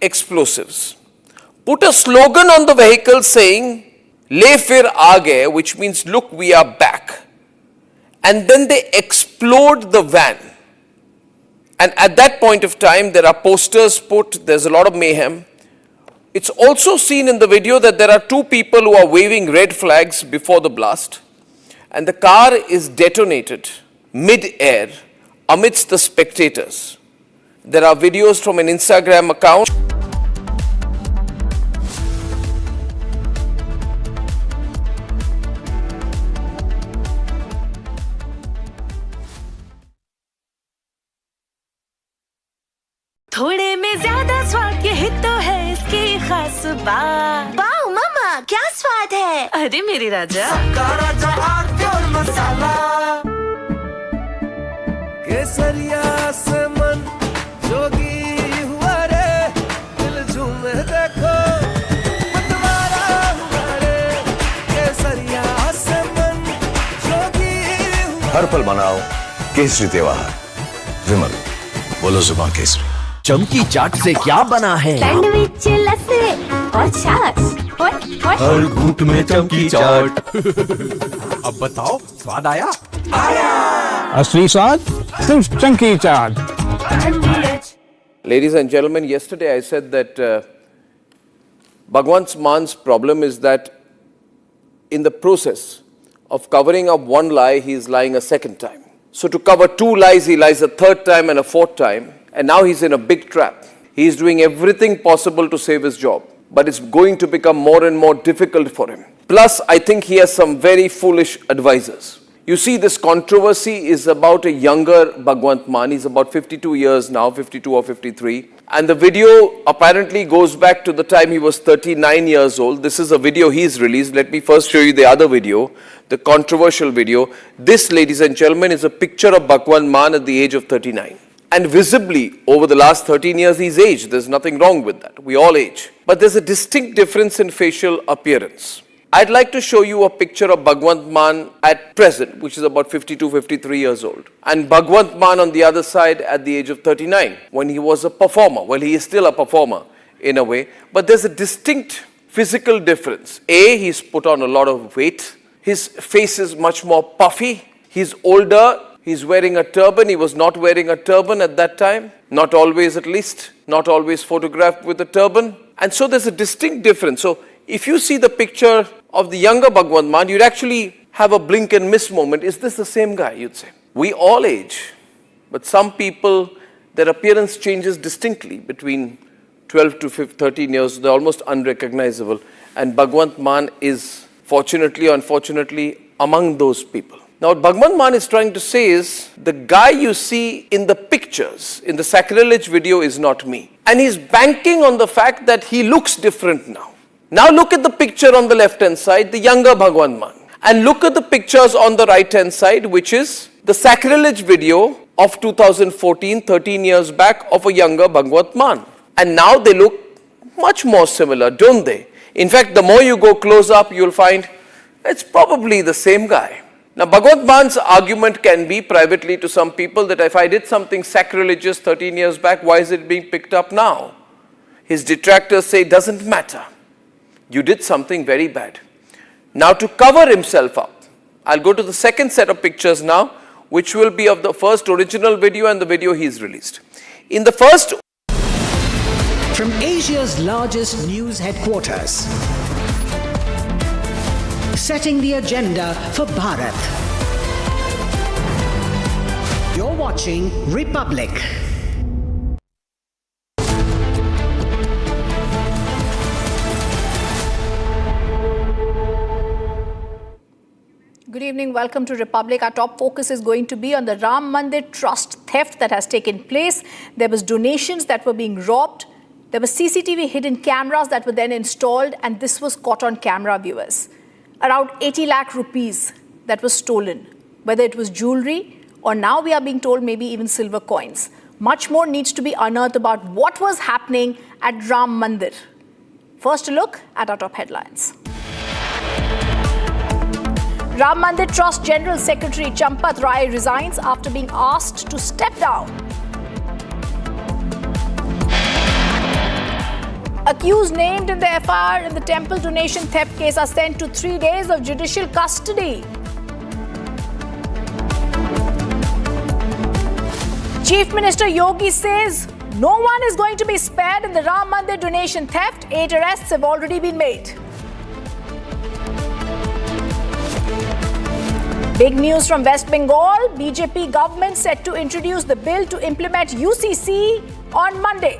explosives, put a slogan on the vehicle saying, "Le fir aage," which means look, we are back. And then they explode the van. And at that point of time, there are posters put, there's a lot of mayhem. It's also seen in the video that there are two people who are waving red flags before the blast. And the car is detonated mid-air amidst the spectators. There are videos from an Instagram account. थोड़े में ज्यादा स्वाद यही तो है इसकी खास बात। वाओ मम्मा, क्या स्वाद है। अरे मेरे राजा, राजा और मसाला केसरिया से मन जोगी हुआ रे, दिल झूमे देखो मतवारा हुआ रे, केसरिया से मन जोगी हुआ। हर पल मनाओ केसरी त्योहार। विमल, बोलो जुबान केसरी। चमकी चाट से क्या बना है? सैंडविच, लस्सी और छाछ। हर घूंट में चमकी चाट। अब बताओ, स्वाद आया? असली स्वाद सिर्फ चमकी चाट। Ladies and gentlemen, yesterday I said that Bhagwant Mann's problem is that in the process of covering up one lie, he is lying a second time. So to cover two lies, he lies a third time and a fourth time. And now he's in a big trap. He is doing everything possible to save his job. But it's going to become more and more difficult for him. Plus, I think he has some very foolish advisors. You see, this controversy is about a younger Bhagwant Mann. He's about 52 years now, 52 or 53. And the video apparently goes back to the time he was 39 years old. This is a video he's released. Let me first show you the other video, the controversial video. This, ladies and gentlemen, is a picture of Bhagwant Mann at the age of 39. And visibly, over the last 13 years, he's aged. There's nothing wrong with that. We all age. But there's a distinct difference in facial appearance. I'd like to show you a picture of Bhagwant Mann at present, which is about 52, 53 years old. And Bhagwant Mann on the other side at the age of 39, when he was a performer. Well, he is still a performer in a way. But there's a distinct physical difference. A, he's put on a lot of weight. His face is much more puffy. He's older. He's wearing a turban. He was not wearing a turban at that time. Not always, at least. Not always photographed with a turban. And so there's a distinct difference. So if you see the picture of the younger Bhagwant Mann, you'd actually have a blink and miss moment. Is this the same guy, you'd say? We all age. But some people, their appearance changes distinctly between 12 to 13 years. They're almost unrecognizable. And Bhagwant Mann is, fortunately or unfortunately, among those people. Now, what Bhagwant Mann is trying to say is, the guy you see in the pictures, in the sacrilege video, is not me. And he's banking on the fact that he looks different now. Now look at the picture on the left-hand side, the younger Bhagwant Mann. And look at the pictures on the right-hand side, which is the sacrilege video of 2014, 13 years back, of a younger Bhagwant Mann. And now they look much more similar, don't they? In fact, the more you go close up, you'll find it's probably the same guy. Now, Bhagwant Mann's argument can be privately to some people that if I did something sacrilegious 13 years back, why is it being picked up now? His detractors say it doesn't matter. You did something very bad. Now, to cover himself up, I'll go to the second set of pictures now, which will be of the first original video and the video he's released. In the first... From Asia's largest news headquarters, setting the agenda for Bharat. You're watching Republic. Good evening, welcome to Republic. Our top focus is going to be on the Ram Mandir trust theft that has taken place. There was donations that were being robbed. There were CCTV hidden cameras that were then installed, and this was caught on camera, viewers. Around 80 lakh rupees that was stolen, whether it was jewelry or now we are being told maybe even silver coins. Much more needs to be unearthed about what was happening at Ram Mandir. First, a look at our top headlines. Ram Mandir Trust General Secretary Champat Rai resigns after being asked to step down. Accused named in the FIR in the temple donation theft case are sent to 3 days of judicial custody. Chief Minister Yogi says no one is going to be spared in the Ram Mandir donation theft. 8 arrests have already been made. Big news from West Bengal. BJP government set to introduce the bill to implement UCC on Monday.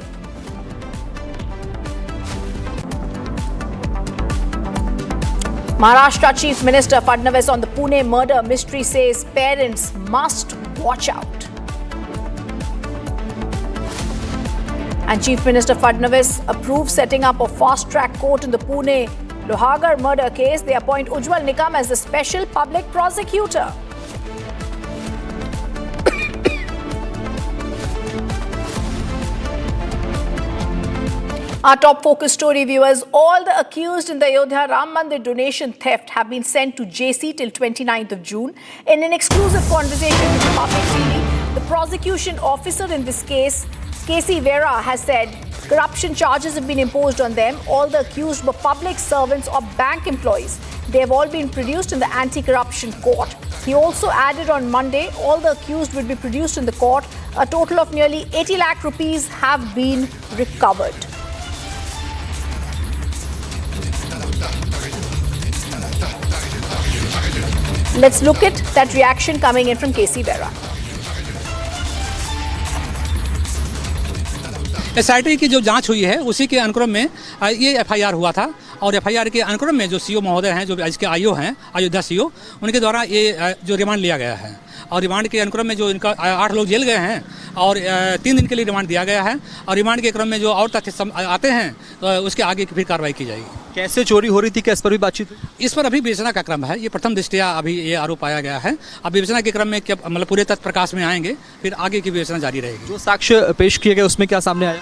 Maharashtra Chief Minister Fadnavis on the Pune murder mystery says parents must watch out. And Chief Minister Fadnavis approves setting up a fast-track court in the Pune Lohagar murder case. They appoint Ujjwal Nikam as the special public prosecutor. Our top focus story, viewers, all the accused in the Ayodhya Ram Mandir donation theft have been sent to JC till 29th of June. In an exclusive conversation with Republic TV, the prosecution officer in this case, KC Vera, has said corruption charges have been imposed on them. All the accused were public servants or bank employees. They have all been produced in the anti-corruption court. He also added on Monday, all the accused will be produced in the court. A total of nearly 80 lakh rupees have been recovered. Let's look at that reaction coming in from KC Vera. NCERT की जो जांच हुई है उसी के अनुक्रम में ये FIR हुआ था और FIR के अनुक्रम में जो CO महोदय हैं, जो इसके IO हैं, अयोध्या CO, उनके द्वारा ये जो रिमांड लिया गया है और रिमांड के अनुक्रम में जो इनका 8 लोग जेल गए हैं और 3 दिन के लिए रिमांड दिया गया है और रिमांड के क्रम में जो और तथ्य आते हैं तो उसके आगे की फिर कार्रवाई की जाएगी। कैसे चोरी हो रही थी, किस पर भी बातचीत हुई? इस पर अभी विवेचना का क्रम है। ये प्रथम दृष्टया अभी ये आरोप पाया गया है। अब विवेचना के क्रम में क्या मतलब पूरे तथ्य प्रकाश में आएंगे, फिर आगे की विवेचना जारी रहेगी। जो साक्ष्य पेश किए गए उसमें क्या सामने आया?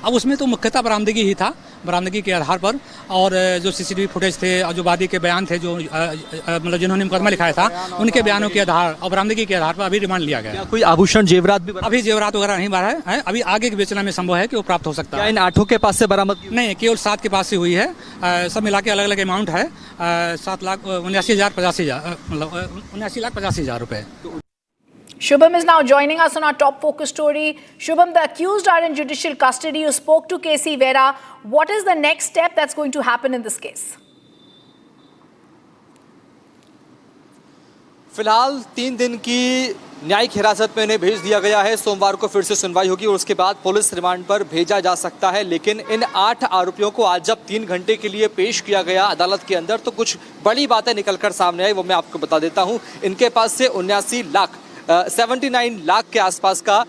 अब उसमें तो मुख्यतः बरामदगी ही था, बरामदगी के आधार पर और जो CCTV फुटेज थे और जो वादी के बयान थे, जो मतलब जिन्होंने मुकदमा लिखाया था, उनके बयानों के आधार और बरामदगी के आधार पर अभी रिमांड लिया गया। कोई आभूषण जेवरात भी? अभी जेवरात वगैरह नहीं बना है, अभी आगे की विवेचना में संभव है कि वो प्राप्त हो सकता है। इन 8 के पास से बरामद नहीं, केवल 7 के पास से हुई है। सब मिला के अलग अलग अमाउंट है, 7,79,85,000 रुपए। Shubham is now joining us on our top focus story. Shubham, the accused are in judicial custody. You spoke to KC Vera. What is the next step that's going to happen in this case? फिलहाल 3 दिन की न्यायिक हिरासत में इन्हें भेज दिया गया है। सोमवार को फिर से सुनवाई होगी और उसके बाद पुलिस रिमांड पर भेजा जा सकता है। लेकिन इन 8 आरोपियों को आज जब 3 घंटे के लिए पेश किया गया अदालत के अंदर तो कुछ बड़ी बातें निकलकर सामने आई, वो मैं आपको बता देता हूँ। इनके पास से 79 लाख के आसपास का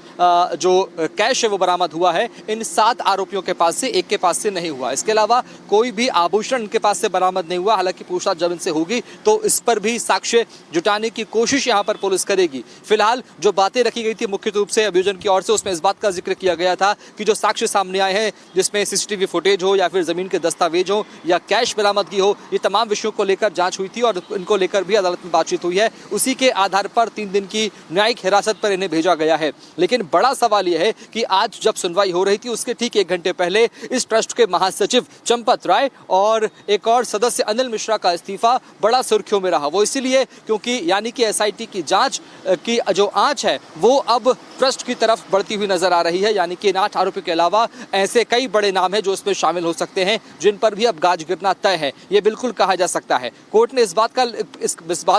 जो कैश है वो बरामद हुआ है। इन 7 आरोपियों के पास से, एक के पास से नहीं हुआ। इसके अलावा कोई भी आभूषण इनके पास से बरामद नहीं हुआ। हालांकि पूछताछ जब इनसे होगी तो इस पर भी साक्ष्य जुटाने की कोशिश यहाँ पर पुलिस करेगी। फिलहाल जो बातें रखी गई थी मुख्य रूप से अभियोजन की ओर से, उसमें इस बात का जिक्र किया गया था कि जो साक्ष्य सामने आए हैं, जिसमें CCTV फुटेज हो या फिर जमीन के दस्तावेज हो या कैश बरामदगी हो, ये तमाम विषयों को लेकर जांच हुई थी और इनको लेकर भी अदालत में बातचीत हुई है। उसी के आधार पर 3 दिन की न्यायिक हिरासत पर इन्हें भेजा गया है। लेकिन बड़ा सवाल यह है कि आज जब सुनवाई हो रही थी उसके ठीक 1 घंटे पहले इस ट्रस्ट के महासचिव चंपत राय और एक और सदस्य अनिल मिश्रा का इस्तीफा बड़ा सुर्खियों में रहा। वो इसीलिए क्योंकि यानी कि SIT की जांच की जो आंच है वो अब ट्रस्ट की तरफ बढ़ती हुई नजर आ रही है। यानी कि इन 8 आरोपियों के अलावा ऐसे कई बड़े नाम हैं जो इसमें शामिल हो सकते हैं, जिन पर भी अब गाज गिरना तय है, ये बिल्कुल कहा जा सकता है। कोर्ट ने इस बात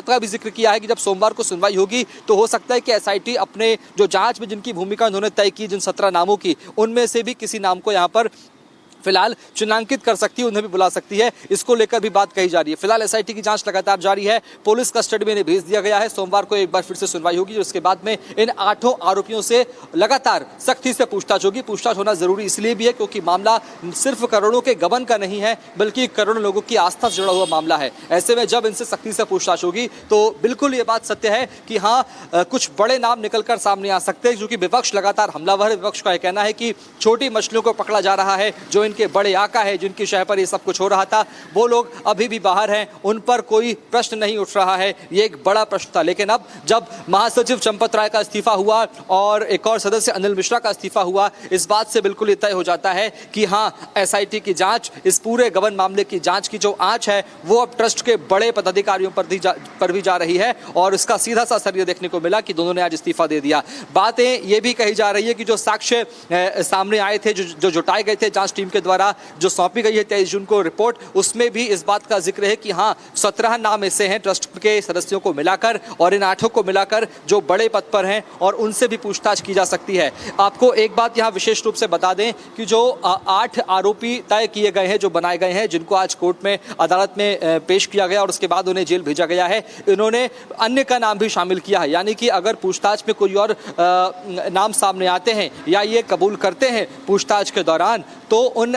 का भी जिक्र किया है कि जब सोमवार को सुनवाई होगी तो हो सकता है कि SIT अपने जो जांच में जिनकी भूमिका उन्होंने तय की, जिन 17 नामों की, उनमें से भी किसी नाम को यहाँ पर फिलहाल चिन्हांकित कर सकती है, उन्हें भी बुला सकती है। इसको लेकर भी बात कही जा रही है। फिलहाल SIT की जांच लगातार जारी है। पुलिस कस्टडी में इन्हें भेज दिया गया है। सोमवार को एक बार फिर से सुनवाई होगी, उसके बाद में इन 8 आरोपियों से लगातार सख्ती से पूछताछ होगी। पूछताछ होना जरूरी इसलिए भी है क्योंकि मामला सिर्फ करोड़ों के गबन का नहीं है, बल्कि करोड़ों लोगों की आस्था से जुड़ा हुआ मामला है। ऐसे में जब इनसे सख्ती से पूछताछ होगी तो बिल्कुल ये बात सत्य है कि हाँ, कुछ बड़े नाम निकलकर सामने आ सकते हैं, क्योंकि विपक्ष लगातार हमलावर है। विपक्ष का यह कहना है कि छोटी मछलियों को पकड़ा जा रहा है। जो जिनके बड़े आका है, जिनकी शह पर ये सब कुछ हो रहा था, वो लोग अभी भी बाहर हैं, उन पर कोई प्रश्न नहीं उठ रहा है। ये एक बड़ा प्रश्न था। लेकिन अब जब महासचिव चंपत राय का इस्तीफा हुआ और एक और सदस्य अनिल मिश्रा का इस्तीफा हुआ, इस बात से बिल्कुल ये तय हो जाता है कि हाँ, एसआईटी की जांच, इस पूरे गबन मामले की जांच की जो आंच है वो अब ट्रस्ट के बड़े पदाधिकारियों पर भी जा रही है। और इसका सीधा सा असर ये देखने को मिला कि दोनों ने आज इस्तीफा दे दिया। बातें ये भी कही जा रही है कि जो साक्ष्य सामने आए थे, जो जुटाए गए थे जांच टीम के द्वारा, जो सौंपी गई है 23 जून को रिपोर्ट, उसमें भी इस बात का जिक्र है कि हाँ, 17 नाम ऐसे हैं ट्रस्ट के सदस्यों को मिलाकर और इन 8 को मिलाकर जो बड़े पद पर हैं और उनसे भी पूछताछ की जा सकती है। आपको एक बात यहाँ विशेष रूप से बता दें कि जो 8 आरोपी तय किए गए हैं, जो बनाए गए हैं, जिनको आज कोर्ट में, अदालत में पेश किया गया और उसके बाद उन्हें जेल भेजा गया है, इन्होंने अन्य का नाम भी शामिल किया है। यानी कि अगर पूछताछ में कोई और नाम सामने आते हैं या ये कबूल करते हैं पूछताछ के दौरान, तो उन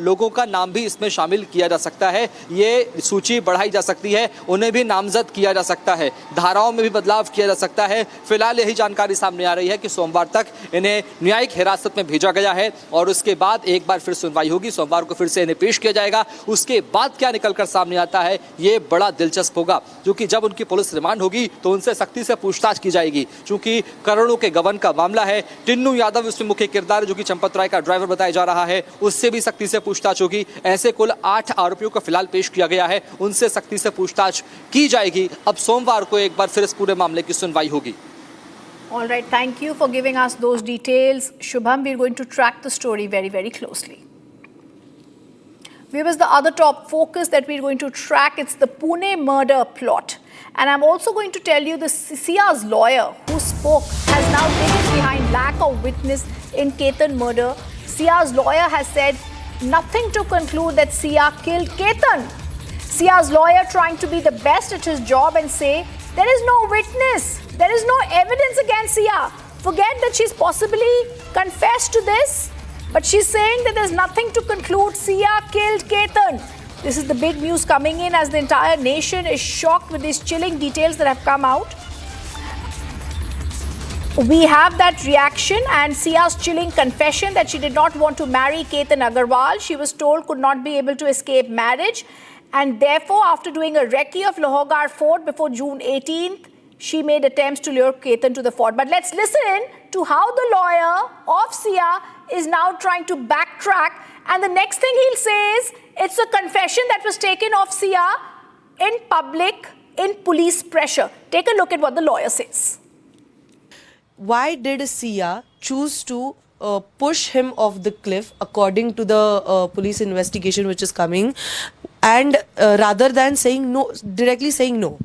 लोगों का नाम भी इसमें शामिल किया जा सकता है। ये सूची बढ़ाई जा सकती है, उन्हें भी नामजद किया जा सकता है, धाराओं में भी बदलाव किया जा सकता है। फिलहाल यही जानकारी सामने आ रही है कि सोमवार तक इन्हें न्यायिक हिरासत में भेजा गया है और उसके बाद एक बार फिर सुनवाई होगी। सोमवार को फिर से इन्हें पेश किया जाएगा। उसके बाद क्या निकलकर सामने आता है, ये बड़ा दिलचस्प होगा, क्योंकि जब उनकी पुलिस रिमांड होगी तो उनसे सख्ती से पूछताछ की जाएगी। क्योंकि करोड़ों के गबन का मामला है, टिन्नू यादव इसमें मुख्य किरदार, जो कि चंपत राय का ड्राइवर बताया जा रहा है, उससे भी सख्ती से पूछताछ होगी। ऐसे कुल 8 आरोपियों को फिलहाल पेश किया गया है, उनसे सख्ती से पूछताछ की जाएगी। अब सोमवार को एक बार फिर इस पूरे मामले की सुनवाई होगी। All right, thank you for giving us those details. Shubham, we're going to track the story very, very closely. Viewers, the other top focus that we're going to track, it's the Pune murder plot. And I'm also going to tell you the Sia's lawyer who spoke has now taken behind lack of witness in Ketan murder. Sia's lawyer has said nothing to conclude that Sia killed Ketan. Sia's lawyer trying to be the best at his job and say there is no witness, there is no evidence against Sia. Forget that she's possibly confessed to this, but she's saying that there's nothing to conclude Sia killed Ketan. This is the big news coming in as the entire nation is shocked with these chilling details that have come out. We have that reaction and Sia's chilling confession that she did not want to marry Ketan Agarwal. She was told could not be able to escape marriage, and therefore after doing a recce of Lohogar Fort before June 18th, she made attempts to lure Ketan to the fort. But let's listen to how the lawyer of Sia is now trying to backtrack, and the next thing he'll say is it's a confession that was taken of Sia in public, in police pressure. Take a look at what the lawyer says. Why did Sia choose to push him off the cliff according to the police investigation which is coming, and rather than saying no, directly saying no?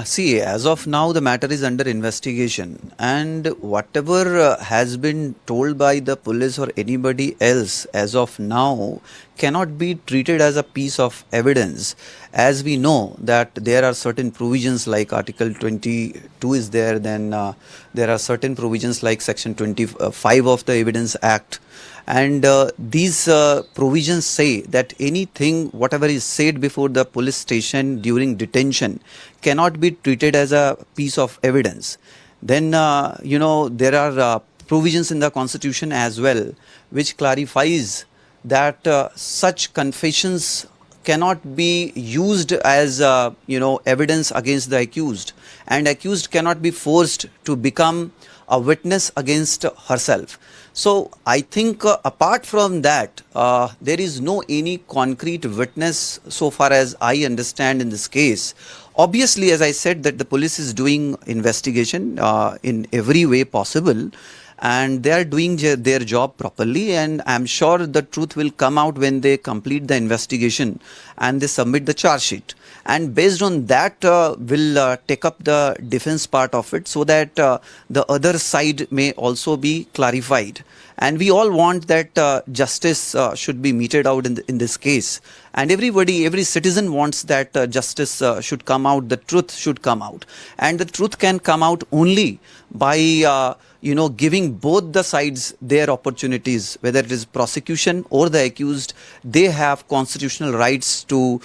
See, as of now, the matter is under investigation, and whatever has been told by the police or anybody else as of now cannot be treated as a piece of evidence, as we know that there are certain provisions like Article 22 is there, then there are certain provisions like Section 25 of the Evidence Act. And these provisions say that anything, whatever is said before the police station during detention cannot be treated as a piece of evidence. Then, there are provisions in the Constitution as well, which clarifies that such confessions cannot be used as, evidence against the accused. And accused cannot be forced to become a witness against herself. So I think apart from that, there is no any concrete witness so far as I understand in this case. Obviously, as I said, that the police is doing investigation in every way possible, and they are doing their job properly, and I'm sure the truth will come out when they complete the investigation and they submit the charge sheet. And based on that, we'll take up the defense part of it so that the other side may also be clarified. And we all want that justice should be meted out in this case. And every citizen wants that justice should come out, the truth should come out. And the truth can come out only by giving both the sides their opportunities, whether it is prosecution or the accused. They have constitutional rights to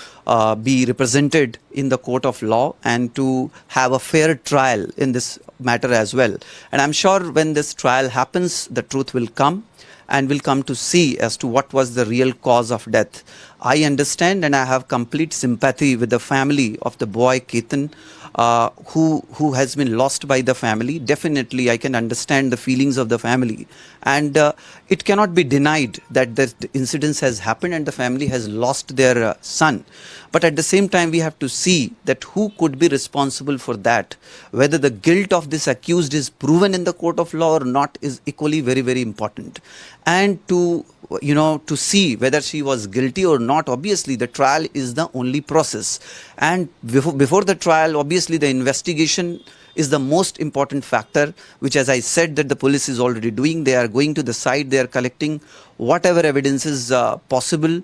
be represented in the court of law and to have a fair trial in this matter as well. And I'm sure when this trial happens, the truth will come. and will come to see as to what was the real cause of death. I understand and I have complete sympathy with the family of the boy Ketan, who has been lost by the family. Definitely I can understand the feelings of the family, and it cannot be denied that the incident has happened and the family has lost their son. But at the same time we have to see that who could be responsible for that. Whether the guilt of this accused is proven in the court of law or not is equally very, very important. And to see whether she was guilty or not, obviously the trial is the only process. And before the trial, obviously the investigation is the most important factor, which, as I said, that the police is already doing. They are going to the site, they are collecting whatever evidence is possible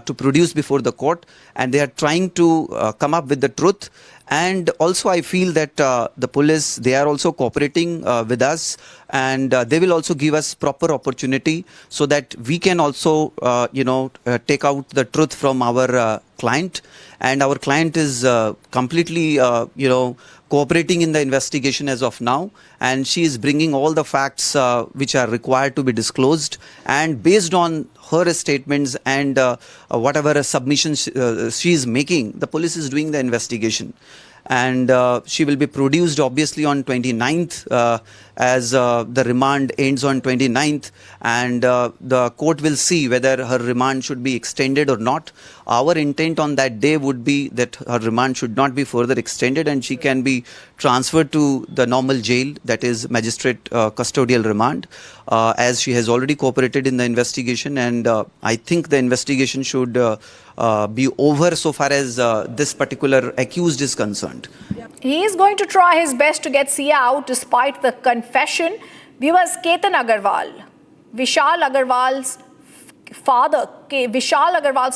to produce before the court, and they are trying to come up with the truth. And also I feel that the police, they are also cooperating with us, and they will also give us proper opportunity so that we can also take out the truth from our client. And our client is completely cooperating in the investigation as of now, and she is bringing all the facts which are required to be disclosed, and based on her statements and whatever submissions she is making, the police is doing the investigation. And she will be produced obviously on 29th as the remand ends on 29th, and the court will see whether her remand should be extended or not. Our intent on that day would be that her remand should not be further extended and she can be transferred to the normal jail, that is magistrate custodial remand, as she has already cooperated in the investigation. And I think the investigation should be over so far as this particular accused is concerned. He is going to try his best to get Sia out despite the confession. Viewers, Ketan Agarwal, Vishal Agarwal's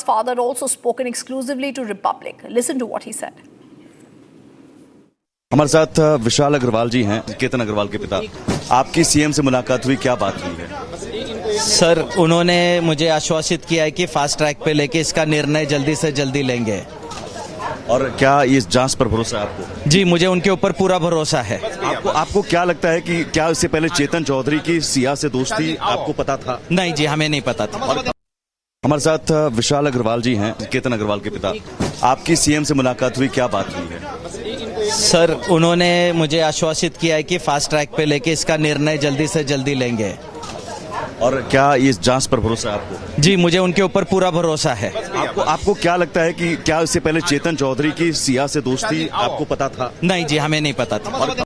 father also spoken exclusively to Republic. Listen to what he said. हमारे साथ विशाल अग्रवाल जी हैं, केतन अग्रवाल के पिता। आपकी CM से मुलाकात हुई, क्या बात हुई है? सर, उन्होंने मुझे आश्वासित किया है कि फास्ट ट्रैक पे लेके इसका निर्णय जल्दी से जल्दी लेंगे। और क्या इस जांच पर भरोसा है आपको? जी, मुझे उनके ऊपर पूरा भरोसा है। आपको क्या लगता है कि क्या इससे पहले चेतन चौधरी की सिया से दोस्ती आपको पता था? नहीं जी, हमें नहीं पता था। हमारे साथ विशाल अग्रवाल जी हैं, केतन अग्रवाल के पिता। आपकी सीएम से मुलाकात हुई, क्या बात हुई है? सर, उन्होंने मुझे आश्वासित किया है कि फास्ट ट्रैक पे लेके इसका निर्णय जल्दी से जल्दी लेंगे। और क्या इस जांच पर भरोसा है आपको? जी, मुझे उनके ऊपर पूरा भरोसा है। आपको क्या लगता है कि क्या इससे पहले चेतन चौधरी की सिया से दोस्ती आपको पता था? नहीं जी, हमें नहीं पता था।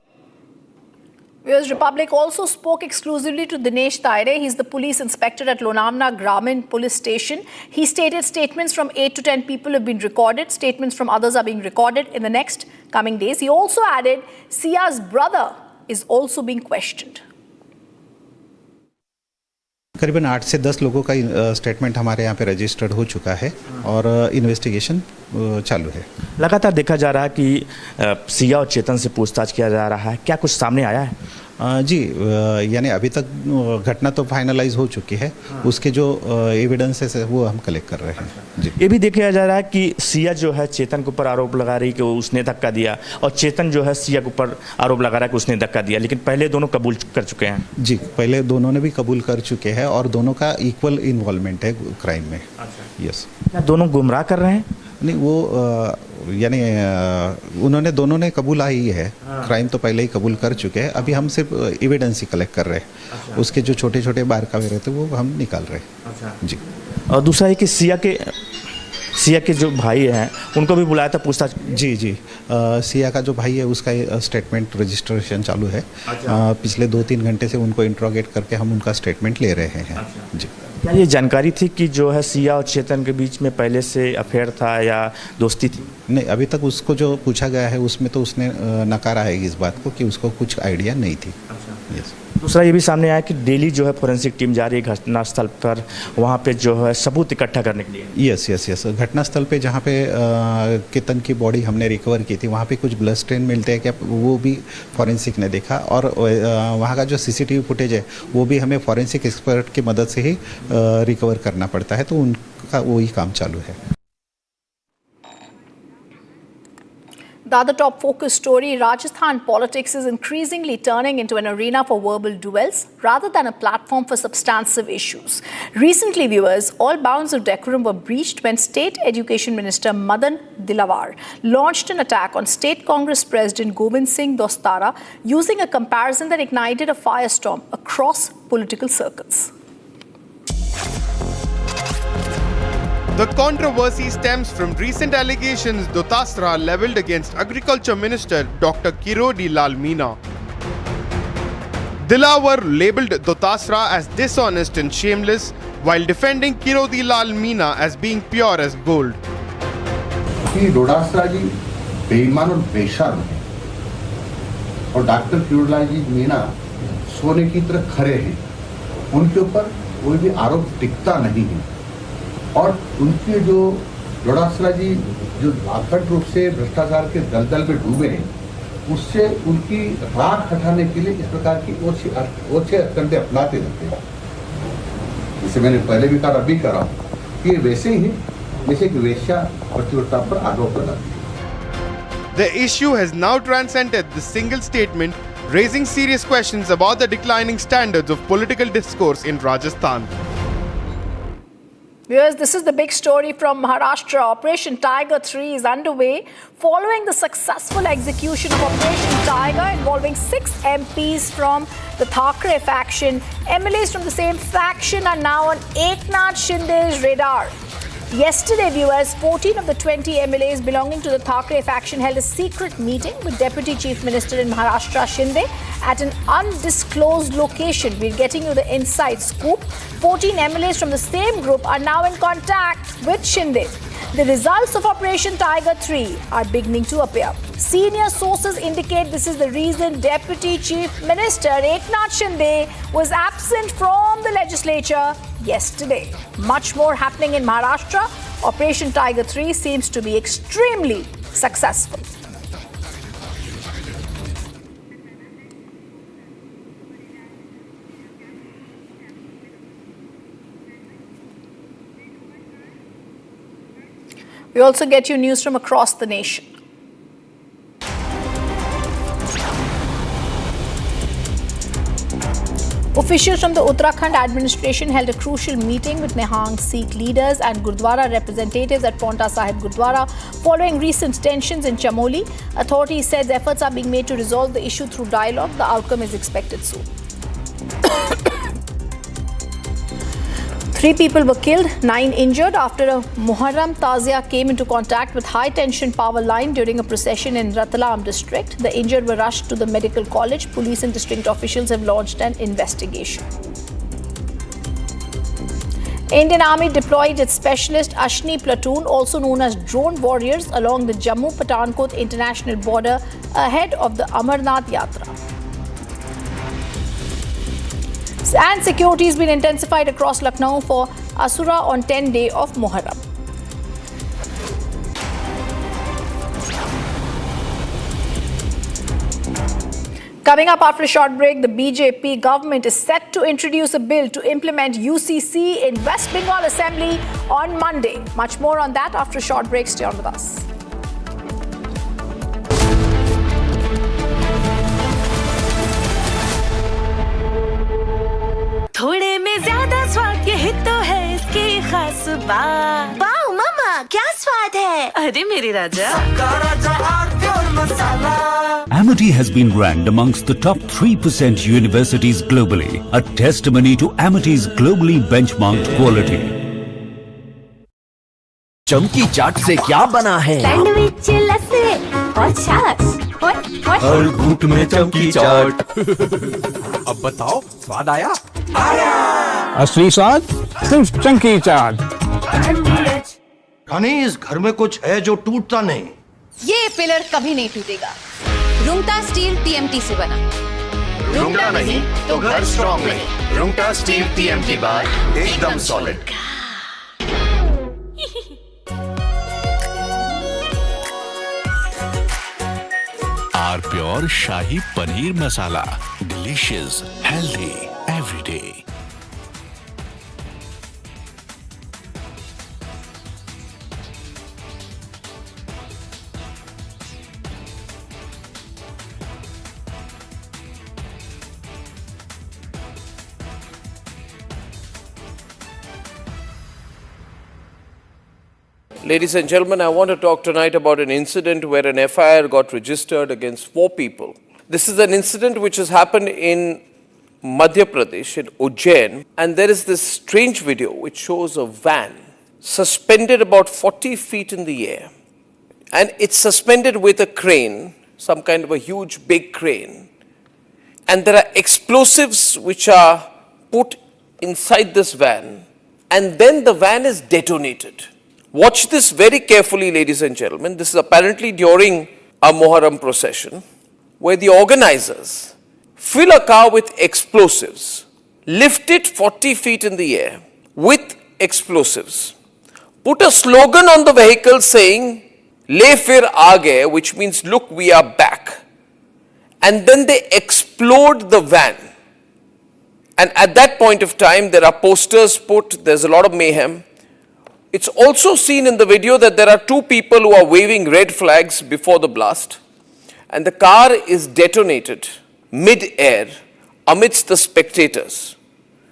Whereas Republic also spoke exclusively to Dinesh Taire. He's the police inspector at Lonamna Gramin Police Station. He stated statements from 8 to 10 people have been recorded. Statements from others are being recorded in the next coming days. He also added Sia's brother is also being questioned. करीबन 8 से 10 लोगों का statement हमारे यहाँ पे registered हो चुका है और इन्वेस्टिगेशन चालू है। लगातार देखा जा रहा है कि सिया और चेतन से पूछताछ किया जा रहा है, क्या कुछ सामने आया है? जी, यानी अभी तक घटना तो फाइनलाइज हो चुकी है, उसके जो एविडेंसेस है वो हम कलेक्ट कर रहे हैं। जी, ये भी देखा जा रहा है कि सिया जो है चेतन के ऊपर आरोप लगा रही कि उसने धक्का दिया, और चेतन जो है सिया के ऊपर आरोप लगा रहा है कि उसने धक्का दिया, लेकिन पहले दोनों कबूल कर चुके हैं। जी, पहले दोनों ने भी कबूल कर चुके हैं और दोनों का इक्वल इन्वॉल्वमेंट है क्राइम में। यस। क्या दोनों गुमराह कर रहे हैं? नहीं, वो यानी उन्होंने दोनों ने कबूला ही है। क्राइम तो पहले ही कबूल कर चुके हैं, अभी हम सिर्फ एविडेंस ही कलेक्ट कर रहे हैं। उसके जो छोटे छोटे बार का रहते वो हम निकाल रहे हैं। जी। और दूसरा है कि सिया के जो भाई हैं उनको भी बुलाया था पूछताछ? जी जी, सिया का जो भाई है उसका स्टेटमेंट रजिस्ट्रेशन चालू है। पिछले 2-3 घंटे से उनको इंट्रोगेट करके हम उनका स्टेटमेंट ले रहे हैं। जी। क्या ये जानकारी थी कि जो है सिया और चेतन के बीच में पहले से अफेयर था या दोस्ती थी? नहीं, अभी तक उसको जो पूछा गया है उसमें तो उसने नकारा है इस बात को कि उसको कुछ आइडिया नहीं थी। यस। दूसरा ये भी सामने आया कि डेली जो है फोरेंसिक टीम जा रही है घटनास्थल पर, वहाँ पे जो है सबूत इकट्ठा करने के लिए। यस। घटनास्थल पे जहाँ पे केतन की बॉडी हमने रिकवर की थी वहाँ पे कुछ ब्लड स्टेन मिलते हैं क्या, वो भी फॉरेंसिक ने देखा, और वहाँ का जो सीसीटीवी फुटेज है वो भी हमें फॉरेंसिक एक्सपर्ट की मदद से ही रिकवर करना पड़ता है, तो उनका वही काम चालू है। The other top focus story, Rajasthan politics is increasingly turning into an arena for verbal duels rather than a platform for substantive issues. Recently, viewers, all bounds of decorum were breached when State Education Minister Madan Dilawar launched an attack on State Congress President Govind Singh Dostara using a comparison that ignited a firestorm across political circles. The controversy stems from recent allegations Dostara levelled against Agriculture Minister Dr. Kirodi Lal Meena. Dilawar labelled Dostara as dishonest and shameless, while defending Kirodi Lal Meena as being pure as gold. डोडासरा जी बेईमान और बेशर्म है और doctor Kirori जी मीना सोने की तरह खरे हैं, उनके ऊपर कोई भी आरोप टिकता नहीं है और उनके जो डोडासरा जी जो लाखट रूप से भ्रष्टाचार के दलदल में डूबे हैं, उससे उनकी राख हटाने के लिए इस प्रकार की ओछे हथकंडे अपनाते रहते हैं। जिसे मैंने पहले भी कहा, अभी कर रहा हूँ कि वैसे ही जैसे कि वेश्या पतिव्रता पर आरोप लगाती है। The issue has now transcended the single statement, raising serious questions about the declining standards of political discourse in Rajasthan. Viewers, this is the big story from Maharashtra. Operation Tiger 3 is underway following the successful execution of Operation Tiger involving 6 MPs from the Thackeray faction. MLAs from the same faction are now on Eknath Shinde's radar. Yesterday, viewers, 14 of the 20 MLAs belonging to the Thackeray faction held a secret meeting with Deputy Chief Minister in Maharashtra Shinde at an undisclosed location. We're getting you the inside scoop. 14 MLAs from the same group are now in contact with Shinde. The results of Operation Tiger 3 are beginning to appear. Senior sources indicate this is the reason Deputy Chief Minister Eknath Shinde was absent from the legislature yesterday. Much more happening in Maharashtra. Operation Tiger 3 seems to be extremely successful. We also get you news from across the nation. Officials from the Uttarakhand administration held a crucial meeting with Nihang Sikh leaders and Gurdwara representatives at Paonta Sahib Gurdwara following recent tensions in Chamoli. Authorities said efforts are being made to resolve the issue through dialogue. The outcome is expected soon. 3 people were killed, 9 injured after a Muharram Tazia came into contact with high-tension power line during a procession in Ratlam district. The injured were rushed to the medical college. Police and district officials have launched an investigation. Indian Army deployed its specialist Ashni platoon, also known as drone warriors, along the Jammu-Patankot international border ahead of the Amarnath Yatra. And security has been intensified across Lucknow for Asura on 10th day of Muharram. Coming up after a short break, the BJP government is set to introduce a bill to implement UCC in West Bengal Assembly on Monday. Much more on that after a short break. Stay on with us. थोड़े में ज्यादा स्वाद यही तो है इसकी खास बात। वाओ मामा, क्या स्वाद है? अरे मेरे राजा। Amity has been ranked amongst the top 3% universities globally, a testimony to Amity's globally benchmarked quality. चमकी चाट से क्या बना है? सैंडविच, लस्सी और छाछ। हर घूंट में चमकी चाट। अब बताओ, स्वाद आया? असली स्वाद सिर्फ चंकी चाट। रानी, इस घर में कुछ है जो टूटता नहीं। ये पिलर कभी नहीं टूटेगा। रुंगटा स्टील TMT से बना। रुंगटा नहीं तो घर स्ट्रॉन्ग नहीं। रुंगटा स्टील TMT बार एकदम solid. R pure shahi paneer masala, delicious, healthy every day. Ladies and gentlemen, I want to talk tonight about an incident where an FIR got registered against 4 people. This is an incident which has happened in Madhya Pradesh, in Ujjain, and there is this strange video which shows a van suspended about 40 feet in the air. And it's suspended with a crane, some kind of a huge big crane. And there are explosives which are put inside this van, and then the van is detonated. Watch this very carefully, ladies and gentlemen. This is apparently during a Muharram procession, where the organizers fill a car with explosives, lift it 40 feet in the air with explosives, put a slogan on the vehicle saying, "Le fir aage," which means, "Look, we are back." And then they explode the van. And at that point of time, there are posters put, there's a lot of mayhem. It's also seen in the video that there are 2 people who are waving red flags before the blast. And the car is detonated mid-air amidst the spectators.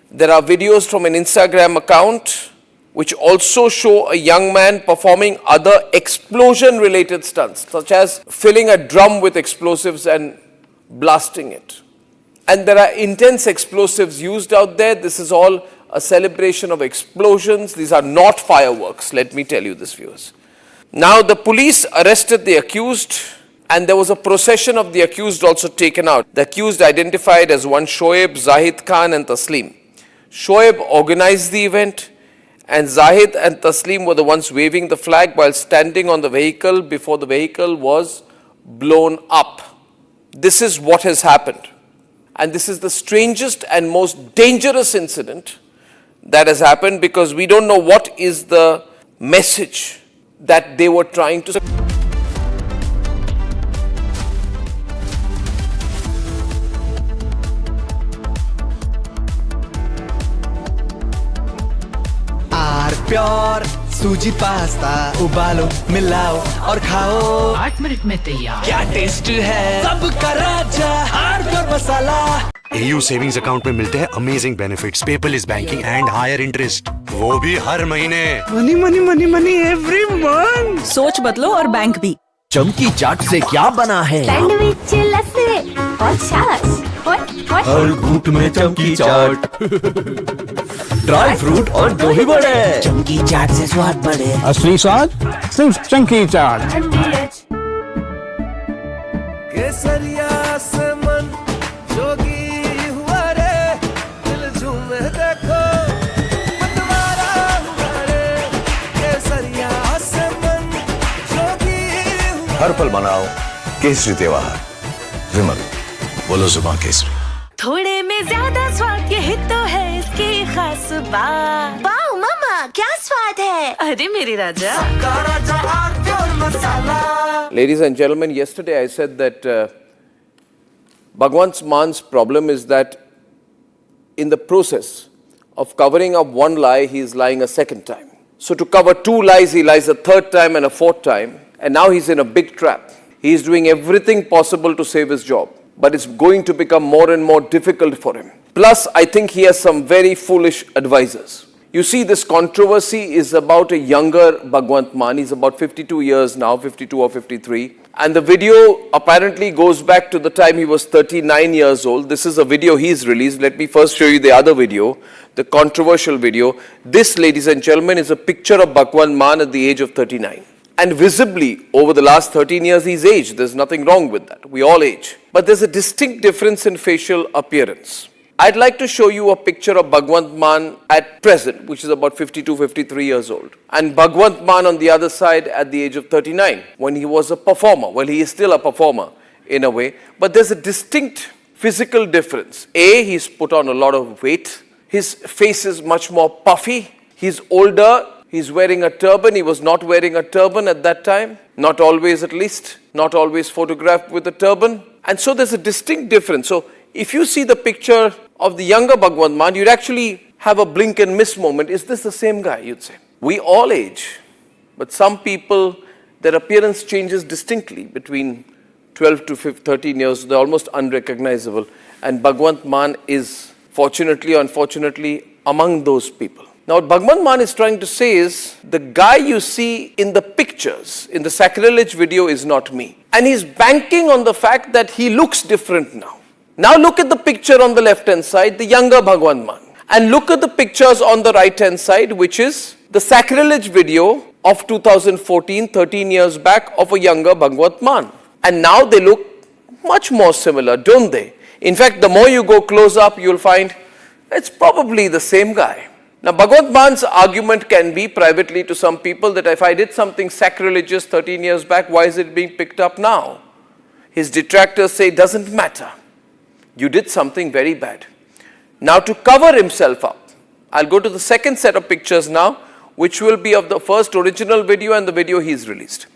There are videos from an Instagram account which also show a young man performing other explosion-related stunts, such as filling a drum with explosives and blasting it. And there are intense explosives used out there. This is all a celebration of explosions. These are not fireworks, let me tell you this, viewers. Now, the police arrested the accused, and there was a procession of the accused also taken out. The accused identified as one Shoaib, Zahid Khan and Taslim. Shoaib organized the event, and Zahid and Taslim were the ones waving the flag while standing on the vehicle before the vehicle was blown up. This is what has happened. And this is the strangest and most dangerous incident that has happened, because we don't know what is the message that they were trying to. Pure सूजी pasta उबालो मिलाओ और खाओ 8 minute में तैयार क्या taste है सबका राजा R pure masala AU savings account में मिलते हैं amazing benefits, paperless banking and higher interest, वो भी हर महीने। Money money money money every month. सोच बदलो और बैंक भी। चमकी चाट से क्या बना है? सैंडविच, लस्सी और छाछ। हर घूंट में चमकी चाट, ड्राई फ्रूट और दही बड़े। चमकी चाट से स्वाद बढ़े। असली स्वाद सिर्फ चंकी चाट। केसरिया से मन जोगी हुआ रे, दिल झूमे देखो मतवारा हुआ रे। केसरिया से मन जोगी हुआ। हर पल मनाओ केसरी त्योहार। विमल, बोलो जुबान केसरी। थोड़े में ज्यादा स्वाद, यही तो है इसकी खास बात। वाओ मामा, क्या स्वाद है? अरे मेरे राजा। Ladies and gentlemen, yesterday I said that Bhagwant Mann's problem is that in the process of covering up one lie, he is lying a second time. So to cover 2 lies, he lies a 3rd time and a 4th time. And now he's in a big trap. He is doing everything possible to save his job, but it's going to become more and more difficult for him. Plus, I think he has some very foolish advisors. You see, this controversy is about a younger Bhagwant Mann. He's about 52 years now, 52 or 53. And the video apparently goes back to the time he was 39 years old. This is a video he's released. Let me first show you the other video, the controversial video. This, ladies and gentlemen, is a picture of Bhagwant Mann at the age of 39. And visibly, over the last 13 years, he's aged. There's nothing wrong with that. We all age. But there's a distinct difference in facial appearance. I'd like to show you a picture of Bhagwant Mann at present, which is about 52, 53 years old. And Bhagwant Mann on the other side at the age of 39, when he was a performer. Well, he is still a performer in a way. But there's a distinct physical difference. A, he's put on a lot of weight. His face is much more puffy. He's older. He's wearing a turban. He was not wearing a turban at that time. Not always, at least. Not always photographed with a turban. And so there's a distinct difference. So if you see the picture of the younger Bhagwant Mann, you'd actually have a blink and miss moment. Is this the same guy, you'd say? We all age. But some people, their appearance changes distinctly between 12 to 13 years. They're almost unrecognizable. And Bhagwant Mann is, fortunately or unfortunately, among those people. Now, what Bhagwant Mann is trying to say is, the guy you see in the pictures, in the sacrilege video, is not me. And he's banking on the fact that he looks different now. Now look at the picture on the left-hand side, the younger Bhagwant Mann. And look at the pictures on the right-hand side, which is the sacrilege video of 2014, 13 years back, of a younger Bhagwant Mann. And now they look much more similar, don't they? In fact, the more you go close up, you'll find it's probably the same guy. Now, Bhagwant Mann's argument can be privately to some people that if I did something sacrilegious 13 years back, why is it being picked up now? His detractors say it doesn't matter. You did something very bad. Now, to cover himself up, I'll go to the second set of pictures now, which will be of the first original video and the video he's released.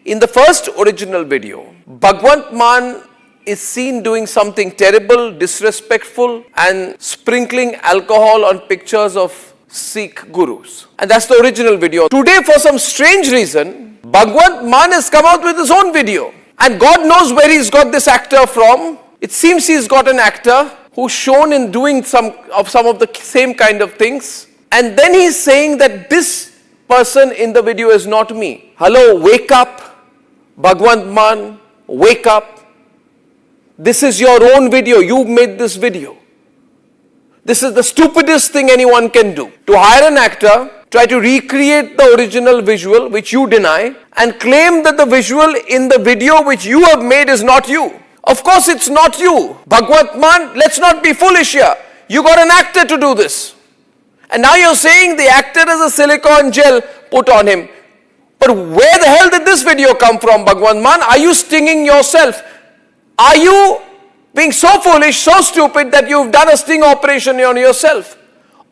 In the first original video, Bhagwant Mann is seen doing something terrible, disrespectful, and sprinkling alcohol on pictures of Sikh gurus. And that's the original video. Today, for some strange reason, Bhagwant Mann has come out with his own video. And God knows where he's got this actor from. It seems he's got an actor who's shown in doing some of the same kind of things. And then he's saying that this person in the video is not me. Hello, wake up, Bhagwant Mann, wake up. This is your own video. You made this video. This is the stupidest thing anyone can do. To hire an actor, try to recreate the original visual, which you deny, and claim that the visual in the video which you have made is not you. Of course it's not you. Bhagwant Mann, let's not be foolish here. You got an actor to do this. And now you're saying the actor has a silicone gel put on him. But where the hell did this video come from, Bhagwant Mann? Are you stinging yourself? Are you being so foolish, so stupid that you've done a sting operation on yourself?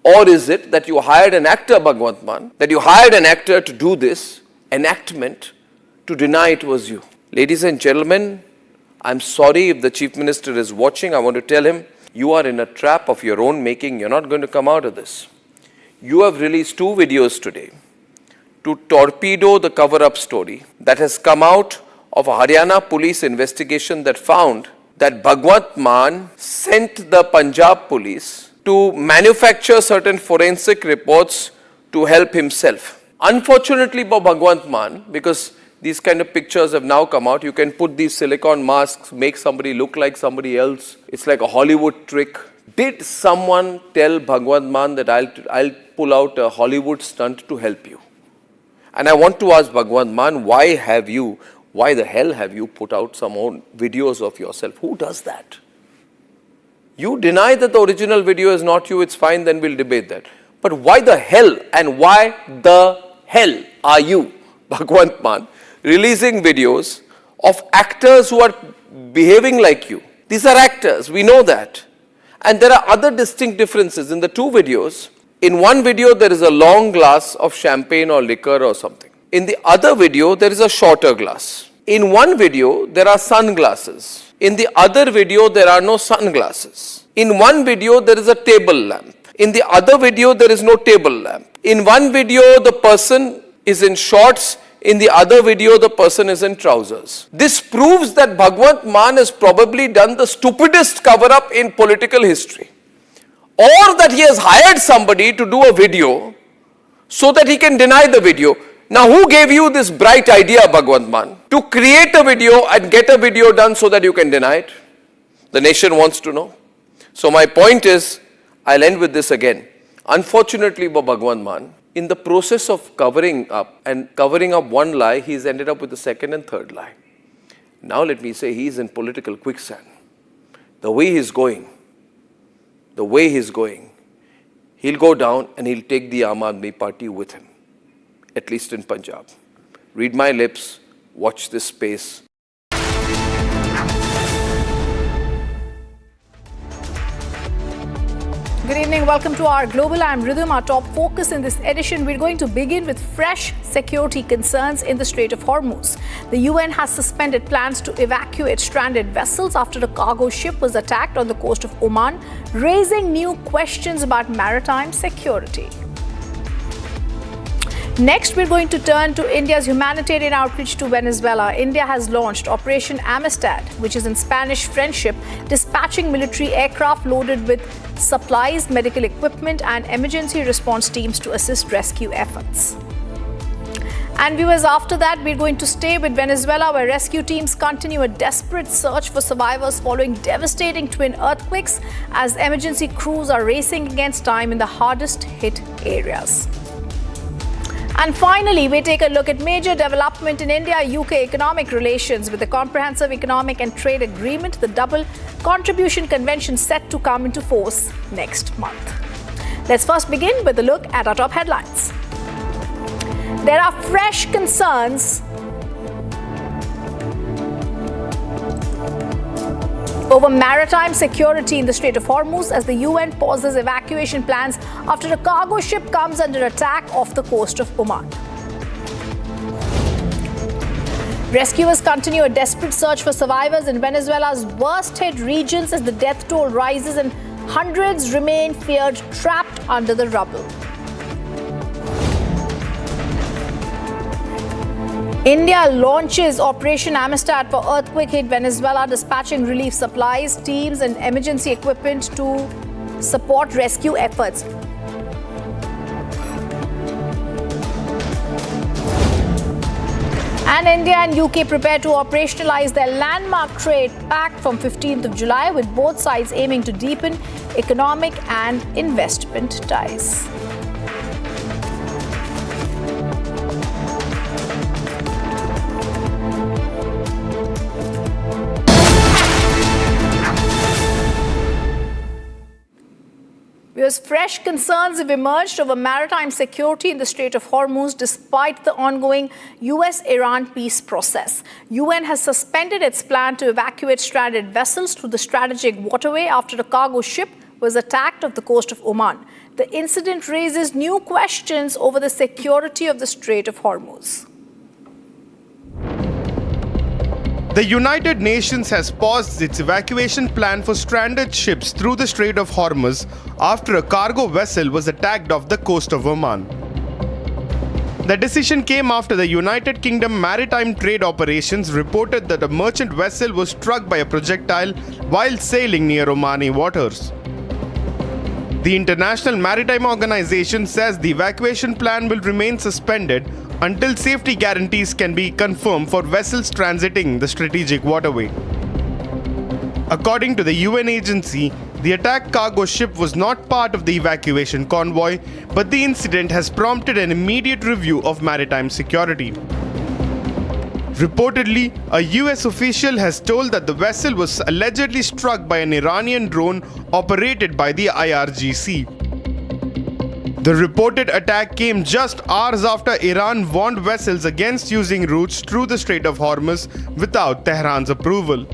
Or is it that you hired an actor, Bhagwant Mann, that you hired an actor to do this enactment to deny it was you? Ladies and gentlemen, I'm sorry if the Chief Minister is watching. I want to tell him, you are in a trap of your own making. You're not going to come out of this. You have released 2 videos today to torpedo the cover-up story that has come out of a Haryana police investigation that found that Bhagwant Mann sent the Punjab police to manufacture certain forensic reports to help himself. Unfortunately for Bhagwant Mann, because these kind of pictures have now come out, you can put these silicone masks, make somebody look like somebody else. It's like a Hollywood trick. Did someone tell Bhagwant Mann that I'll pull out a Hollywood stunt to help you? And I want to ask Bhagwant Mann, why the hell have you put out some own videos of yourself? Who does that? You deny that the original video is not you, it's fine, then we'll debate that. But why the hell are you, Bhagwant Mann, releasing videos of actors who are behaving like you? These are actors, we know that. And there are other distinct differences. In the 2 videos, in one video there is a long glass of champagne or liquor or something. In the other video, there is a shorter glass. In one video, there are sunglasses. In the other video, there are no sunglasses. In one video, there is a table lamp. In the other video, there is no table lamp. In one video, the person is in shorts. In the other video, the person is in trousers. This proves that Bhagwant Mann has probably done the stupidest cover-up in political history. Or that he has hired somebody to do a video so that he can deny the video. Now, who gave you this bright idea, Bhagwant Mann, to create a video and get a video done so that you can deny it? The nation wants to know. So my point is, I'll end with this again. Unfortunately for Bhagwant Mann, in the process of covering up one lie, he's ended up with the second and third lie. Now let me say, he's in political quicksand. The way he's going, he'll go down and he'll take the Aam Aadmi Party with him. At least in Punjab. Read my lips, watch this space. Good evening, welcome to our Global. I'm Rhythm. Our top focus in this edition, we're going to begin with fresh security concerns in the Strait of Hormuz. The UN has suspended plans to evacuate stranded vessels after a cargo ship was attacked on the coast of Oman, raising new questions about maritime security. Next, we're going to turn to India's humanitarian outreach to Venezuela. India has launched Operation Amistad, which is in Spanish friendship, dispatching military aircraft loaded with supplies, medical equipment, and emergency response teams to assist rescue efforts. And viewers, after that, we're going to stay with Venezuela, where rescue teams continue a desperate search for survivors following devastating twin earthquakes as emergency crews are racing against time in the hardest hit areas. And finally, we take a look at major development in India-UK economic relations with the Comprehensive Economic and Trade Agreement, the Double Contribution Convention set to come into force next month. Let's first begin with a look at our top headlines. There are fresh concerns over maritime security in the Strait of Hormuz as the UN pauses evacuation plans after a cargo ship comes under attack off the coast of Oman. Rescuers continue a desperate search for survivors in Venezuela's worst-hit regions as the death toll rises and hundreds remain feared trapped under the rubble. India launches Operation Amistad for earthquake-hit Venezuela, dispatching relief supplies, teams and emergency equipment to support rescue efforts. And India and UK prepare to operationalize their landmark trade pact from 15th of July, with both sides aiming to deepen economic and investment ties. Because fresh concerns have emerged over maritime security in the Strait of Hormuz despite the ongoing US-Iran peace process. UN has suspended its plan to evacuate stranded vessels through the strategic waterway after a cargo ship was attacked off the coast of Oman. The incident raises new questions over the security of the Strait of Hormuz. The United Nations has paused its evacuation plan for stranded ships through the Strait of Hormuz after a cargo vessel was attacked off the coast of Oman. The decision came after the United Kingdom Maritime Trade Operations reported that a merchant vessel was struck by a projectile while sailing near Omani waters. The International Maritime Organization says the evacuation plan will remain suspended until safety guarantees can be confirmed for vessels transiting the strategic waterway. According to the UN agency, the attacked cargo ship was not part of the evacuation convoy, but the incident has prompted an immediate review of maritime security. Reportedly, a US official has told that the vessel was allegedly struck by an Iranian drone operated by the IRGC. The reported attack came just hours after Iran warned vessels against using routes through the Strait of Hormuz without Tehran's approval.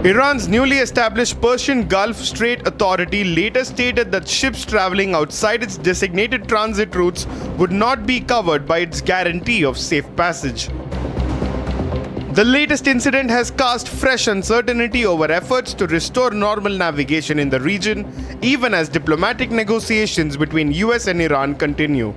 Iran's newly established Persian Gulf Strait Authority later stated that ships traveling outside its designated transit routes would not be covered by its guarantee of safe passage. The latest incident has cast fresh uncertainty over efforts to restore normal navigation in the region, even as diplomatic negotiations between US and Iran continue.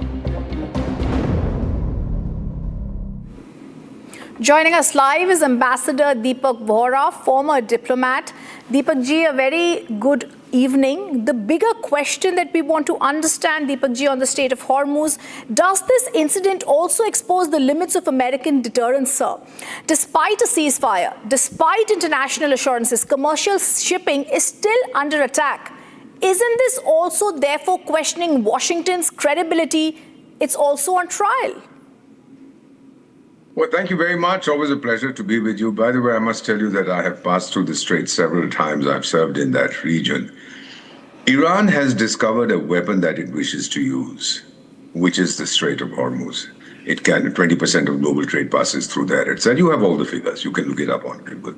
Joining us live is Ambassador Deepak Vohra, former diplomat. Deepak ji, a very good evening. The bigger question that we want to understand, Deepak ji, on the Strait of Hormuz, does this incident also expose the limits of American deterrence, sir? Despite a ceasefire, despite international assurances, commercial shipping is still under attack. Isn't this also therefore questioning Washington's credibility? It's also on trial. Well, thank you very much. Always a pleasure to be with you. By the way, I must tell you that I have passed through the Strait several times. I've served in that region. Iran has discovered a weapon that it wishes to use, which is the Strait of Hormuz. It can, 20% of global trade passes through there. It's that you have all the figures. You can look it up on Google.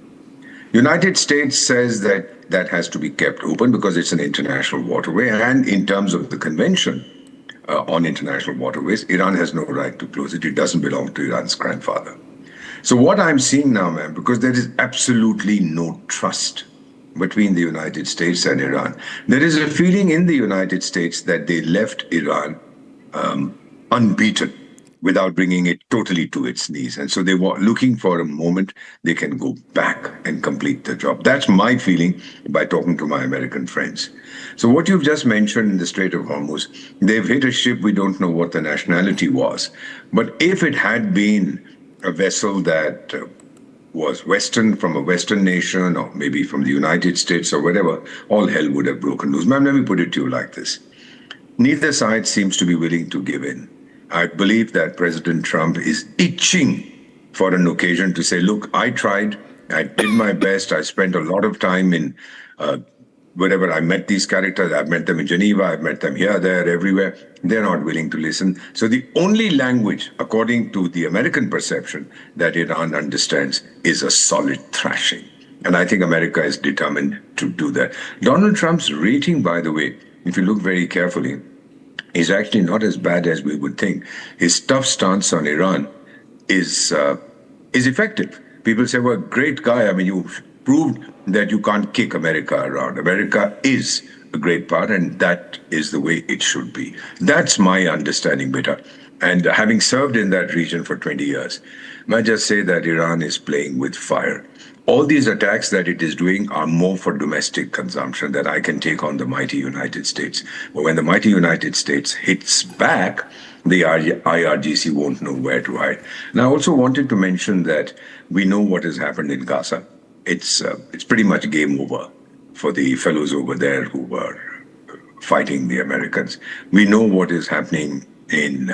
United States says that that has to be kept open because it's an international waterway. And in terms of the convention, on international waterways, Iran has no right to close it. It doesn't belong to Iran's grandfather. So what I'm seeing now, ma'am, because there is absolutely no trust between the United States and Iran, there is a feeling in the United States that they left Iran unbeaten. without bringing it totally to its knees. And so they were looking for a moment they can go back and complete the job. That's my feeling by talking to my American friends. So what you've just mentioned in the Strait of Hormuz, they've hit a ship, we don't know what the nationality was. But if it had been a vessel that was Western, from a Western nation, or maybe from the United States or whatever, all hell would have broken loose. Ma'am, let me put it to you like this. Neither side seems to be willing to give in. I believe that President Trump is itching for an occasion to say, look, I tried, I did my best, I spent a lot of time in wherever I met these characters. I've met them in Geneva, I've met them here, there, everywhere. They're not willing to listen. So the only language, according to the American perception, that Iran understands is a solid thrashing. And I think America is determined to do that. Donald Trump's rating, by the way, if you look very carefully, is actually not as bad as we would think. His tough stance on Iran is effective. People say, well, great guy. I mean, you've proved that you can't kick America around. America is a great part, and that is the way it should be. That's my understanding, beta. And having served in that region for 20 years, may I just say that Iran is playing with fire. All these attacks that it is doing are more for domestic consumption that I can take on the mighty United States. But when the mighty United States hits back, the IRGC won't know where to hide. And I also wanted to mention that we know what has happened in Gaza. It's pretty much game over for the fellows over there who were fighting the Americans. We know what is happening in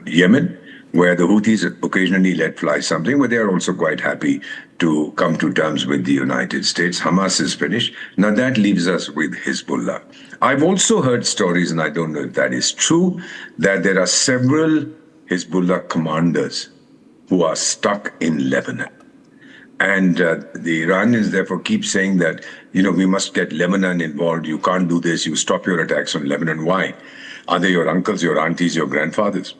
Yemen, where the Houthis occasionally let fly something, but they are also quite happy to come to terms with the United States. Hamas is finished. Now that leaves us with Hezbollah. I've also heard stories, and I don't know if that is true, that there are several Hezbollah commanders who are stuck in Lebanon. And the Iranians therefore keep saying that, we must get Lebanon involved. You can't do this. You stop your attacks on Lebanon. Why? Are they your uncles, your aunties, your grandfathers?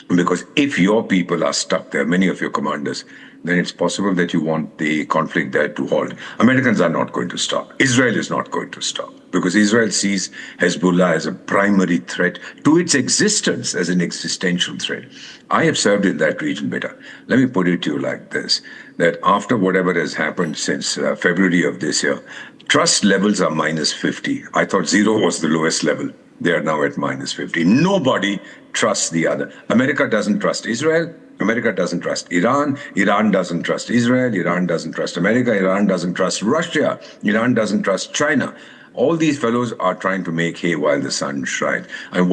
Because if your people are stuck there, many of your commanders, then it's possible that you want the conflict there to halt. Americans are not going to stop. Israel is not going to stop, because Israel sees Hezbollah as a primary threat to its existence, as an existential threat. I have served in that region better. Let me put it to you like this, that after whatever has happened since February of this year, trust levels are minus 50. I thought 0 was the lowest level. They are now at minus 50. Nobody trusts the other. America doesn't trust Israel. America doesn't trust Iran. Iran doesn't trust Israel. Iran doesn't trust America. Iran doesn't trust Russia. Iran doesn't trust China. All these fellows are trying to make hay while the sun shines. And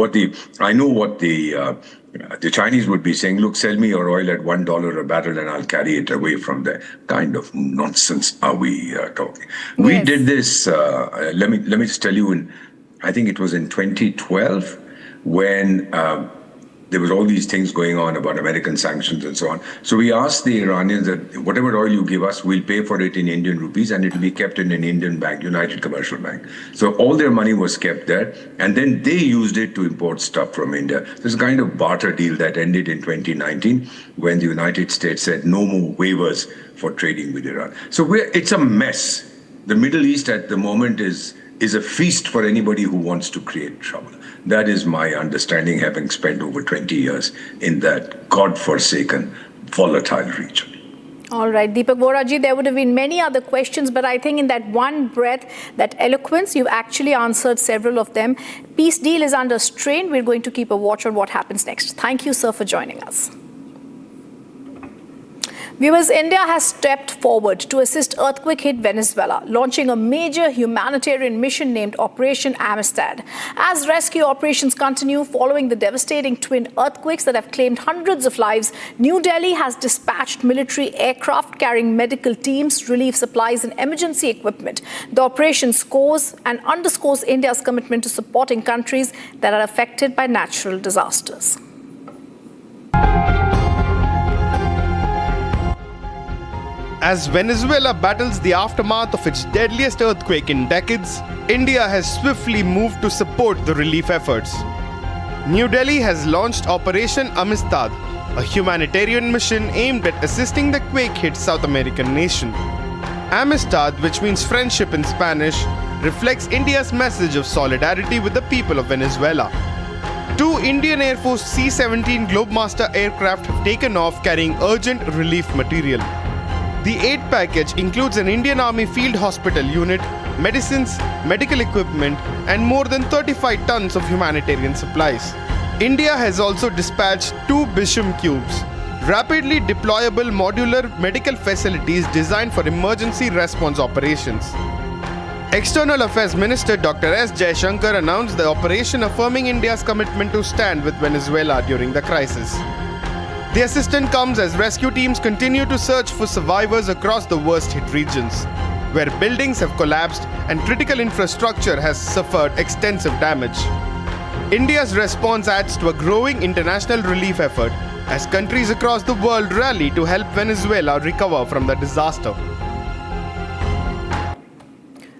I know what the Chinese would be saying, look, sell me your oil at $1 a barrel and I'll carry it away from there. Kind of nonsense are we talking. Yes. We did this, let me just tell you, I think it was in 2012 when there was all these things going on about American sanctions and so on. So we asked the Iranians that whatever oil you give us, we'll pay for it in Indian rupees and it will be kept in an Indian bank, United Commercial Bank. So all their money was kept there, and then they used it to import stuff from India. This kind of barter deal that ended in 2019 when the United States said no more waivers for trading with Iran. So it's a mess. The Middle East at the moment is a feast for anybody who wants to create trouble. That is my understanding, having spent over 20 years in that godforsaken, volatile region. All right, Deepak Vohra-ji, there would have been many other questions, but I think in that one breath, that eloquence, you've actually answered several of them. Peace deal is under strain. We're going to keep a watch on what happens next. Thank you, sir, for joining us. Viewers, India has stepped forward to assist earthquake-hit Venezuela, launching a major humanitarian mission named Operation Amistad. As rescue operations continue following the devastating twin earthquakes that have claimed hundreds of lives, New Delhi has dispatched military aircraft carrying medical teams, relief supplies and emergency equipment. The operation scores and underscores India's commitment to supporting countries that are affected by natural disasters. As Venezuela battles the aftermath of its deadliest earthquake in decades, India has swiftly moved to support the relief efforts. New Delhi has launched Operation Amistad, a humanitarian mission aimed at assisting the quake-hit South American nation. Amistad, which means friendship in Spanish, reflects India's message of solidarity with the people of Venezuela. Two Indian Air Force C-17 Globemaster aircraft have taken off carrying urgent relief material. The aid package includes an Indian Army field hospital unit, medicines, medical equipment, and more than 35 tons of humanitarian supplies. India has also dispatched 2 Bisham cubes, rapidly deployable modular medical facilities designed for emergency response operations. External Affairs Minister Dr. S. Jaishankar announced the operation, affirming India's commitment to stand with Venezuela during the crisis. The assistance comes as rescue teams continue to search for survivors across the worst-hit regions, where buildings have collapsed and critical infrastructure has suffered extensive damage. India's response adds to a growing international relief effort as countries across the world rally to help Venezuela recover from the disaster.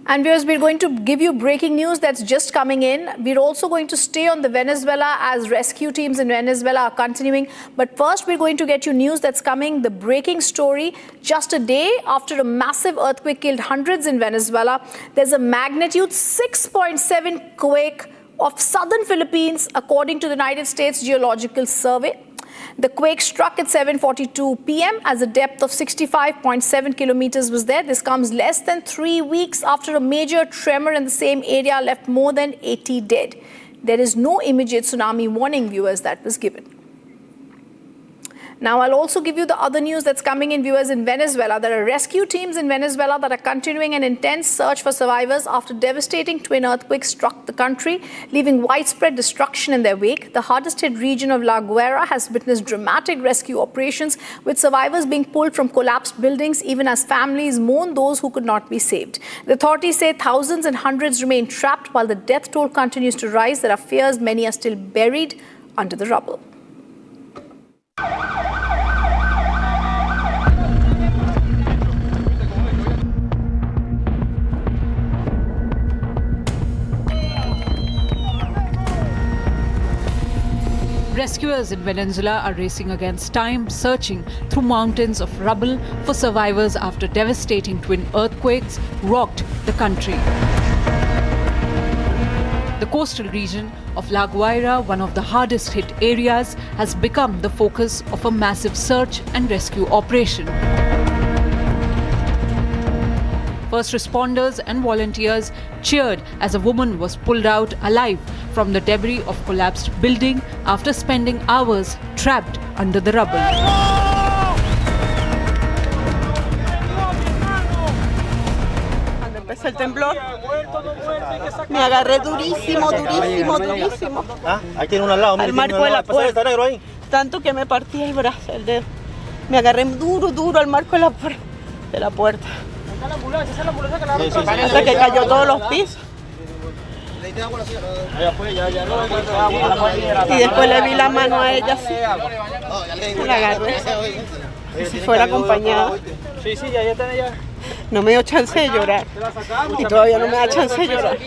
And viewers, we're going to give you breaking news that's just coming in. We're also going to stay on the Venezuela as rescue teams in Venezuela are continuing. But first, we're going to get you news that's coming. The breaking story, just a day after a massive earthquake killed hundreds in Venezuela, there's a magnitude 6.7 quake of southern Philippines, according to the United States Geological Survey. The quake struck at 7:42 p.m. as a depth of 65.7 kilometers was there. This comes less than 3 weeks after a major tremor in the same area left more than 80 dead. There is no immediate tsunami warning, viewers, that was given. Now, I'll also give you the other news that's coming in, viewers, in Venezuela. There are rescue teams in Venezuela that are continuing an intense search for survivors after devastating twin earthquakes struck the country, leaving widespread destruction in their wake. The hardest hit region of La Guaira has witnessed dramatic rescue operations, with survivors being pulled from collapsed buildings, even as families mourn those who could not be saved. The authorities say thousands and hundreds remain trapped while the death toll continues to rise. There are fears many are still buried under the rubble. Rescuers in Venezuela are racing against time, searching through mountains of rubble for survivors after devastating twin earthquakes rocked the country. The coastal region of La Guaira, one of the hardest hit areas, has become the focus of a massive search and rescue operation. First responders and volunteers cheered as a woman was pulled out alive from the debris of collapsed building after spending hours trapped under the rubble. Cuando empezó el temblor, me agarré durísimo. Ahí tiene uno al lado, al marco de la puerta. Tanto que me partí el brazo, el dedo. Me agarré duro al marco de la puerta. Hasta que cayó todos los pisos. Y después le vi la mano a ella así. La agarré. Como si fuera acompañada. No me dio chance de llorar. Y todavía no me da chance de llorar.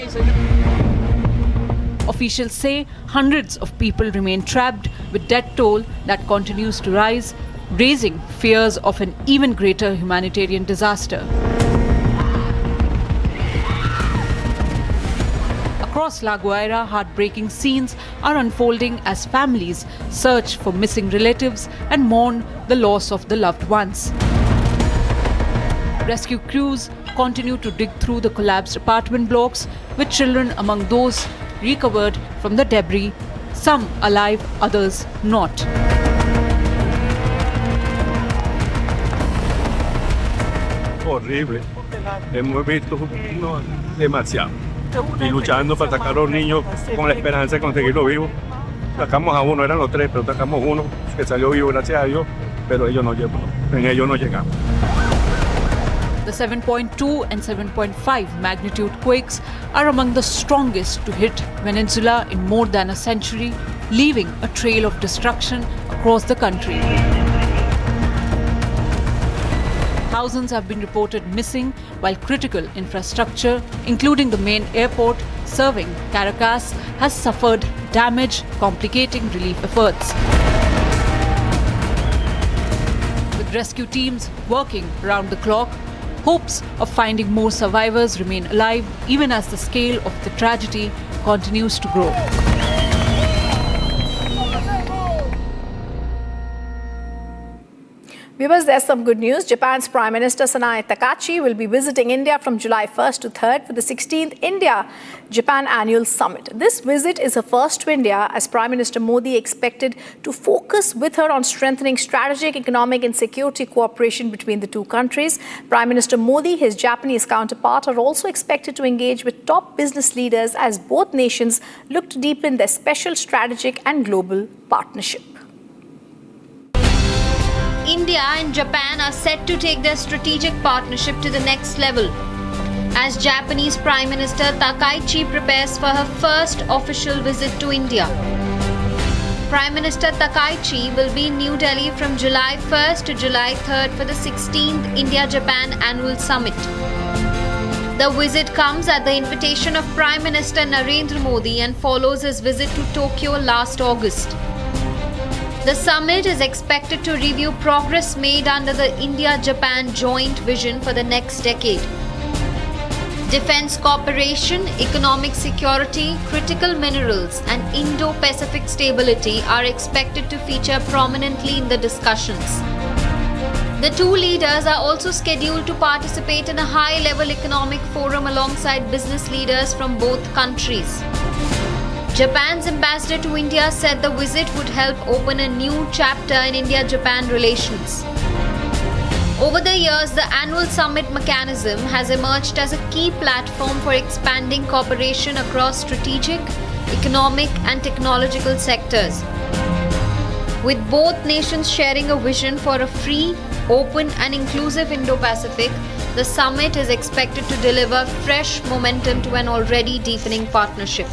Officials say hundreds of people remain trapped, with death toll that continues to rise, raising fears of an even greater humanitarian disaster. Across La Guaira, heartbreaking scenes are unfolding as families search for missing relatives and mourn the loss of the loved ones. Rescue crews continue to dig through the collapsed apartment blocks, with children among those recovered from the debris, some alive, others not. Horrible. Hemos visto demasiado. Y luchando para sacar a los niños con la esperanza de conseguirlo vivo. Sacamos a uno, eran los tres, pero sacamos uno que salió vivo, gracias a Dios, pero ellos no llegamos. The 7.2 and 7.5 magnitude quakes are among the strongest to hit Venezuela in more than a century, leaving a trail of destruction across the country. Thousands have been reported missing, while critical infrastructure, including the main airport serving Caracas, has suffered damage, complicating relief efforts. With rescue teams working round the clock, hopes of finding more survivors remain alive, even as the scale of the tragedy continues to grow. Viewers, there's some good news. Japan's Prime Minister Sanae Takaichi will be visiting India from July 1st to 3rd for the 16th India-Japan Annual Summit. This visit is her first to India, as Prime Minister Modi expected to focus with her on strengthening strategic, economic and security cooperation between the two countries. Prime Minister Modi, his Japanese counterpart, are also expected to engage with top business leaders as both nations look to deepen their special strategic and global partnership. India and Japan are set to take their strategic partnership to the next level, as Japanese Prime Minister Takaichi prepares for her first official visit to India. Prime Minister Takaichi will be in New Delhi from July 1st to July 3rd for the 16th India-Japan Annual Summit. The visit comes at the invitation of Prime Minister Narendra Modi and follows his visit to Tokyo last August. The summit is expected to review progress made under the India-Japan joint vision for the next decade. Defense cooperation, economic security, critical minerals, and Indo-Pacific stability are expected to feature prominently in the discussions. The two leaders are also scheduled to participate in a high-level economic forum alongside business leaders from both countries. Japan's ambassador to India said the visit would help open a new chapter in India-Japan relations. Over the years, the annual summit mechanism has emerged as a key platform for expanding cooperation across strategic, economic, and technological sectors. With both nations sharing a vision for a free, open, and inclusive Indo-Pacific, the summit is expected to deliver fresh momentum to an already deepening partnership.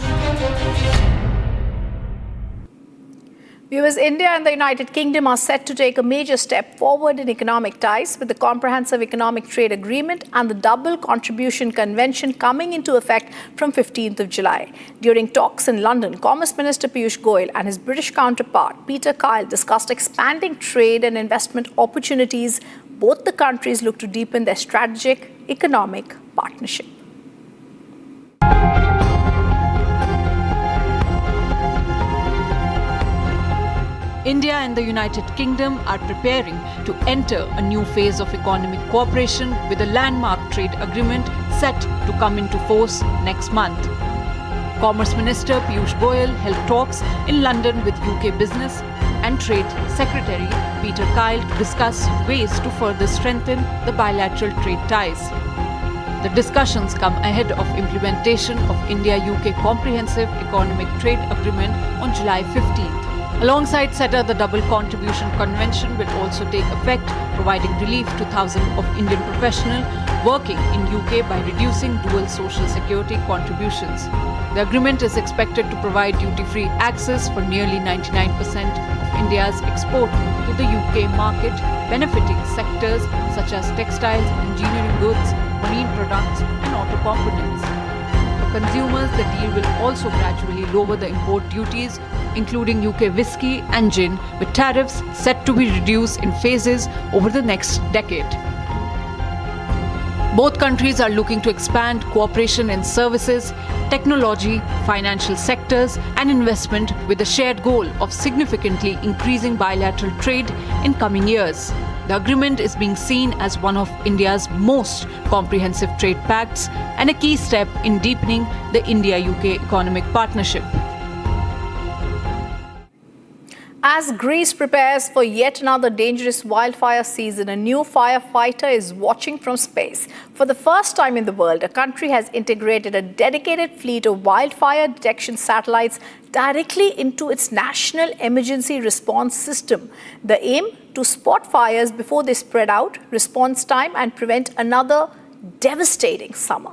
Viewers, India and the United Kingdom are set to take a major step forward in economic ties, with the Comprehensive Economic Trade Agreement and the Double Contribution Convention coming into effect from 15th of July. During talks in London, Commerce Minister Piyush Goyal and his British counterpart Peter Kyle discussed expanding trade and investment opportunities. Both the countries look to deepen their strategic economic partnership. India and the United Kingdom are preparing to enter a new phase of economic cooperation with a landmark trade agreement set to come into force next month. Commerce Minister Piyush Goyal held talks in London with UK Business and Trade Secretary Peter Kyle to discuss ways to further strengthen the bilateral trade ties. The discussions come ahead of implementation of India-UK Comprehensive Economic Trade Agreement on July 15th. Alongside CETA, the Double Contribution Convention will also take effect, providing relief to thousands of Indian professionals working in UK by reducing dual social security contributions. The agreement is expected to provide duty-free access for nearly 99% of India's export to the UK market, benefiting sectors such as textiles, engineering goods, marine products, and auto components. For consumers, the deal will also gradually lower the import duties, including UK whiskey and gin, with tariffs set to be reduced in phases over the next decade. Both countries are looking to expand cooperation in services, technology, financial sectors, and investment, with the shared goal of significantly increasing bilateral trade in coming years. The agreement is being seen as one of India's most comprehensive trade pacts and a key step in deepening the India-UK economic partnership. As Greece prepares for yet another dangerous wildfire season, a new firefighter is watching from space. For the first time in the world, a country has integrated a dedicated fleet of wildfire detection satellites directly into its national emergency response system. The aim: to spot fires before they spread out, response time, and prevent another devastating summer.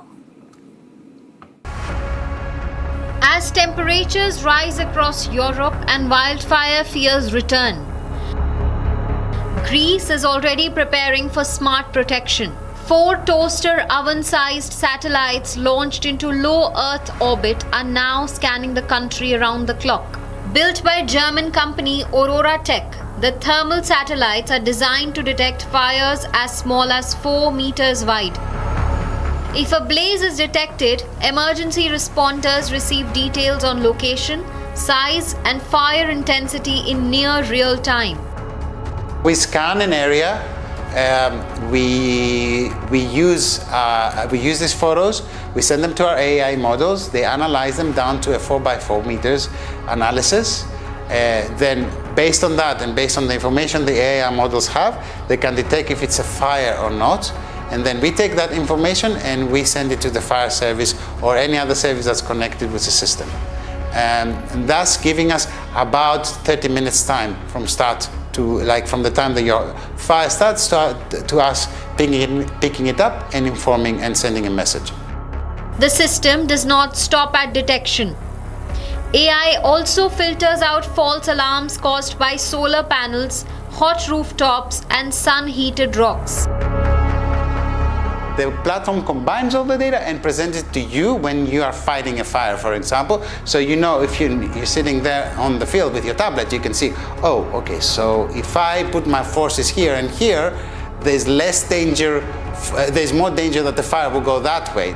As temperatures rise across Europe and wildfire fears return, Greece is already preparing for smart protection. 4 toaster oven-sized satellites launched into low Earth orbit are now scanning the country around the clock. Built by German company Aurora Tech, the thermal satellites are designed to detect fires as small as 4 meters wide. If a blaze is detected, emergency responders receive details on location, size, and fire intensity in near real time. We scan an area. We use these photos. We send them to our AI models. They analyze them down to a 4x4 meters analysis. Then, based on that and based on the information the AI models have, they can detect if it's a fire or not. And then we take that information and we send it to the fire service or any other service that's connected with the system. And thus giving us about 30 minutes time from start to, like from the time that your fire starts to us picking it up and informing and sending a message. The system does not stop at detection. AI also filters out false alarms caused by solar panels, hot rooftops, and sun-heated rocks. The platform combines all the data and presents it to you when you are fighting a fire, for example. So you know if you're sitting there on the field with your tablet, you can see, oh, okay, so if I put my forces here and here, there's less danger, there's more danger that the fire will go that way.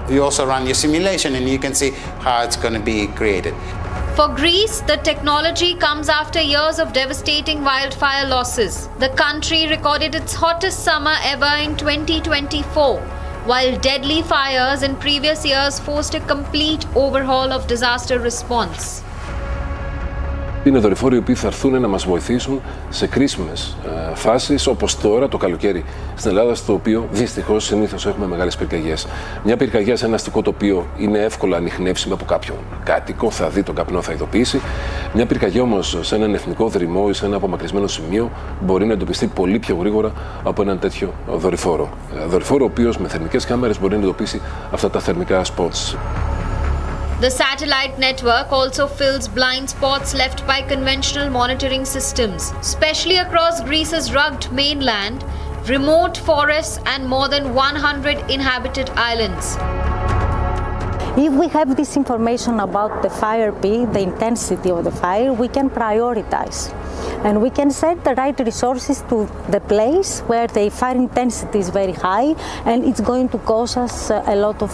You also run your simulation and you can see how it's going to be created. For Greece, the technology comes after years of devastating wildfire losses. The country recorded its hottest summer ever in 2024, while deadly fires in previous years forced a complete overhaul of disaster response. Είναι δορυφόροι οι οποίοι θα έρθουν να μας βοηθήσουν σε κρίσιμες φάσεις όπως τώρα το καλοκαίρι στην Ελλάδα, στο οποίο δυστυχώς συνήθως έχουμε μεγάλες πυρκαγιές. Μια πυρκαγιά σε ένα αστικό τοπίο είναι εύκολα ανιχνεύσιμη από κάποιον κάτοικο, θα δει τον καπνό, θα ειδοποιήσει. Μια πυρκαγιά όμως σε έναν εθνικό δρυμό ή σε ένα απομακρυσμένο σημείο μπορεί να εντοπιστεί πολύ πιο γρήγορα από έναν τέτοιο δορυφόρο. Δορυφόρο ο οποίος με θερμικές κάμερες μπορεί να εντοπίσει αυτά τα θερμικά spots. The satellite network also fills blind spots left by conventional monitoring systems, especially across Greece's rugged mainland, remote forests and more than 100 inhabited islands. If we have this information about the fire peak, the intensity of the fire, we can prioritize. And we can send the right resources to the place where the fire intensity is very high and it's going to cause us a lot of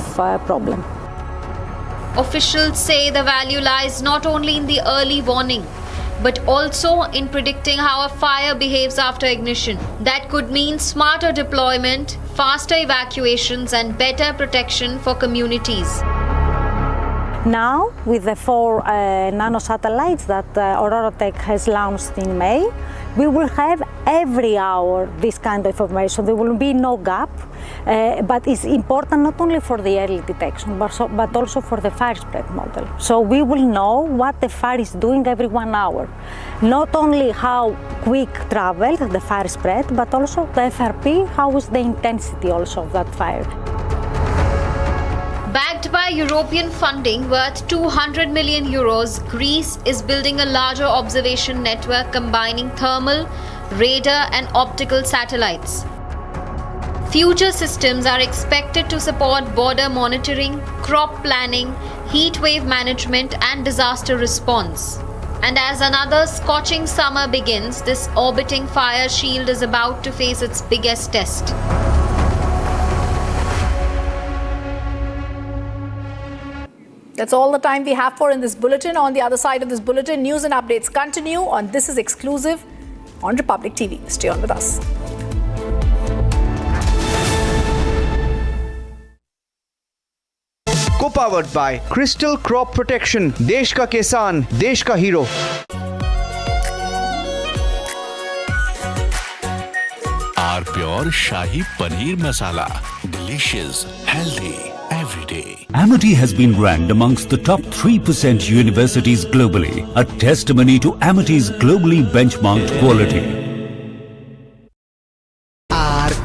problem. Officials say the value lies not only in the early warning, but also in predicting how a fire behaves after ignition. That could mean smarter deployment, faster evacuations, and better protection for communities. Now, with the 4 nanosatellites that Aurora Tech has launched in May, we will have every hour this kind of information. There will be no gap, but it's important not only for the early detection, but also for the fire spread model. So we will know what the fire is doing every 1 hour. Not only how quick travel the fire spread, but also the FRP, how is the intensity also of that fire. Backed by European funding worth 200 million euros, Greece is building a larger observation network combining thermal, radar and optical satellites. Future systems are expected to support border monitoring, crop planning, heat wave management and disaster response. And as another scorching summer begins, this orbiting fire shield is about to face its biggest test. That's all the time we have for in this bulletin. On the other side of this bulletin, news and updates continue on This Is Exclusive on Republic TV. Stay on with us. Co-powered by Crystal Crop Protection. देश का किसान, देश का hero. Pure Shahi Paneer Masala. Delicious, healthy, every day. Amity has been ranked amongst the top 3% universities globally, a testimony to Amity's globally benchmarked quality.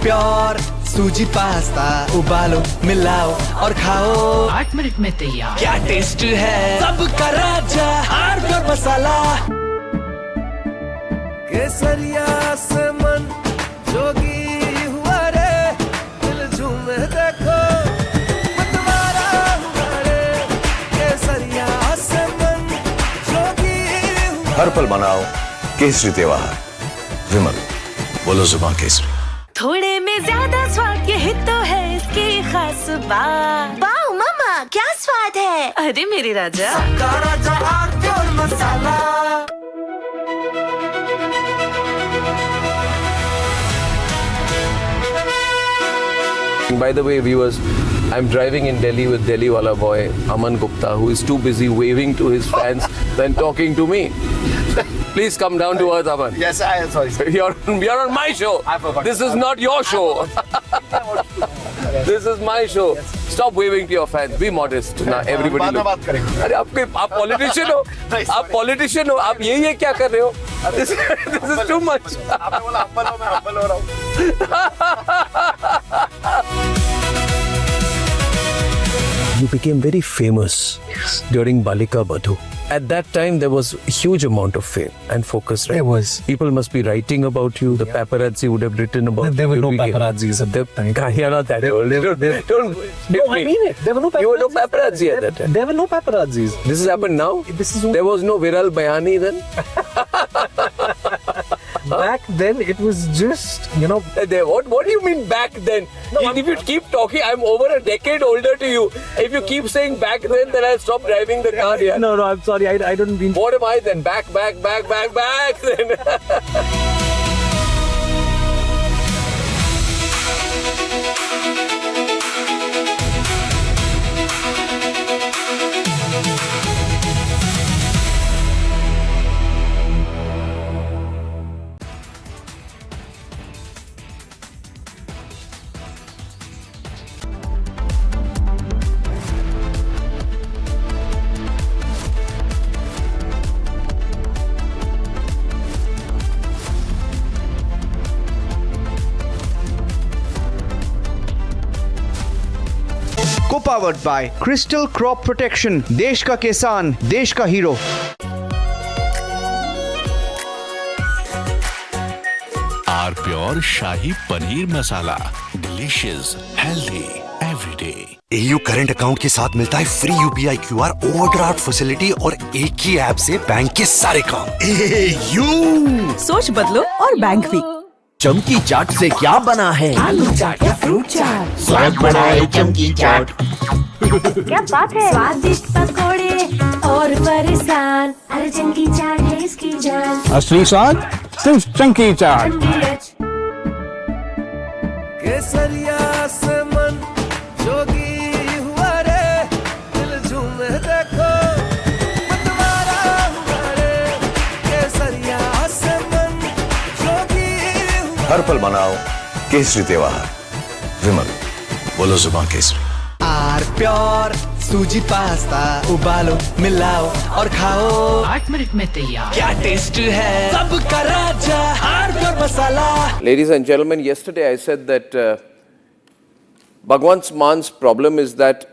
Pure सूजी pasta उबालो मिलाओ और खाओ 8 minute में तैयार क्या टेस्ट है सबका राजा आर प्योर मसाला केसरिया से मन जोगी हुआ रे दिल झूमे देखो मतवारा हुआ रे केसरिया से मन जोगी हुआ हर पल मनाओ केसरी त्योहार विमल बोलो जुबान केसरी थोड़े में ज्यादा स्वाद यही तो है इसकी खास बात। वाओ मम्मा क्या स्वाद है। अरे मेरे राजा Raja R pure masala By the way, viewers, I'm driving in Delhi with Delhi wala boy Aman Gupta, who is too busy waving to his fans than talking to me. Please come down to earth, Aman. Yes, I am sorry. You're on my show. I forgot. This is not your show. This is my show. Stop waving to your fans. Be modest. Now everybody look. अरे आप politician हो. आप politician हो. आप ये क्या कर रहे हो? This is too much. आपने बोला humble हो, मैं humble हो रहा हूँ. You became very famous during Balika Badhu. At that time, there was a huge amount of fame and focus, right? There was. People must be writing about you. The paparazzi would have written about you. There were no paparazzis at that time. You're not that old. Don't No, I mean it. There were no paparazzis. You were no paparazzi at that time. There were no paparazzis. This has happened now? There was no Viral Bayani then? Back then, it was just, What do you mean back then? No, if you keep talking, I'm over a decade older to you. If you keep saying back then I'll stop driving the car here. No, I'm sorry. I don't mean... What am I then? Back then. Co-powered by Crystal Crop Protection, देश का किसान, देश का hero. R pure shahi paneer masala, delicious, healthy everyday. AU current account के साथ मिलता है free UPI QR overdraft facility और एक ही ऐप से बैंक के सारे काम. AU सोच बदलो और बैंक भी. चमकी चाट से क्या बना है? आलू चाट या फ्रूट चाट. स्वाद बढ़ाए चमकी चाट. क्या बात है? स्वादिष्ट पकोड़े और परेशान. अरे चमकी चाट है इसकी जान. असली स्वाद सिर्फ चंकी चाट. केसरिया से मन जोगी हुआ रे, दिल झूमे देखो मतवारा हुआ रे. केसरिया से मन जोगी हुआ. हर पल मनाओ केसरी त्योहार. विमल, बोलो जुबान केसरी. आर प्योर सूजी पास्ता उबालो मिलाओ और खाओ. 8 मिनट में तैयार. क्या टेस्ट है सबका राजा R pure masala. Ladies and gentlemen, yesterday I said that Bhagwant Mann's problem is that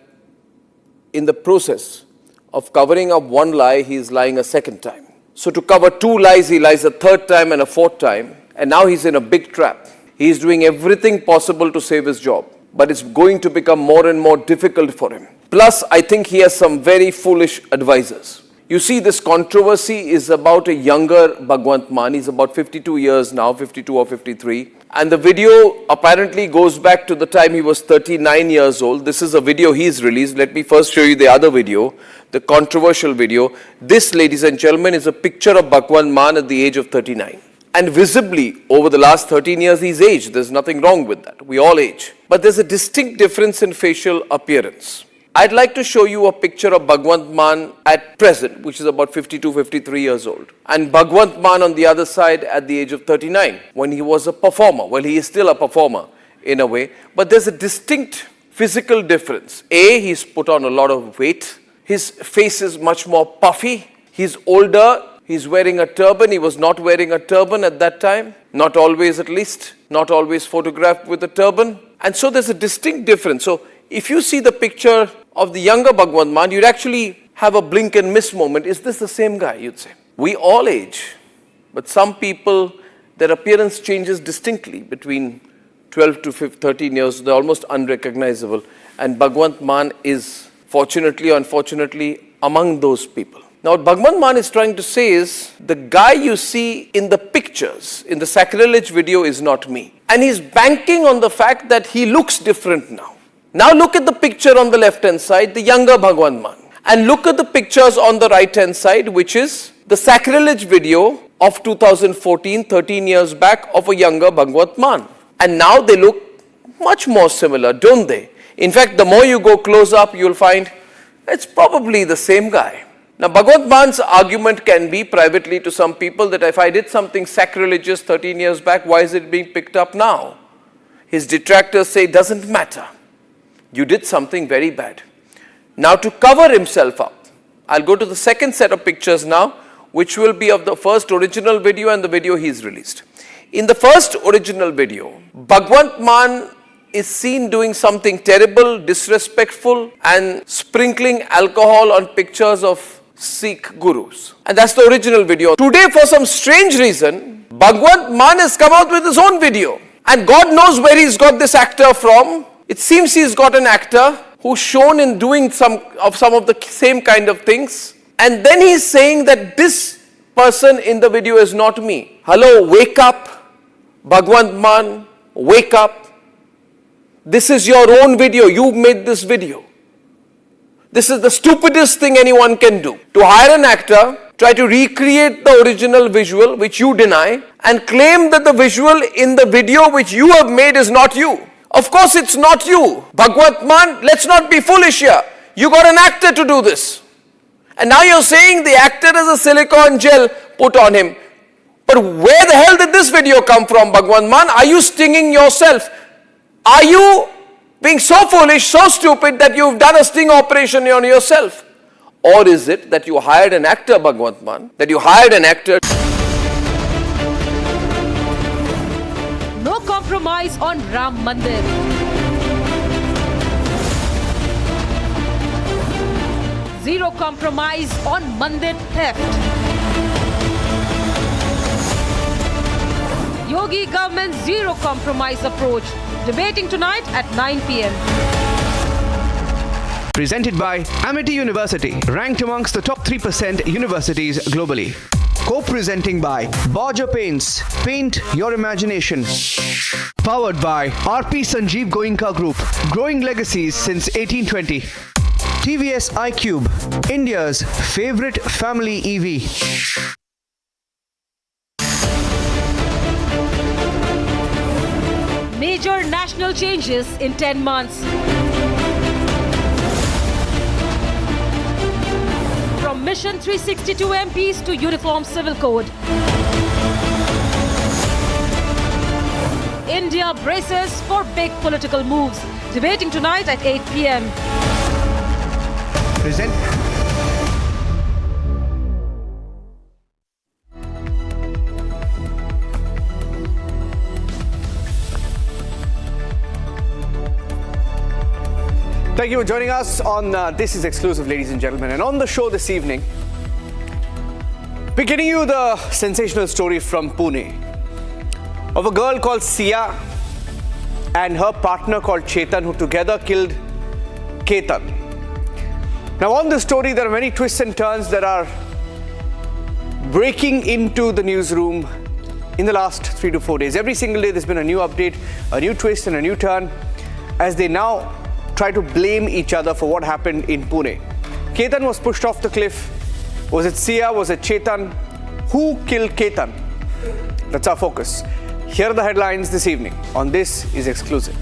in the process of covering up one lie, he is lying a second time. So to cover 2 lies, he lies a third time and a fourth time. And now he's in a big trap. He is doing everything possible to save his job. But it's going to become more and more difficult for him. Plus, I think he has some very foolish advisors. You see, this controversy is about a younger Bhagwant Mann. He's about 52 years now, 52 or 53. And the video apparently goes back to the time he was 39 years old. This is a video he's released. Let me first show you the other video, the controversial video. This, ladies and gentlemen, is a picture of Bhagwant Mann at the age of 39. And visibly, over the last 13 years, he's aged. There's nothing wrong with that. We all age. But there's a distinct difference in facial appearance. I'd like to show you a picture of Bhagwant Mann at present, which is about 52, 53 years old. And Bhagwant Mann on the other side at the age of 39, when he was a performer. Well, he is still a performer in a way. But there's a distinct physical difference. He's put on a lot of weight. His face is much more puffy. He's older. He's wearing a turban. He was not wearing a turban at that time. Not always, at least. Not always photographed with a turban. And so there's a distinct difference. So if you see the picture of the younger Bhagwant Mann, you'd actually have a blink and miss moment. Is this the same guy, you'd say? We all age. But some people, their appearance changes distinctly between 12 to 13 years. They're almost unrecognizable. And Bhagwant Mann is, fortunately or unfortunately, among those people. Now, what Bhagwant Mann is trying to say is, the guy you see in the pictures, in the sacrilege video, is not me. And he's banking on the fact that he looks different now. Now look at the picture on the left-hand side, the younger Bhagwant Mann. And look at the pictures on the right-hand side, which is the sacrilege video of 2014, 13 years back, of a younger Bhagwant Mann. And now they look much more similar, don't they? In fact, the more you go close up, you'll find it's probably the same guy. Now, Bhagwant Mann's argument can be privately to some people that if I did something sacrilegious 13 years back, why is it being picked up now? His detractors say it doesn't matter. You did something very bad. Now, to cover himself up, I'll go to the second set of pictures now, which will be of the first original video and the video he's released. In the first original video, Bhagwant Mann is seen doing something terrible, disrespectful, and sprinkling alcohol on pictures of Sikh gurus. And that's the original video. Today, for some strange reason, Bhagwant Mann has come out with his own video. And God knows where he's got this actor from. It seems he's got an actor who's shown in doing some of the same kind of things. And then he's saying that this person in the video is not me. Hello, wake up, Bhagwant Mann, wake up. This is your own video. You made this video. This is the stupidest thing anyone can do. To hire an actor, try to recreate the original visual, which you deny, and claim that the visual in the video which you have made is not you. Of course it's not you. Bhagwant Mann, let's not be foolish here. You got an actor to do this. And now you're saying the actor has a silicone gel put on him. But where the hell did this video come from, Bhagwant Mann? Are you stinging yourself? Are you being so foolish, so stupid that you've done a sting operation on yourself? Or is it that you hired an actor, Bhagwant Mann, that you hired an actor? No compromise on Ram Mandir. Zero compromise on Mandir theft. Yogi government's zero compromise approach. Debating tonight at 9 p.m. Presented by Amity University, ranked amongst the top 3% universities globally. Co-presenting by Borger Paints, paint your imagination. Powered by RP Sanjeev Goenka Group, growing legacies since 1820. TVS iQube, India's favorite family EV. Major national changes in 10 months. From Mission 362 MPs to Uniform Civil Code. India braces for big political moves. Debating tonight at 8 p.m. Present. Thank you for joining us on This Is Exclusive, ladies and gentlemen. And on the show this evening, we're getting you the sensational story from Pune of a girl called Sia and her partner called Chetan, who together killed Ketan. Now, on this story, there are many twists and turns that are breaking into the newsroom in the last 3 to 4 days. Every single day, there's been a new update, a new twist and a new turn as they now try to blame each other for what happened in Pune. Ketan was pushed off the cliff. Was it Sia? Was it Chetan? Who killed Ketan? That's our focus. Here are the headlines this evening on This Is Exclusive.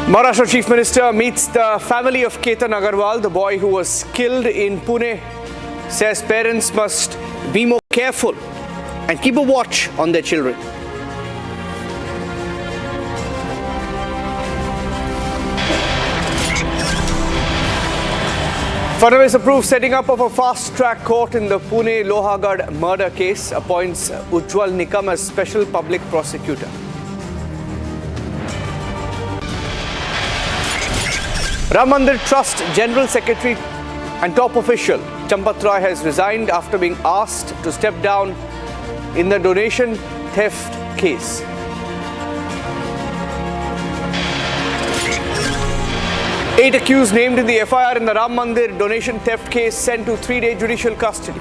Maharashtra Chief Minister meets the family of Ketan Agarwal, the boy who was killed in Pune, says parents must be more careful and keep a watch on their children. Fadnavis approves setting up of a fast-track court in the Pune Lohagad murder case, appoints Ujjwal Nikam as special public prosecutor. Ram Mandir Trust General Secretary and top official Champat Rai has resigned after being asked to step down in the donation theft case. Eight accused named in the FIR in the Ram Mandir donation theft case sent to 3-day judicial custody.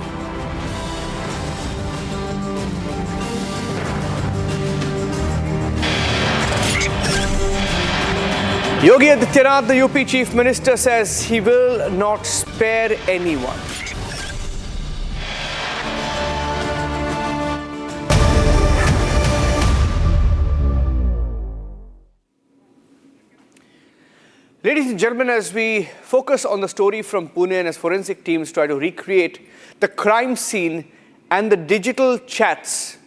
Yogi Adityanath, the UP Chief Minister, says he will not spare anyone. Ladies and gentlemen, as we focus on the story from Pune and as forensic teams try to recreate the crime scene and the digital chats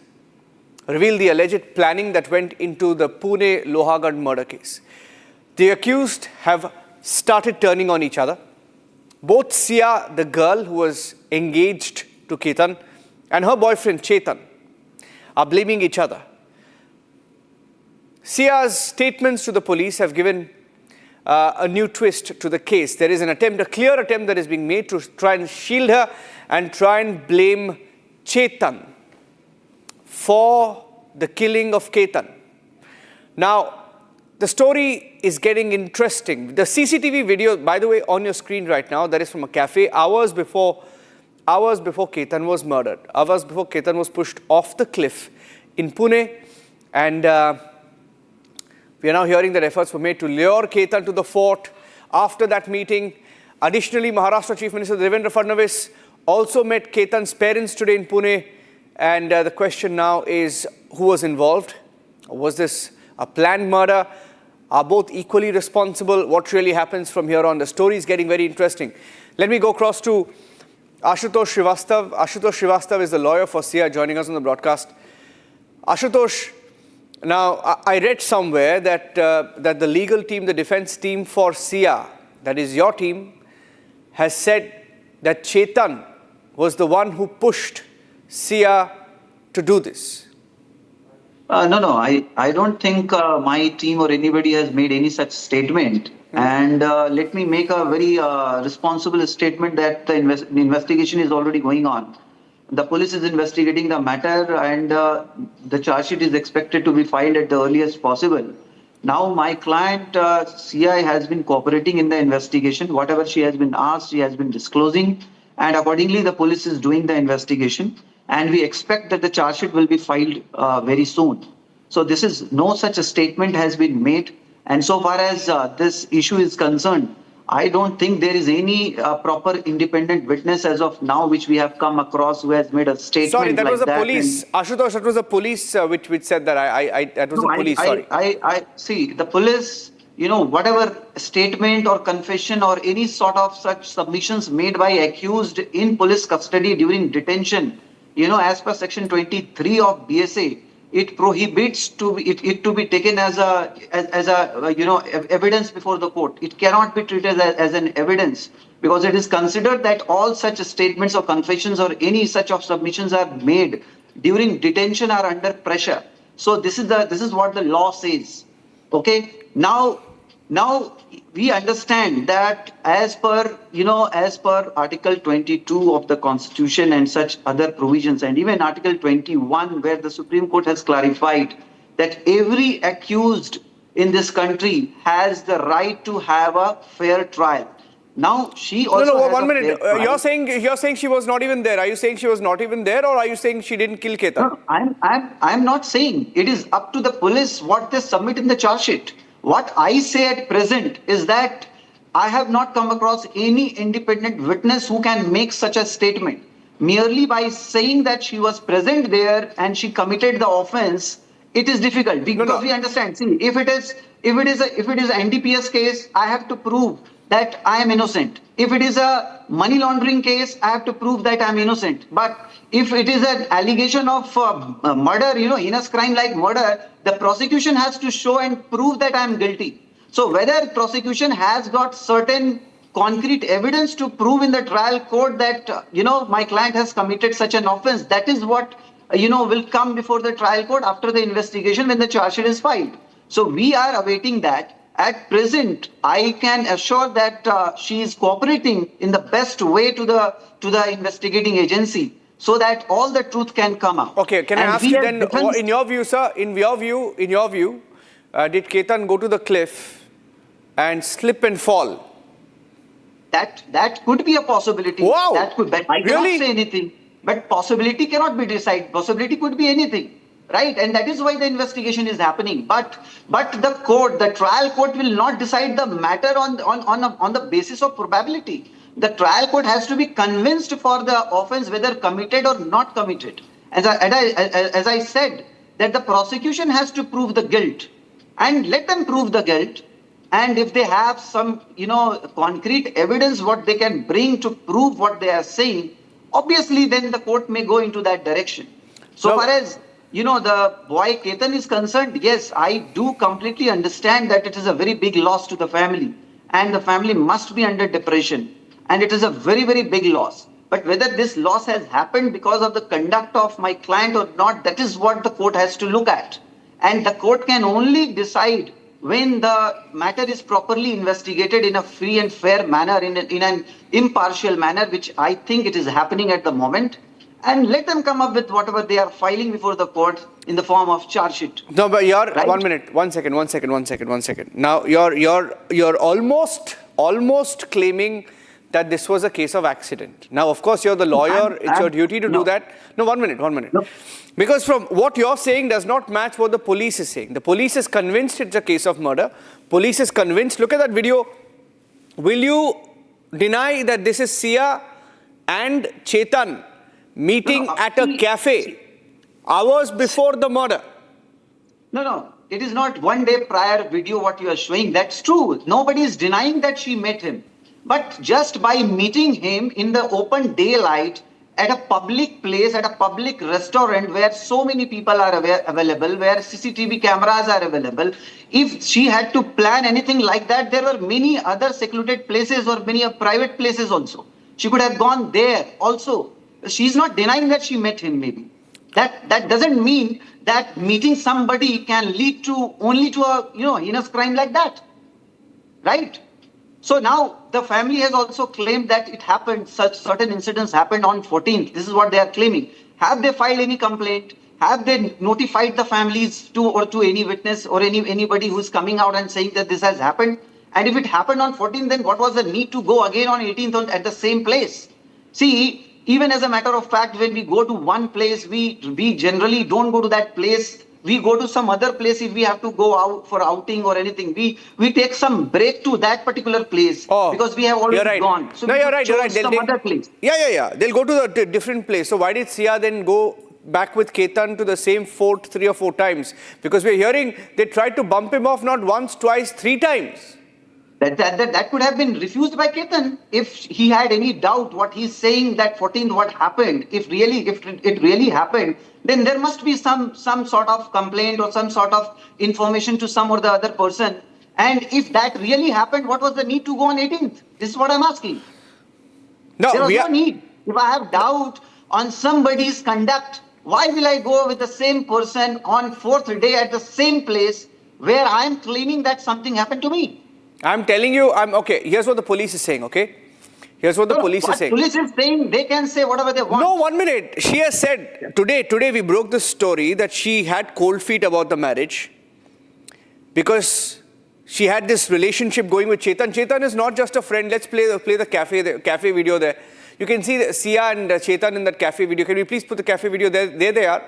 reveal the alleged planning that went into the Pune Lohagarh murder case. The accused have started turning on each other. Both Sia, the girl who was engaged to Ketan, and her boyfriend Chetan are blaming each other. Sia's statements to the police have given a new twist to the case. There is a clear attempt that is being made to try and shield her and try and blame Chetan for the killing of Ketan. Now, the story is getting interesting. The CCTV video, by the way, on your screen right now, that is from a cafe hours before Ketan was murdered. Hours before Ketan was pushed off the cliff in Pune. And we are now hearing that efforts were made to lure Ketan to the fort. After that meeting, additionally, Maharashtra Chief Minister Devendra Fadnavis also met Ketan's parents today in Pune. And the question now is, who was involved? Was this a planned murder? Are both equally responsible? What really happens from here on? The story is getting very interesting. Let me go across to Ashutosh Srivastav. Ashutosh Srivastav is the lawyer for Sia, joining us on the broadcast. Ashutosh, now I read somewhere that the legal team, the defense team for Sia, that is your team, has said that Chetan was the one who pushed Sia to do this. No, I don't think my team or anybody has made any such statement. And let me make a very responsible statement that the investigation is already going on. The police is investigating the matter, and the charge sheet is expected to be filed at the earliest possible. Now, my client, CI, has been cooperating in the investigation. Whatever she has been asked, she has been disclosing. And accordingly, the police is doing the investigation. And we expect that the charge sheet will be filed very soon. So this is, no such a statement has been made. And so far as this issue is concerned, I don't think there is any proper independent witness as of now which we have come across who has made a statement. Sorry, that like was the police. Ashutosh, that was the police which said that. That was the police, sorry. I see, the police, whatever statement or confession or any sort of such submissions made by accused in police custody during detention, as per section 23 of BSA, it prohibits it to be taken as a evidence before the court. It cannot be treated as an evidence because it is considered that all such statements or confessions or any such of submissions are made during detention or under pressure. So this is what the law says. Okay. Now we understand that as per Article 22 of the Constitution and such other provisions, and even Article 21, where the Supreme Court has clarified that every accused in this country has the right to have a fair trial. Now she also No, has 1 a minute. fair trial. You're saying she was not even there. Are you saying she was not even there, or are you saying she didn't kill Ketan? No, I'm not saying. It is up to the police what they submit in the charge sheet. What I say at present is that I have not come across any independent witness who can make such a statement. Merely by saying that she was present there and she committed the offense, it is difficult because we understand. See, if it is an NDPS case, I have to prove that I am innocent. If it is a money laundering case, I have to prove that I am innocent. But if it is an allegation of murder, heinous crime like murder, the prosecution has to show and prove that I am guilty. So whether prosecution has got certain concrete evidence to prove in the trial court that, my client has committed such an offense, that is what, will come before the trial court after the investigation when the charge sheet is filed. So we are awaiting that. At present, I can assure that she is cooperating in the best way to the investigating agency so that all the truth can come out. Okay, can I ask you then, in your view, sir, in your view, did Ketan go to the cliff and slip and fall? That could be a possibility. Wow. That could. But I cannot say anything. But possibility cannot be decided. Possibility could be anything. Right, and that is why the investigation is happening. But the trial court will not decide the matter on the basis of probability. The trial court has to be convinced for the offense whether committed or not committed. As I said, that the prosecution has to prove the guilt, and let them prove the guilt. and if they have some, concrete evidence what they can bring to prove what they are saying, obviously then the court may go into that direction. So far as, the boy Ketan is concerned, yes, I do completely understand that it is a very big loss to the family, and the family must be under depression, and it is a very, very big loss. But whether this loss has happened because of the conduct of my client or not, that is what the court has to look at. And the court can only decide when the matter is properly investigated in a free and fair manner, in an impartial manner, which I think it is happening at the moment. And let them come up with whatever they are filing before the court in the form of charge sheet. No, but you're right? 1 minute, 1 second. Now you're almost claiming that this was a case of accident. Now, of course, you're the lawyer. It's your duty to do that. No, 1 minute. No. Because from what you're saying does not match what the police is saying. The police is convinced it's a case of murder. Police is convinced. Look at that video. Will you deny that this is Sia and Chetan meeting at a cafe hours before the murder? No. It is not 1 day prior video what you are showing. That's true. Nobody is denying that she met him. But just by meeting him in the open daylight at a public place, at a public restaurant where so many people are available, where CCTV cameras are available, if she had to plan anything like that, there were many other secluded places or many private places also. She could have gone there also. She's not denying that she met him maybe. That doesn't mean that meeting somebody can lead to only to a heinous crime like that. Right? So now the family has also claimed that it happened, such certain incidents happened on 14th. This is what they are claiming. Have they filed any complaint? Have they notified the families to any witness or anybody who is coming out and saying that this has happened? And if it happened on 14th, then what was the need to go again on 18th at the same place? See, even as a matter of fact, when we go to one place, we generally don't go to that place. We go to some other place if we have to go out for outing or anything. We take some break to that particular place because we have already gone. So you're right. Some other place. Yeah. They'll go to a different place. So why did Sia then go back with Ketan to the same fort 3 or 4 times? Because we're hearing they tried to bump him off not once, twice, 3 times. That could have been refused by Ketan if he had any doubt what he's saying that 14th what happened. If it really happened, then there must be some sort of complaint or some sort of information to some or the other person. And if that really happened, what was the need to go on 18th? This is what I'm asking. No, there was no need. If I have doubt on somebody's conduct, why will I go with the same person on 4th day at the same place where I'm claiming that something happened to me? I'm telling you, okay. Here's what the police is saying, okay? Here's what the police is saying. Police is saying they can say whatever they want. No, 1 minute. She has said, today we broke the story that she had cold feet about the marriage because she had this relationship going with Chetan. Chetan is not just a friend. Let's play the cafe video there. You can see Sia and Chetan in that cafe video. Can we please put the cafe video there? There they are,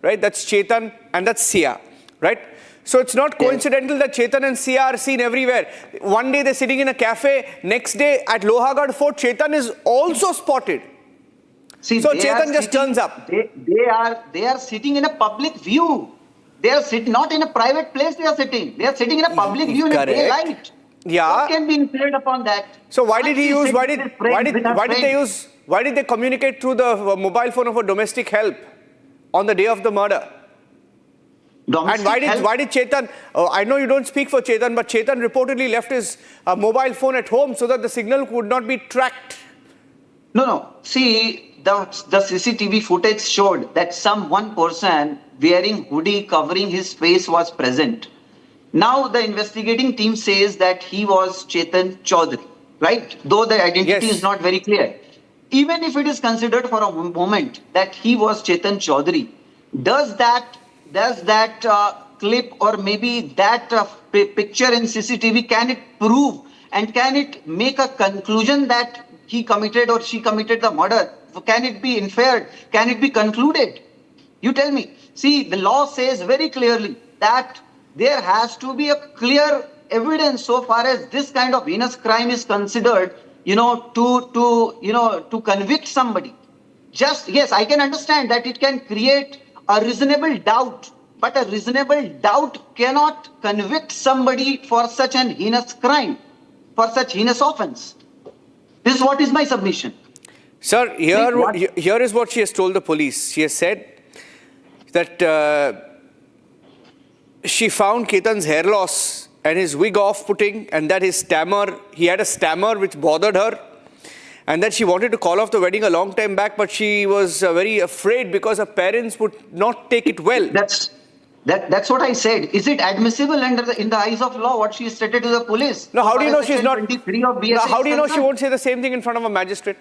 right? That's Chetan and that's Sia, right? So it's not coincidental that Chetan and Sia are seen everywhere. One day they're sitting in a cafe. Next day at Lohagarh Fort, Chetan is also spotted. See, so Chetan just turns up. They are sitting in a public view. They are sitting not in a private place. They are sitting in a public view in a daylight. Yeah. What can be inferred upon that? So why did he use? Why did they communicate through the mobile phone of a domestic help on the day of the murder? And why did Chetan, I know you don't speak for Chetan, but Chetan reportedly left his mobile phone at home so that the signal would not be tracked. No. See, the CCTV footage showed that one person wearing hoodie covering his face was present. Now the investigating team says that he was Chetan Chaudhary, right? Though the identity is not very clear. Even if it is considered for a moment that he was Chetan Chaudhary, does that clip or maybe that picture in CCTV, can it prove and can it make a conclusion that he committed or she committed the murder? Can it be inferred? Can it be concluded? You tell me. See, the law says very clearly that there has to be a clear evidence so far as this kind of heinous crime is considered, to convict somebody. Yes, I can understand that it can create a reasonable doubt, but a reasonable doubt cannot convict somebody for such an heinous crime, for such heinous offense. This is what is my submission. Sir, here is what she has told the police. She has said that she found Ketan's hair loss and his wig off-putting, and that he had a stammer which bothered her, and that she wanted to call off the wedding a long time back, but she was very afraid because her parents would not take it well. That's what I said. Is it admissible in the eyes of law what she stated to the police? No, how do you know she's not? 23 of BSA How do you know she won't say the same thing in front of a magistrate?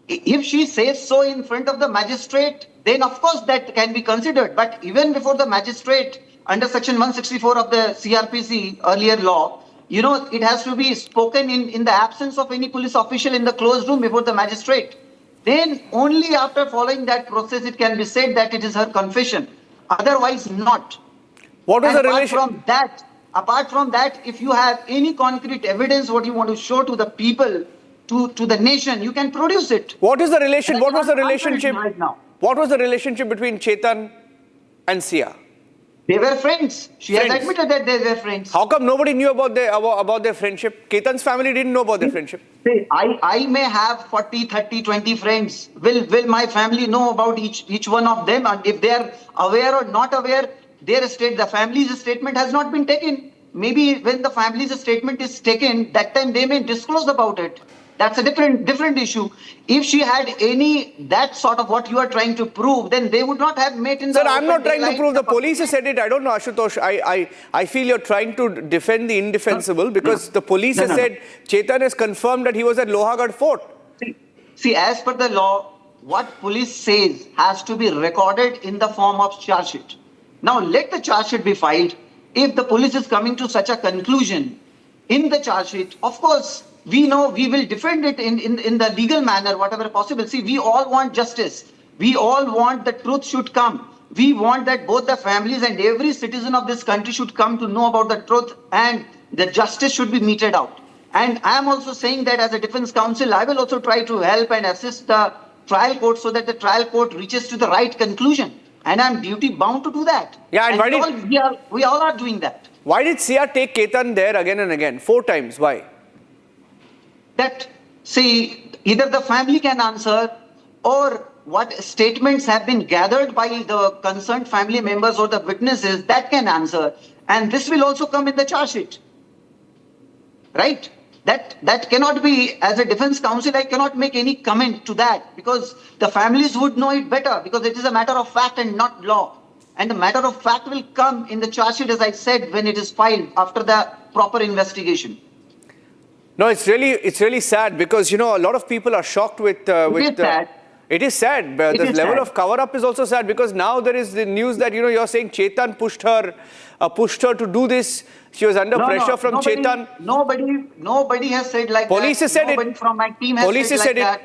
If she says so in front of the magistrate, then of course that can be considered. But even before the magistrate, under section 164 of the CRPC earlier law, you know, it has to be spoken in the absence of any police official in the closed room before the magistrate. Then only after following that process it can be said that it is her confession. Otherwise not. What was the relation? Apart from that, if you have any concrete evidence what you want to show to the people, to the nation, you can produce it. What is the relation? What was the relationship? What was the relationship between Chetan and Sia? They were friends. She has admitted that they were friends. How come nobody knew about their friendship? Ketan's family didn't know about their friendship. See, I may have 40, 30, 20 friends. Will my family know about each one of them? And if they are aware or not aware, the family's statement has not been taken. Maybe when the family's statement is taken, that time they may disclose about it. That's a different issue. If she had that sort of what you are trying to prove, then they would not have met in the... Sir, I'm not trying to prove. The police has said it. I don't know, Ashutosh. I feel you're trying to defend the indefensible because the police has said Chetan has confirmed that he was at Lohagarh Fort. See, as per the law, what police says has to be recorded in the form of charge sheet. Now, let the charge sheet be filed. If the police is coming to such a conclusion in the charge sheet, of course, we know we will defend it in the legal manner, whatever possible. See, we all want justice. We all want the truth should come. We want that both the families and every citizen of this country should come to know about the truth and the justice should be meted out. And I am also saying that as a defense counsel, I will also try to help and assist the trial court so that the trial court reaches to the right conclusion. And I'm duty bound to do that. Yeah, and we all are doing that. Why did Sia take Ketan there again and again? 4 times. Why? That, see, either the family can answer or what statements have been gathered by the concerned family members or the witnesses, that can answer. And this will also come in the charge sheet. Right? That cannot be, as a defense counsel, I cannot make any comment to that because the families would know it better because it is a matter of fact and not law. And the matter of fact will come in the charge sheet, as I said, when it is filed after the proper investigation. No, it's really sad because, you know, a lot of people are shocked with... It is sad. The level of cover-up is also sad because now there is the news that, you know, you're saying Chetan pushed her to do this. She was under pressure from Chetan. Nobody has said like Police that. has said Nobody from my team has said like that.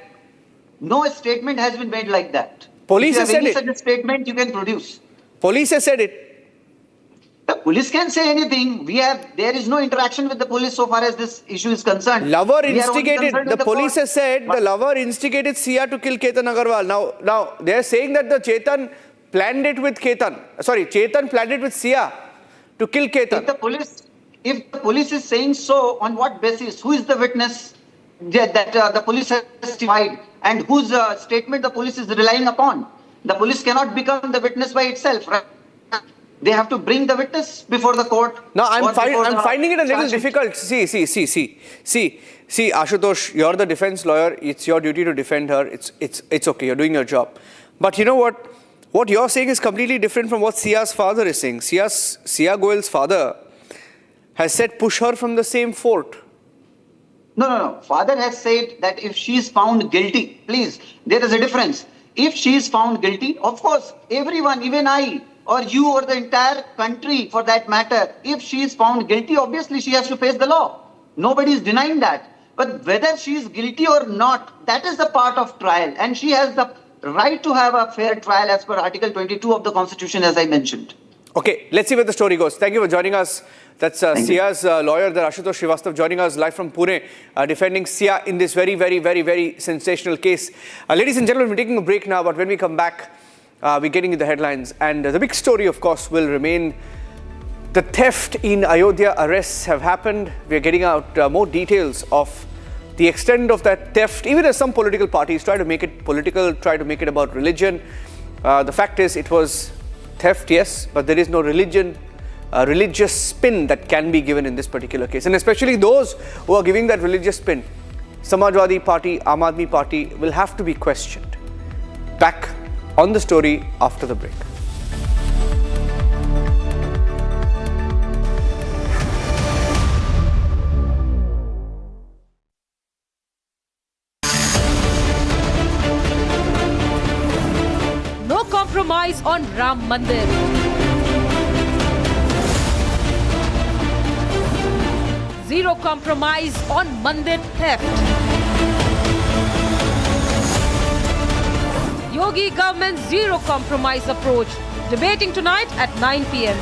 No statement has been made like that. Police has said it. If you have any such statement, you can produce. Police has said it. The police can say anything. There is no interaction with the police so far as this issue is concerned. Lover instigated. The police has said the lover instigated Sia to kill Ketan Agarwal. Now they are saying that the Chetan planned it with Ketan. Sorry, Chetan planned it with Sia to kill Ketan. If the police is saying so, on what basis? Who is the witness that the police has testified and whose statement the police is relying upon? The police cannot become the witness by itself, right? They have to bring the witness before the court. No, I'm finding it a little difficult. See, Ashutosh, you're the defense lawyer. It's your duty to defend her. It's okay. You're doing your job. But you know what? What you're saying is completely different from what Sia's father is saying. Sia Goel's father has said push her from the same fort. No. Father has said that if she is found guilty, please, there is a difference. If she is found guilty, of course, everyone, even I, or you or the entire country for that matter, if she is found guilty, obviously she has to face the law. Nobody is denying that. But whether she is guilty or not, that is the part of trial. And she has the right to have a fair trial as per Article 22 of the Constitution, as I mentioned. Okay, let's see where the story goes. Thank you for joining us. That's Sia's lawyer, Ashutosh Srivastav, joining us live from Pune, defending Sia in this very, very, very, very sensational case. Ladies and gentlemen, we're taking a break now, but when we come back, we're getting the headlines. And the big story, of course, will remain the theft in Ayodhya. Arrests have happened. We're getting out more details of the extent of that theft, even as some political parties try to make it political, try to make it about religion. The fact is, it was theft, yes, but there is no religious spin that can be given in this particular case. And especially those who are giving that religious spin, Samajwadi Party, Aam Aadmi Party, will have to be questioned. Back on the story after the break. No compromise on Ram Mandir. Zero compromise on Mandir theft. Yogi government's zero compromise approach. Debating tonight at 9 p.m.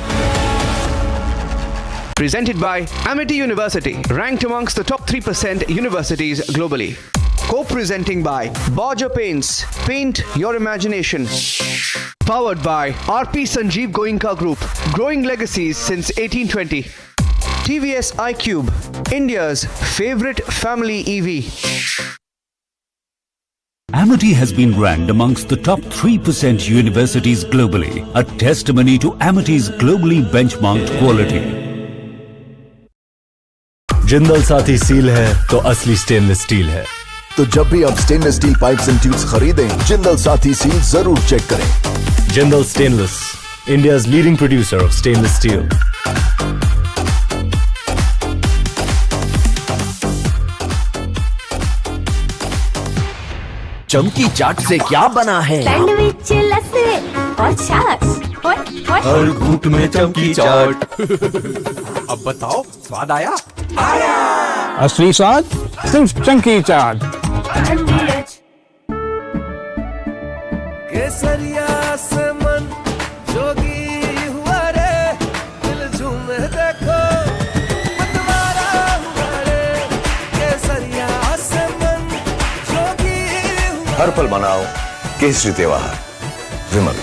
Presented by Amity University, ranked amongst the top 3% universities globally. Co-presenting by Borger Paints, paint your imagination. Powered by RP Sanjeev Goenka Group, growing legacies since 1820. TVS iQube, India's favorite family EV. Amity has been ranked amongst the top 3% universities globally, a testimony to Amity's globally benchmarked quality. Jindal Saathi seal है तो असली stainless steel है। तो जब भी आप stainless steel pipes and tubes खरीदें, Jindal Saathi seal जरूर चेक करें। Jindal stainless, India's leading producer of stainless steel. चमकी चाट से क्या बना है? सैंडविच, लस्सी और छाछ। हर घूंट में चमकी चाट। अब बताओ, स्वाद आया? आया। असली स्वाद सिर्फ चमकी चाट। केसरिया से मन जोगी हुआ रे, दिल झूमे देखो मतवारा हुआ रे। केसरिया से मन जोगी हुआ। हर पल मनाओ केसरी त्योहार। विमल,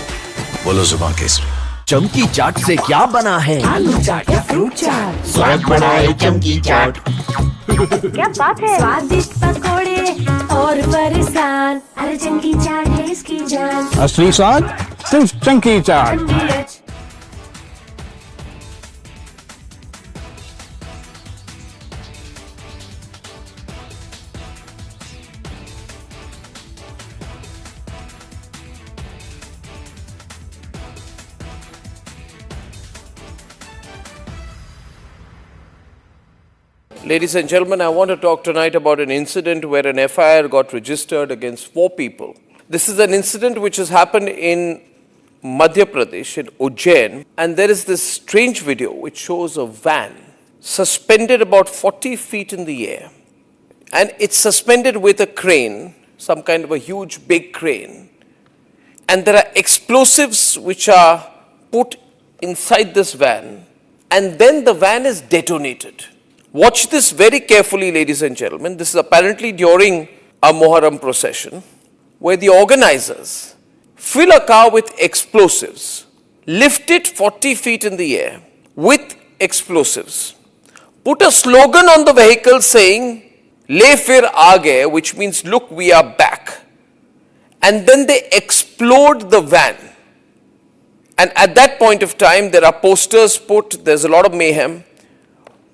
बोलो जुबान केसरी। चमकी चाट से क्या बना है? आलू चाट या फ्रूट चाट। स्वाद बढ़ाए चमकी चाट। क्या बात है? स्वादिष्ट पकोड़े और फरसान, अरे चमकी चाट है इसकी जान। असली स्वाद सिर्फ चमकी चाट। Ladies and gentlemen, I want to talk tonight about an incident where an FIR got registered against 4 people. This is an incident which has happened in Madhya Pradesh, in Ujjain, and there is this strange video which shows a van suspended about 40 feet in the air. And it's suspended with a crane, some kind of a huge big crane. And there are explosives which are put inside this van, and then the van is detonated. Watch this very carefully, ladies and gentlemen. This is apparently during a Muharram procession, where the organizers fill a car with explosives, lift it 40 feet in the air with explosives, put a slogan on the vehicle saying, "Le fir aage," which means, "Look, we are back." And then they explode the van. And at that point of time, there are posters put, there's a lot of mayhem.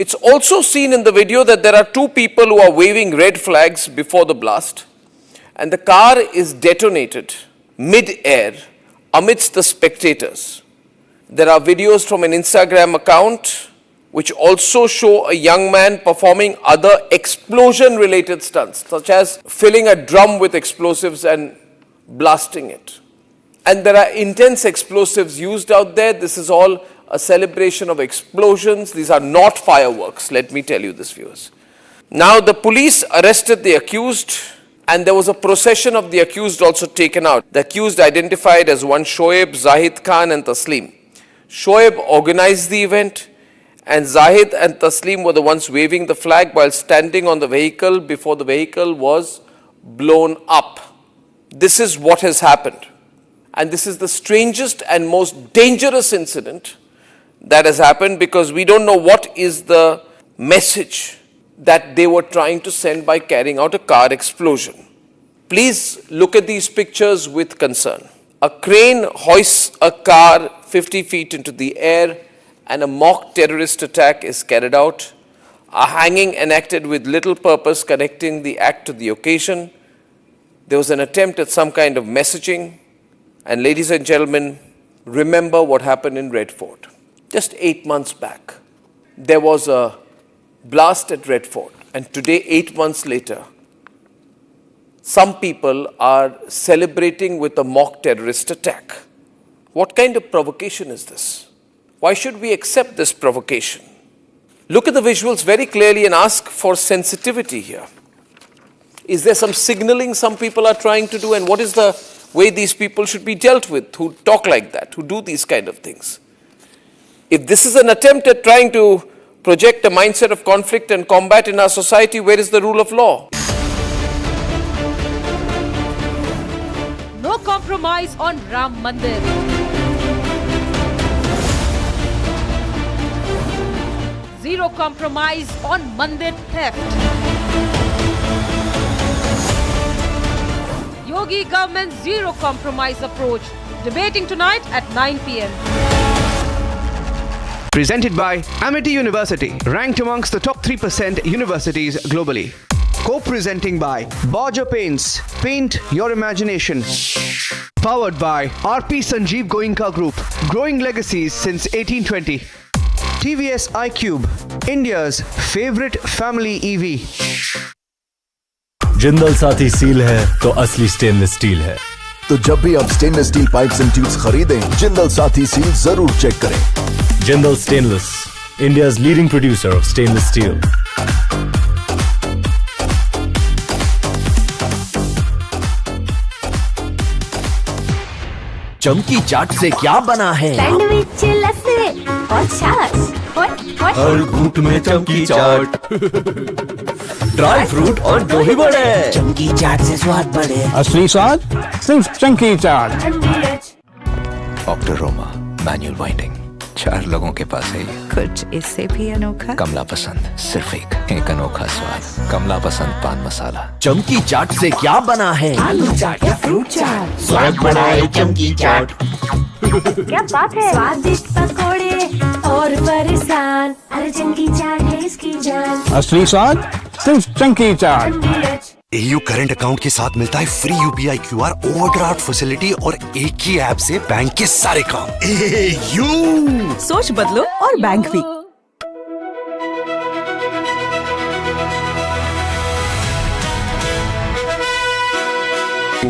It's also seen in the video that there are 2 people who are waving red flags before the blast, and the car is detonated mid-air amidst the spectators. There are videos from an Instagram account which also show a young man performing other explosion-related stunts, such as filling a drum with explosives and blasting it. And there are intense explosives used out there. This is all a celebration of explosions. These are not fireworks, let me tell you this, viewers. Now, the police arrested the accused, and there was a procession of the accused also taken out. The accused identified as one Shoaib, Zahid Khan and Taslim. Shoaib organized the event, and Zahid and Taslim were the ones waving the flag while standing on the vehicle before the vehicle was blown up. This is what has happened. And this is the strangest and most dangerous incident that has happened because we don't know what is the message that they were trying to send by carrying out a car explosion. Please look at these pictures with concern. A crane hoists a car 50 feet into the air and a mock terrorist attack is carried out. A hanging enacted with little purpose connecting the act to the occasion. There was an attempt at some kind of messaging. And ladies and gentlemen, remember what happened in Red Fort. Just 8 months back, there was a blast at Red Fort. And today, 8 months later, some people are celebrating with a mock terrorist attack. What kind of provocation is this? Why should we accept this provocation? Look at the visuals very clearly and ask for sensitivity here. Is there some signaling some people are trying to do? And what is the way these people should be dealt with who talk like that, who do these kind of things? If this is an attempt at trying to project a mindset of conflict and combat in our society, where is the rule of law? No compromise on Ram Mandir. Zero compromise on Mandir theft. Yogi government's zero compromise approach. Debating tonight at 9 p.m. Presented by Amity University, ranked amongst the top 3% universities globally. Co-presenting by Borger Paints, paint your imagination. Powered by RP Sanjeev Goenka Group, growing legacies since 1820. TVS iQube, India's favorite family EV. Jindal Saathi seal है तो असली stainless steel है। तो जब भी आप stainless steel pipes and tubes खरीदें, Jindal Saathi seal जरूर चेक करें। Jindal stainless, India's leading producer of stainless steel. चमकी चाट से क्या बना है? सैंडविच, लस्सी और छाछ। हर घूंट में चमकी चाट। ड्राई फ्रूट और दही बड़े। चमकी चाट से स्वाद बढ़े। असली स्वाद सिर्फ चंकी चाट। ऑक्टोरोमा मैनुअल वाइंडिंग, 4 लोगों के पास है ये। कुछ इससे भी अनोखा। कमला पसंद, सिर्फ एक अनोखा स्वाद। कमला पसंद पान मसाला। चमकी चाट से क्या बना है? आलू चाट या फ्रूट चाट। स्वाद बढ़ाए चमकी चाट। क्या बात है? स्वादिष्ट पकोड़े और फरसान, अरे चंकी चाट है इसकी जान। असली स्वाद सिर्फ चंकी चाट। AU करंट अकाउंट के साथ मिलता है free UPI QR overdraft facility और एक ही ऐप से बैंक के सारे काम। AU सोच बदलो और बैंक भी।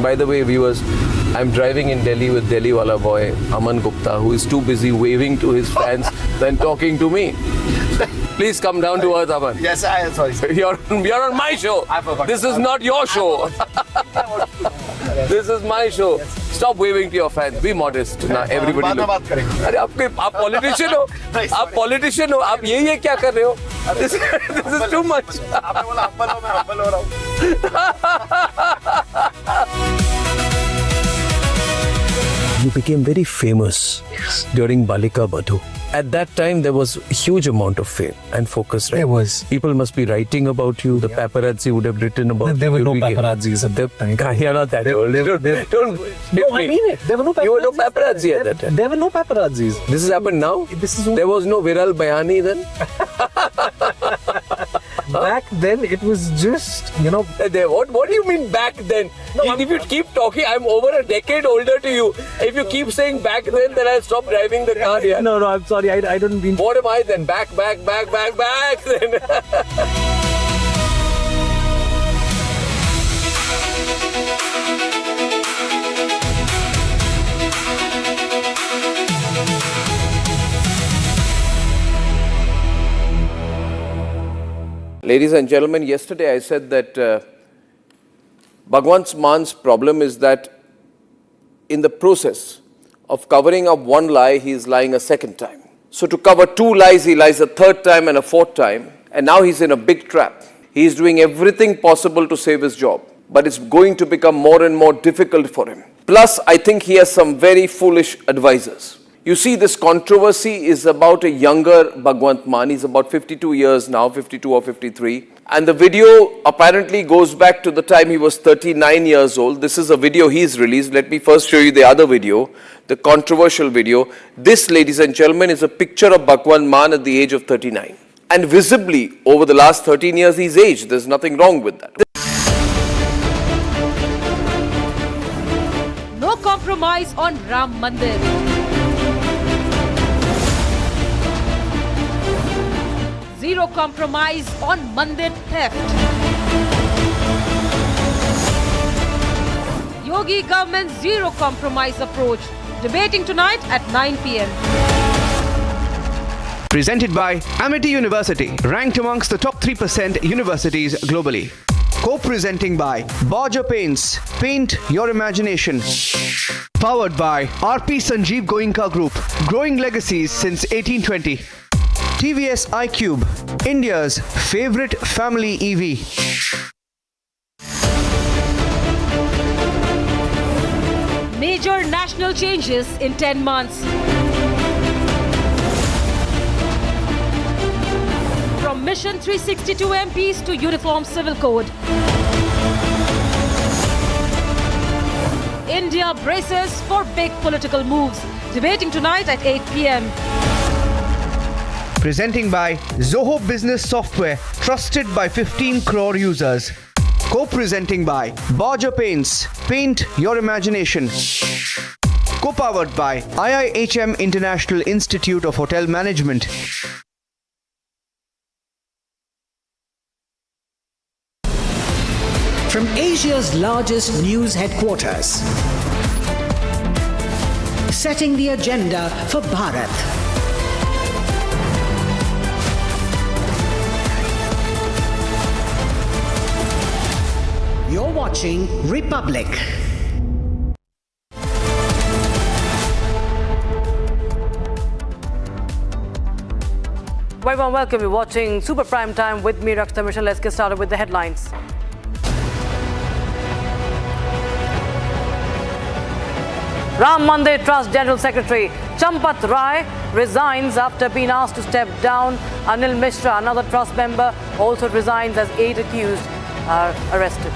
By the way, viewers, I'm driving in Delhi with Delhi wala boy Aman Gupta, who is too busy waving to his fans than talking to me. Please come down to earth, Aman. Yes, I am sorry. You're on my show. I forgot. This is not your show. This is my show. Stop waving to your fans. Be modest. Now everybody. बाद में बात करेंगे। अरे आप politician हो, आप politician हो, आप ये क्या कर रहे हो? This is too much. आपने बोला हम्बल हो, मैं हम्बल हो रहा हूँ। You became very famous during Balika Badhu. At that time, there was a huge amount of fame and focus. Right? There was. People must be writing about you. The paparazzi would have written about There were you. no paparazzis at that time. You're not that old. Don't No, I mean it. There were no paparazzi. You were no paparazzi at that time. There were no paparazzis. This has happened now? This is There was no Viral Bayani then? Back then, it was just, What do you mean back then? No, if you keep talking, I'm over a decade older to you. If you keep saying back then I'll stop driving the car here. No, I'm sorry. I don't mean. What am I then? Back then. Ladies and gentlemen, yesterday I said that Bhagwant Mann's problem is that in the process of covering up one lie, he is lying a second time. So to cover 2 lies, he lies a 3rd time and a 4th time. And now he's in a big trap. He is doing everything possible to save his job. But it's going to become more and more difficult for him. Plus, I think he has some very foolish advisors. You see, this controversy is about a younger Bhagwant Mann. He's about 52 years now, 52 or 53. And the video apparently goes back to the time he was 39 years old. This is a video he's released. Let me first show you the other video, the controversial video. This, ladies and gentlemen, is a picture of Bhagwant Mann at the age of 39. And visibly, over the last 13 years, he's aged. There's nothing wrong with that. No compromise on Ram Mandir. Zero compromise on Mandir theft. Yogi government's zero compromise approach. Debating tonight at 9 p.m. Presented by Amity University, ranked amongst the top 3% universities globally. Co-presenting by Borger Paints, paint your imagination. Powered by RP Sanjeev Goenka Group, growing legacies since 1820. TVS iQube, India's favorite family EV. Major national changes in 10 months. From Mission 362 MPs to Uniform Civil Code. India braces for big political moves. Debating tonight at 8 p.m. Presenting by Zoho Business Software, trusted by 15 crore users. Co-presenting by Borger Paints, paint your imagination. Co-powered by IIHM International Institute of Hotel Management. From Asia's largest news headquarters, setting the agenda for Bharat. You're watching Republic. Very warm welcome. You're watching Super Prime Time with me, Rakshita Mishra. Let's get started with the headlines. Ram Mandir Trust General Secretary Champat Rai resigns after being asked to step down. Anil Mishra, another trust member, also resigns as 8 accused are arrested.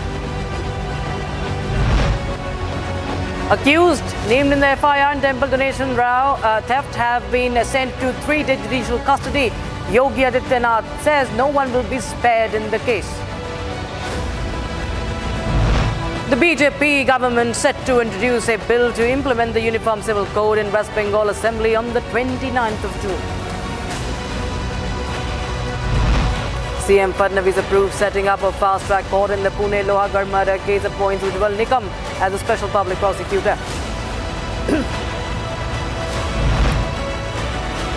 Accused named in the FIR in temple donation theft have been sent to 3-day judicial custody. Yogi Adityanath says no one will be spared in the case. The BJP government set to introduce a bill to implement the Uniform Civil Code in West Bengal Assembly on the 29th of June. CM Fadnavis approved setting up a fast-track court in the Pune Lohagarh murder case, appoints Ujjwal Nikam as a special public prosecutor.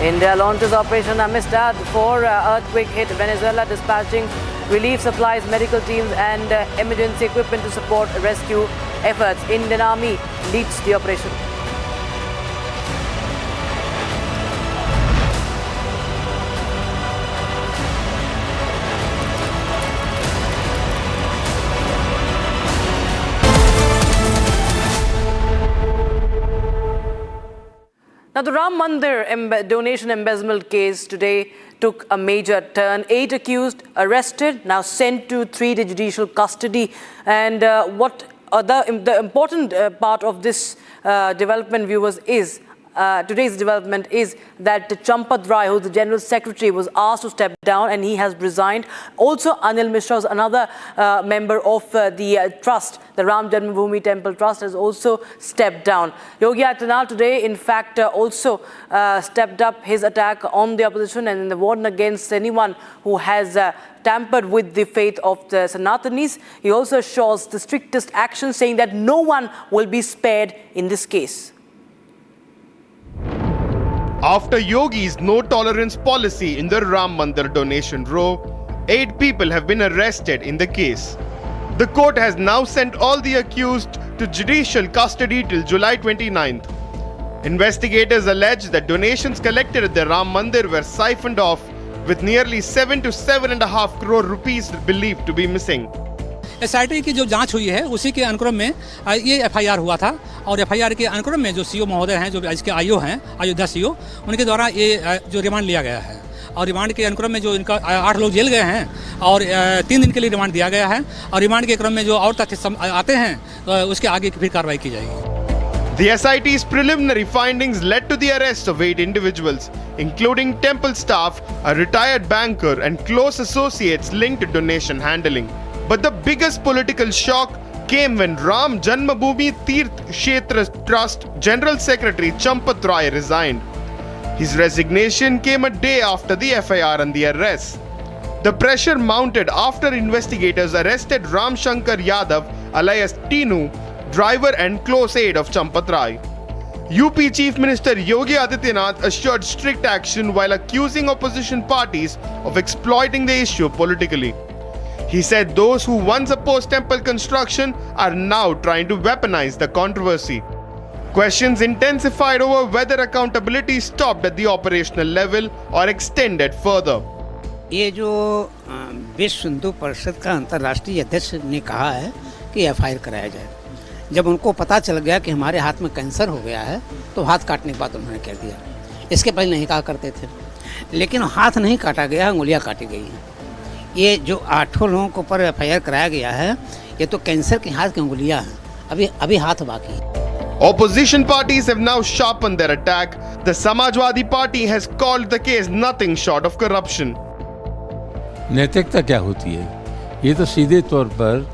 India launches Operation Amistad for earthquake-hit Venezuela, dispatching relief supplies, medical teams and emergency equipment to support rescue efforts. Indian Army leads the operation. Now, the Ram Mandir donation embezzlement case today took a major turn. 8 accused arrested, now sent to 3-day judicial custody. And the important part of this development, viewers, is today's development is that Champat Rai, who's the General Secretary, was asked to step down and he has resigned. Also, Anil Mishra, another member of the trust, the Ram Janmabhoomi Temple Trust, has also stepped down. Yogi Adityanath today, in fact, also stepped up his attack on the opposition and in the warning against anyone who has tampered with the faith of the Sanatanis. He also assures the strictest action, saying that no one will be spared in this case. After Yogi's no-tolerance policy in the Ram Mandir donation row, 8 people have been arrested in the case. The court has now sent all the accused to judicial custody till July 29th. Investigators allege that donations collected at the Ram Mandir were siphoned off, with nearly 7 to 7.5 crore rupees believed to be missing. SIT की जो जांच हुई है उसी के अनुक्रम में ये FIR हुआ था और FIR के अनुक्रम में जो CO महोदय हैं, जो इसके IO हैं, अयोध्या CO, उनके द्वारा ये जो रिमांड लिया गया है और रिमांड के अनुक्रम में जो इनका 8 लोग जेल गए हैं और 3 दिन के लिए रिमांड दिया गया है और रिमांड के क्रम में जो और तथ्य आते हैं उसके आगे फिर कार्रवाई की जाएगी। The SIT's preliminary findings led to the arrest of 8 individuals, including temple staff, a retired banker, and close associates linked to donation handling. But the biggest political shock came when Ram Janmabhoomi Tirth Kshetra Trust General Secretary Champat Rai resigned. His resignation came a day after the FIR and the arrest. The pressure mounted after investigators arrested Ram Shankar Yadav, alias Tinu, driver and close aide of Champat Rai. UP Chief Minister Yogi Adityanath assured strict action while accusing opposition parties of exploiting the issue politically. He said those who once opposed temple construction are now trying to weaponize the controversy. Questions intensified over whether accountability stopped at the operational level or extended further. ये जो विश्व हिंदू परिषद का अंतर्राष्ट्रीय अध्यक्ष ने कहा है कि FIR कराया जाए, जब उनको पता चल गया कि हमारे हाथ में कैंसर हो गया है तो हाथ काटने के बाद उन्होंने कह दिया। इसके पहले नहीं कहा करते थे, लेकिन हाथ नहीं काटा गया, उंगलियां काटी गई हैं। ये जो 8 लोगों के ऊपर FIR कराया गया है, ये तो कैंसर के हाथ की उंगलियां हैं, अभी हाथ बाकी है। Opposition parties have now sharpened their attack. The Samajwadi Party has called the case nothing short of corruption. नैतिकता क्या होती है? ये तो सीधे तौर पर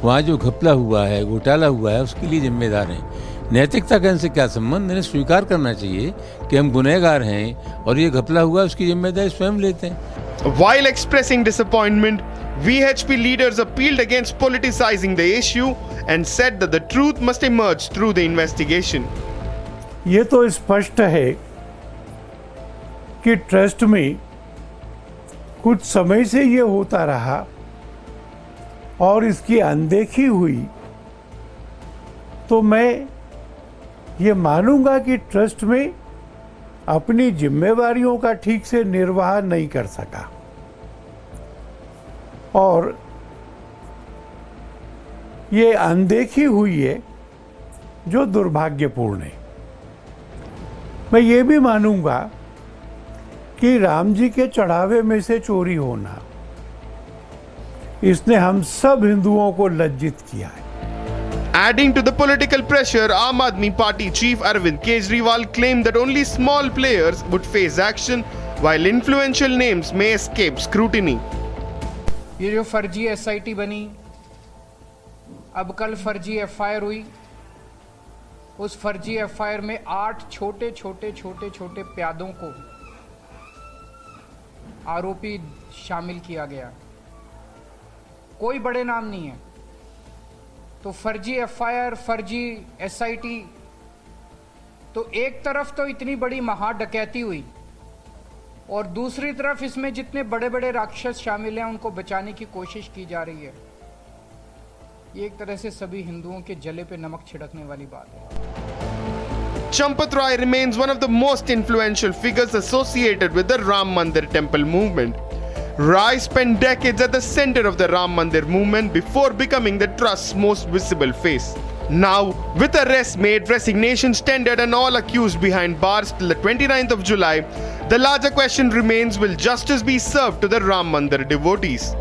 वहाँ जो घपला हुआ है, घोटाला हुआ है, उसके लिए जिम्मेदार हैं। नैतिकता का इनसे क्या संबंध? इन्हें स्वीकार करना चाहिए कि हम गुनहगार हैं और ये घपला हुआ, उसकी जिम्मेदारी स्वयं लेते हैं। While expressing disappointment, VHP leaders appealed against politicizing the issue and said that the truth must emerge through the investigation. ये तो स्पष्ट है कि ट्रस्ट में कुछ समय से ये होता रहा और इसकी अनदेखी हुई, तो मैं ये मानूंगा कि ट्रस्ट में अपनी जिम्मेवारियों का ठीक से निर्वाह नहीं कर सका और ये अनदेखी हुई है जो दुर्भाग्यपूर्ण है। मैं ये भी मानूंगा कि राम जी के चढ़ावे में से चोरी होना, इसने हम सब हिंदुओं को लज्जित किया है। Adding to the political pressure, Aam Aadmi Party chief Arvind Kejriwal claimed that only small players would face action while influential names may escape scrutiny. ये जो फर्जी SIT बनी, अब कल फर्जी FIR हुई, उस फर्जी FIR में 8 छोटे प्यादों को आरोपी शामिल किया गया, कोई बड़े नाम नहीं है। तो फर्जी FIR, फर्जी SIT, तो एक तरफ तो इतनी बड़ी महा डकैती हुई और दूसरी तरफ इसमें जितने बड़े बड़े राक्षस शामिल हैं उनको बचाने की कोशिश की जा रही है। ये एक तरह से सभी हिंदुओं के जले पे नमक छिड़कने वाली बात है। Champat Rai remains one of the most influential figures associated with the Ram Mandir temple movement. Rai spent decades at the center of the Ram Mandir movement before becoming the trust's most visible face. Now, with arrests made, resignations tendered and all accused behind bars till the 29th of July, the larger question remains, will justice be served to the Ram Mandir devotees?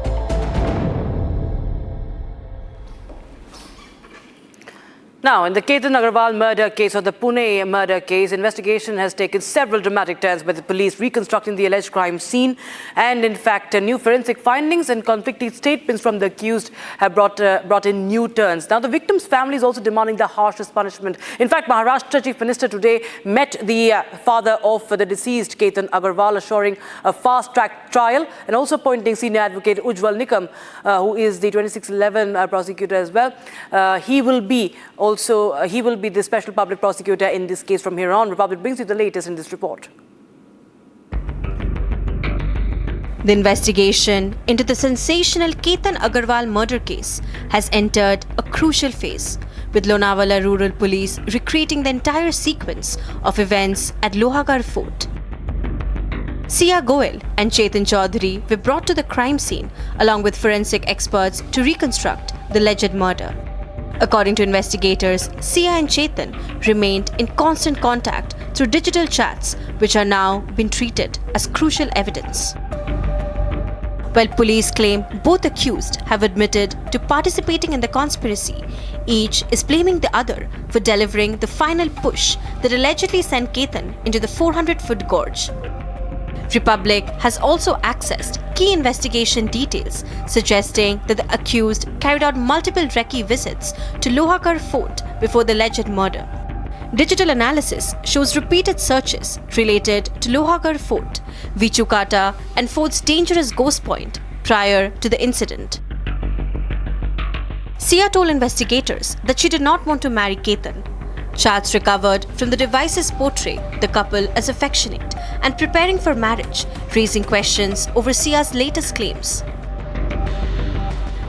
Now, in the Ketan Agarwal murder case or the Pune murder case, investigation has taken several dramatic turns by the police reconstructing the alleged crime scene. And in fact, new forensic findings and conflicting statements from the accused have brought in new turns. Now, the victim's family is also demanding the harshest punishment. In fact, Maharashtra Chief Minister today met the father of the deceased Ketan Agarwal, assuring a fast-track trial and also appointing senior advocate Ujjwal Nikam, who is the 2611 prosecutor as well. He will be the special public prosecutor in this case from here on. Republic brings you the latest in this report. The investigation into the sensational Ketan Agarwal murder case has entered a crucial phase, with Lonavala Rural Police recreating the entire sequence of events at Lohagarh Fort. Sia Goel and Chetan Chaudhary were brought to the crime scene along with forensic experts to reconstruct the alleged murder. According to investigators, Sia and Chetan remained in constant contact through digital chats, which are now being treated as crucial evidence. While police claim both accused have admitted to participating in the conspiracy, each is blaming the other for delivering the final push that allegedly sent Chetan into the 400-foot gorge. Republic has also accessed key investigation details suggesting that the accused carried out multiple recce visits to Lohakar Fort before the alleged murder. Digital analysis shows repeated searches related to Lohakar Fort, Vichukata and Fort's dangerous ghost point prior to the incident. Sia told investigators that she did not want to marry Chetan. Chats recovered from the devices portray the couple as affectionate and preparing for marriage, raising questions over Sia's latest claims.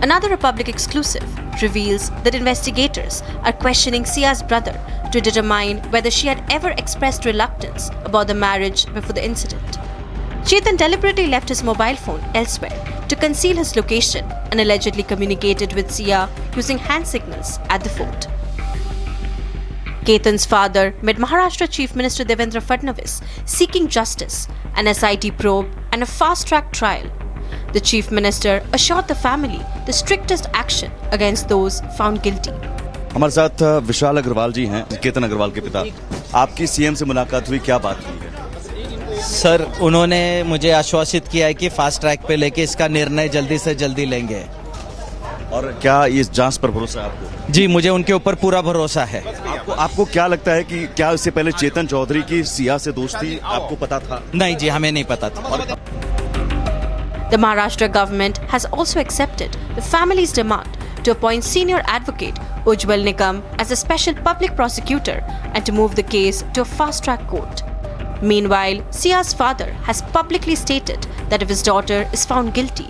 Another Republic exclusive reveals that investigators are questioning Sia's brother to determine whether she had ever expressed reluctance about the marriage before the incident. Chetan deliberately left his mobile phone elsewhere to conceal his location and allegedly communicated with Sia using hand signals at the fort. Chetan's father met Maharashtra Chief Minister Devendra Fadnavis seeking justice, an SIT probe and a fast-track trial. The Chief Minister assured the family the strictest action against those found guilty. हमारे साथ विशाल अग्रवाल जी हैं, केतन अग्रवाल के पिता। आपकी CM से मुलाकात हुई, क्या बात हुई? सर, उन्होंने मुझे आश्वासित किया है कि फास्ट ट्रैक पे लेके इसका निर्णय जल्दी से जल्दी लेंगे। और क्या इस जांच पर भरोसा है आपको? जी, मुझे उनके ऊपर पूरा भरोसा है। आपको क्या लगता है कि क्या इससे पहले चेतन चौधरी की सिया से दोस्ती आपको पता था? नहीं जी, हमें नहीं पता था। The Maharashtra government has also accepted the family's demand to appoint senior advocate Ujjwal Nikam as a special public prosecutor and to move the case to a fast-track court. Meanwhile, Sia's father has publicly stated that if his daughter is found guilty,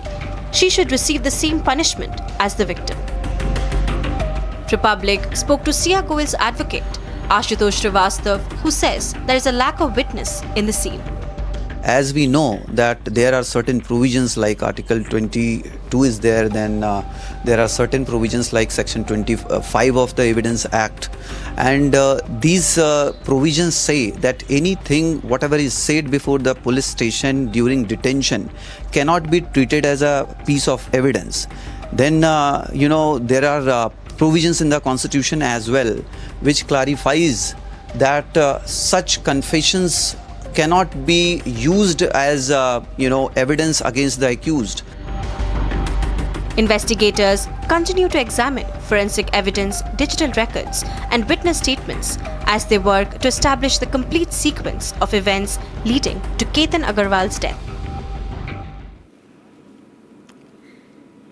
she should receive the same punishment as the victim. Republic spoke to Sia Goel's advocate, Ashutosh Srivastav, who says there is a lack of witness in the scene. As we know that there are certain provisions like Article 22 is there, then there are certain provisions like Section 25 of the Evidence Act, and these provisions say that anything, whatever is said before the police station during detention cannot be treated as a piece of evidence. Then there are provisions in the Constitution as well which clarifies that such confessions cannot be used as evidence against the accused. Investigators continue to examine forensic evidence, digital records, and witness statements as they work to establish the complete sequence of events leading to Chetan Agarwal's death.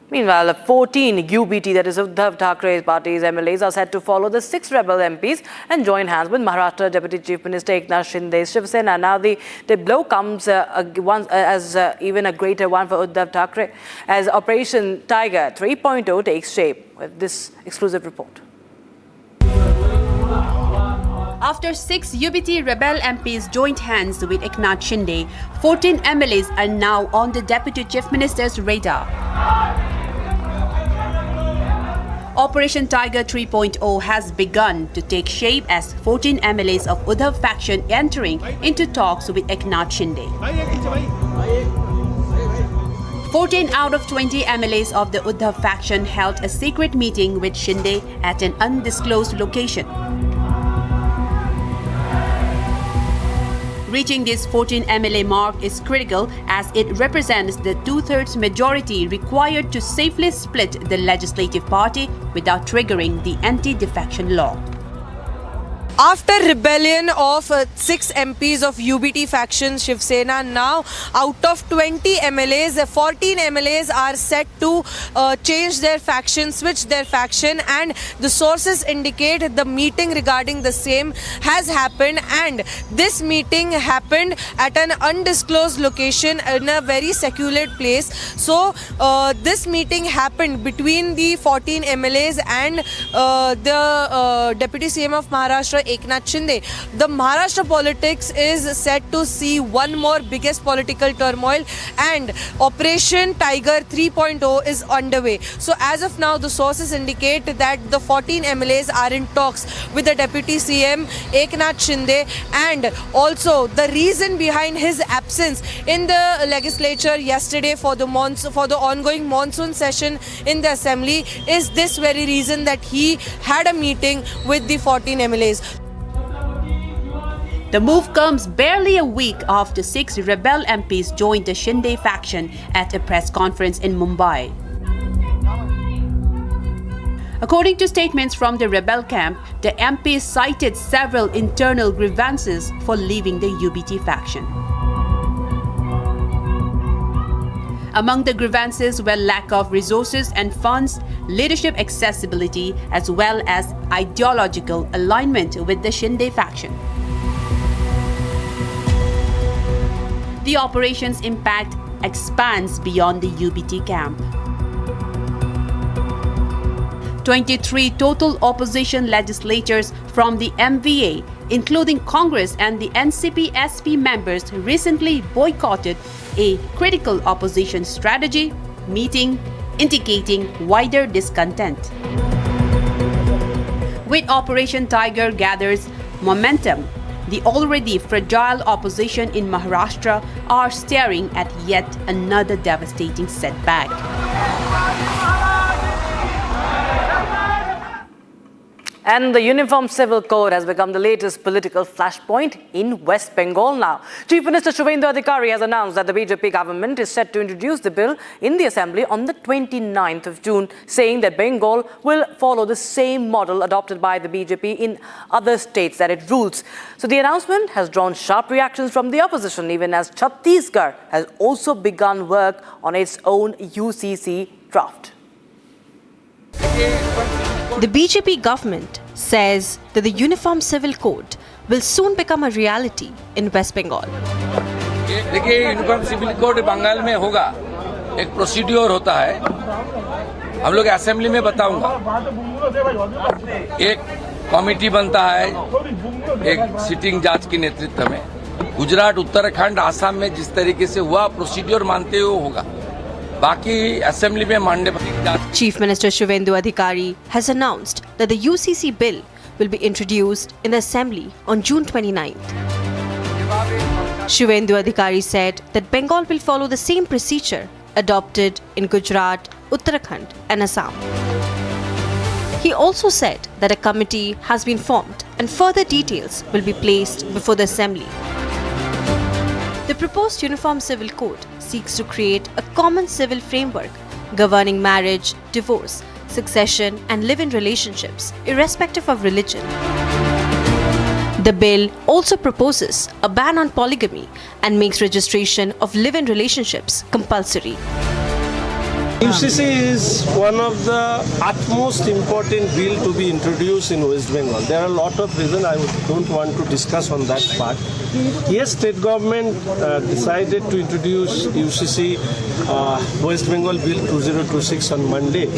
Meanwhile, 14 UBT, that is Uddhav Thackeray's party's MLAs, are set to follow the 6 rebel MPs and join hands with Maharashtra Deputy Chief Minister Eknath Shinde's Shiv Sena. Now the blow comes as even a greater one for Uddhav Thackeray as Operation Tiger 3.0 takes shape. With this exclusive report. After 6 UBT rebel MPs joined hands with Eknath Shinde, 14 MLAs are now on the Deputy Chief Minister's radar. Operation Tiger 3.0 has begun to take shape as 14 MLAs of Uddhav faction entering into talks with Eknath Shinde. 14 out of 20 MLAs of the Uddhav faction held a secret meeting with Shinde at an undisclosed location. Reaching this 14 MLA mark is critical as it represents the 2/3 majority required to safely split the legislative party without triggering the anti-defection law. After rebellion of 6 MPs of UBT faction Shiv Sena, now out of 20 MLAs, 14 MLAs are set to change their faction, switch their faction, and the sources indicate the meeting regarding the same has happened and this meeting happened at an undisclosed location in a very secluded place. So this meeting happened between the 14 MLAs and the Deputy CM of Maharashtra, Eknath Shinde. The Maharashtra politics is set to see one more biggest political turmoil, and Operation Tiger 3.0 is underway. So as of now, the sources indicate that the 14 MLAs are in talks with the Deputy CM Eknath Shinde, and also the reason behind his absence in the legislature yesterday for the ongoing monsoon session in the assembly is this very reason, that he had a meeting with the 14 MLAs. The move comes barely a week after 6 rebel MPs joined the Shinde faction at a press conference in Mumbai. According to statements from the rebel camp, the MPs cited several internal grievances for leaving the UBT faction. Among the grievances were lack of resources and funds, leadership accessibility, as well as ideological alignment with the Shinde faction. The operation's impact expands beyond the UBT camp. 23 total opposition legislators from the MVA, including Congress and the NCP-SP members, recently boycotted a critical opposition strategy meeting, indicating wider discontent. With Operation Tiger gathers momentum, the already fragile opposition in Maharashtra are staring at yet another devastating setback. And the Uniform Civil Code has become the latest political flashpoint in West Bengal now. Chief Minister Shubhendu Adhikari has announced that the BJP government is set to introduce the bill in the Assembly on the 29th of June, saying that Bengal will follow the same model adopted by the BJP in other states that it rules. So the announcement has drawn sharp reactions from the opposition, even as Chhattisgarh has also begun work on its own UCC draft. The BJP government says that the Uniform Civil Code will soon become a reality in West Bengal. देखिए, uniform civil code Bengal में होगा, एक procedure होता है, हम लोग assembly में बताऊंगा, एक कमेटी बनता है, एक सिटिंग जज के नेतृत्व में, गुजरात, उत्तराखंड, आसाम में जिस तरीके से हुआ प्रोसीड्योर मानते हुए होगा, बाकी असेंबली में मानने पर। Chief Minister Shubhendu Adhikari has announced that the UCC bill will be introduced in the Assembly on June 29th. Shubhendu Adhikari said that Bengal will follow the same procedure adopted in Gujarat, Uttarakhand and Assam. He also said that a committee has been formed and further details will be placed before the Assembly. The proposed Uniform Civil Code seeks to create a common civil framework governing marriage, divorce, succession and live-in relationships, irrespective of religion. The bill also proposes a ban on polygamy and makes registration of live-in relationships compulsory. UCC is one of the utmost important bill to be introduced in West Bengal. There are a lot of reasons. I don't want to discuss on that part. Yes, state government decided to introduce UCC West Bengal Bill 2026 on Monday.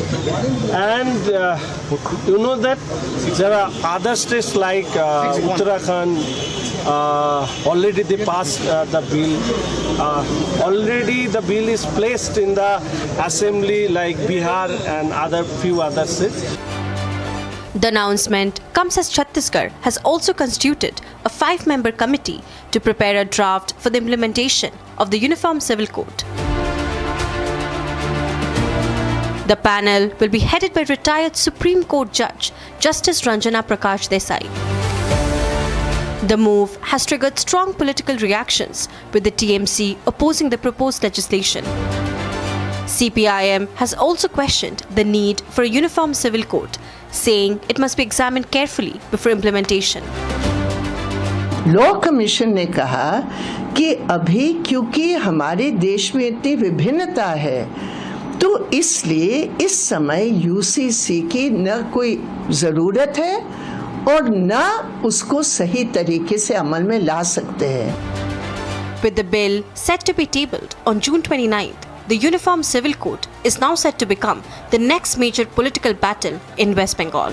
And you know that there are other states like Uttarakhand, already they passed the bill. Already the bill is placed in the assembly like Bihar and few other states. The announcement comes as Chhattisgarh has also constituted a 5-member committee to prepare a draft for the implementation of the Uniform Civil Code. The panel will be headed by retired Supreme Court Judge Justice Ranjana Prakash Desai. The move has triggered strong political reactions, with the TMC opposing the proposed legislation. CPIM has also questioned the need for a uniform civil code, saying it must be examined carefully before implementation. Law commission ने कहा कि अभी क्योंकि हमारे देश में इतनी विभिन्नता है, तो इसलिए इस समय यूसीसी की न कोई ज़रूरत है और न उसको सही तरीके से अमल में ला सकते हैं। With the bill set to be tabled on June 29th, the Uniform Civil Code is now set to become the next major political battle in West Bengal.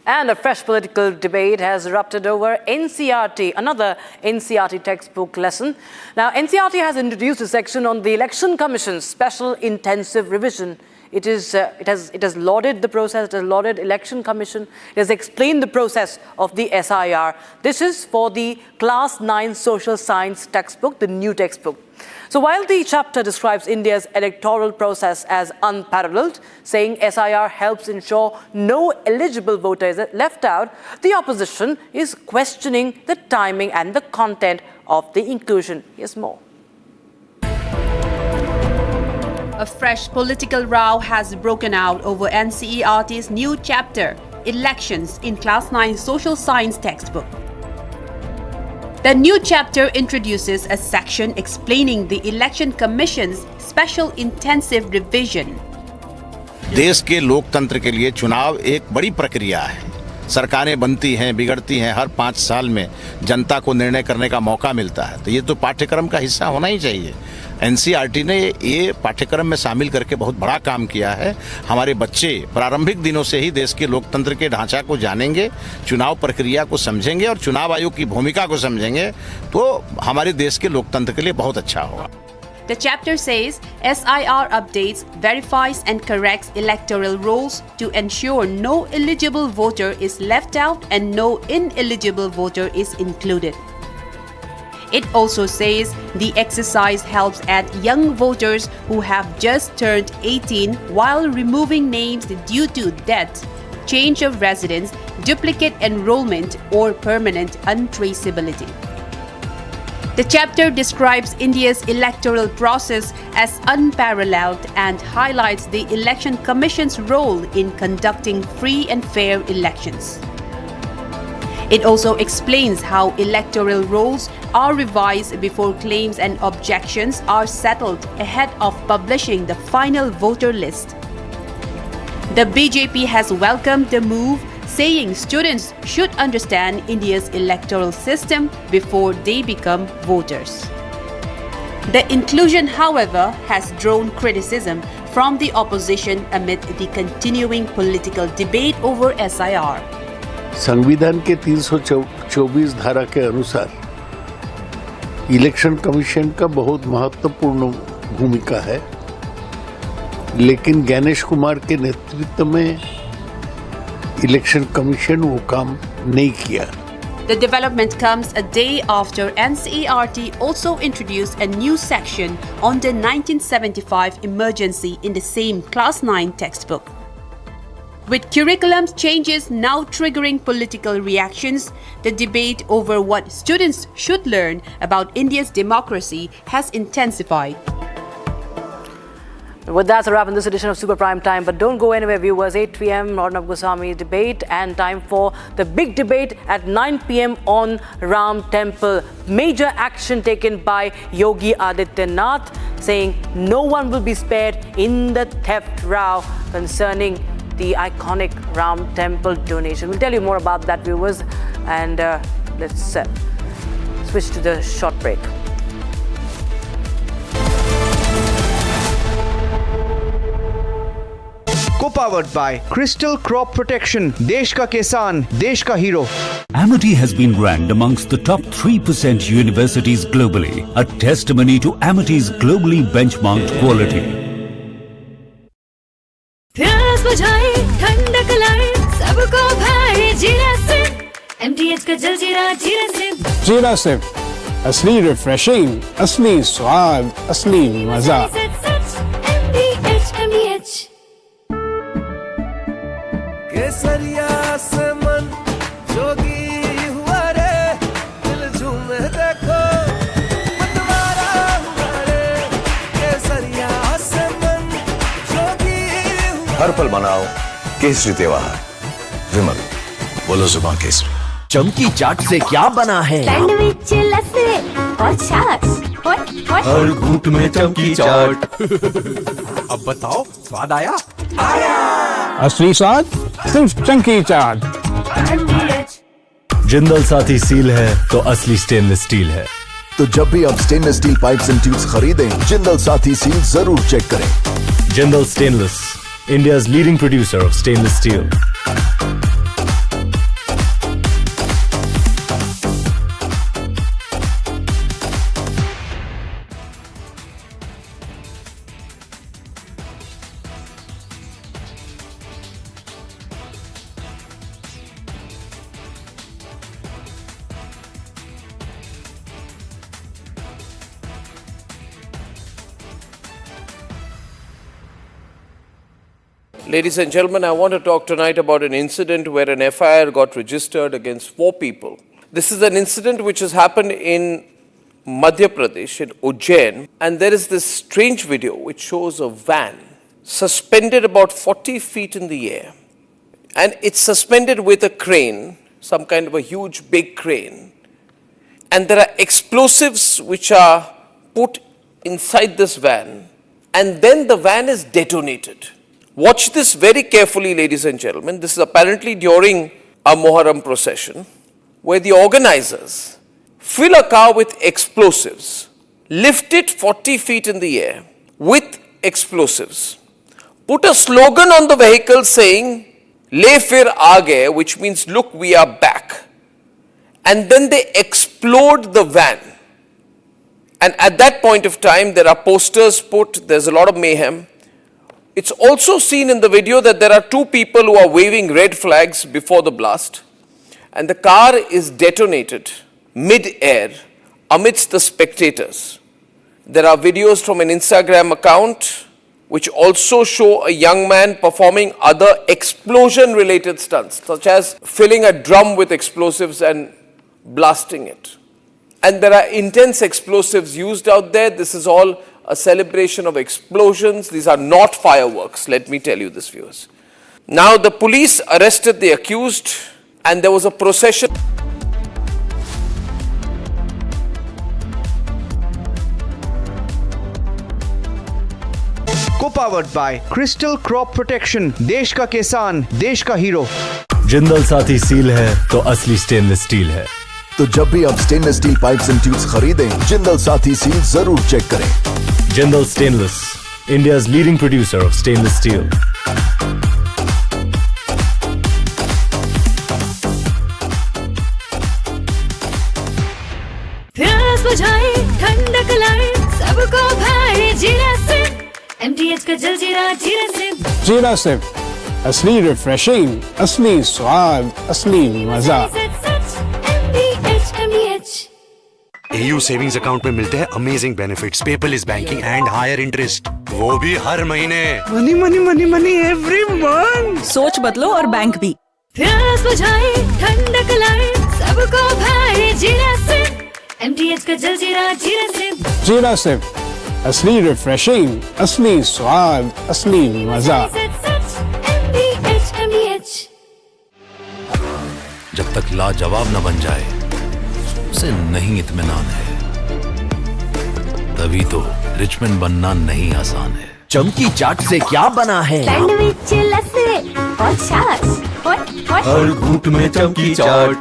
And a fresh political debate has erupted over NCERT, another NCERT textbook lesson. Now, NCERT has introduced a section on the Election Commission's special intensive revision. It has lauded the process, it has lauded Election Commission, it has explained the process of the SIR. This is for the Class 9 Social Science textbook, the new textbook. So while the chapter describes India's electoral process as unparalleled, saying SIR helps ensure no eligible voter is left out, the opposition is questioning the timing and the content of the inclusion. Here's more. A fresh political row has broken out over NCERT's new chapter, Elections, in Class 9 Social Science textbook. The new chapter introduces a section explaining the Election Commission's special intensive revision. देश के लोकतंत्र के लिए चुनाव एक बड़ी प्रक्रिया है। सरकारें बनती हैं, बिगड़ती हैं, हर 5 साल में जनता को निर्णय करने का मौका मिलता है, तो ये तो पाठ्यक्रम का हिस्सा होना ही चाहिए। एनसीईआरटी ने ये पाठ्यक्रम में शामिल करके बहुत बड़ा काम किया है। हमारे बच्चे प्रारंभिक दिनों से ही देश के लोकतंत्र के ढांचा को जानेंगे, चुनाव प्रक्रिया को समझेंगे और चुनाव आयोग की भूमिका को समझेंगे, तो हमारे देश के लोकतंत्र के लिए बहुत अच्छा होगा। The chapter says SIR updates, verifies and corrects electoral rolls to ensure no eligible voter is left out and no ineligible voter is included. It also says the exercise helps add young voters who have just turned 18 while removing names due to death, change of residence, duplicate enrollment or permanent untraceability. The chapter describes India's electoral process as unparalleled and highlights the Election Commission's role in conducting free and fair elections. It also explains how electoral rolls are revised before claims and objections are settled ahead of publishing the final voter list. The BJP has welcomed the move, saying students should understand India's electoral system before they become voters. The inclusion, however, has drawn criticism from the opposition amid the continuing political debate over SIR. संविधान के 324 धारा के अनुसार election commission का बहुत महत्वपूर्ण भूमिका है, लेकिन गणेश कुमार के नेतृत्व में इलेक्शन कमीशन वो काम नहीं किया। The development comes a day after NCERT also introduced a new section on the 1975 emergency in the same Class 9 textbook. With curriculum changes now triggering political reactions, the debate over what students should learn about India's democracy has intensified. With that, a wrap in this edition of Super Prime Time. But don't go anywhere, viewers. 8 p.m. Arnab Goswami debate, and time for the big debate at 9 p.m. on Ram Temple. Major action taken by Yogi Adityanath, saying no one will be spared in the theft row concerning the iconic Ram Temple donation. We'll tell you more about that, viewers. And let's switch to the short break. Co-powered by Crystal Crop Protection, देश का किसान, देश का hero. Amity has been ranked amongst the top 3% universities globally, a testimony to Amity's globally benchmarked quality. प्यास बुझाए, ठंडक लाए, सबको भाए जीरा से, MTH का जल जीरा, जीरा से. जीरा से, असली रिफ्रेशिंग, असली स्वाद, असली मजा. MTH. केसरिया से मन जोगी हुआ रे, दिल झूमे देखो मतवारा हुआ रे. केसरिया से मन जोगी हुआ. हर पल मनाओ केसरी त्योहार. विमल, बोलो जुबान केसरी. चमकी चाट से क्या बना है? सैंडविच, लस्सी और छाछ. हर घूंट में चमकी चाट. अब बताओ, स्वाद आया? असली स्वाद सिर्फ चंकी चाट। जिंदल साथी सील है तो असली स्टेनलेस स्टील है। तो जब भी आप stainless steel pipes and tubes खरीदें, जिंदल साथी सील जरूर चेक करें। Jindal stainless, India's leading producer of stainless steel. Ladies and gentlemen, I want to talk tonight about an incident where an FIR got registered against 4 people. This is an incident which has happened in Madhya Pradesh, in Ujjain, and there is this strange video which shows a van suspended about 40 feet in the air. And it's suspended with a crane, some kind of a huge big crane. And there are explosives which are put inside this van, and then the van is detonated. Watch this very carefully, ladies and gentlemen. This is apparently during a Muharram procession, where the organizers fill a car with explosives, lift it 40 feet in the air with explosives, put a slogan on the vehicle saying, "Le fir aage," which means, "Look, we are back." And then they explode the van. And at that point of time, there are posters put, there's a lot of mayhem. It's also seen in the video that there are 2 people who are waving red flags before the blast, and the car is detonated mid-air amidst the spectators. There are videos from an Instagram account which also show a young man performing other explosion-related stunts, such as filling a drum with explosives and blasting it. And there are intense explosives used out there. This is all a celebration of explosions. These are not fireworks, let me tell you this, viewers. Now the police arrested the accused and there was a procession. Co-powered by Crystal Crop Protection, देश का किसान, देश का hero. Jindal Saathi seal है तो असली stainless steel है। तो जब भी आप stainless steel pipes and tubes खरीदें, जिंदल साथी सील जरूर चेक करें। Jindal stainless, India's leading producer of stainless steel. प्यास बुझाए, ठंडक लाए, सबको भाए जीरा से। MTH का जलजीरा जीरा से। जीरा से असली रिफ्रेशिंग, असली स्वाद, असली मजा। AU सेविंग्स अकाउंट में मिलते हैं amazing benefits, paperless banking and higher interest, वो भी हर महीने। Money money money money every month. सोच बदलो और बैंक भी। प्यास बुझाए, ठंडक लाए, सबको भाए जीरा से। MTH का जलजीरा जीरा से। जीरा से असली रिफ्रेशिंग, असली स्वाद, असली मजा। जब तक लाजवाब न बन जाए, उसे नहीं इत्मीनान है। तभी तो रिचमैन बनना नहीं आसान है। चमकी चाट से क्या बना है? सैंडविच, लस्सी और छाछ। हर घूंट में चमकी चाट,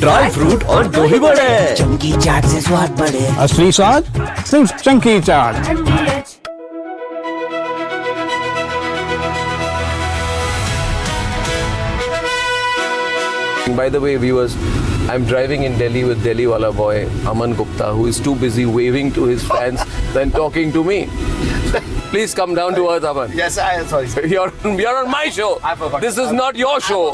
ड्राई फ्रूट और दही बड़े। चमकी चाट से स्वाद बढ़े। असली स्वाद सिर्फ चंकी चाट। By the way, viewers, I'm driving in Delhi with Delhi wala boy Aman Gupta, who is too busy waving to his fans than talking to me. Please come down to earth, Aman. Yes, I am sorry. You're on my show. I forgot. This is not your show.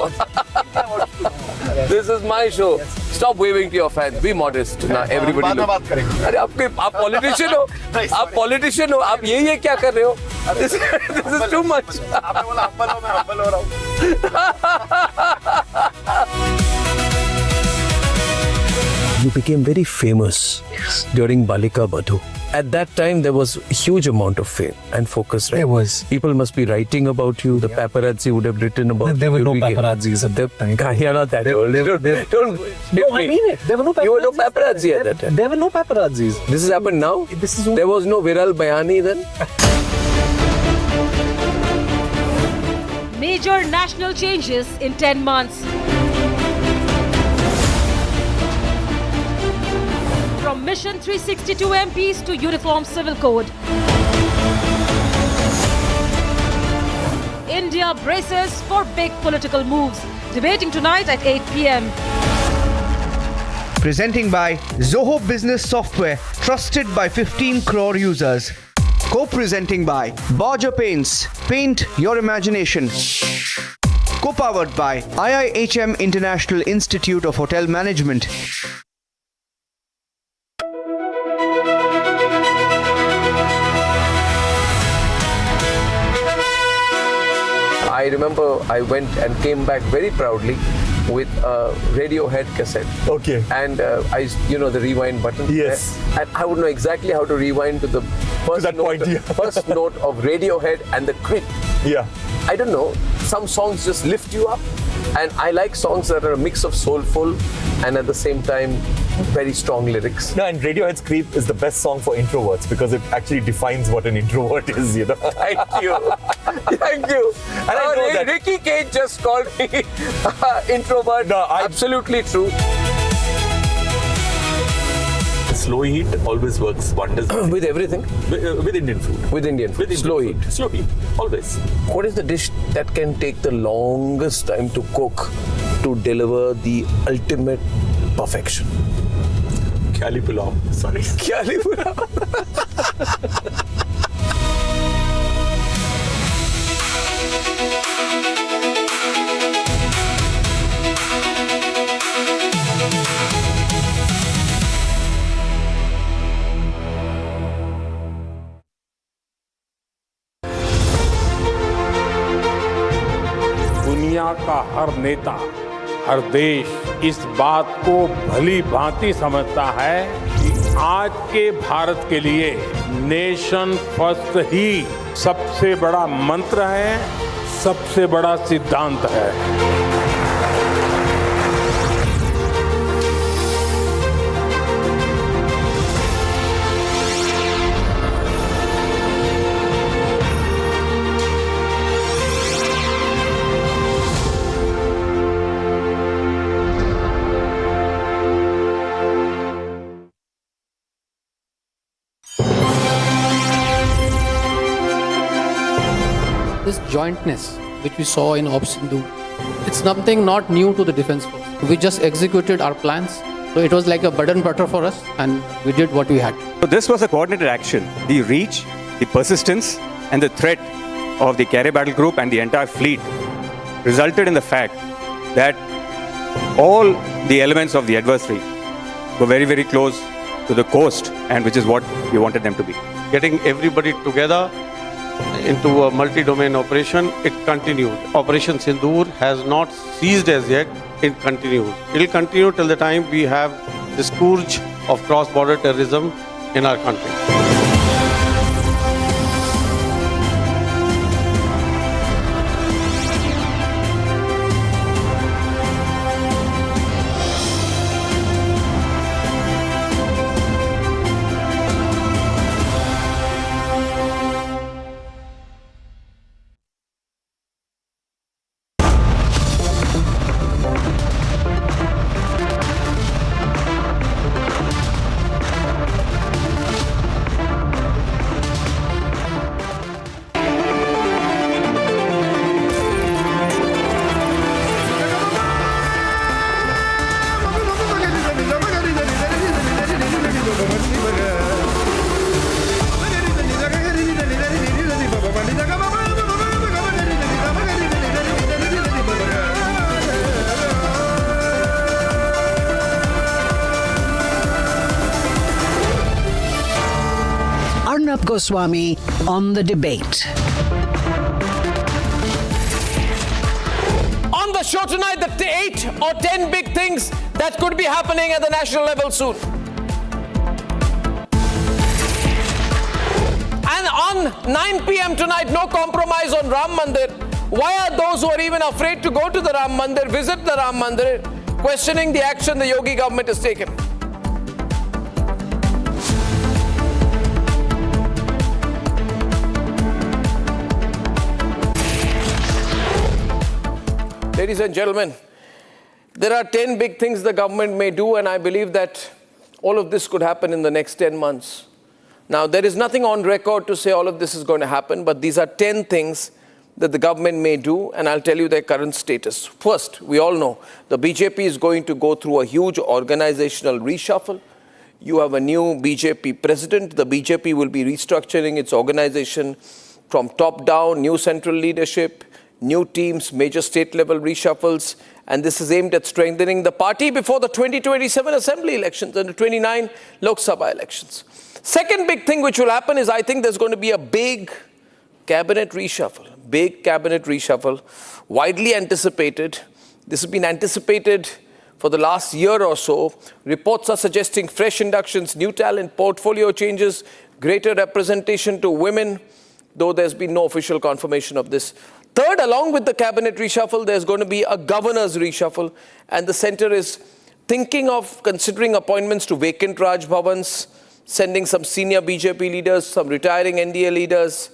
This is my show. Stop waving to your fans. Be modest. Now everybody. बात करेंगे। अरे आप politician हो, आप politician हो, आप ये क्या कर रहे हो? This is too much. आपने बोला हम्बल हो, मैं हम्बल हो रहा हूँ। You became very famous during Balika Badhu. At that time, there was a huge amount of fame and focus. Right? There was. People must be writing about you. The paparazzi would have written about you. There were no paparazzis at that time. You're not that old. Don't No, I mean it. There were no paparazzi. You were no paparazzi at that time. There were no paparazzis. This has happened now? This is There was no Viral Bayani then? major national changes in 10 months. From Mission 362 MPs to Uniform Civil Code. India braces for big political moves. Debating tonight at 8 p.m. Presenting by Zoho Business Software, trusted by 15 crore users. Co-presenting by Borger Paints, paint your imagination. Co-powered by IIHM International Institute of Hotel Management. I remember I went and came back very proudly with a Radiohead cassette. Okay. And the rewind button. Yes. And I would know exactly how to rewind to the first first note of Radiohead and the Creep. Yeah. I don't know. Some songs just lift you up. And I like songs that are a mix of soulful and at the same time very strong lyrics. No, and Radiohead's Creep is the best song for introverts because it actually defines what an introvert is, you know. Thank you. Thank you. And I know that Ricky Cage just called me introvert. No, absolutely true. Slow heat always works wonders. With everything? With Indian food. With Indian food. Slow heat. Slow heat, always. What is the dish that can take the longest time to cook to deliver the ultimate perfection? Kyali pulao. Sorry. Kyali pulao. दुनिया का हर नेता, हर देश इस बात को भली भांति समझता है कि आज के भारत के लिए नेशन फर्स्ट ही सबसे बड़ा मंत्र है, सबसे बड़ा सिद्धांत है। This jointness which we saw in Op Sindhu, it's something not new to the defense force. We just executed our plans. So it was like a bread and butter for us, and we did what we had. So this was a coordinated action. The reach, the persistence, and the threat of the carrier battle group and the entire fleet resulted in the fact that all the elements of the adversary were very, very close to the coast, and which is what we wanted them to be. Getting everybody together into a multi-domain operation, it continued. Operation Sindoor has not ceased as yet, it continues. It will continue till the time we have the scourge of cross-border terrorism in our country. Arnab Goswami on the debate. On the show tonight, the 8 or 10 big things that could be happening at the national level soon. And on 9 p.m. tonight, no compromise on Ram Mandir. Why are those who are even afraid to go to the Ram Mandir, visit the Ram Mandir, questioning the action the Yogi government has taken? Ladies and gentlemen, there are 10 big things the government may do, and I believe that all of this could happen in the next 10 months. Now, there is nothing on record to say all of this is going to happen, but these are 10 things that the government may do, and I'll tell you their current status. First, we all know the BJP is going to go through a huge organizational reshuffle. You have a new BJP president. The BJP will be restructuring its organization from top down, new central leadership, new teams, major state level reshuffles, and this is aimed at strengthening the party before the 2027 assembly elections and the 29 Lok Sabha elections. Second big thing which will happen is I think there's going to be a big cabinet reshuffle, widely anticipated. This has been anticipated for the last year or so. Reports are suggesting fresh inductions, new talent, portfolio changes, greater representation to women, though there's been no official confirmation of this. Third, along with the cabinet reshuffle, there's going to be a governor's reshuffle, and the centre is thinking of considering appointments to vacant Raj Bhavans, sending some senior BJP leaders, some retiring NDA leaders.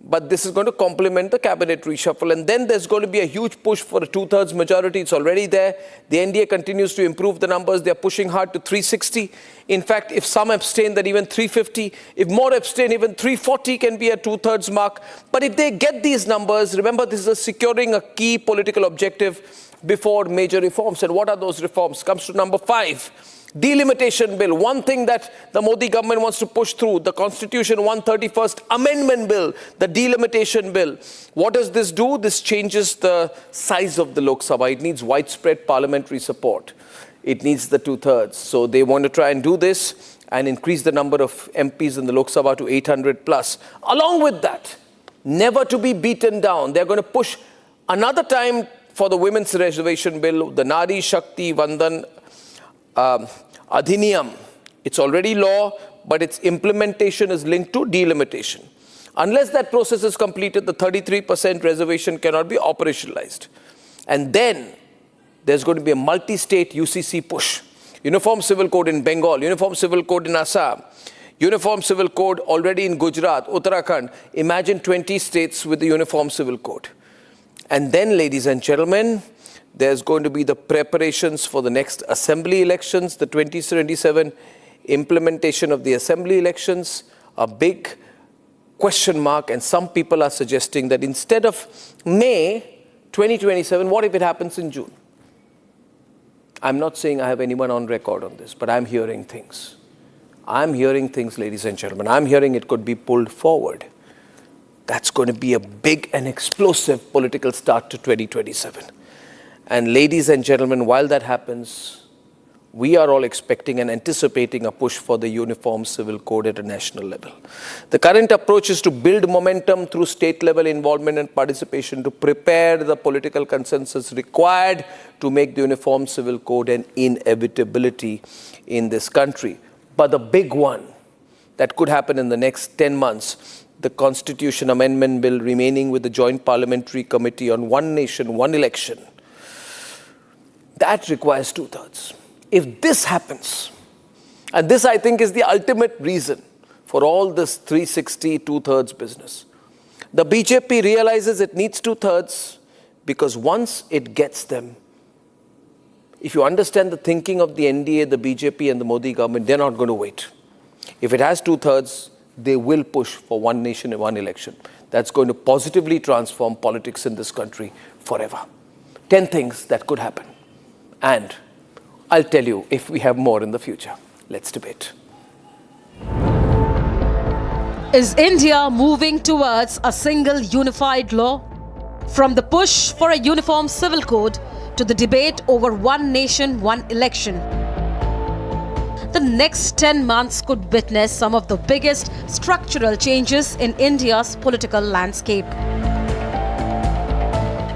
But this is going to complement the cabinet reshuffle. And then there's going to be a huge push for a 2/3 majority. It's already there. The NDA continues to improve the numbers. They're pushing hard to 360. In fact, if some abstain, then even 350. If more abstain, even 340 can be a 2/3 mark. But if they get these numbers, remember this is securing a key political objective before major reforms. And what are those reforms? Comes to number 5. Delimitation bill, one thing that the Modi government wants to push through, the Constitution 131st Amendment bill, the delimitation bill. What does this do? This changes the size of the Lok Sabha. It needs widespread parliamentary support. It needs the 2/3. So they want to try and do this and increase the number of MPs in the Lok Sabha to 800 plus. Along with that, never to be beaten down, they're going to push another time for the women's reservation bill, the Nari Shakti Vandan Adhiniyam. It's already law, but its implementation is linked to delimitation. Unless that process is completed, the 33% reservation cannot be operationalized. And then there's going to be a multi-state UCC push. Uniform Civil Code in Bengal, Uniform Civil Code in Assam, Uniform Civil Code already in Gujarat, Uttarakhand. Imagine 20 states with the Uniform Civil Code. And then, ladies and gentlemen, there's going to be the preparations for the next assembly elections, the 2027 implementation of the assembly elections, a big question mark, and some people are suggesting that instead of May 2027, what if it happens in June? I'm not saying I have anyone on record on this, but I'm hearing things. Ladies and gentlemen. I'm hearing it could be pulled forward. That's going to be a big and explosive political start to 2027. And ladies and gentlemen, while that happens, we are all expecting and anticipating a push for the Uniform Civil Code at a national level. The current approach is to build momentum through state-level involvement and participation to prepare the political consensus required to make the Uniform Civil Code an inevitability in this country. But the big one that could happen in the next 10 months, the Constitution Amendment Bill remaining with the Joint Parliamentary Committee on One Nation, One Election, that requires 2/3. If this happens, and this I think is the ultimate reason for all this 360 2/3 business, the BJP realizes it needs 2/3 because once it gets them, if you understand the thinking of the NDA, the BJP and the Modi government, they're not going to wait. If it has 2/3, they will push for one nation and one election. That's going to positively transform politics in this country forever. 10 things that could happen. And I'll tell you if we have more in the future. Let's debate. Is India moving towards a single unified law? From the push for a uniform civil code to the debate over one nation, one election. The next 10 months could witness some of the biggest structural changes in India's political landscape.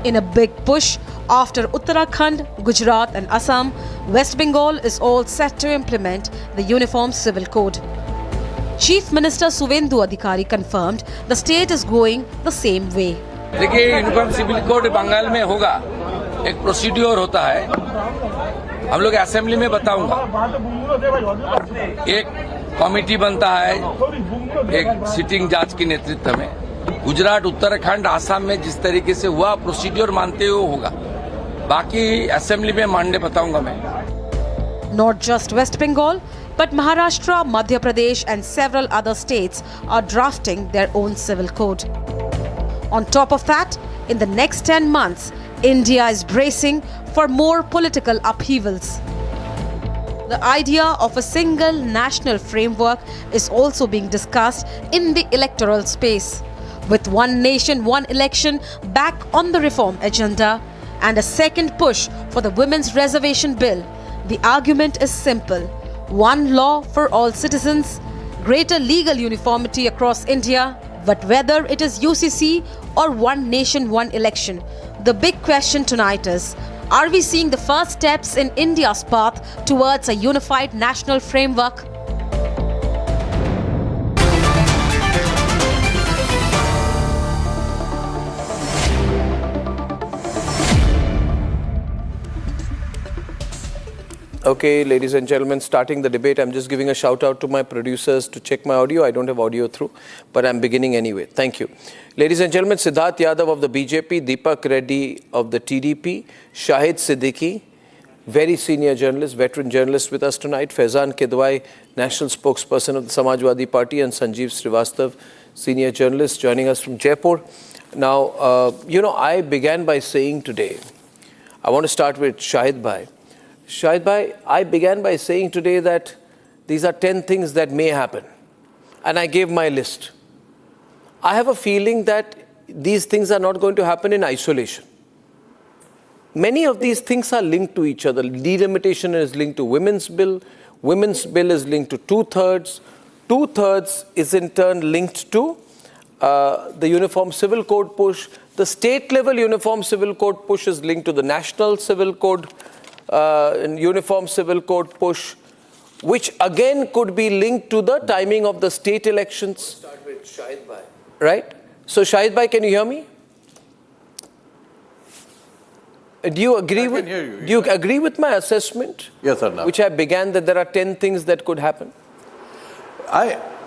In a big push, after Uttarakhand, Gujarat and Assam, West Bengal is all set to implement the Uniform Civil Code. Chief Minister Suvendu Adhikari confirmed the state is going the same way. देखिए, uniform civil code Bengal में होगा, एक procedure होता है, हम लोग assembly में बताऊंगा, एक कमेटी बनता है, एक सिटिंग जज के नेतृत्व में, गुजरात, उत्तराखंड, आसाम में जिस तरीके से हुआ प्रोसीड्योर मानते हुए होगा, बाकी असेंबली में मानने बताऊंगा मैं. Not just West Bengal, but Maharashtra, Madhya Pradesh, and several other states are drafting their own civil code. On top of that, in the next 10 months, India is bracing for more political upheavals. The idea of a single national framework is also being discussed in the electoral space. With one nation, one election back on the reform agenda and a second push for the women's reservation bill, the argument is simple. One law for all citizens, greater legal uniformity across India, but whether it is UCC or one nation, one election, the big question tonight is, are we seeing the first steps in India's path towards a unified national framework? Okay, ladies and gentlemen, starting the debate, I'm just giving a shout out to my producers to check my audio. I don't have audio through, but I'm beginning anyway. Thank you. Ladies and gentlemen, Siddharth Yadav of the BJP, Deepak Reddy of the TDP, Shahid Siddiqui, very senior journalist, veteran journalist with us tonight, Faizan Kidwai, national spokesperson of the Samajwadi Party, and Sanjeev Srivastav, senior journalist, joining us from Jaipur. Now, I began by saying today, I want to start with Shahid Bhai. Shahid Bhai, I began by saying today that these are 10 things that may happen. And I gave my list. I have a feeling that these things are not going to happen in isolation. Many of these things are linked to each other. Delimitation is linked to women's bill. Women's bill is linked to two-thirds. Two-thirds is in turn linked to the Uniform Civil Code push. The state-level Uniform Civil Code push is linked to the National Civil Code Uniform Civil Code push, which again could be linked to the timing of the state elections. Start with Shahid Bhai. Right? So Shahid Bhai, can you hear me? Do you agree with? Do you agree with my assessment? Yes, Arnab. Which I began that there are 10 things that could happen.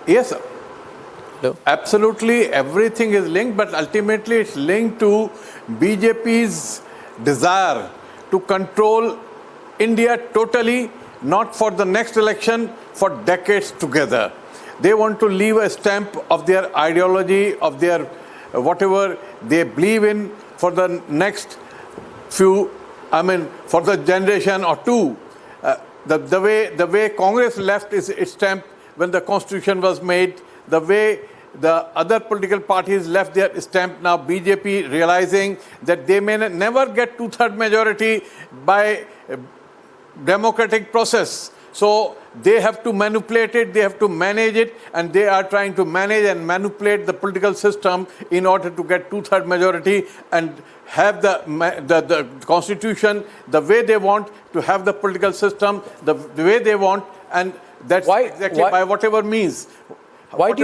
Yes, sir. No? Absolutely, everything is linked, but ultimately it's linked to BJP's desire to control India totally, not for the next election, for decades together. They want to leave a stamp of their ideology, of their whatever they believe in for the next few, for the generation or two. The way Congress left its stamp when the Constitution was made, the way the other political parties left their stamp, now BJP realizing that they may never get two-thirds majority by democratic process. So they have to manipulate it, they have to manage it, and they are trying to manage and manipulate the political system in order to get two-thirds majority and have the constitution the way they want, to have the political system the way they want, and that's by whatever means. Why do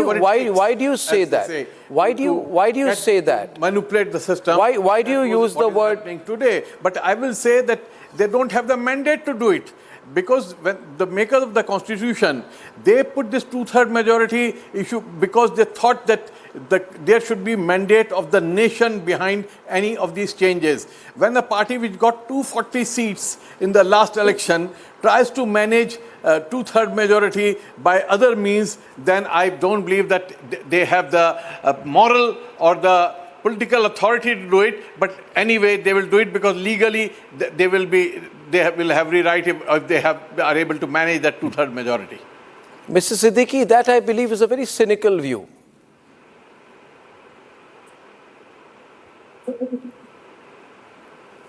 you say that? Why do you say that? Manipulate the system. Why do you use the word today? But I will say that they don't have the mandate to do it, because when the makers of the Constitution, they put this two-thirds majority issue because they thought that there should be mandate of the nation behind any of these changes. When a party which got 240 seats in the last election tries to manage two-thirds majority by other means, then I don't believe that they have the moral or the political authority to do it. But anyway, they will do it because legally they will have rewrite if they are able to manage that two-thirds majority. Mr. Siddiqui, that I believe is a very cynical view.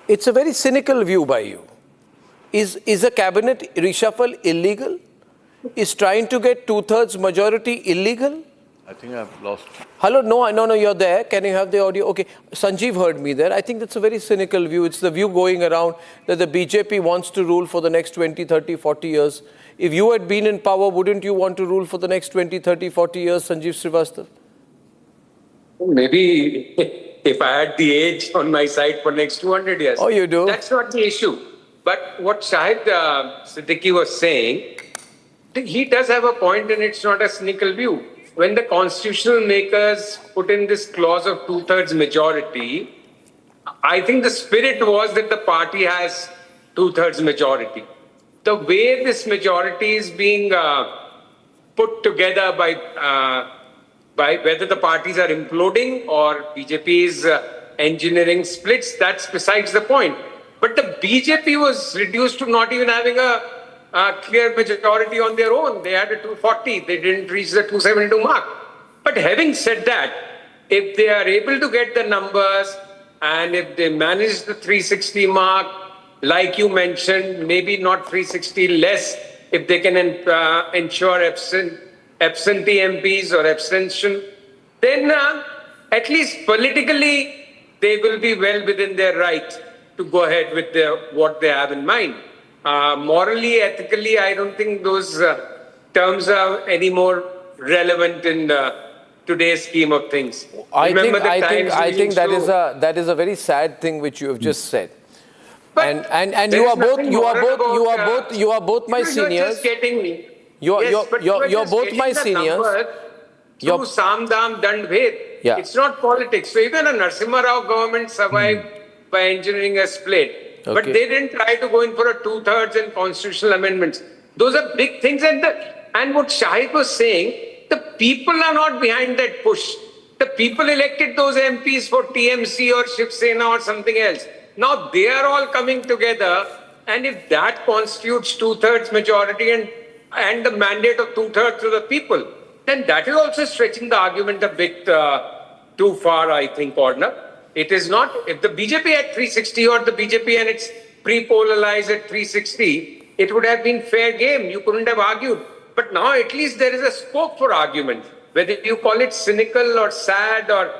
It's a very cynical view by you. Is a cabinet reshuffle illegal? Is trying to get two-thirds majority illegal? I think I've lost. Hello, no, you're there. Can you have the audio? Okay, Sanjeev heard me there. I think that's a very cynical view. It's the view going around that the BJP wants to rule for the next 20, 30, 40 years. If you had been in power, wouldn't you want to rule for the next 20, 30, 40 years, Sanjeev Srivastav? Maybe if I had the age on my side for next 200 years. Oh, you do? That's not the issue. But what Shahid Siddiqui was saying, he does have a point, and it's not a cynical view. When the constitutional makers put in this clause of two-thirds majority, I think the spirit was that the party has 2/3 majority. The way this majority is being put together by whether the parties are imploding or BJP is engineering splits, that's besides the point. But the BJP was reduced to not even having a clear majority on their own. They had a 240. They didn't reach the 272 mark. But having said that, if they are able to get the numbers and if they manage the 360 mark, like you mentioned, maybe not 360 less, if they can ensure absentee MPs or abstention, then at least politically they will be well within their right to go ahead with what they have in mind. Morally, ethically, I don't think those terms are any more relevant in today's scheme of things. I think that is a very sad thing which you have just said. But and you are both my seniors. You're just getting me. You're both my seniors. Through Sam Dam Dand Bhed. Yeah. It's not politics. So even a Narasimha Rao government survived by engineering a split. But Okay. they didn't try to go in for a 2/3 and constitutional amendments. Those are big things. And what Shahid was saying, the people are not behind that push. The people elected those MPs for TMC or Shiv Sena or something else. Now they are all coming together, and if that constitutes 2/3 majority and the mandate of 2/3 to the people, then that is also stretching the argument a bit too far, I think, Arnab. It is not. If the BJP had 360 or the BJP and its pre-polarized at 360, it would have been fair game. You couldn't have argued. But now at least there is a scope for argument. Whether you call it cynical or sad or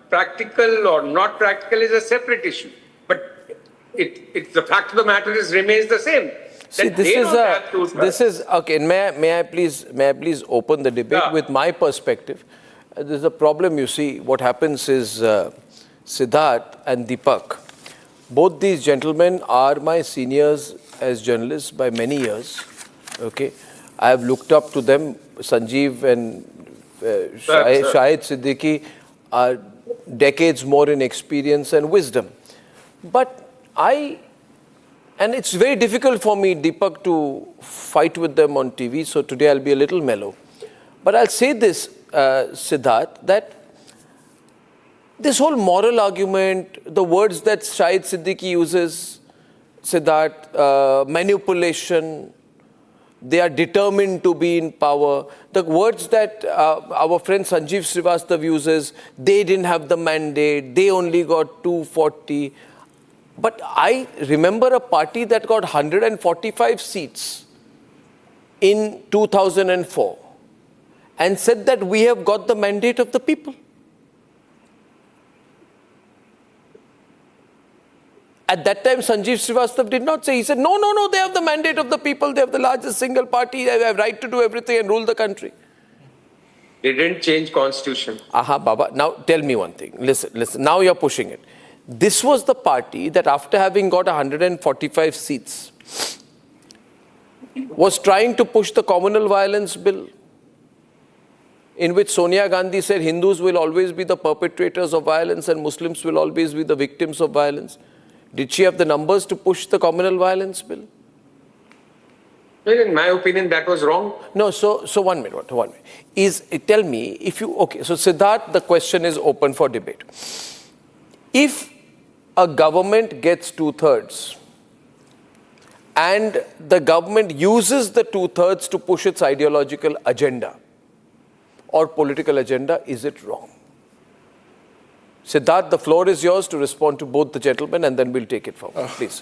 practical or not practical is a separate issue. But the fact of the matter remains the same. See, this is okay. May I please open the debate with my perspective? There's a problem. You see, what happens is Siddharth and Deepak, both these gentlemen are my seniors as journalists by many years. Okay, I have looked up to them. Sanjeev and Shahid Siddiqui are decades more in experience and wisdom. But and it's very difficult for me, Deepak, to fight with them on TV, so today I'll be a little mellow. But I'll say this, Siddharth, that this whole moral argument, the words that Shahid Siddiqui uses, Siddharth, manipulation, they are determined to be in power. The words that our friend Sanjeev Srivastava uses, they didn't have the mandate, they only got 240. But I remember a party that got 145 seats in 2004 and said that we have got the mandate of the people. At that time, Sanjeev Srivastava did not say. He said, no, they have the mandate of the people. They have the largest single party. They have right to do everything and rule the country. They didn't change constitution. Aha, Baba. Now tell me one thing. Listen. Now you're pushing it. This was the party that after having got 145 seats was trying to push the communal violence bill, in which Sonia Gandhi said Hindus will always be the perpetrators of violence and Muslims will always be the victims of violence. Did she have the numbers to push the communal violence bill? In my opinion, that was wrong. No, so one minute. Tell me, if you, okay, so Siddharth, the question is open for debate. If a government gets 2/3 and the government uses the 2/3 to push its ideological agenda or political agenda, is it wrong? Siddharth, the floor is yours to respond to both the gentlemen and then we'll take it forward. Please.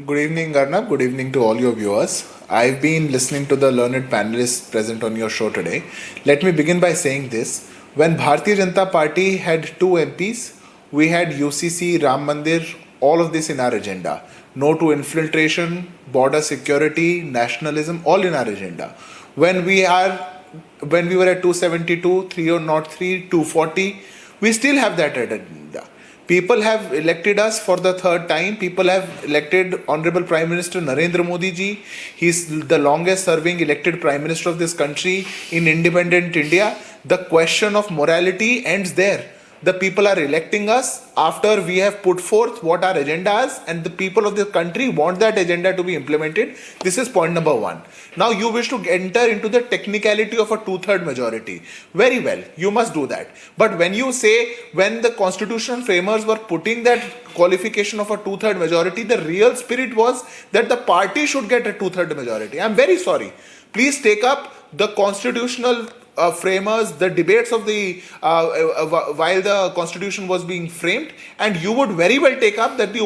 Good evening, Arnab. Good evening to all your viewers. I've been listening to the learned panelists present on your show today. Let me begin by saying this. When Bharatiya Janata Party had 2 MPs, we had UCC, Ram Mandir, all of this in our agenda. No to infiltration, border security, nationalism, all in our agenda. When we were at 272, 303, 240, we still have that agenda. People have elected us for the 3rd time. People have elected Honorable Prime Minister Narendra Modi ji. He's the longest serving elected Prime Minister of this country in independent India. The question of morality ends there. the people are electing us after we have put forth what our agenda is, and the people of the country want that agenda to be implemented. This is point number one. Now you wish to enter into the technicality of a 2/3 majority. Very well, you must do that. But when you say, when the constitutional framers were putting that qualification of a 2/3 majority, the real spirit was that the party should get a 2/3 majority. I'm very sorry. Please take up the constitutional framers, the debates of the while the constitution was being framed, and you would very well take up that the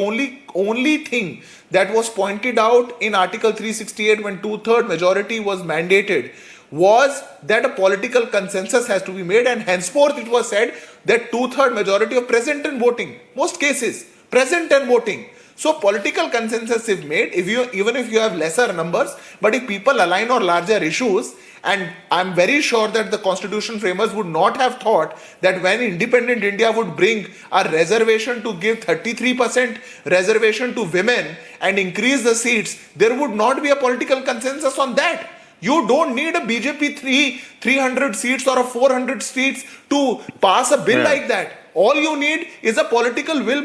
only thing that was pointed out in Article 368 when 2/3 majority was mandated was that a political consensus has to be made, and henceforth it was said that 2/3 majority of present and voting, most cases present and voting. So political consensus is made, even if you have lesser numbers, but if people align on larger issues, and I'm very sure that the constitution framers would not have thought that when independent India would bring a reservation to give 33% reservation to women and increase the seats, there would not be a political consensus on that. You don't need a BJP 300 seats or a 400 seats to pass a bill like that. All you need is a political will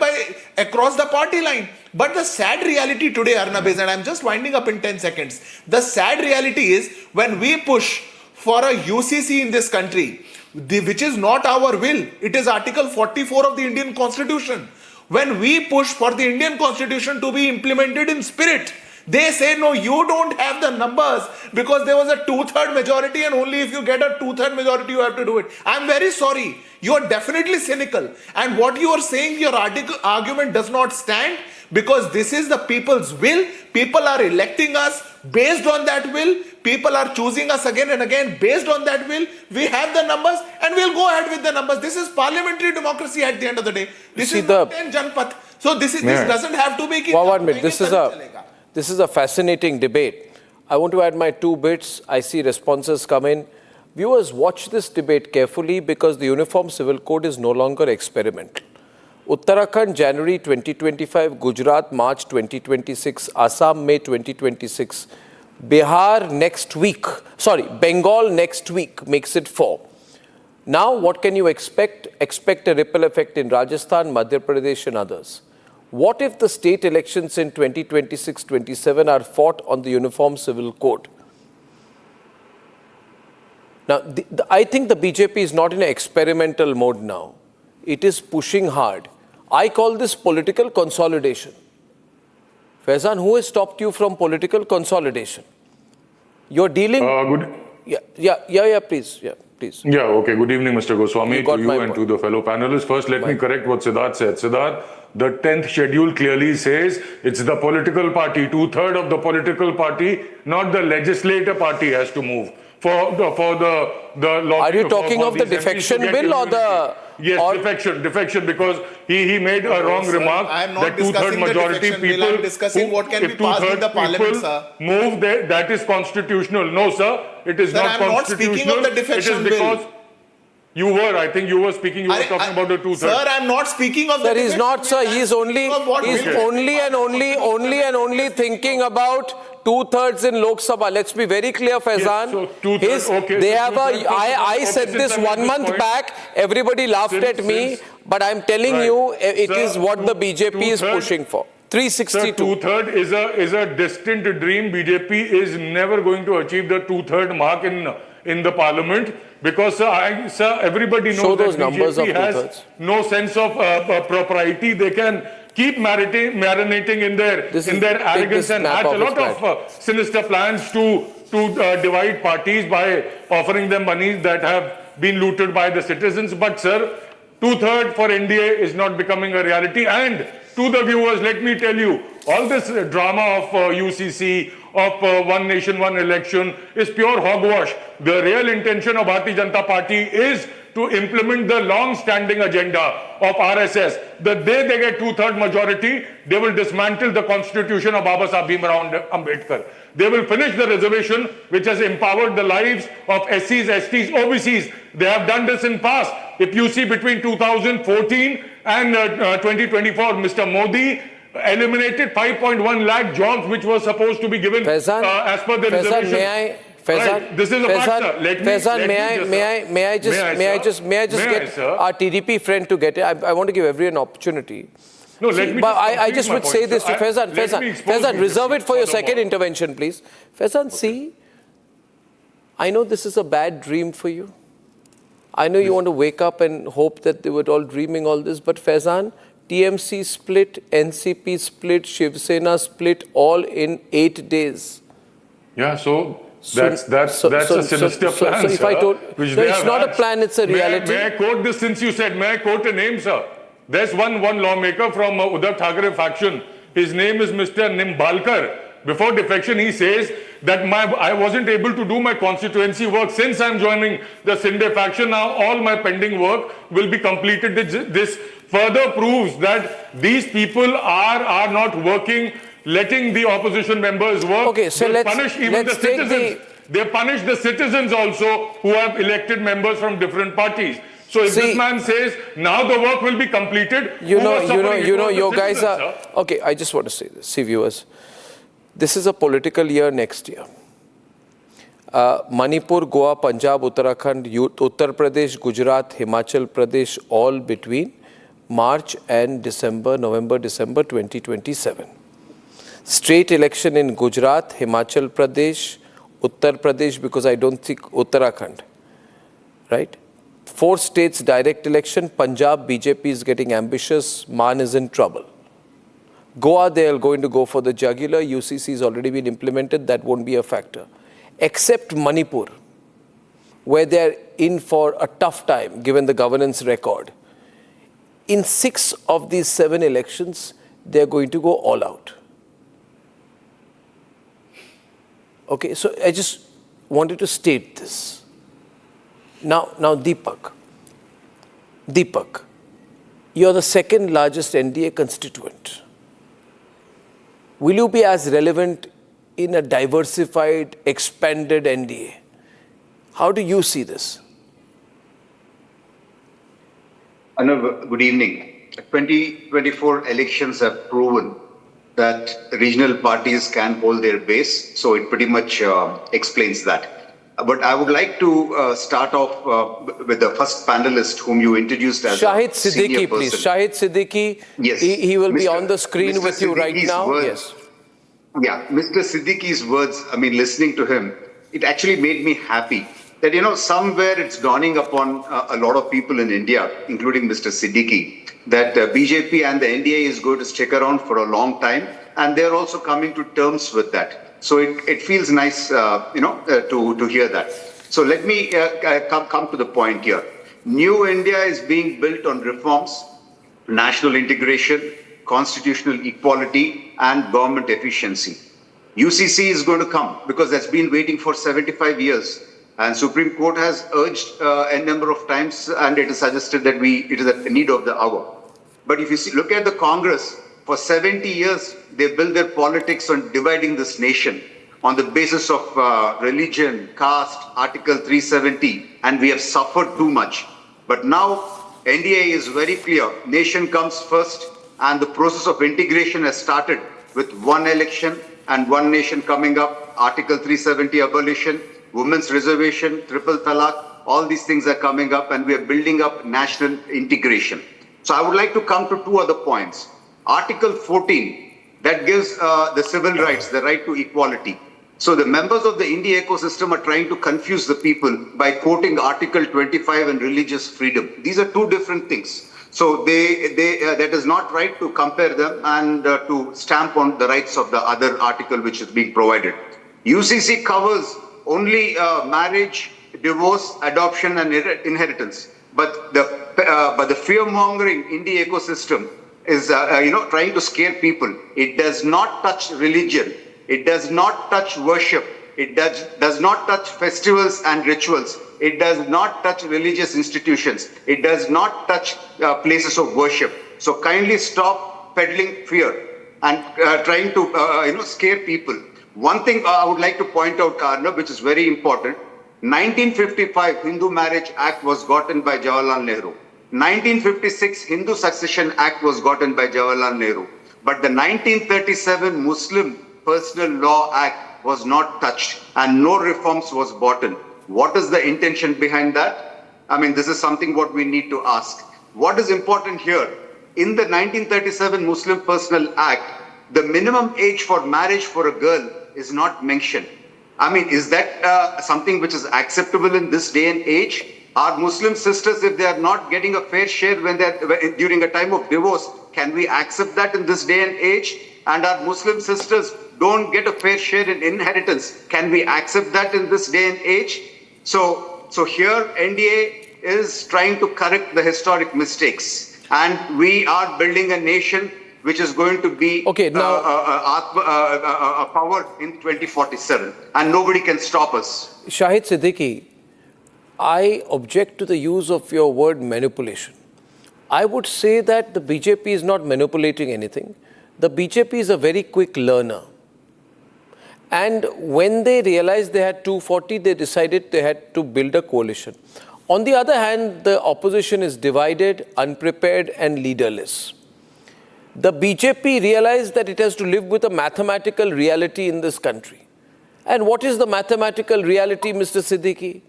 across the party line. But the sad reality today, Arnab, is, and I'm just winding up in 10 seconds. The sad reality is when we push for a UCC in this country, which is not our will, it is Article 44 of the Indian Constitution. When we push for the Indian Constitution to be implemented in spirit, they say, no, you don't have the numbers because there was a 2/3 majority, and only if you get a 2/3 majority you have to do it. I'm very sorry. You are definitely cynical. And what you are saying, your argument does not stand, because this is the people's will. People are electing us based on that will. People are choosing us again and again based on that will. We have the numbers and we'll go ahead with the numbers. This is parliamentary democracy at the end of the day. This is not 10 Janpat. So this doesn't have to be... One minute. This is a fascinating debate. I want to add my 2 bits. I see responses come in. Viewers, watch this debate carefully, because the Uniform Civil Code is no longer experimental. Uttarakhand, January 2025, Gujarat, March 2026, Assam, May 2026, Bihar next week, Bengal next week makes it 4. Now, what can you expect? Expect a ripple effect in Rajasthan, Madhya Pradesh and others. What if the state elections in 2026-27 are fought on the Uniform Civil Code? Now, I think the BJP is not in an experimental mode now. It is pushing hard. I call this political consolidation. Faizan, who has stopped you from political consolidation? You're dealing... Please. Yeah, okay. Good evening, Mr. Goswami, to you and to the fellow panelists. First, let me correct what Siddharth said. Siddharth, the 10th schedule clearly says it's the political party, 2/3 of the political party, not the legislative party has to move. For the law. Are you talking of the defection bill or the... Yes, defection, because he made a wrong remark that 2/3 majority people... I'm discussing what can be passed in the parliament, sir. Move there, that is constitutional. No, sir, it is not constitutional. I'm not speaking of the defection bill. You were, I think you were speaking, you were talking about the 2/3. Sir, I'm not speaking of the... Sir, he's not, sir. He's only thinking about 2/3 in Lok Sabha. Let's be very clear, Faizan. Yes, so I said this 1 month back. Everybody laughed at me. But I'm telling you, it is what the BJP is pushing for. 362. Sir, 2/3 is a distant dream. BJP is never going to achieve the 2/3 mark in the parliament, because everybody knows that BJP has no sense of propriety. They can keep marinating in their arrogance and hatch a lot of sinister plans to divide parties by offering them money that have been looted by the citizens. But sir, 2/3 for NDA is not becoming a reality. And to the viewers, let me tell you, all this drama of UCC, of one nation, one election is pure hogwash. The real intention of Bharatiya Janata Party is to implement the long-standing agenda of RSS. The day they get 2/3 majority, they will dismantle the constitution of Baba Sahib Bhimrao Ambedkar. They will finish the reservation which has empowered the lives of SCs, STs, OBCs. They have done this in past. If you see between 2014 and 2024, Mr. Modi eliminated 5.1 lakh jobs which were supposed to be given as per the reservation. Faizan, This is a fact, Faizan, may I just get our TDP friend to get it? I want to give everyone an opportunity. No, let me but just I just would say this to Faizan, reserve it for your second intervention, please. Faizan, see, I know this is a bad dream for you. I know you want to wake up and hope that they were all dreaming all this, but Faizan, TMC split, NCP split, Shiv Sena split, all in 8 days. Yeah, so that's a sinister plan, if I told, which no, they it's have not had. a plan, it's a reality. May I quote this since you said, may I quote a name, sir? There's one lawmaker from Uddhav Thackeray faction. His name is Mr. Nimbalkar. Before defection, he says that I wasn't able to do my constituency work. Since I'm joining the Sinde faction, now all my pending work will be completed. This further proves that these people are not working, letting the opposition members work. Okay, so they punish even the citizens. They punish the citizens also who have elected members from different parties. So if this man says now the work will be completed, you know, your guys are okay. I just want to say this, see viewers. This is a political year next year. Manipur, Goa, Punjab, Uttarakhand, Uttar Pradesh, Gujarat, Himachal Pradesh, all between March and November, December 2027. Straight election in Gujarat, Himachal Pradesh, Uttar Pradesh, because I don't think Uttarakhand, right? 4 states direct election. Punjab, BJP is getting ambitious. Mann is in trouble. Goa, they are going to go for the jugular. UCC has already been implemented. That won't be a factor. Except Manipur, where they are in for a tough time, given the governance record. In 6 of these 7 elections, they are going to go all out. Okay, so I just wanted to state this. Now Deepak, you're the second largest NDA constituent. Will you be as relevant in a diversified, expanded NDA? How do you see this? Arnab, good evening. 2024 elections have proven that regional parties can hold their base, so it pretty much explains that. But I would like to start off with the first panelist whom you introduced as Shahid a senior Siddiqui, please. person. Shahid Siddiqui, Yes. he will be Mr. on the screen Mr. with you right Siddiqui's now. words, Yes. Yeah, Mr. Siddiqui's words, I mean, listening to him, it actually made me happy that, you know, somewhere it's dawning upon a lot of people in India, including Mr. Siddiqui, that BJP and the NDA is going to stick around for a long time, and they're also coming to terms with that. So it feels nice, to hear that. So let me come to the point here. New India is being built on reforms, national integration, constitutional equality, and government efficiency. UCC is going to come because that's been waiting for 75 years. And Supreme Court has urged a number of times, and it is suggested that it is a need of the hour. But if you look at the Congress, for 70 years, they built their politics on dividing this nation on the basis of religion, caste, Article 370, and we have suffered too much. But now, NDA is very clear. Nation comes first, and the process of integration has started with one election and one nation coming up, Article 370 abolition, women's reservation, triple talaq, all these things are coming up, and we are building up national integration. So I would like to come to 2 other points. Article 14, that gives the civil rights, the right to equality. So the members of the India ecosystem are trying to confuse the people by quoting Article 25 and religious freedom. These are 2 different things. So that is not right to compare them and to stamp on the rights of the other article which is being provided. UCC covers only marriage, divorce, adoption, and inheritance. But the fear-mongering India ecosystem is trying to scare people. It does not touch religion. It does not touch worship. It does not touch festivals and rituals. It does not touch religious institutions. It does not touch places of worship. So kindly stop peddling fear and trying to scare people. One thing I would like to point out, Arnab, which is very important. 1955 Hindu Marriage Act was gotten by Jawaharlal Nehru. 1956 Hindu Succession Act was gotten by Jawaharlal Nehru. But the 1937 Muslim Personal Law Act was not touched and no reforms was brought in. What is the intention behind that? I mean, this is something what we need to ask. What is important here? In the 1937 Muslim Personal Act, the minimum age for marriage for a girl is not mentioned. I mean, is that something which is acceptable in this day and age? Are Muslim sisters, if they are not getting a fair share when they're during a time of divorce, can we accept that in this day and age? And our Muslim sisters don't get a fair share in inheritance, can we accept that in this day and age? So here NDA is trying to correct the historic mistakes, and we are building a nation which is going to be a power in 2047, and nobody can stop us. Shahid Siddiqui, I object to the use of your word manipulation. I would say that the BJP is not manipulating anything. The BJP is a very quick learner. And when they realized they had 240, they decided they had to build a coalition. On the other hand, the opposition is divided, unprepared, and leaderless. The BJP realized that it has to live with a mathematical reality in this country. And what is the mathematical reality, Mr. Siddiqui?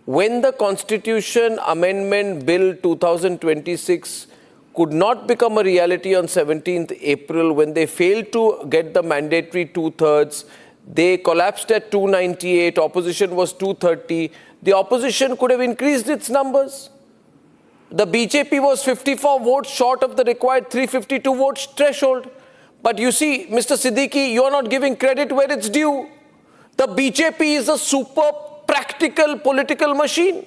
When the Constitution Amendment Bill 2026 could not become a reality on 17th April, when they failed to get the mandatory two-thirds, they collapsed at 298, opposition was 230. The opposition could have increased its numbers. The BJP was 54 votes short of the required 352 votes threshold. But you see, Mr. Siddiqui, you are not giving credit where it's due. The BJP is a super practical political machine.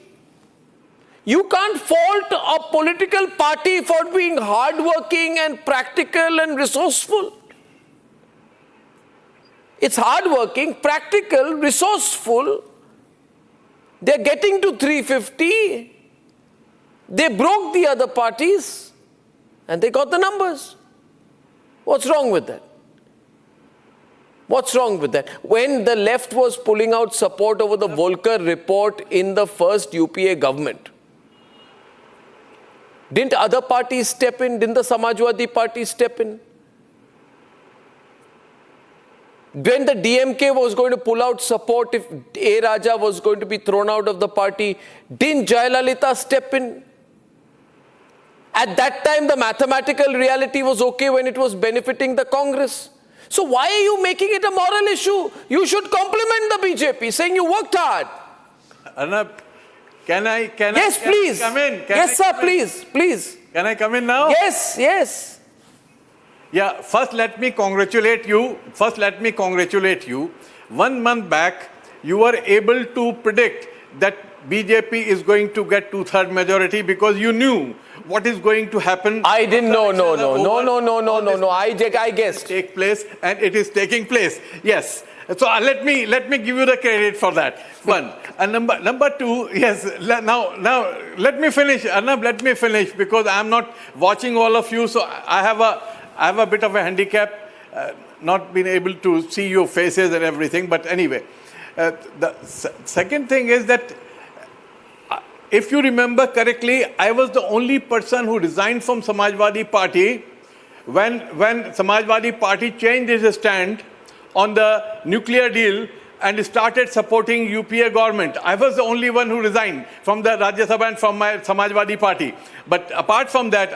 You can't fault a political party for being hardworking and practical and resourceful. It's hardworking, practical, resourceful. They're getting to 350. They broke the other parties and they got the numbers. What's wrong with that? What's wrong with that? When the left was pulling out support over the Volcker report in the first UPA government, didn't other parties step in? Didn't the Samajwadi Party step in? When the DMK was going to pull out support if A. Raja was going to be thrown out of the party, didn't Jayalalitha step in? At that time, the mathematical reality was okay when it was benefiting the Congress. So why are you making it a moral issue? You should compliment the BJP, saying you worked hard. Arnab, can I please. come in? Yes, sir, please. Can I come in now? Yes. Yeah, first let me congratulate you. 1 month back, you were able to predict that BJP is going to get 2/3 majority because you knew what is going to happen. I didn't know. No. I guessed. Take place, and it is taking place. Yes. So let me give you the credit for that. One. And number two, yes. Now let me finish, Arnab. Let me finish because I am not watching all of you. So I have a bit of a handicap, not being able to see your faces and everything. But anyway, the second thing is that if you remember correctly, I was the only person who resigned from Samajwadi Party when Samajwadi Party changed its stand on the nuclear deal and started supporting UPA government. I was the only one who resigned from the Rajya Sabha and from my Samajwadi Party. But apart from that,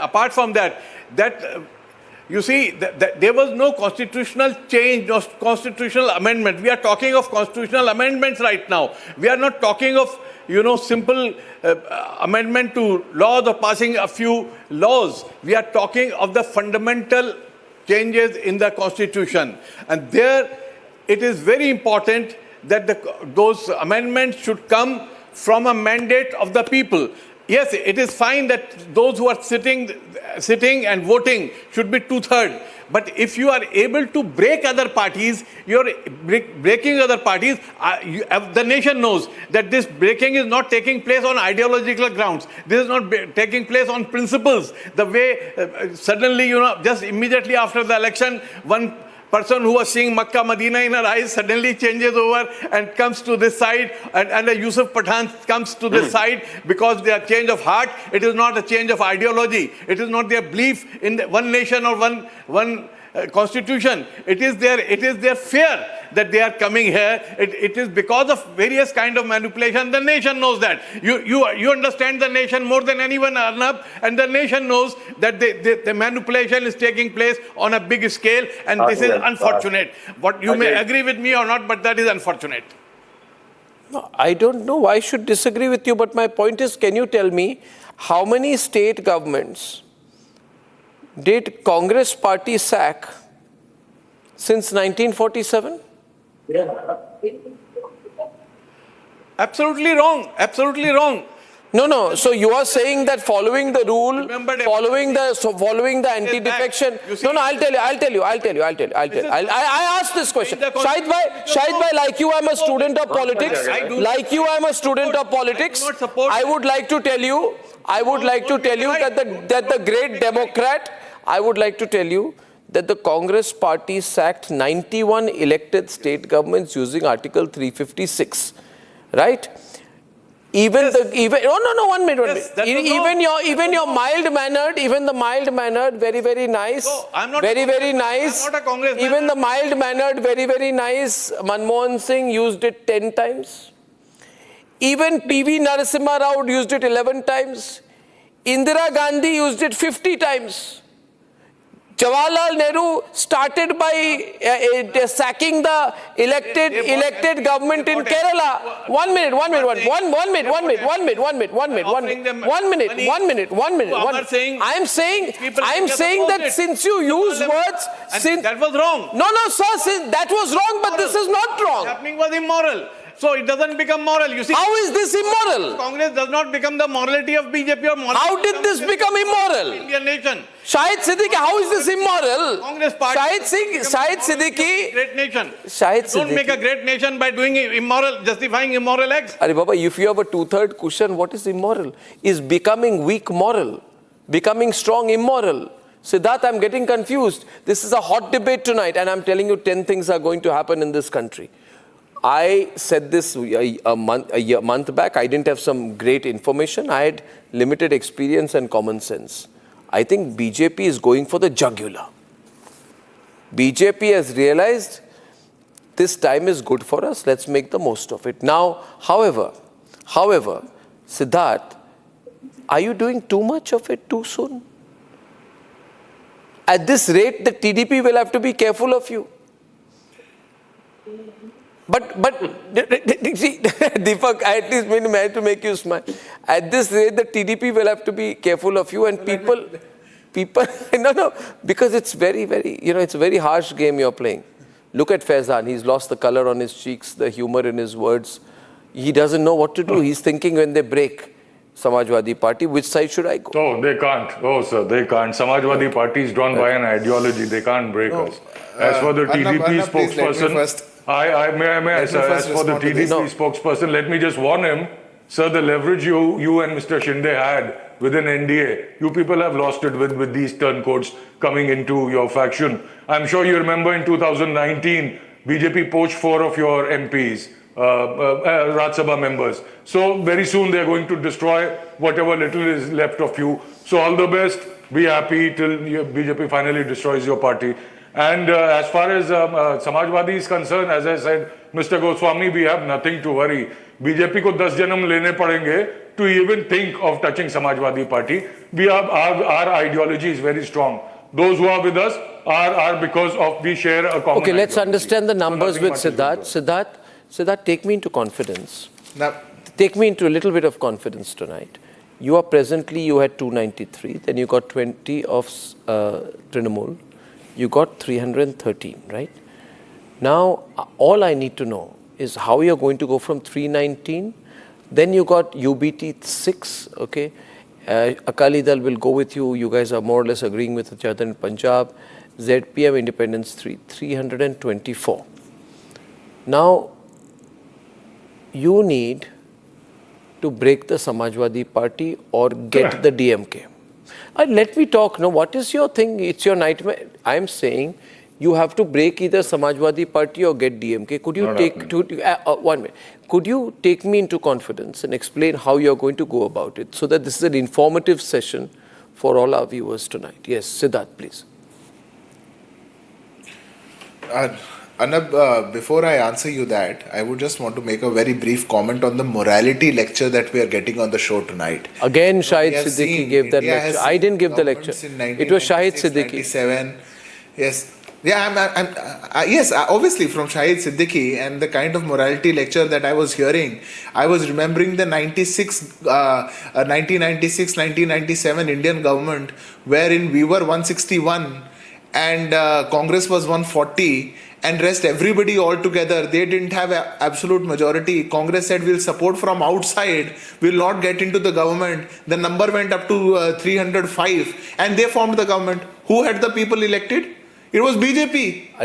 you see, there was no constitutional change, no constitutional amendment. We are talking of constitutional amendments right now. We are not talking of, simple amendment to laws or passing a few laws. We are talking of the fundamental changes in the constitution. And there, it is very important that those amendments should come from a mandate of the people. Yes, it is fine that those who are sitting and voting should be 2/3. But if you are able to break other parties, you're breaking other parties. The nation knows that this breaking is not taking place on ideological grounds. This is not taking place on principles. The way suddenly, just immediately after the election, one person who was seeing Makkah, Medina in her eyes suddenly changes over and comes to this side, and the Yusuf Pathan comes to this side because they are change of heart. It is not a change of ideology. It is not their belief in one nation or one constitution. It is their fear that they are coming here. It is because of various kind of manipulation. The nation knows that. You understand the nation more than anyone, Arnab, and the nation knows that the manipulation is taking place on a big scale, and this is unfortunate. What you may agree with me or not, but that is unfortunate. No, I don't know why I should disagree with you, but my point is, can you tell me how many state governments did Congress party sack since 1947? Absolutely wrong. Absolutely wrong. No. So you are saying that following the rule, following the anti-defection. No. I'll tell you. I asked this question. Shahid bhai, like you, I'm a student of politics. I would like to tell you that the great Democrat. I would like to tell you that the Congress party sacked 91 elected state governments using Article 356, right? One minute. Even your mild-mannered, very nice, very nice. I'm not a congressman. Even the mild-mannered, very nice Manmohan Singh used it 10 times. Even P.V. Narasimha Rao used it 11 times. Indira Gandhi used it 50 times. Jawaharlal Nehru started by sacking the elected government in Kerala. One minute. I'm saying that since you use words, that was wrong. No, sir, that was wrong, but this is not wrong. Happening was immoral. So it doesn't become moral. You see, how is this immoral? Congress does not become the morality of BJP or morality. How did this become immoral? Indian nation. Shahid Siddiqui, how is this immoral? Congress party. Shahid Siddiqui. Great nation. Shahid Siddiqui. Don't make a great nation by doing immoral, justifying immoral acts. Arey Baba, if you have a 2/3 cushion, what is immoral? Is becoming weak moral? Becoming strong immoral? Siddharth, I'm getting confused. This is a hot debate tonight, and I'm telling you 10 things are going to happen in this country. I said this a month back. I didn't have some great information. I had limited experience and common sense. I think BJP is going for the jugular. BJP has realized this time is good for us. Let's make the most of it. Now, however, Siddharth, are you doing too much of it too soon? At this rate, the TDP will have to be careful of you. But see, Deepak, I at least managed to make you smile. At this rate, the TDP will have to be careful of you, and people, no, because it's very, it's a very harsh game you're playing. Look at Faizan. He's lost the color on his cheeks, the humor in his words. He doesn't know what to do. He's thinking when they break Samajwadi Party, which side should I go? Oh, they can't. Oh, sir, they can't. Samajwadi Party is drawn by an ideology. They can't break us. As for the TDP spokesperson, as for the TDP spokesperson, let me just warn him, sir, the leverage you and Mr. Shinde had within NDA, you people have lost it with these turncoats coming into your faction. I'm sure you remember in 2019, BJP poached 4 of your MPs, Rajya Sabha members. So very soon they're going to destroy whatever little is left of you. So all the best. Be happy till BJP finally destroys your party. And as far as Samajwadi is concerned, as I said, Mr. Goswami, we have nothing to worry. BJP ko 10 janam lene padenge to even think of touching Samajwadi Party. Our ideology is very strong. Those who are with us are because of we share a common Okay, let's ideology. understand the numbers with Siddharth. Siddharth, take me into confidence. Take me into a little bit of confidence tonight. You are presently, you had 293, then you got 20 of Trinamool. You got 313, right? Now, all I need to know is how you're going to go from 319. Then you got UBT 6, okay? Akali Dal will go with you. You guys are more or less agreeing with each other in Punjab. ZPM Independence 324. Now, you need to break the Samajwadi Party or get the DMK. Let me talk. No, what is your thing? It's your nightmare. I'm saying you have to break either Samajwadi Party or get DMK. Could you take 1 minute? Could you take me into confidence and explain how you're going to go about it so that this is an informative session for all our viewers tonight? Yes, Siddharth, please. Arnab, before I answer you that, I would just want to make a very brief comment on the morality lecture that we are getting on the show tonight. Again, Shahid Siddiqui gave that lecture. I didn't give the lecture. It was Shahid Siddiqui. Yes. Yes, obviously from Shahid Siddiqui, and the kind of morality lecture that I was hearing, I was remembering the 1996-1997 Indian government, wherein we were 161 and Congress was 140, and rest everybody all together, they didn't have an absolute majority. Congress said we'll support from outside, we'll not get into the government. The number went up to 305 and they formed the government. Who had the people elected? It was BJP.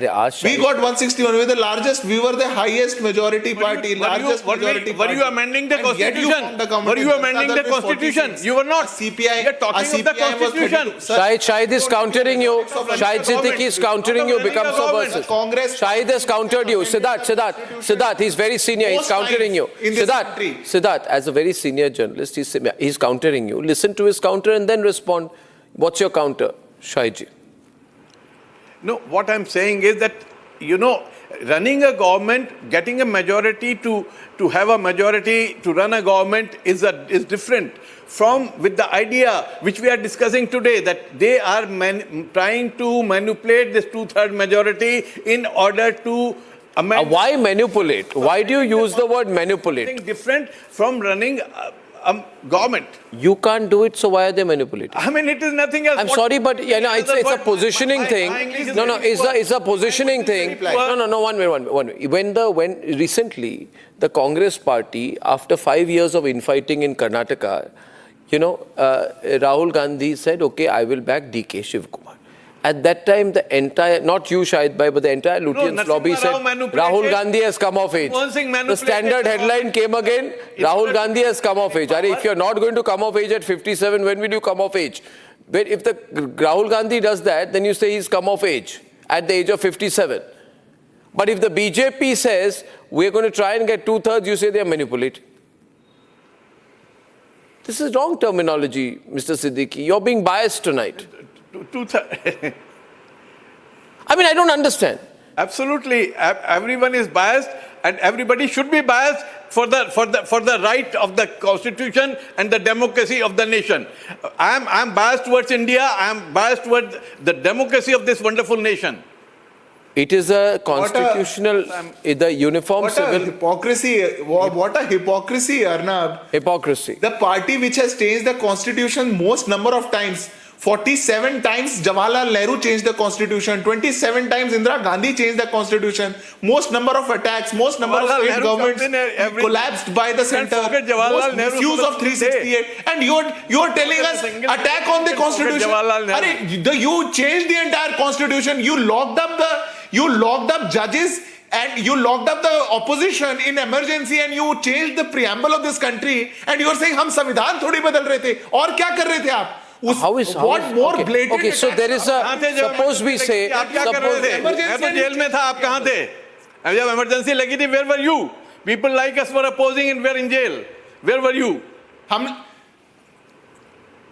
We got 161. We were the largest. We were the highest majority party. Were you amending the constitution? Were you amending the constitution? You were not. CPI. You are talking of the constitution. Shahid is countering you. Shahid Siddiqui is countering you. Become so versus. Shahid has countered you. Siddharth, he's very senior. He's countering you. Siddharth, as a very senior journalist, he's countering you. Listen to his counter and then respond. What's your counter, Shahidji? No, what I'm saying is that, running a government, getting a majority to have a majority to run a government is different from with the idea which we are discussing today, that they are trying to manipulate this two-third majority in order to amend. Why manipulate? Why do you use the word manipulate? Something different from running government. You can't do it, so why are they manipulating? I mean, it is nothing else. I'm sorry, but it's a positioning thing. It's a positioning thing. No, one minute. When recently the Congress party, after 5 years of infighting in Karnataka, Rahul Gandhi said, okay, I will back DK Shivkumar. At that time, the entire, not you Shahid Bhai, but the entire Lutyens lobby said, Rahul Gandhi has come of age. The standard headline came again, Rahul Gandhi has come of age. If you're not going to come of age at 57, when will you come of age? But if the Rahul Gandhi does that, then you say he's come of age at the age of 57. But if the BJP says, we're going to try and get two-thirds, you say they're manipulating. This is wrong terminology, Mr. Siddiqui. You're being biased tonight. I mean, I don't understand. Absolutely, everyone is biased, and everybody should be biased for the right of the constitution and the democracy of the nation. I'm biased towards India. I'm biased towards the democracy of this wonderful nation. It is a constitutional, the uniform civil... What a hypocrisy, Arnab. Hypocrisy. The party which has changed the constitution most number of times, 47 times Jawaharlal Nehru changed the constitution, 27 times Indira Gandhi changed the constitution, most number of attacks, most number of state governments collapsed by the center, most misuse of 368, and you're telling us attack on the constitution. You changed the entire constitution, you locked up judges, and you locked up the opposition in emergency, and you changed the preamble of this country, and you're saying हम संविधान थोड़ी बदल रहे थे, और क्या कर रहे थे आप? Okay, so there is a, suppose we say, मैं तो जेल में था, आप कहाँ थे? जब emergency लगी थी, where were you? People like us were opposing and were in jail. Where were you?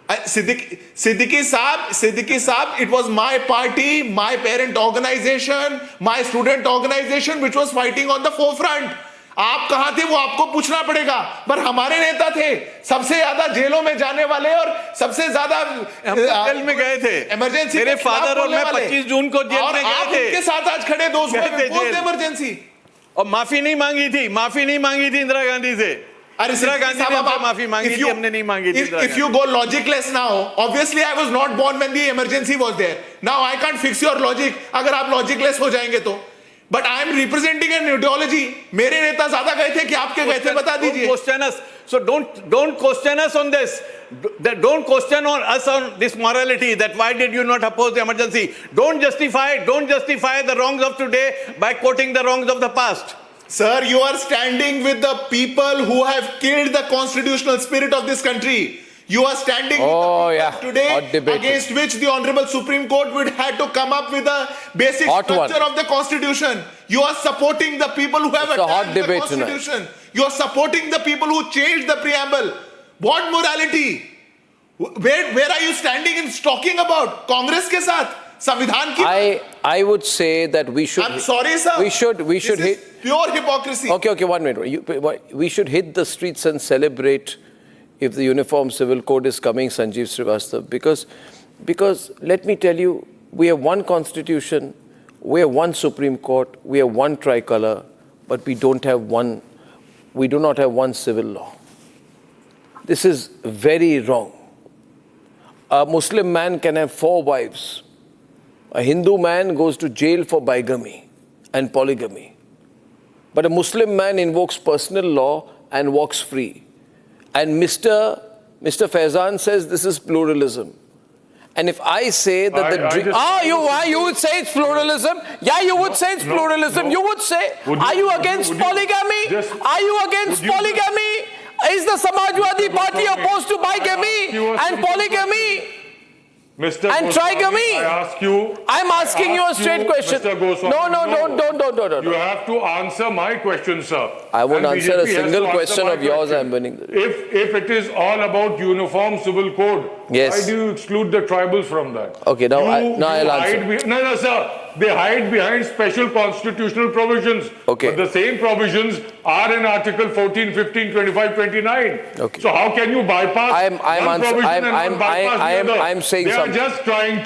Siddiqui Saab, it was my party, my parent organization, my student organization which was fighting on the forefront. आप कहां थे वो आपको पूछना पड़ेगा, पर हमारे नेता थे सबसे ज्यादा जेलों में जाने वाले और सबसे ज्यादा जेल में गए थे इमरजेंसी। मेरे फादर और मैं 25 जून को जेल में गए थे, उनके साथ आज खड़े दोस्त इमरजेंसी, और माफी नहीं मांगी थी इंदिरा गांधी से। इंदिरा गांधी ने माफी मांगी थी, हमने नहीं मांगी थी। If you go logicless now, obviously I was not born when the emergency was there. Now I can't fix your logic अगर आप logicless हो जाएंगे तो। But I am representing an ideology. मेरे नेता ज्यादा गए थे कि आपके गए थे, बता दीजिए। Don't question us. So don't question us on this. Don't question us on this morality, that why did you not oppose the emergency? Don't justify the wrongs of today by quoting the wrongs of the past. Sir, you are standing with the people who have killed the constitutional spirit of this country. You are standing today against which the Honorable Supreme Court would have to come up with a basic structure of the Constitution. You are supporting the people who have attacked the Constitution. You are supporting the people who changed the preamble. What morality? Where are you standing and talking about? Congress के साथ? संविधान की I would say that we should. I'm sorry, sir. We should hit pure hypocrisy. Okay, 1 minute. We should hit the streets and celebrate if the Uniform Civil Code is coming, Sanjeev Srivastava, because let me tell you, we have one constitution, we have one Supreme Court, we have one tricolor, but we do not have one civil law. This is very wrong. A Muslim man can have 4 wives. A Hindu man goes to jail for bigamy and polygamy. But a Muslim man invokes personal law and walks free. And Mr. Faizan says this is pluralism. And if I say that you would say it's pluralism? Yeah, you would say it's pluralism. You would say, are you against polygamy? Are you against polygamy? Is the Samajwadi Party opposed to bigamy and polygamy? Mr. And trigamy. I'm asking you a straight question. Mr. Goswami, don't. You have to answer my question, sir. I won't And answer a BJP has single to question answer of my yours. question. I'm winning. If it is all about uniform civil code, Yes. why do you exclude the tribals from that? Okay, now I'll answer. No, sir. They hide behind special constitutional provisions. Okay. But the same provisions are in Article 14, 15, 25, 29. Okay. So how can you bypass one provision and bypass the other? I'm saying something. They are just trying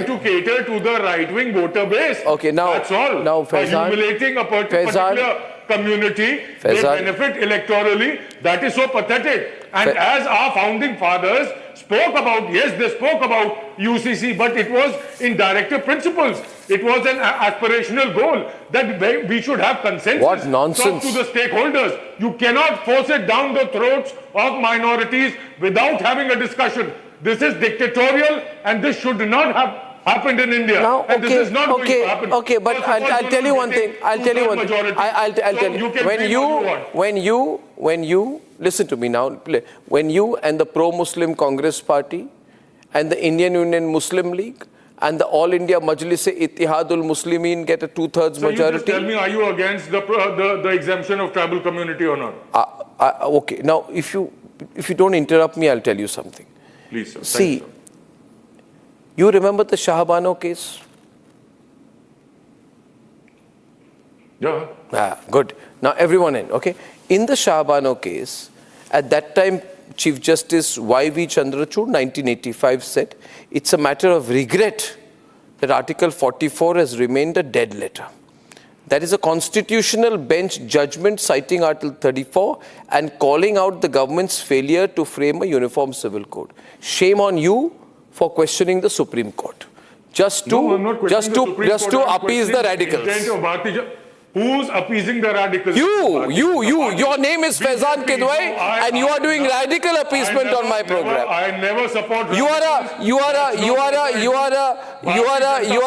to cater to the right-wing voter base. Okay, now that's all. Now, by Faizan, humiliating a particular community, they benefit electorally. That is so pathetic. And as our founding fathers spoke about, yes, they spoke about UCC, but it was in directive principles. It was an aspirational goal that we should have consensus. What nonsense. Talk to the stakeholders. You cannot force it down the throats of minorities without having a discussion. This is dictatorial, and this should not have happened in India. Now, and this is not going to happen. Okay, but I'll tell you one thing. I'll tell you. When you listen to me now, when you and the pro-Muslim Congress Party and the Indian Union Muslim League and the All India Majlis-e-Ittihadul Muslimin get a 2/3 majority. So you just tell me, are you against the exemption of tribal community or not? Okay. Now, if you don't interrupt me, I'll tell you something. Please, sir. See, you remember the Shahbano case? Yeah. Good. Now everyone in, okay? In the Shahbano case, at that time, Chief Justice Y.V. Chandrachud, 1985, said, it's a matter of regret that Article 44 has remained a dead letter. That is a constitutional bench judgment citing Article 34 and calling out the government's failure to frame a uniform civil code. Shame on you for questioning the Supreme Court. Just to appease the radicals. Who's appeasing the radicals? Your name is Faizan Kidwai, and you are doing radical appeasement on my program. I never support. You are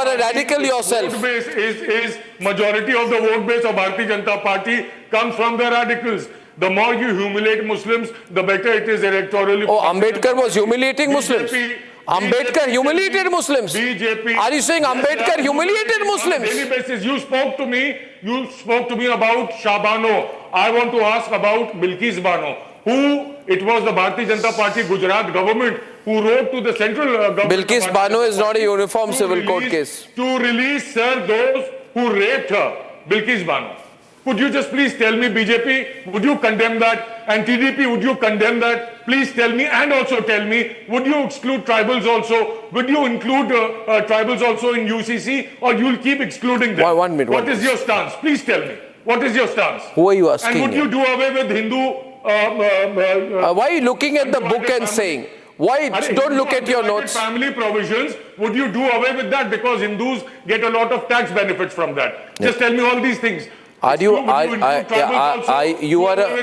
a radical yourself. Vote base is majority of the vote base of Bharatiya Janata Party comes from the radicals. The more you humiliate Muslims, the better it is electorally. Oh, Ambedkar was humiliating Muslims. Ambedkar humiliated Muslims. BJP. Are you saying Ambedkar humiliated Muslims? On a daily basis, you spoke to me about Shahbano. I want to ask about Bilkis Bano. It was the Bharatiya Janata Party Gujarat government who wrote to the central government. Bilkis Bano is not a uniform civil code case. To release, sir, those who raped her. Bilkis Bano. Could you just please tell me, BJP, would you condemn that? And TDP, would you condemn that? Please tell me, and also tell me, would you exclude tribals also? Would you include tribals also in UCC? Or you'll keep excluding them? One minute. What is your stance? Please tell me. What is your stance? Who are you asking? And would you do away with Hindu... why are you looking at the book and saying? Why don't look at your notes? Family provisions, would you do away with that? Because Hindus get a lot of tax benefits from that. Just tell me all these things. Are you with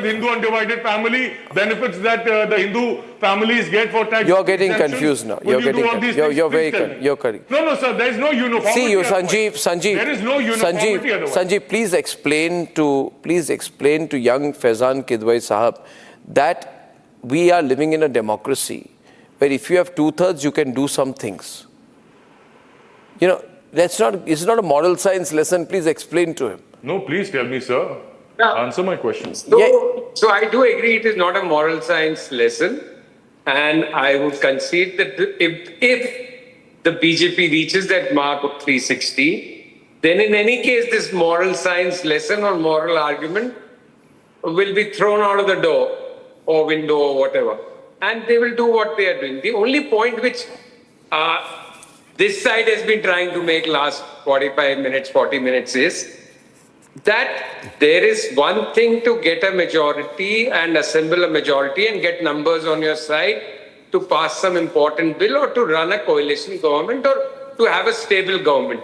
Hindu undivided family benefits that the Hindu families get for tax? You're getting confused now. You're correct. No, sir. There is no uniformity. See, Sanjeev. There is no uniformity. Sanjeev, please explain to young Faizan Kidwai Sahab that we are living in a democracy where if you have 2/3, you can do some things. You know, it's not a moral science lesson. Please explain to him. No, please tell me, sir. Answer my questions. So I do agree it is not a moral science lesson. And I would concede that if the BJP reaches that mark of 360, then in any case, this moral science lesson or moral argument will be thrown out of the door or window or whatever. And they will do what they are doing. The only point which this side has been trying to make last 45 minutes, 40 minutes is that there is one thing to get a majority and assemble a majority and get numbers on your side to pass some important bill or to run a coalition government or to have a stable government.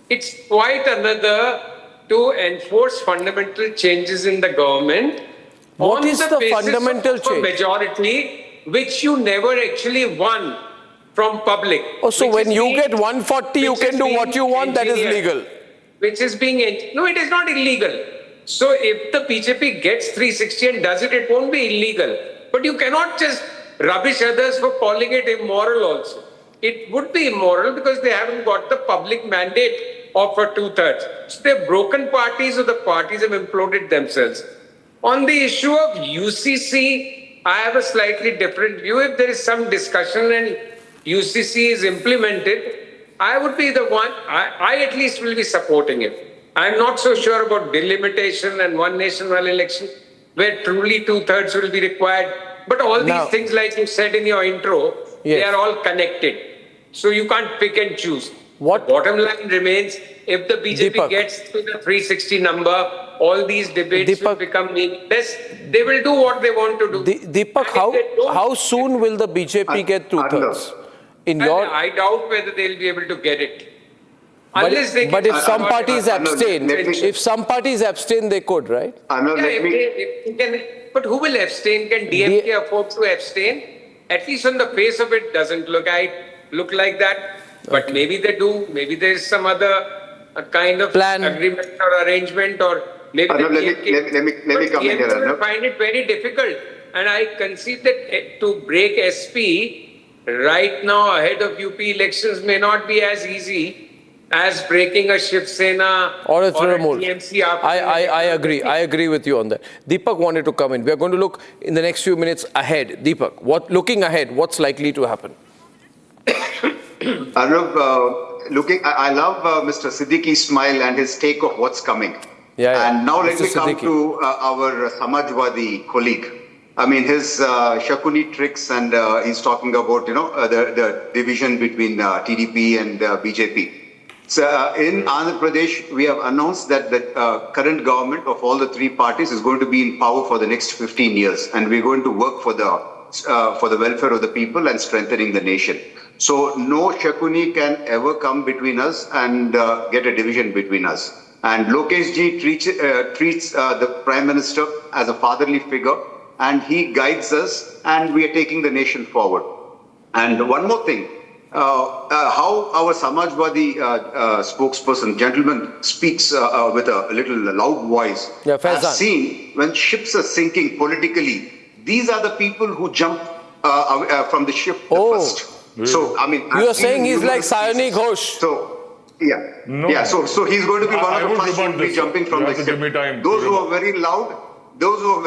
It's quite another to enforce fundamental changes in the government. What is the fundamental change? Majority which you never actually won from public. Oh, so when you get 140, you can do what you want, that is legal. Which is being, no, it is not illegal. So if the BJP gets 360 and does it, it won't be illegal. But you cannot just rubbish others for calling it immoral also. It would be immoral because they haven't got the public mandate of a 2/3. So they're broken parties or the parties have imploded themselves. On the issue of UCC, I have a slightly different view. If there is some discussion and UCC is implemented, I would be the one, I at least will be supporting it. I'm not so sure about delimitation and one nation, one election, where truly 2/3 will be required. But all these things, like you said in your intro, they are all connected. So you can't pick and choose. What? The bottom line remains, if the BJP gets to the 360 number, all these debates will become meaningless. They will do what they want to do. Deepak, how soon will the BJP get 2/3? I doubt whether they'll be able to get it. Unless they but if some parties abstain, they could, right? But who will abstain? Can DMK afford to abstain? At least on the face of it, doesn't look like that. But maybe they do. Maybe there is some other kind of plan, agreement or arrangement, or maybe let me come in here. DMK find it very difficult, and I concede that to break SP right now ahead of UP elections may not be as easy as breaking a Shiv Sena or a TMC. I agree with you on that. Deepak wanted to come in. We are going to look in the next few minutes ahead. Deepak, looking ahead, what's likely to happen? Arnab, I love Mr. Siddiqui's smile and his take of what's coming. And now let me come to our Samajwadi colleague. I mean, his Shakuni tricks, and he's talking about, the division between TDP and BJP. So in Andhra Pradesh, we have announced that the current government of all the three parties is going to be in power for the next 15 years. And we're going to work for the welfare of the people and strengthening the nation. So no Shakuni can ever come between us and get a division between us. And Lokesh ji treats the Prime Minister as a fatherly figure, and he guides us, and we are taking the nation forward. And one more thing, how our Samajwadi spokesperson, gentleman, speaks with a little loud voice. I've seen when ships are sinking politically, these are the people who jump from the ship first. So, I mean, you are saying he's like Sayani Ghosh. So, so he's going to be one of the first to be jumping from the ship. Those who are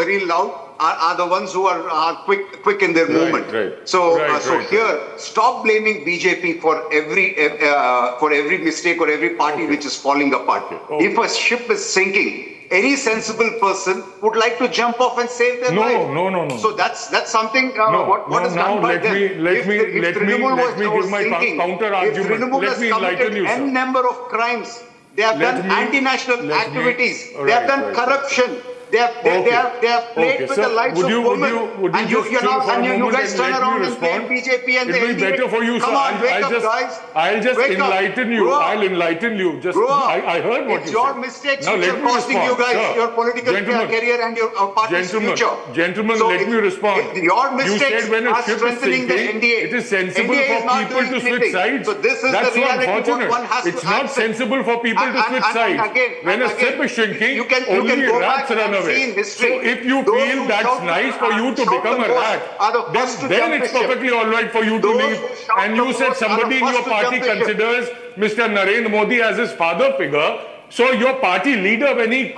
very loud are the ones who are quick in their movement. So here, stop blaming BJP for every mistake or every party which is falling apart. If a ship is sinking, any sensible person would like to jump off and save their life. No. So that's something. What is done by them? Let me give my counter argument. If Trinamool has committed n number of crimes, they have done anti-national activities. They have done corruption. They have played with the lives of women. And you guys turn around and blame BJP and the NDA. It will be better for you, sir. I'll just enlighten you. I'll enlighten you. I heard what you said. It's your mistakes which are costing you guys your political career and your party's future. Gentlemen, let me respond. Your mistakes are strengthening the NDA. It is sensible for people to switch sides. So this is the reality one has to accept. It's not sensible for people to switch sides. When a ship is shrinking, only rats run away. So if you feel that's nice for you to become a rat, then it's perfectly all right for you to leave. And you said somebody in your party considers Mr. Narendra Modi as his father figure. So your party leader, when he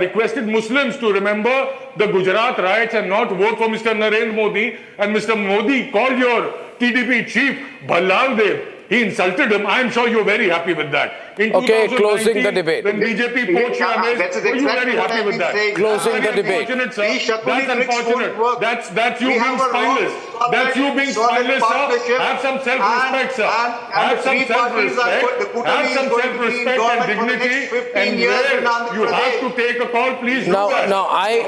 requested Muslims to remember the Gujarat riots and not vote for Mr. Narendra Modi, and Mr. Modi called your TDP chief, Ballal Dev. He insulted him. I am sure you're very happy with that. In Okay, closing the debate. When BJP poached Ramesh, were you very happy with that? Closing the debate. Unfortunate, sir. That's unfortunate. That's you being spineless. That's you being spineless, sir. Have some self-respect, sir. Have some self-respect. Have some self-respect and dignity. And where you have to take a call, please do that. Now, I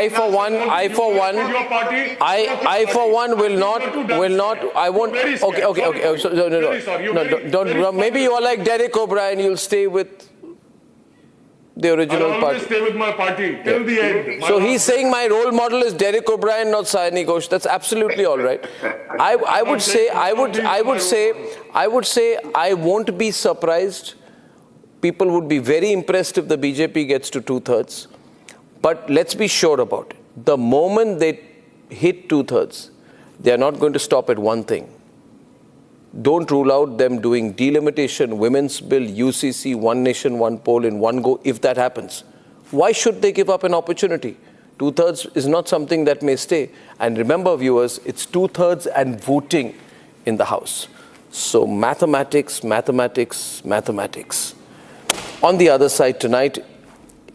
for one will not. I won't. Okay. So, no. Maybe you are like Derek O'Brien. You'll stay with the original I'll party. always stay with my party till the end. So he's saying my role model is Derek O'Brien, not Sayani Ghosh. That's absolutely all right. I would say I won't be surprised. People would be very impressed if the BJP gets to 2/3. But let's be sure about it. The moment they hit 2/3, they are not going to stop at one thing. Don't rule out them doing delimitation, women's bill, UCC, one nation, one poll in one go, if that happens. Why should they give up an opportunity? 2/3 is not something that may stay. And remember, viewers, it's 2/3 and voting in the House. So mathematics. On the other side tonight,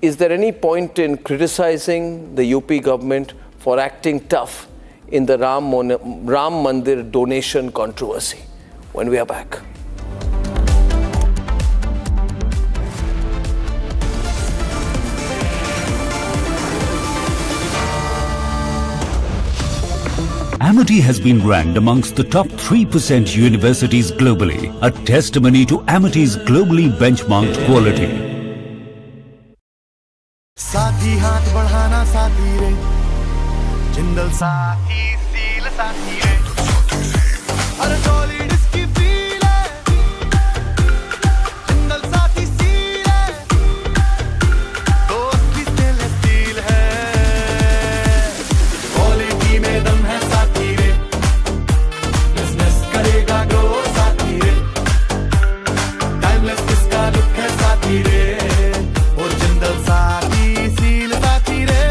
is there any point in criticizing the UP government for acting tough in the Ram Mandir donation controversy? When we are back. Amity has been ranked amongst the top 3% universities globally, a testimony to Amity's globally benchmarked quality. साथी हाथ बढ़ाना साथी रे Jindal Saathi seal साथी रे हर टोली डिस्की feel है Jindal Saathi seal है दोस्त की स्टेनलेस स्टील है क्वालिटी में दम है साथी रे बिजनेस करेगा ग्रो साथी रे टाइमलेस इसका लुक है साथी रे और जिंदल साथी सील साथी रे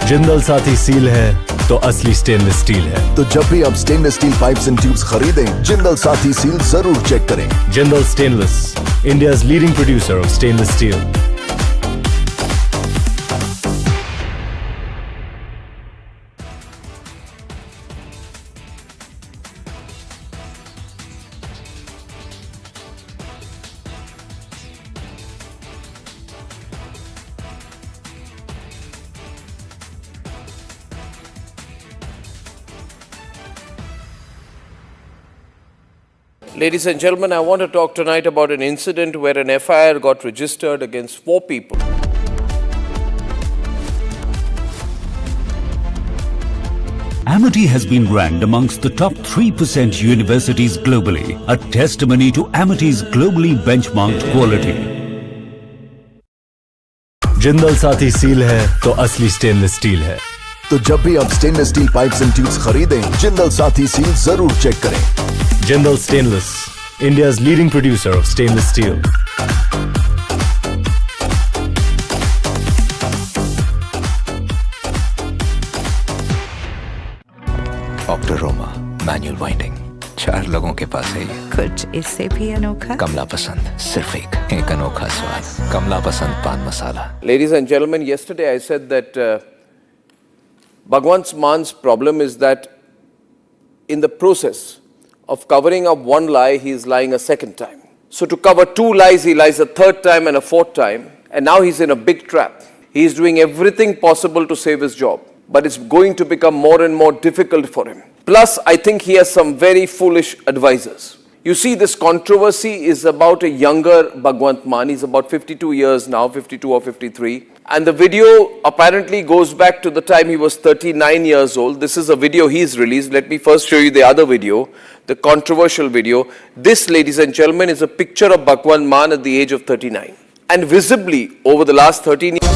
जिंदल साथी सील है तो असली स्टेनलेस स्टील है। तो जब भी आप stainless steel pipes and tubes खरीदें, जिंदल साथी सील जरूर चेक करें। Jindal stainless, India's leading producer of stainless steel. Ladies and gentlemen, I want to talk tonight about an incident where an FIR got registered against 4 people. Amity has been ranked amongst the top 3% universities globally, a testimony to Amity's globally benchmarked quality. Jindal Saathi seal है तो असली stainless steel है। तो जब भी आप stainless steel pipes and tubes खरीदें, Jindal Saathi seal जरूर चेक करें। Jindal stainless, India's leading producer of stainless steel. ऑक्टोरोमा मैनुअल वाइंडिंग 4 लोगों के पास है ये। कुछ इससे भी अनोखा। कमला पसंद, सिर्फ एक अनोखा स्वाद। कमला पसंद पान मसाला। Ladies and gentlemen, yesterday I said that Bhagwant Mann's problem is that in the process of covering up one lie, he is lying a second time. So to cover 2 lies, he lies a 3rd time and a 4th time. And now he's in a big trap. He is doing everything possible to save his job. But it's going to become more and more difficult for him. Plus, I think he has some very foolish advisors. You see, this controversy is about a younger Bhagwant Mann. He's about 52 years now, 52 or 53. And the video apparently goes back to the time he was 39 years old. This is a video he's released. Let me first show you the other video, the controversial video. This, ladies and gentlemen, is a picture of Bhagwant Mann at the age of 39. And visibly, over the last 13 years,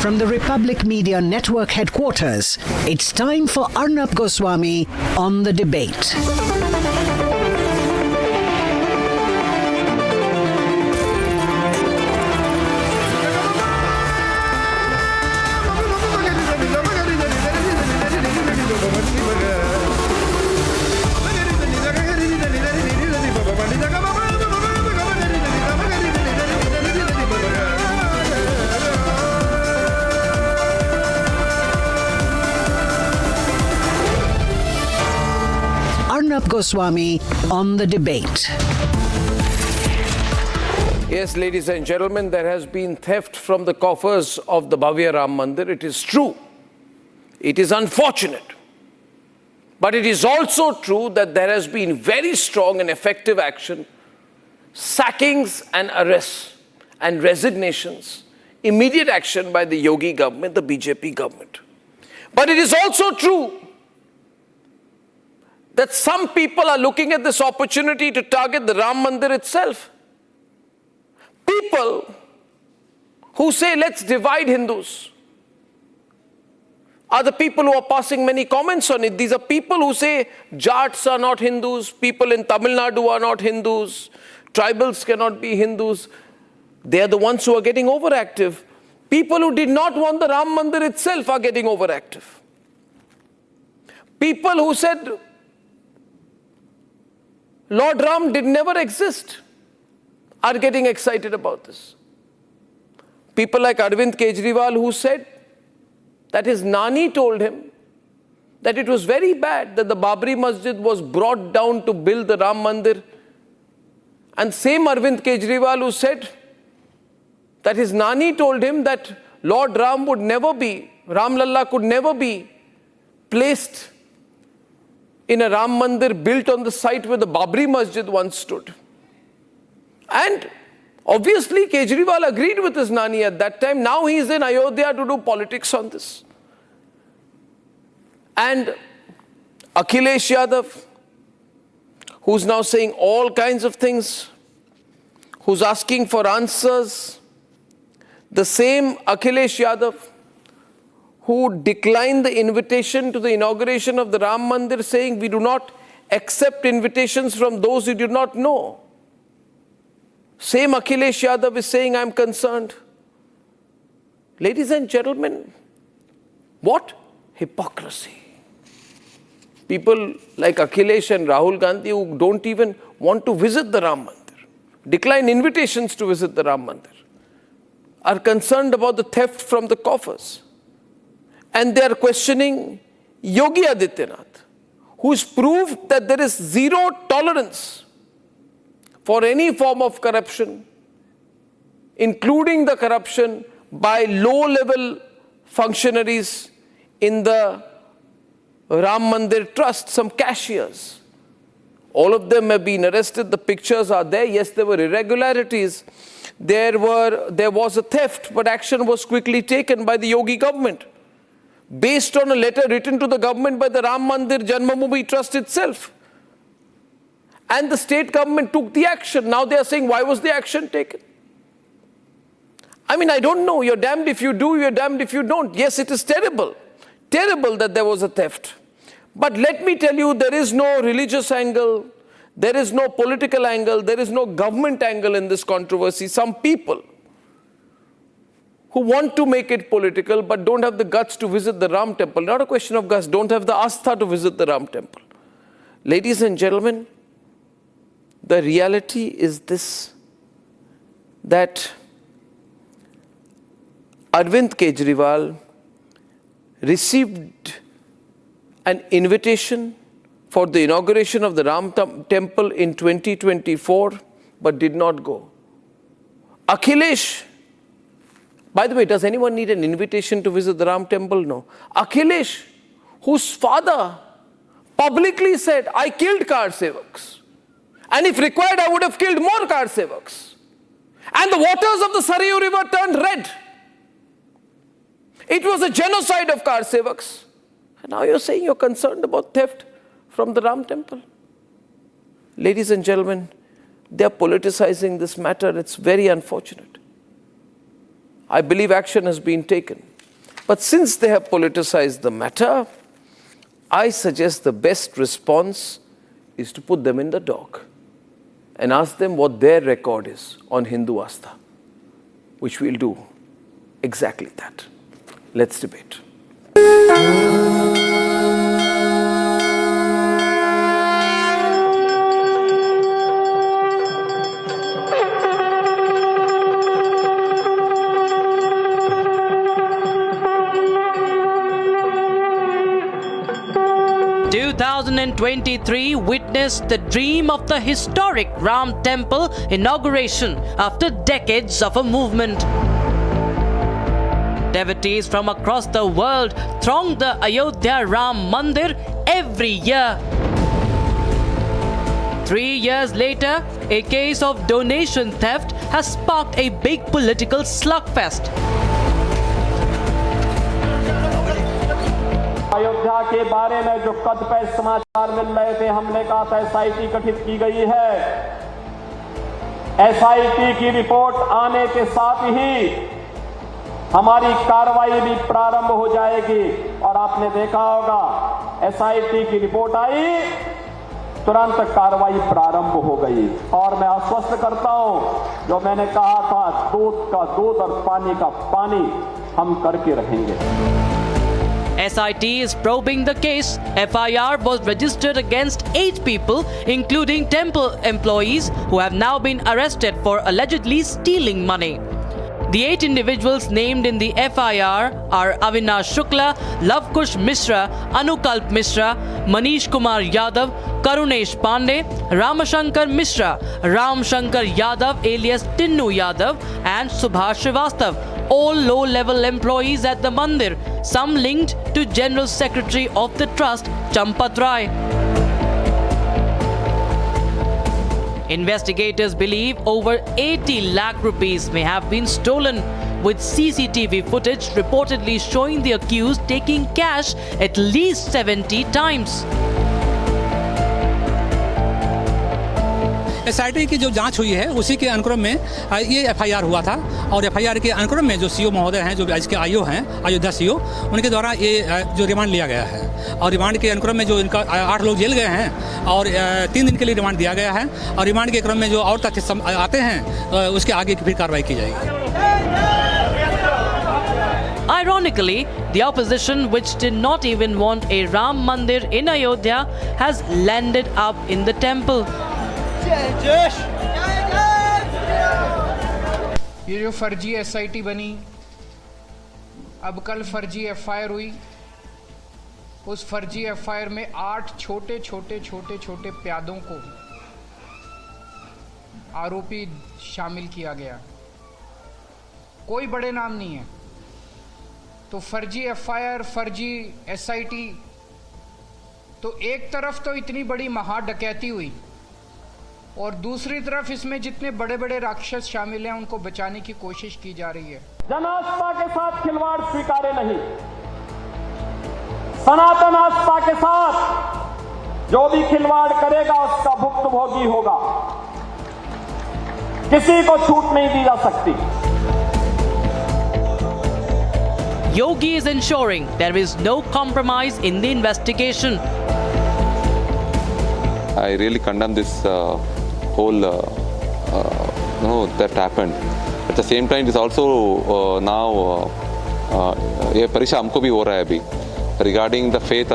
From the Republic Media Network headquarters, it's time for Arnab Goswami on the debate. Arnab Goswami on the debate. Yes, ladies and gentlemen, there has been theft from the coffers of the Bhavya Ram Mandir. It is true. It is unfortunate. But it is also true that there has been very strong and effective action, sackings and arrests and resignations, immediate action by the Yogi government, the BJP government. But it is also true that some people are looking at this opportunity to target the Ram Mandir itself. People who say, let's divide Hindus, are the people who are passing many comments on it. These are people who say Jats are not Hindus, people in Tamil Nadu are not Hindus, tribals cannot be Hindus. They are the ones who are getting overactive. People who did not want the Ram Mandir itself are getting overactive. People who said Lord Ram did never exist are getting excited about this. People like Arvind Kejriwal, who said that his Nani told him that it was very bad that the Babri Masjid was brought down to build the Ram Mandir. And same Arvind Kejriwal who said that his Nani told him that Lord Ram would never be, Ram Lalla could never be placed in a Ram Mandir built on the site where the Babri Masjid once stood. And obviously Kejriwal agreed with his Nani at that time. Now he is in Ayodhya to do politics on this. And Akhilesh Yadav, who's now saying all kinds of things, who's asking for answers. The same Akhilesh Yadav who declined the invitation to the inauguration of the Ram Mandir, saying we do not accept invitations from those who do not know. Same Akhilesh Yadav is saying, I'm concerned. Ladies and gentlemen, what hypocrisy. People like Akhilesh and Rahul Gandhi who don't even want to visit the Ram Mandir, decline invitations to visit the Ram Mandir, are concerned about the theft from the coffers. And they are questioning Yogi Adityanath, who's proved that there is zero tolerance for any form of corruption, including the corruption by low-level functionaries in the Ram Mandir Trust, some cashiers. All of them have been arrested. The pictures are there. Yes, there were irregularities. There was a theft, but action was quickly taken by the Yogi government, based on a letter written to the government by the Ram Mandir Janmabhoomi Trust itself. And the state government took the action. Now they are saying, why was the action taken? I mean, I don't know. You're damned if you do, you're damned if you don't. Yes, it is terrible. Terrible that there was a theft. But let me tell you, there is no religious angle, there is no political angle, there is no government angle in this controversy. Some people who want to make it political but don't have the guts to visit the Ram temple. Not a question of guts, don't have the astha to visit the Ram temple. Ladies and gentlemen, the reality is this, that Arvind Kejriwal received an invitation for the inauguration of the Ram temple in 2024 but did not go. Akhilesh, by the way, does anyone need an invitation to visit the Ram temple? No. Akhilesh, whose father publicly said, I killed car sevaks. And if required, I would have killed more car sevaks. And the waters of the Sarayu river turned red. It was a genocide of car sevaks. And now you're saying you're concerned about theft from the Ram temple. Ladies and gentlemen, they're politicizing this matter. It's very unfortunate. I believe action has been taken. But since they have politicized the matter, I suggest the best response is to put them in the dock and ask them what their record is on Hindu Astha, which we'll do exactly that. Let's debate. 2023 witnessed the dream of the historic Ram Temple inauguration after decades of a movement. Devotees from across the world thronged the Ayodhya Ram Mandir every year. 3 years later, a case of donation theft has sparked a big political slugfest. Ayodhya के बारे में जो कतिपय समाचार मिल रहे थे, हमने कहा था एसआईटी गठित की गई है। एसआईटी की रिपोर्ट आने के साथ ही हमारी कार्रवाई भी प्रारंभ हो जाएगी। और आपने देखा होगा, एसआईटी की रिपोर्ट आई, तुरंत कार्रवाई प्रारंभ हो गई। और मैं आश्वस्त करता हूं, जो मैंने कहा था, दूध का दूध और पानी का पानी हम करके रहेंगे। SIT is probing the case. FIR was registered against 8 people, including temple employees, who have now been arrested for allegedly stealing money. The 8 individuals named in the FIR are Avinash Shukla, Lavkush Mishra, Anukalp Mishra, Manish Kumar Yadav, Karunesh Pandey, Ramashankar Mishra, Ram Shankar Yadav alias Tinnu Yadav, and Subhash Srivastav, all low-level employees at the Mandir, some linked to General Secretary of the Trust, Champat Rai. Investigators believe over 80 lakh rupees may have been stolen, with CCTV footage reportedly showing the accused taking cash at least 70 times. SIT की जो जांच हुई है, उसी के अनुक्रम में ये एफआईआर हुआ था। और एफआईआर के अनुक्रम में जो सीओ महोदय हैं, जो आज के आईओ हैं, अयोध्या सीओ, उनके द्वारा ये जो रिमांड लिया गया है। और रिमांड के अनुक्रम में जो इनका 8 लोग जेल गए हैं और 3 दिन के लिए रिमांड दिया गया है। और रिमांड के क्रम में जो और तथ्य आते हैं, उसके आगे की फिर कार्रवाई की जाएगी। Ironically, the opposition, which did not even want a Ram Mandir in Ayodhya, has landed up in the temple. ये जो फर्जी एसआईटी बनी, अब कल फर्जी एफआईआर हुई, उस फर्जी एफआईआर में 8 छोटे प्यादों को आरोपी शामिल किया गया। कोई बड़े नाम नहीं है। तो फर्जी एफआईआर, फर्जी एसआईटी, तो एक तरफ तो इतनी बड़ी महा डकैती हुई, और दूसरी तरफ इसमें जितने बड़े बड़े राक्षस शामिल हैं, उनको बचाने की कोशिश की जा रही है। जन आस्था के साथ खिलवाड़ स्वीकार्य नहीं। सनातन आस्था के साथ जो भी खिलवाड़ करेगा, उसका भुक्तभोगी होगा। किसी को छूट नहीं दी जा सकती। Yogi is ensuring there is no compromise in the investigation. I really condemn this whole that happened. At the same time, it is also now ये परीक्षा हमको भी हो रहा है अभी regarding the faith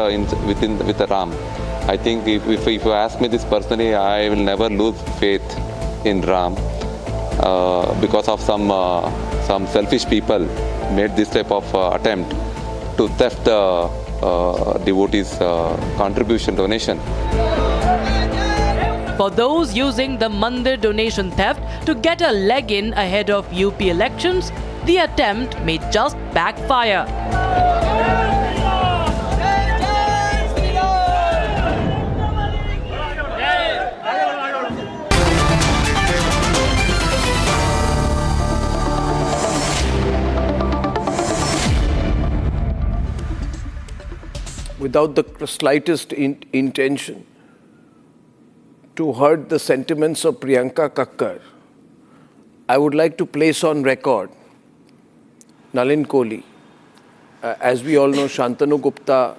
with the Ram. I think if you ask me this personally, I will never lose faith in Ram because of some selfish people made this type of attempt to theft the devotees' contribution donation. For those using the Mandir donation theft to get a leg in ahead of UP elections, the attempt may just backfire. Without the slightest intention to hurt the sentiments of Priyanka Kakkar, I would like to place on record Nalin Kohli as we all know, Shantanu Gupta,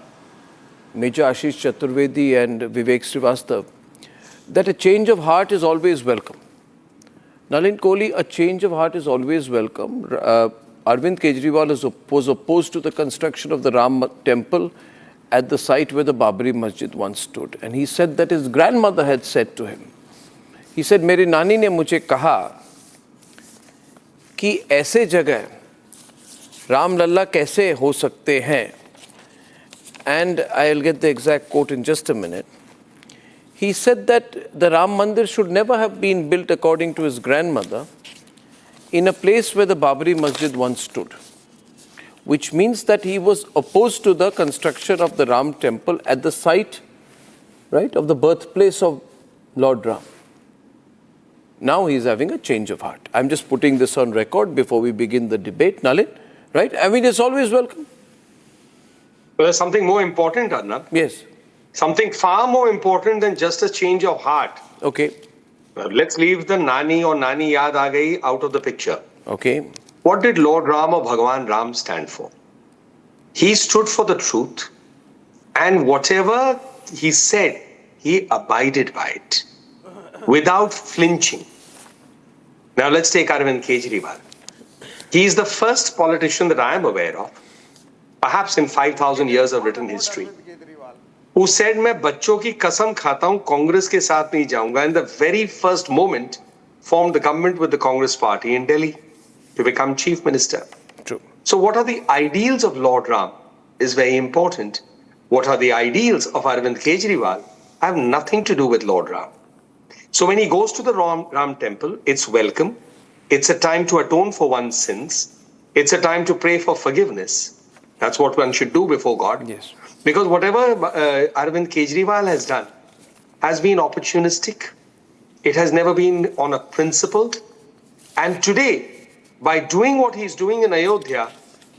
Major Ashish Chaturvedi and Vivek Srivastav, that a change of heart is always welcome. Nalin Kohli, a change of heart is always welcome. Arvind Kejriwal was opposed to the construction of the Ram temple at the site where the Babri Masjid once stood. And he said that his grandmother had said to him, he said, मेरी नानी ने मुझे कहा कि ऐसे जगह राम लल्ला कैसे हो सकते हैं. And I'll get the exact quote in just a minute. He said that the Ram Mandir should never have been built, according to his grandmother, in a place where the Babri Masjid once stood, which means that he was opposed to the construction of the Ram temple at the site, right, of the birthplace of Lord Ram. Now he's having a change of heart. I'm just putting this on record before we begin the debate, Nalin, right? I mean, it's always welcome. Well, there's something more important, Arnab. Yes. Something far more important than just a change of heart. Okay. Let's leave the Nani or Nani Yaad Aa Gayi out of the picture. Okay. What did Lord Ram or Bhagwan Ram stand for? He stood for the truth, and whatever he said, he abided by it without flinching. Now let's take Arvind Kejriwal. He is the first politician that I am aware of, perhaps in 5,000 years of written history, who said, मैं बच्चों की कसम खाता हूं, कांग्रेस के साथ नहीं जाऊंगा, in the very first moment formed the government with the Congress party in Delhi to become chief minister. True. So what are the ideals of Lord Ram is very important. What are the ideals of Arvind Kejriwal have nothing to do with Lord Ram. So when he goes to the Ram temple, it's welcome. It's a time to atone for one's sins. It's a time to pray for forgiveness. That's what one should do before God. Yes. Because whatever Arvind Kejriwal has done has been opportunistic. It has never been on a principle. And today, by doing what he's doing in Ayodhya,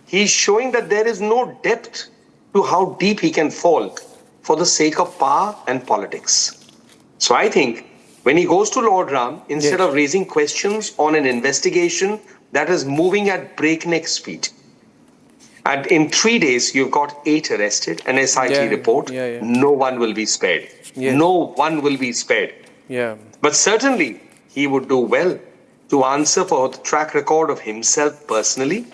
he's showing that there is no depth to how deep he can fall for the sake of power and politics. So I think when he goes to Lord Ram, instead of raising questions on an investigation that is moving at breakneck speed, and in 3 days, you've got 8 arrested, an SIT report, no one will be spared. No one will be spared. Yeah. But certainly, he would do well to answer for the track record of himself personally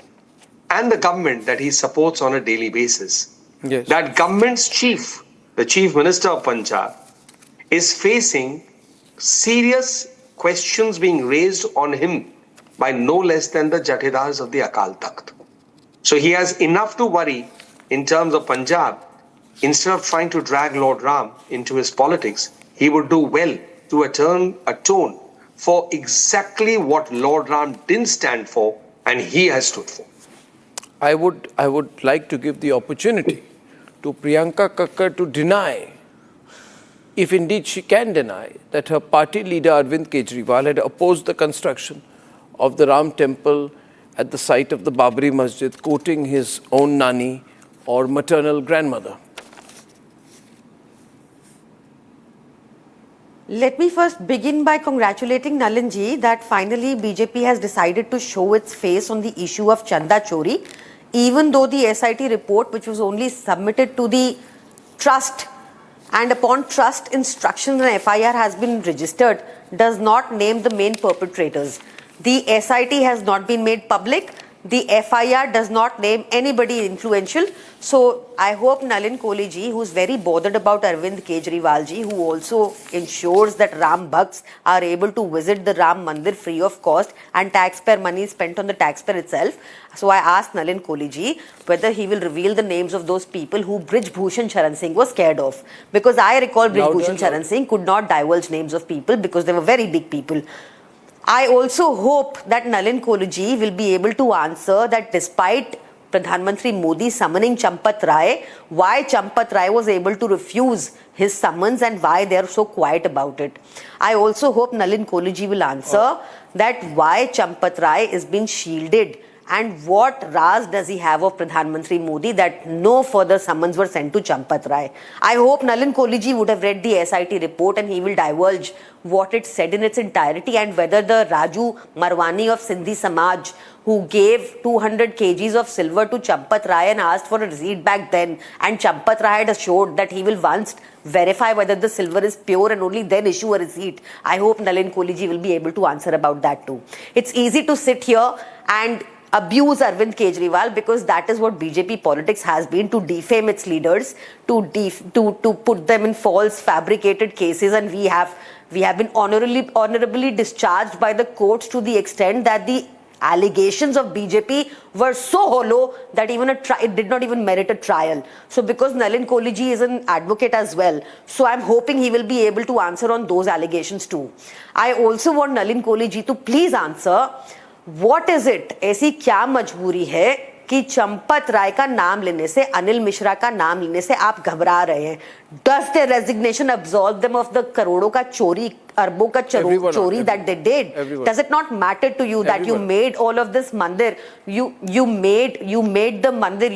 and the government that he supports on a daily basis. Yes. That government's chief, the chief minister of Punjab, is facing serious questions being raised on him by no less than the Jathedars of the Akal Takht. So he has enough to worry in terms of Punjab. Instead of trying to drag Lord Ram into his politics, he would do well to atone for exactly what Lord Ram didn't stand for and he has stood for. I would like to give the opportunity to Priyanka Kakkar to deny, if indeed she can deny, that her party leader Arvind Kejriwal had opposed the construction of the Ram temple at the site of the Babri Masjid, quoting his own nani or maternal grandmother. Let me first begin by congratulating Nalinji that finally BJP has decided to show its face on the issue of Chanda Chori, even though the SIT report, which was only submitted to the trust and upon trust instructions an FIR has been registered, does not name the main perpetrators. The SIT has not been made public. The FIR does not name anybody influential. So I hope Nalin Kohli ji, who is very bothered about Arvind Kejriwal ji, who also ensures that Ram Bhakts are able to visit the Ram Mandir free of cost and taxpayer money is spent on the taxpayer itself. So I asked Nalin Kohli ji whether he will reveal the names of those people who Brij Bhushan Charan Singh was scared of. Because I recall Brij Bhushan Charan Singh could not divulge names of people because they were very big people. I also hope that Nalin Kohli ji will be able to answer that despite Pradhan Mantri Modi summoning Champat Rai, why Champat Rai was able to refuse his summons and why they are so quiet about it. I also hope Nalin Kohli ji will answer that why Champat Rai is being shielded And what raz does he have of Pradhan Mantri Modi that no further summons were sent to Champat Rai? I hope Nalin Koliji would have read the SIT report and he will divulge what it said in its entirety, and whether the Raju Marwani of Sindhi Samaj, who gave 200 kgs of silver to Champat Rai and asked for a receipt back then, and Champat Rai had assured that he will once verify whether the silver is pure and only then issue a receipt. I hope Nalin Koliji will be able to answer about that too. It's easy to sit here and abuse Arvind Kejriwal, because that is what BJP politics has been, to defame its leaders, to put them in false fabricated cases, and we have been honorably discharged by the courts to the extent that the allegations of BJP were so hollow that it did not even merit a trial. So because Nalin Koliji is an advocate as well, so I'm hoping he will be able to answer on those allegations too. I also want Nalin Koliji to please answer, what is it, ऐसी क्या मजबूरी है कि चंपत राय का नाम लेने से, अनिल मिश्रा का नाम लेने से आप घबरा रहे हैं? Does their resignation absolve them of the करोड़ों का चोरी, अरबों का चोरी that they did? Does it not matter to you that you made all of this mandir? You made the mandir.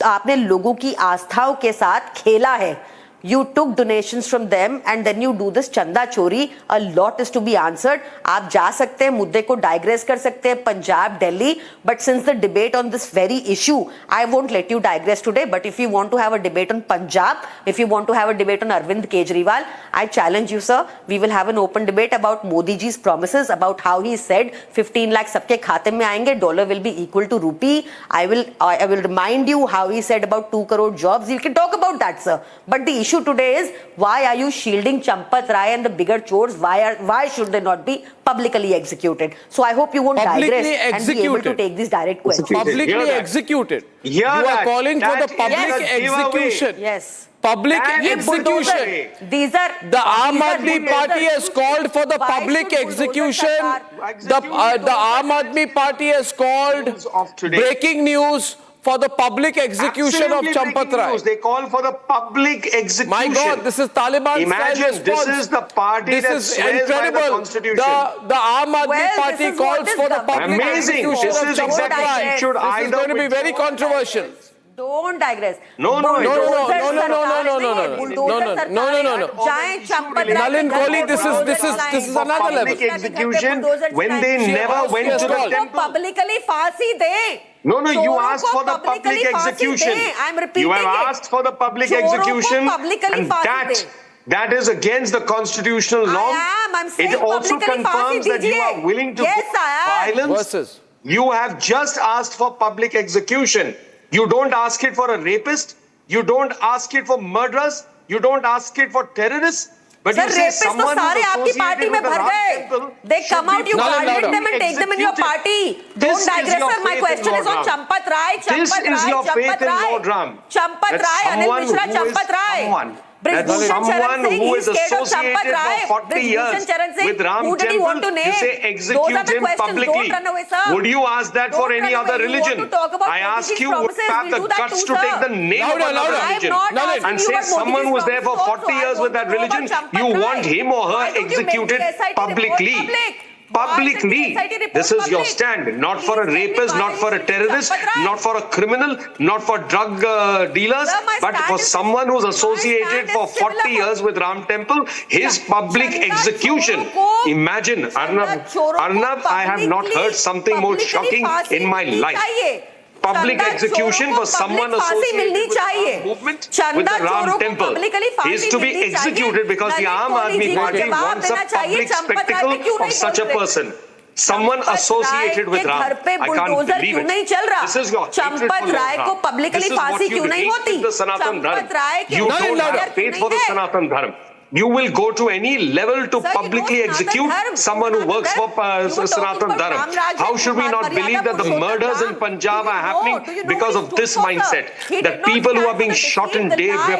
आपने लोगों की आस्थाओं के साथ खेला है. You took donations from them and then you do this chanda chori. A lot is to be answered. आप जा सकते हैं, मुद्दे को digress कर सकते हैं, Punjab, Delhi. But since the debate on this very issue, I won't let you digress today. But if you want to have a debate on Punjab, if you want to have a debate on Arvind Kejriwal, I challenge you, sir. We will have an open debate about Modi ji's promises, about how he said 15 lakh सबके खाते में आएंगे, dollar will be equal to rupee. I will remind you how he said about 2 crore jobs. You can talk about that, sir. But the issue today is, why are you shielding Champat Rai and the bigger chores? Why should they not be publicly executed? So I hope you won't digress and be able to take these direct questions. Publicly executed. You are calling for the public execution. Yes. Public execution. These are the Aam Aadmi Party has called for the public execution. The Aam Aadmi Party has called breaking news for the public execution of Champat Rai. They call for the public execution. My God, this is Taliban. Imagine, this is the party that swears by the Constitution. The Aam Aadmi Party calls for the public execution of Champat Rai. This is going to be very controversial. Don't digress. No. Nalin Kohli, this is another level. Public execution when they never went to the temple. Publicly फांसी दे. No, you asked for the public execution. I'm repeating you have asked for the public execution, and that is against the constitutional norm. I'm saying it also confirms that you are willing to go violence. You have just asked for public execution. You don't ask it for a rapist. You don't ask it for murderers. You don't ask it for terrorists. But you say someone who's associated with the Ram temple. They come out, you target them and take them in your party. Don't digress, sir. My question is on Champat Rai. This is your faith in Lord Ram. Champat Rai, Anil Mishra, Champat Rai. That someone who is associated for 40 years with Ram temple, you say execute him publicly. Would you ask that for any other religion? I ask you, would you have the guts to take the name of another religion and say someone who was there for 40 years with that religion, you want him or her executed publicly? Publicly. This is your stand. Not for a rapist, not for a terrorist, not for a criminal, not for drug dealers, but for someone who's associated for 40 years with Ram Temple, his public execution. Imagine, Arnab, I have not heard something more shocking in my life. Public execution for someone associated with the movement with the Ram temple is to be executed because the Aam Aadmi Party wants a public spectacle of such a person. Someone associated with Ram. I can't believe it. This is your hatred for Ram. This is what you hate with the Sanatan Dharma. You don't have faith for the Sanatan Dharma. You will go to any level to publicly execute someone who works for Sanatan Dharma. How should we not believe that the murders in Punjab are happening because of this mindset? That people who are being shot in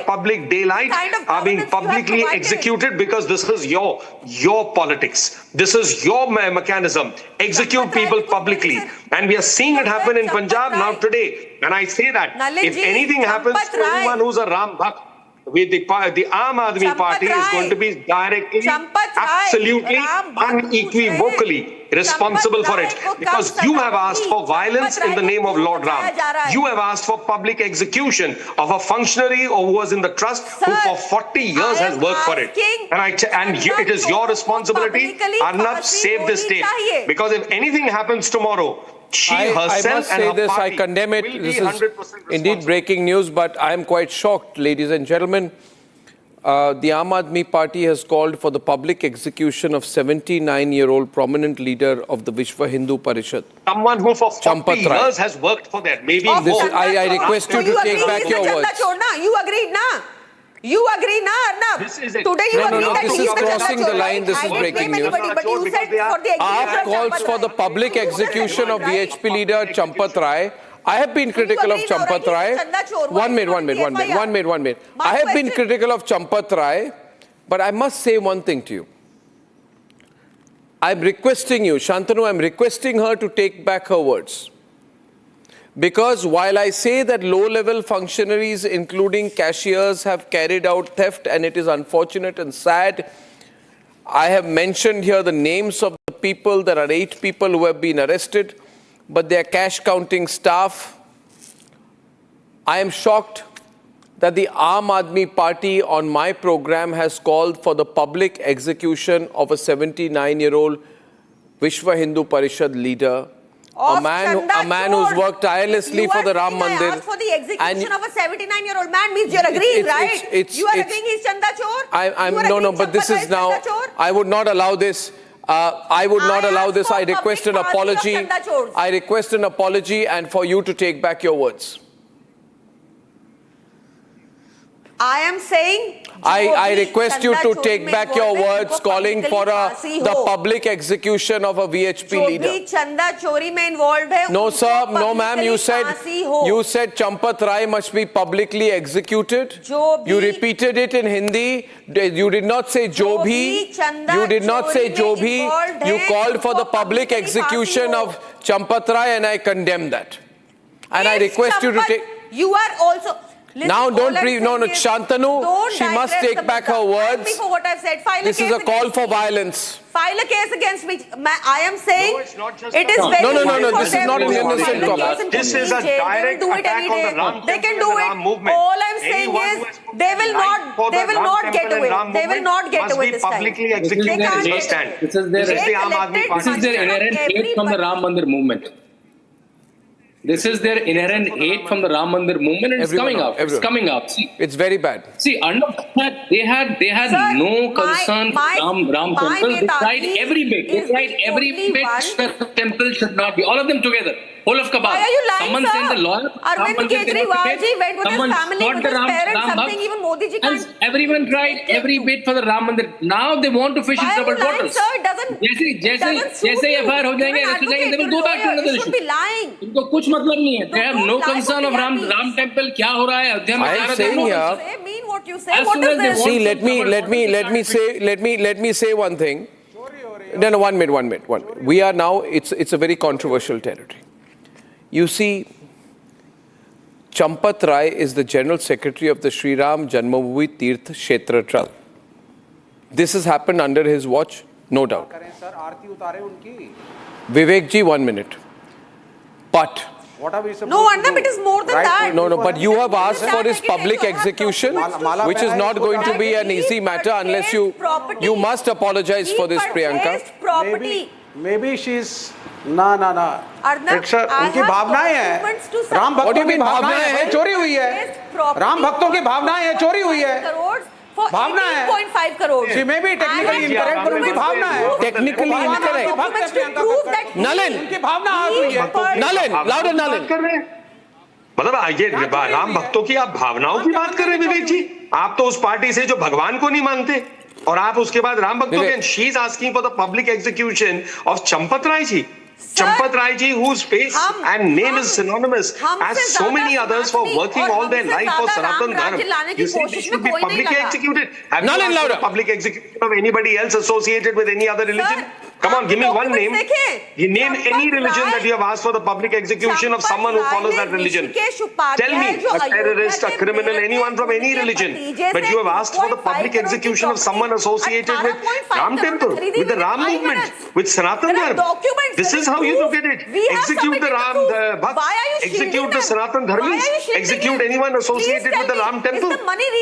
public daylight are being publicly executed because this is your politics. This is your mechanism. Execute people publicly. And we are seeing it happen in Punjab now today. And I say that if anything happens to anyone who's a Ram Bhakt, with the Aam Aadmi Party is going to be directly, absolutely, unequivocally responsible for it. Because you have asked for violence in the name of Lord Ram. You have asked for public execution of a functionary who was in the trust who for 40 years has worked for it. And it is your responsibility, Arnab, save this state. Because if anything happens tomorrow, I must say this, I condemn it. This is indeed breaking news, but I am quite shocked, ladies and gentlemen. The Aam Aadmi Party has called for the public execution of 79-year-old prominent leader of the Vishwa Hindu Parishad. Someone who for 40 years has worked for that, maybe more. I request you to take back your words. You agreed, na? You agree, na, Arnab? Today you agree that this is crossing the line. This is breaking news. But you said for the AAP calls for the public execution of VHP leader Champat Rai. I have been critical of Champat Rai. One minute. I have been critical of Champat Rai, but I must say one thing to you. I'm requesting you, Shantanu, I'm requesting her to take back her words. Because while I say that low-level functionaries, including cashiers, have carried out theft, and it is unfortunate and sad, I have mentioned here the names of the people. There are 8 people who have been arrested, but they are cash-counting staff. I am shocked that the Aam Aadmi Party on my program has called for the public execution of a 79-year-old Vishwa Hindu Parishad leader. A man who's worked tirelessly for the Ram Mandir. For the execution of a 79-year-old man means you're agreeing, right? You are agreeing he's Chanda Chor? No, but this is now, I would not allow this. I would not allow this. I request an apology. I request an apology and for you to take back your words. I am saying... I request you to take back your words calling for the public execution of a VHP leader. No sir, no ma'am, you said Champat Rai must be publicly executed. You repeated it in Hindi. You did not say jo bhi. You did not say jo bhi. You called for the public execution of Champat Rai and I condemn that. And I request you to take... You are also... Listen, now Shantanu, she must take back her words. This is a call for violence. File a case against me. I am saying it is very No, this is not an innocent call. This is a direct attack on the Ram They can do it. All I'm saying is they will not get away. They will not get away this time. Publicly executed. This is their inherent hate from the Ram Mandir movement. This is their inherent hate from the Ram Mandir movement, and it's coming up. It's coming up. See, it's very bad. See, they had no concern for Ram temple. They tried every bit. They tried every bit that the temple should not be. All of them together. Whole of Kabal. Why are you lying, someone sent the lawyer. Arvind Kejriwal ji went with his family, with his parents, something even Modi ji can't. Everyone tried every bit for the Ram Mandir. Now they want to fish in troubled waters. Sir, it doesn't जैसे FIR हो जाएंगे, they will go back to another issue. Be lying. इनको कुछ मतलब नहीं है. They have no concern of Ram temple. क्या हो रहा है अयोध्या में? I am saying here. Mean what you say. What is this? See, let me say one thing. No, 1 minute. We are now. It's a very controversial territory. You see, Champat Rai is the General Secretary of the Sri Ram Janmabhoomi Tirth Kshetra Trust. This has happened under his watch, no doubt. Vivek ji, 1 minute. But... No, Arnab, it is more than that. No, but you have asked for his public execution, which is not going to be an easy matter unless you must apologize for this, Priyanka. Maybe she's... ना उनकी भावनाएं हैं राम भक्तों की भावनाएं हैं चोरी हुई है राम भक्तों की भावनाएं हैं चोरी हुई है भावना है 18.5 crores. She may be technically incorrect, but उनकी भावना है technically incorrect. Nalin, उनकी भावना आ गई है Nalin, louder Nalin. मतलब ये राम भक्तों की आप भावनाओं की बात कर रहे हैं विवेक जी आप तो उस पार्टी से जो भगवान को नहीं मानते और आप उसके बाद राम भक्तों के she is asking for the public execution of Champat Rai ji Champat Rai ji, whose face and name is synonymous, as so many others for working all their life for Sanatan Dharma. You think they should be publicly executed? Have you asked for public execution of anybody else associated with any other religion? Come on, give me one name. You name any religion that you have asked for the public execution of someone who follows that religion. Tell me, a terrorist, a criminal, anyone from any religion. But you have asked for the public execution of someone associated with Ram Temple, with the Ram movement, with Sanatan Dharma. This is how you look at it. Execute the Ram Bhakt, execute the Sanatan Dharmis, execute anyone associated with the Ram Temple.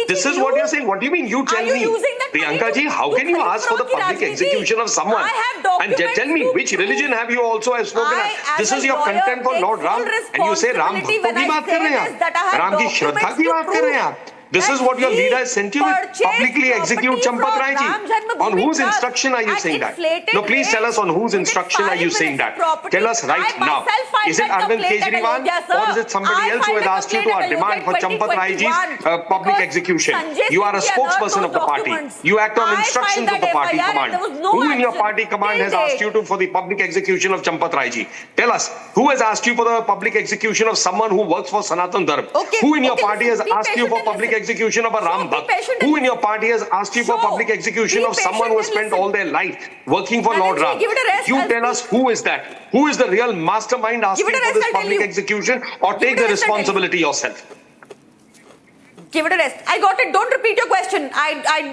This is what you're saying. What do you mean? You tell me. Priyanka ji, how can you ask for the public execution of someone? And tell me, which religion have you also spoken of? This is your content for Lord Ram. And you say Ram Bhakto ki baat kar rahe hain aap. Ram ki Shraddha ki baat kar rahe hain aap. This is what your leader has sent you with. Publicly execute Champat Rai ji. On whose instruction are you saying that? No, please tell us on whose instruction are you saying that? Tell us right now. Is it Arvind Kejriwal or is it somebody else who has asked you to demand for Champat Rai ji's public execution? You are a spokesperson of the party. You act on instructions of the party command. Who in your party command has asked you for the public execution of Champat Rai ji? Tell us, who has asked you for the public execution of someone who works for Sanatan Dharma? Who in your party has asked you for public execution of a Ram Bhakt? Who in your party has asked you for public execution of someone who has spent all their life working for Lord Ram? You tell us who is that? Who is the real mastermind asking for this public execution, or take the responsibility yourself? Give it a rest. I got it. Don't repeat your question.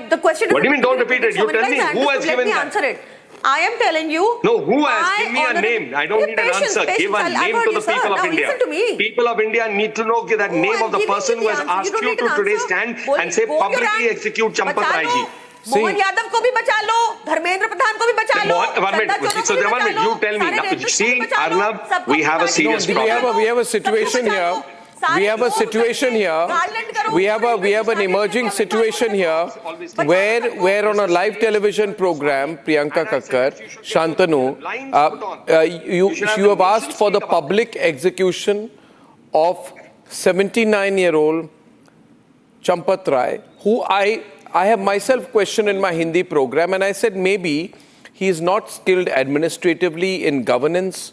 The question. What do you mean don't repeat it? You tell me who has given that. Answer it. I am telling you. No, who has? Give me a name. I don't need an answer. Give a name to the people of India. People of India need to know that name of the person who has asked you to today stand and say publicly execute Champat Rai ji. Mohan Yadav को भी बचा लो, धर्मेंद्र प्रधान को भी बचा लो. One minute, you tell me now. See, Arnab, we have a serious problem. We have a situation here. We have a situation here. We have an emerging situation here where on a live television program, Priyanka Kakkar, Shantanu, you have asked for the public execution of 79-year-old Champat Rai, who I have myself questioned in my Hindi program, and I said maybe he is not skilled administratively in governance.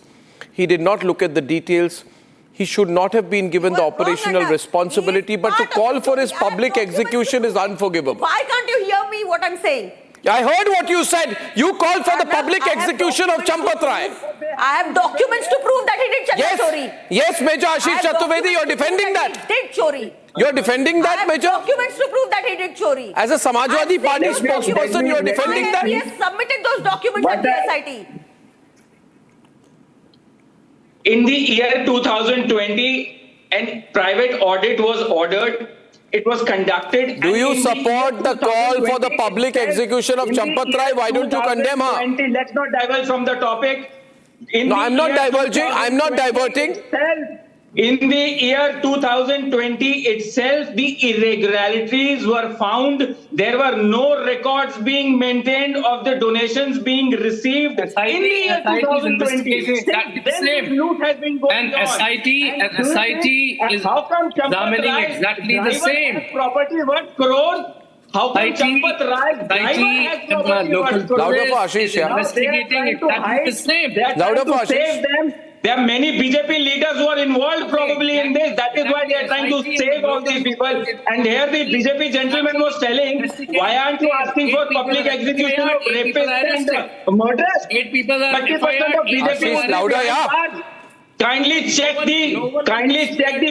He did not look at the details. He should not have been given the operational responsibility, but to call for his public execution is unforgivable. Why can't you hear me what I'm saying? I heard what you said. You called for the public execution of Champat Rai. I have documents to prove that he did Chanda Chori. Yes, Major Ashish Chaturvedi, you're defending that. He did Chori. You're defending that, Major? I have documents to prove that he did Chori. As a Samajwadi Party spokesperson, you're defending that? He has submitted those documents at the SIT. In the year 2020, a private audit was ordered. It was conducted. Do you support the call for the public execution of Champat Rai? Why don't you condemn her? Let's not divulge from the topic. No, I'm not divulging. I'm not diverting. In the year 2020 itself, the irregularities were found. There were no records being maintained of the donations being received. In the year 2020, loot has been going on. SIT is examining exactly the same. Property worth crores. How come Champat Rai louder for Ashish, yeah. Investigating exactly the same. Louder for Ashish. There are many BJP leaders who are involved probably in this. That is why they are trying to save all these people. And here the BJP gentleman was telling, why aren't you asking for public execution of rapists and murderers? 8 people are 30% of BJP louder, yeah. Kindly check the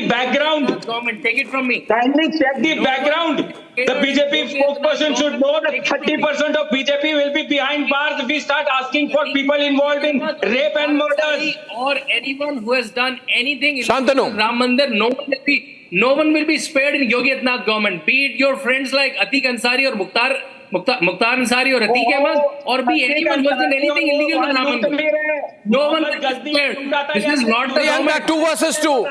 background. Government, take it from me. Kindly check the background. The BJP spokesperson should know that 30% of BJP will be behind bars if we start asking for people involved in rape and murders. Or anyone who has done anything in Shantanu. Ram Mandir, no one will be spared in Yogi Adityanath government. Be it your friends like Atiq Ansari or Mukhtar Ansari or Atiq Ahmed, or be anyone who has done anything illegal with Ram Mandir. No one will be spared. This is not the government. 2 versus 2.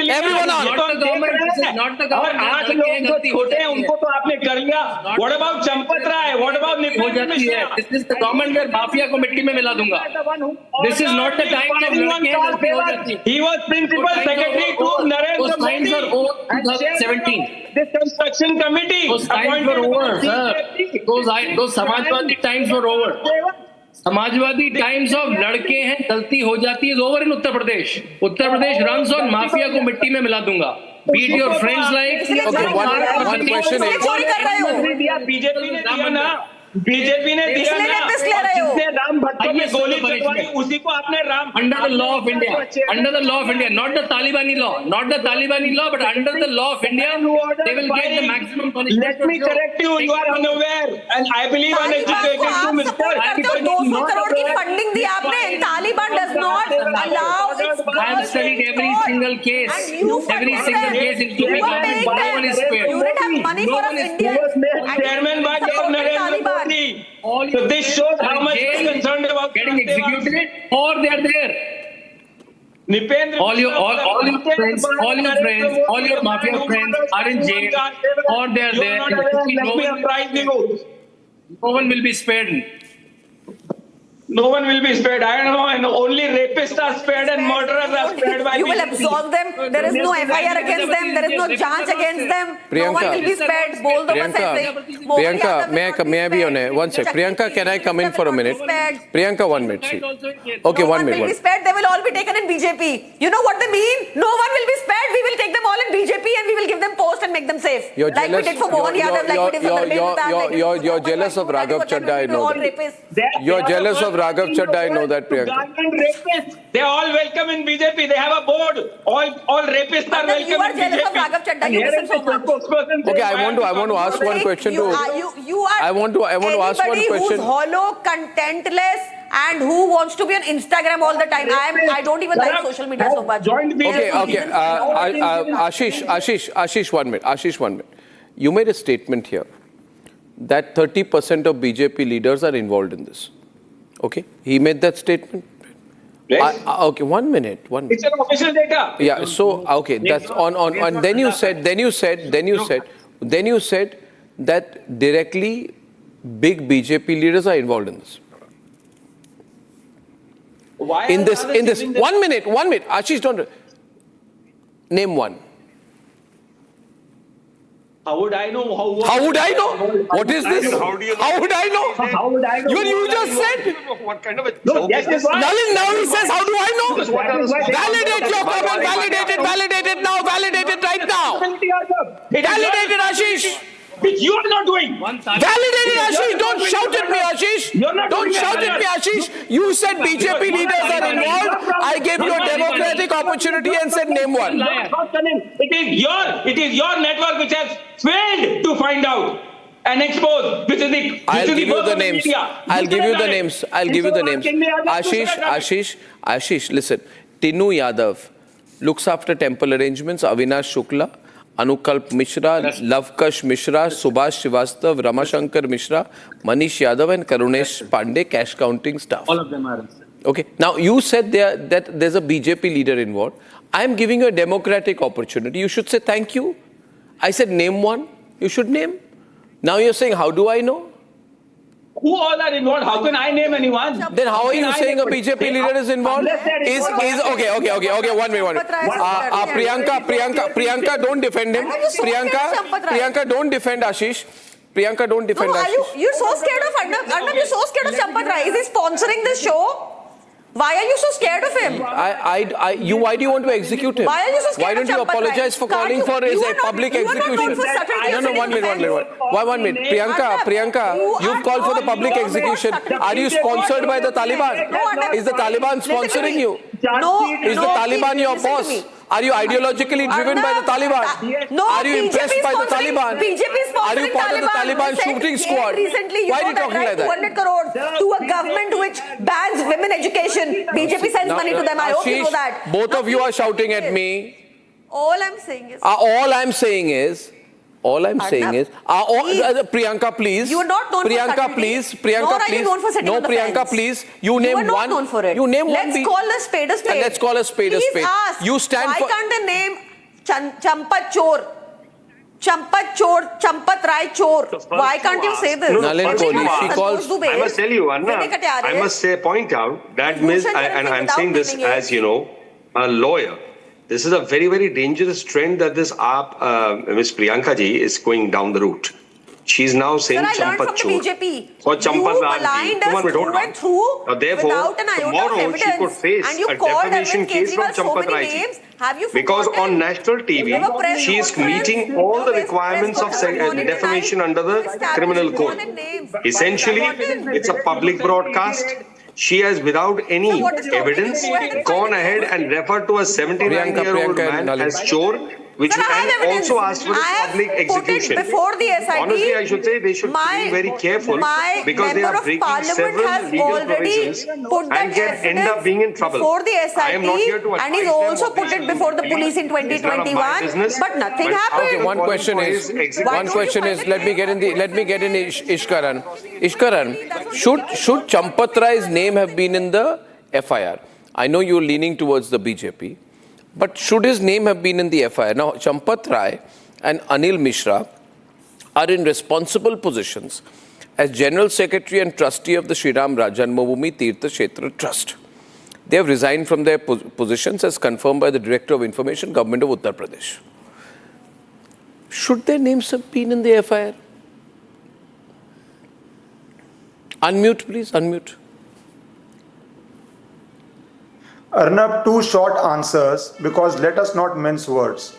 Everyone on. This is not the government. What about Champat Rai? What about Nipun? This is the government where mafia ko mitti mein mila dunga. This is not the time of He was principal secretary to Narendra Modi. Those times are over 2017. This construction committee. Those times were over, sir. Those Samajwadi times were over. Samajwadi times of ladke hain, galti ho jati is over in Uttar Pradesh. Uttar Pradesh runs on mafia ko mitti mein mila dunga. Be it your friends like... Okay, one question is... BJP ने दिया ना जिसने राम भक्त Under the law of India. Under the law of India. Not the Talibani law. Not the Talibani law, but under the law of India, they will get the maximum punishment. Let me correct you. You are unaware. And I believe uneducated to Mr. 200 crore की funding दी आपने. Taliban does not allow its I have studied every single case. Every single case in UP government. No one is spared. You didn't have money for us Indians. Chairman by Narendra Modi. So this shows how much he is concerned about getting executed, or they are there. All your friends, all your mafia friends are in jail, or they are there. No one will be spared. No one will be spared. I don't know, and only rapists are spared and murderers are spared by You will absolve them. There is no FIR against them. There is no janch against them. No one will be spared. Bol do bas aise. Priyanka, may I be on air? One sec. Priyanka, can I come in for a minute? Priyanka, 1 minute. See. Okay, 1 minute. No one will be spared. They will all be taken in BJP. You know what they mean? No one will be spared. We will take them all in BJP and we will give them post and make them safe. Like we did for Mohan Yadav, like we did for Dharmendra. You're jealous of Raghav Chadda, I know that. You're jealous of Raghav Chadda, I know that, Priyanka. They are all welcome in BJP. They have a board. All rapists are welcome you are in jealous BJP. of Raghav Chadda. You listen so much. Okay, I want to ask one question to. I want to ask one question. Who's hollow, contentless, and who wants to be on Instagram all the time. I don't even like social media so much. Okay. Ashish, 1 minute. Ashish, 1 minute. You made a statement here that 30% of BJP leaders are involved in this. Okay, he made that statement. Yes. Okay, 1 minute. It's an official data. Yeah. So okay, that's on. And then you said that directly big BJP leaders are involved in this. Why in this 1 minute. Ashish, don't name one. How would I know? How would I know? What is this? How would I know? How would I know? You just said. What kind of a joke is this? Nalin now he says, how do I know? Validate your comment. Validate it now. Validate it right now. Validate it, Ashish. Which you are not doing. Validate it, Ashish. Don't shout at me, Ashish. Don't shout at me, Ashish. You said BJP leaders are involved. I gave you a democratic opportunity and said name one. It is your network which has failed to find out and expose. I'll give you the names. Ashish, listen. Tinu Yadav looks after temple arrangements. Avinash Shukla, Anukalp Mishra, Lavkash Mishra, Subhash Srivastav, Ramashankar Mishra, Manish Yadav and Karunesh Pandey, cash counting staff. All of them are. Okay. Now, you said that there's a BJP leader involved. I am giving you a democratic opportunity. You should say thank you. I said name one. You should name. Now you're saying, how do I know? Who all are involved? How can I name anyone? Then how are you saying a BJP leader is involved? Okay. 1 minute. Priyanka, don't defend him. Priyanka, don't defend Ashish. Priyanka, don't defend Ashish. You're so scared of Arnab. You're so scared of Champat Rai. Is he sponsoring this show? Why are you so scared of him? Why do you want to execute him? Why are you so scared Why don't of you Champat Rai? apologize for calling for his public execution? No, 1 minute. Why 1 minute? Priyanka, you've called for the public execution. Are you sponsored by the Taliban? Is the Taliban sponsoring you? No. Is the Taliban your boss? Are you ideologically driven by the Taliban? No. Are you impressed by the Taliban? BJP is sponsoring Taliban. Are you part of the Taliban shooting squad? Recently, Why are you talking like that? 200 crores to a government which bans women education. BJP sends money to them. I hope you know that. Both of you are shouting at me. All I'm saying is... Priyanka, please. You are not known Priyanka, for please. Nor are you known for setting No, on the Priyanka, fence. please. You name are not one. known for it. You name Let's one. call a spade a spade. Let's call a spade a spade. Please ask. You stand why for. Can't they name Champat Chor? Champat Rai Chor. Why can't you say this? Nalin Kohli, she calls. I must tell you, Anna, I must point out that Ms. and I'm saying this as, a lawyer. This is a very, very dangerous trend that this Ms. Priyanka ji is going down the route. She's now saying Champat Chor. For Champat Rai. Therefore, tomorrow she could face a defamation case from Champat Rai. Because on national TV, she is meeting all the requirements of defamation under the criminal code. Essentially, it's a public broadcast. she has, without any evidence, gone ahead and referred to a 79-year-old man as chore, which and also asked for his public execution. Before the SIT, honestly, I should say they should be very careful because they are breaking several legal provisions and can end up being in trouble. Before the SIT, I am not here to and he's also put it before the police in 2021, but nothing happened. Okay, one question is, let me get in Ishkaran. Ishkaran, should Champat Rai's name have been in the FIR? I know you're leaning towards the BJP. But should his name have been in the FIR? Now, Champat Rai and Anil Mishra are in responsible positions as General Secretary and Trustee of the Shri Ram Janmabhoomi Tirtha Kshetra Trust. They have resigned from their positions as confirmed by the Director of Information, Government of Uttar Pradesh. Should their names have been in the FIR? Unmute, please, unmute. Arnab, two short answers, because let us not mince words.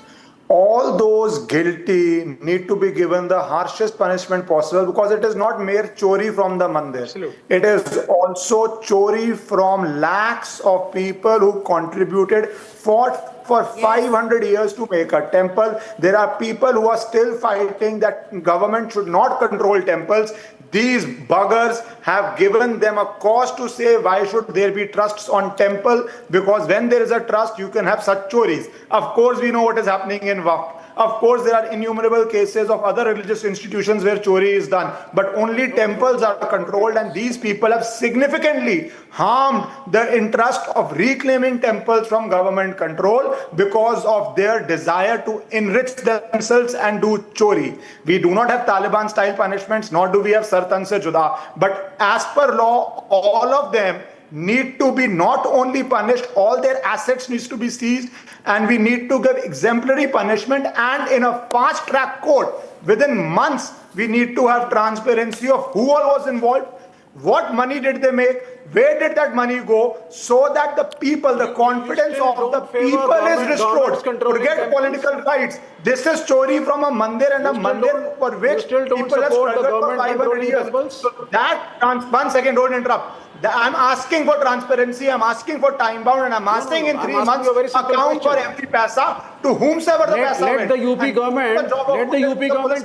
All those guilty need to be given the harshest punishment possible, because it is not mere chori from the mandir. Absolutely. It is also chori from lakhs of people who contributed, fought for 500 years to make a temple. There are people who are still fighting that government should not control temples. These buggers have given them a cause to say why should there be trusts on temple, because when there is a trust you can have such choris. Of course we know what is happening in Waqf. Of course there are innumerable cases of other religious institutions where chori is done, but only temples are controlled, and these people have significantly harmed the interest of reclaiming temples from government control because of their desire to enrich themselves and do chori. We do not have Taliban style punishments, nor do we have Sartan se juda, but as per law all of them need to be not only punished, all their assets needs to be seized, and we need to give exemplary punishment, and in a fast track court within months we need to have transparency of who all was involved, what money did they make, where did that money go, so that the people, the confidence of the people is restored. Forget political fights. This is chori from a mandir, and a mandir for which people have struggled for 500 years. So that, 1 second, don't interrupt. I'm asking for transparency, I'm asking for time bound, and I'm asking in 3 months account for every paisa to whomsoever the paisa went. Let the UP government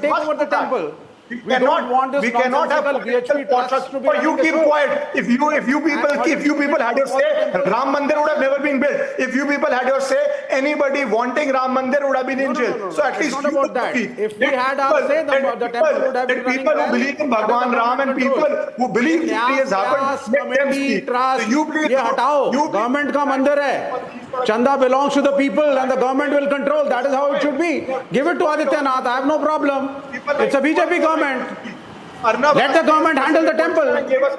take over the temple. We cannot have VHP trusts to be. Or you keep quiet. If you people had your say, Ram Mandir would have never been built. If you people had your say, anybody wanting Ram Mandir would have been in jail. So at least not about that. If we had our say, the temple would have been running. People who believe in Bhagwan Ram and people who believe it has happened, let them speak. So you please, government ka mandir hai. Chanda belongs to the people and the government will control. That is how it should be. Give it to Adityanath. I have no problem. It's a BJP government. Let the government handle the temple.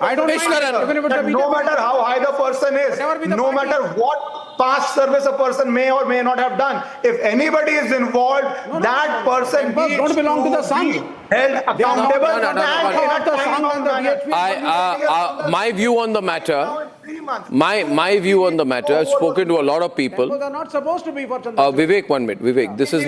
I don't mind. Even if it's a BJP. No matter how high the person is, no matter what past service a person may or may not have done, if anybody is involved, that person don't belong to the Sangh. Held accountable. My view on the matter. My view on the matter, I've spoken to a lot of people. Temples are not supposed to be for Chandra. Vivek, 1 minute. Vivek, this is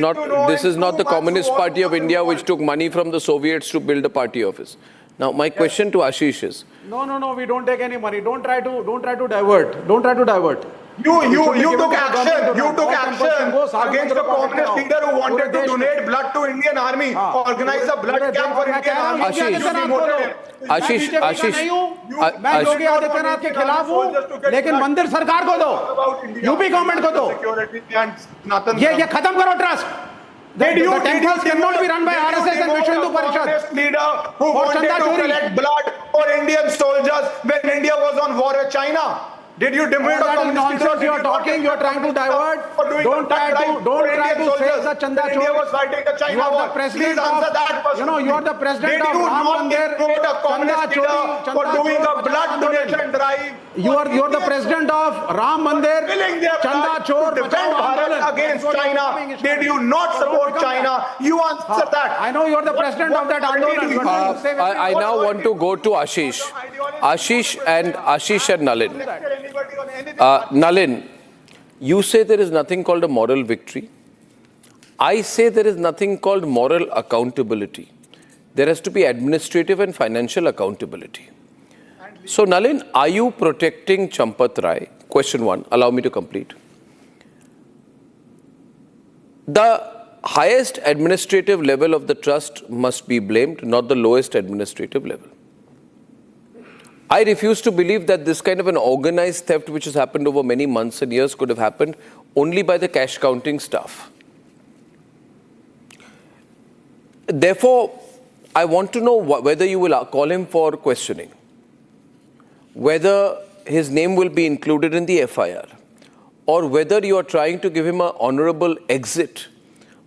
not the Communist Party of India which took money from the Soviets to build a party office. Now, my question to Ashish is. No, we don't take any money. Don't try to divert. You took action. You took action against the communist leader who wanted to donate blood to Indian Army, organize a blood camp for Indian Army. Ashish, मैं योगी आदित्यनाथ के खिलाफ हूँ, लेकिन मंदिर सरकार को दो, UP government को दो. ये खत्म करो trust. The temples cannot be run by RSS and Vishnu Hindu Parishad. Leader who wanted to collect blood for Indian soldiers when India was on war with China. Did you demand all that nonsense you are talking? You are trying to divert. Don't try to say the Chanda Chor. India was fighting the China war. Please answer that question. You are the president of Ram Mandir. Did you not a communist leader for doing a blood donation drive? You are the president of Ram Mandir. Chanda Chor to defend Bharat against China. Did you not support China? You answer that. I know you are the president of that Andolan. I now want to go to Ashish. Ashish and Nalin. Nalin, you say there is nothing called a moral victory. I say there is nothing called moral accountability. There has to be administrative and financial accountability. So Nalin, are you protecting Champat Rai? Question 1, allow me to complete. The highest administrative level of the trust must be blamed, not the lowest administrative level. I refuse to believe that this kind of an organized theft which has happened over many months and years could have happened only by the cash counting staff. Therefore, I want to know whether you will call him for questioning, whether his name will be included in the FIR, or whether you are trying to give him an honorable exit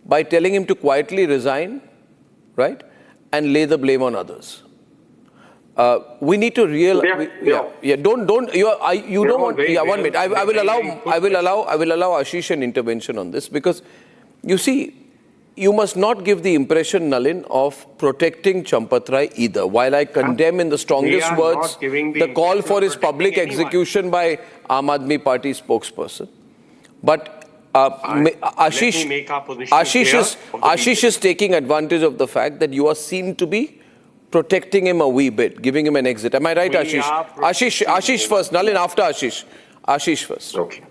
by telling him to quietly resign, right, and lay the blame on others. We need to realize. Don't. You don't want. Yeah, 1 minute. I will allow Ashish an intervention on this, because, you see, you must not give the impression, Nalin, of protecting Champat Rai either. While I condemn in the strongest words the call for his public execution by Aam Aadmi Party spokesperson, but Ashish is taking advantage of the fact that you are seen to be protecting him a wee bit, giving him an exit. Am I right, Ashish? Ashish first. Nalin after Ashish. Ashish first. Okay.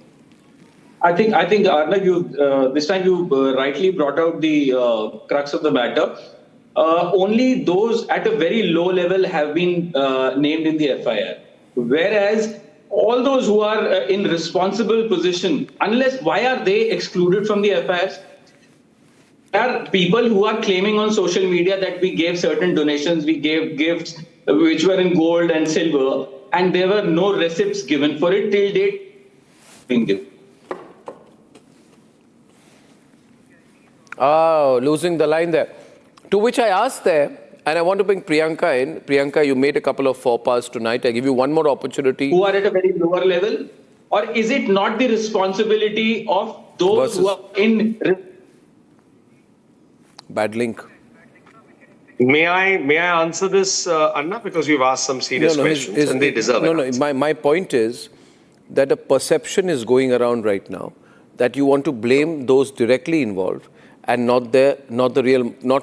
I think Arnab, you this time you rightly brought out the crux of the matter. Only those at a very low level have been named in the FIR, whereas all those who are in responsible position, why are they excluded from the FIRs? There are people who are claiming on social media that we gave certain donations, we gave gifts which were in gold and silver, and there were no receipts given for it till date. Oh, losing the line there. To which I asked there, and I want to bring Priyanka in. Priyanka, you made a couple of faux pas tonight. I give you one more opportunity. Who are at a very lower level? Or is it not the responsibility of those who are in... Bad link. May I answer this, Anna? Because you've asked some serious questions and they deserve it. My point is that a perception is going around right now that you want to blame those directly involved and not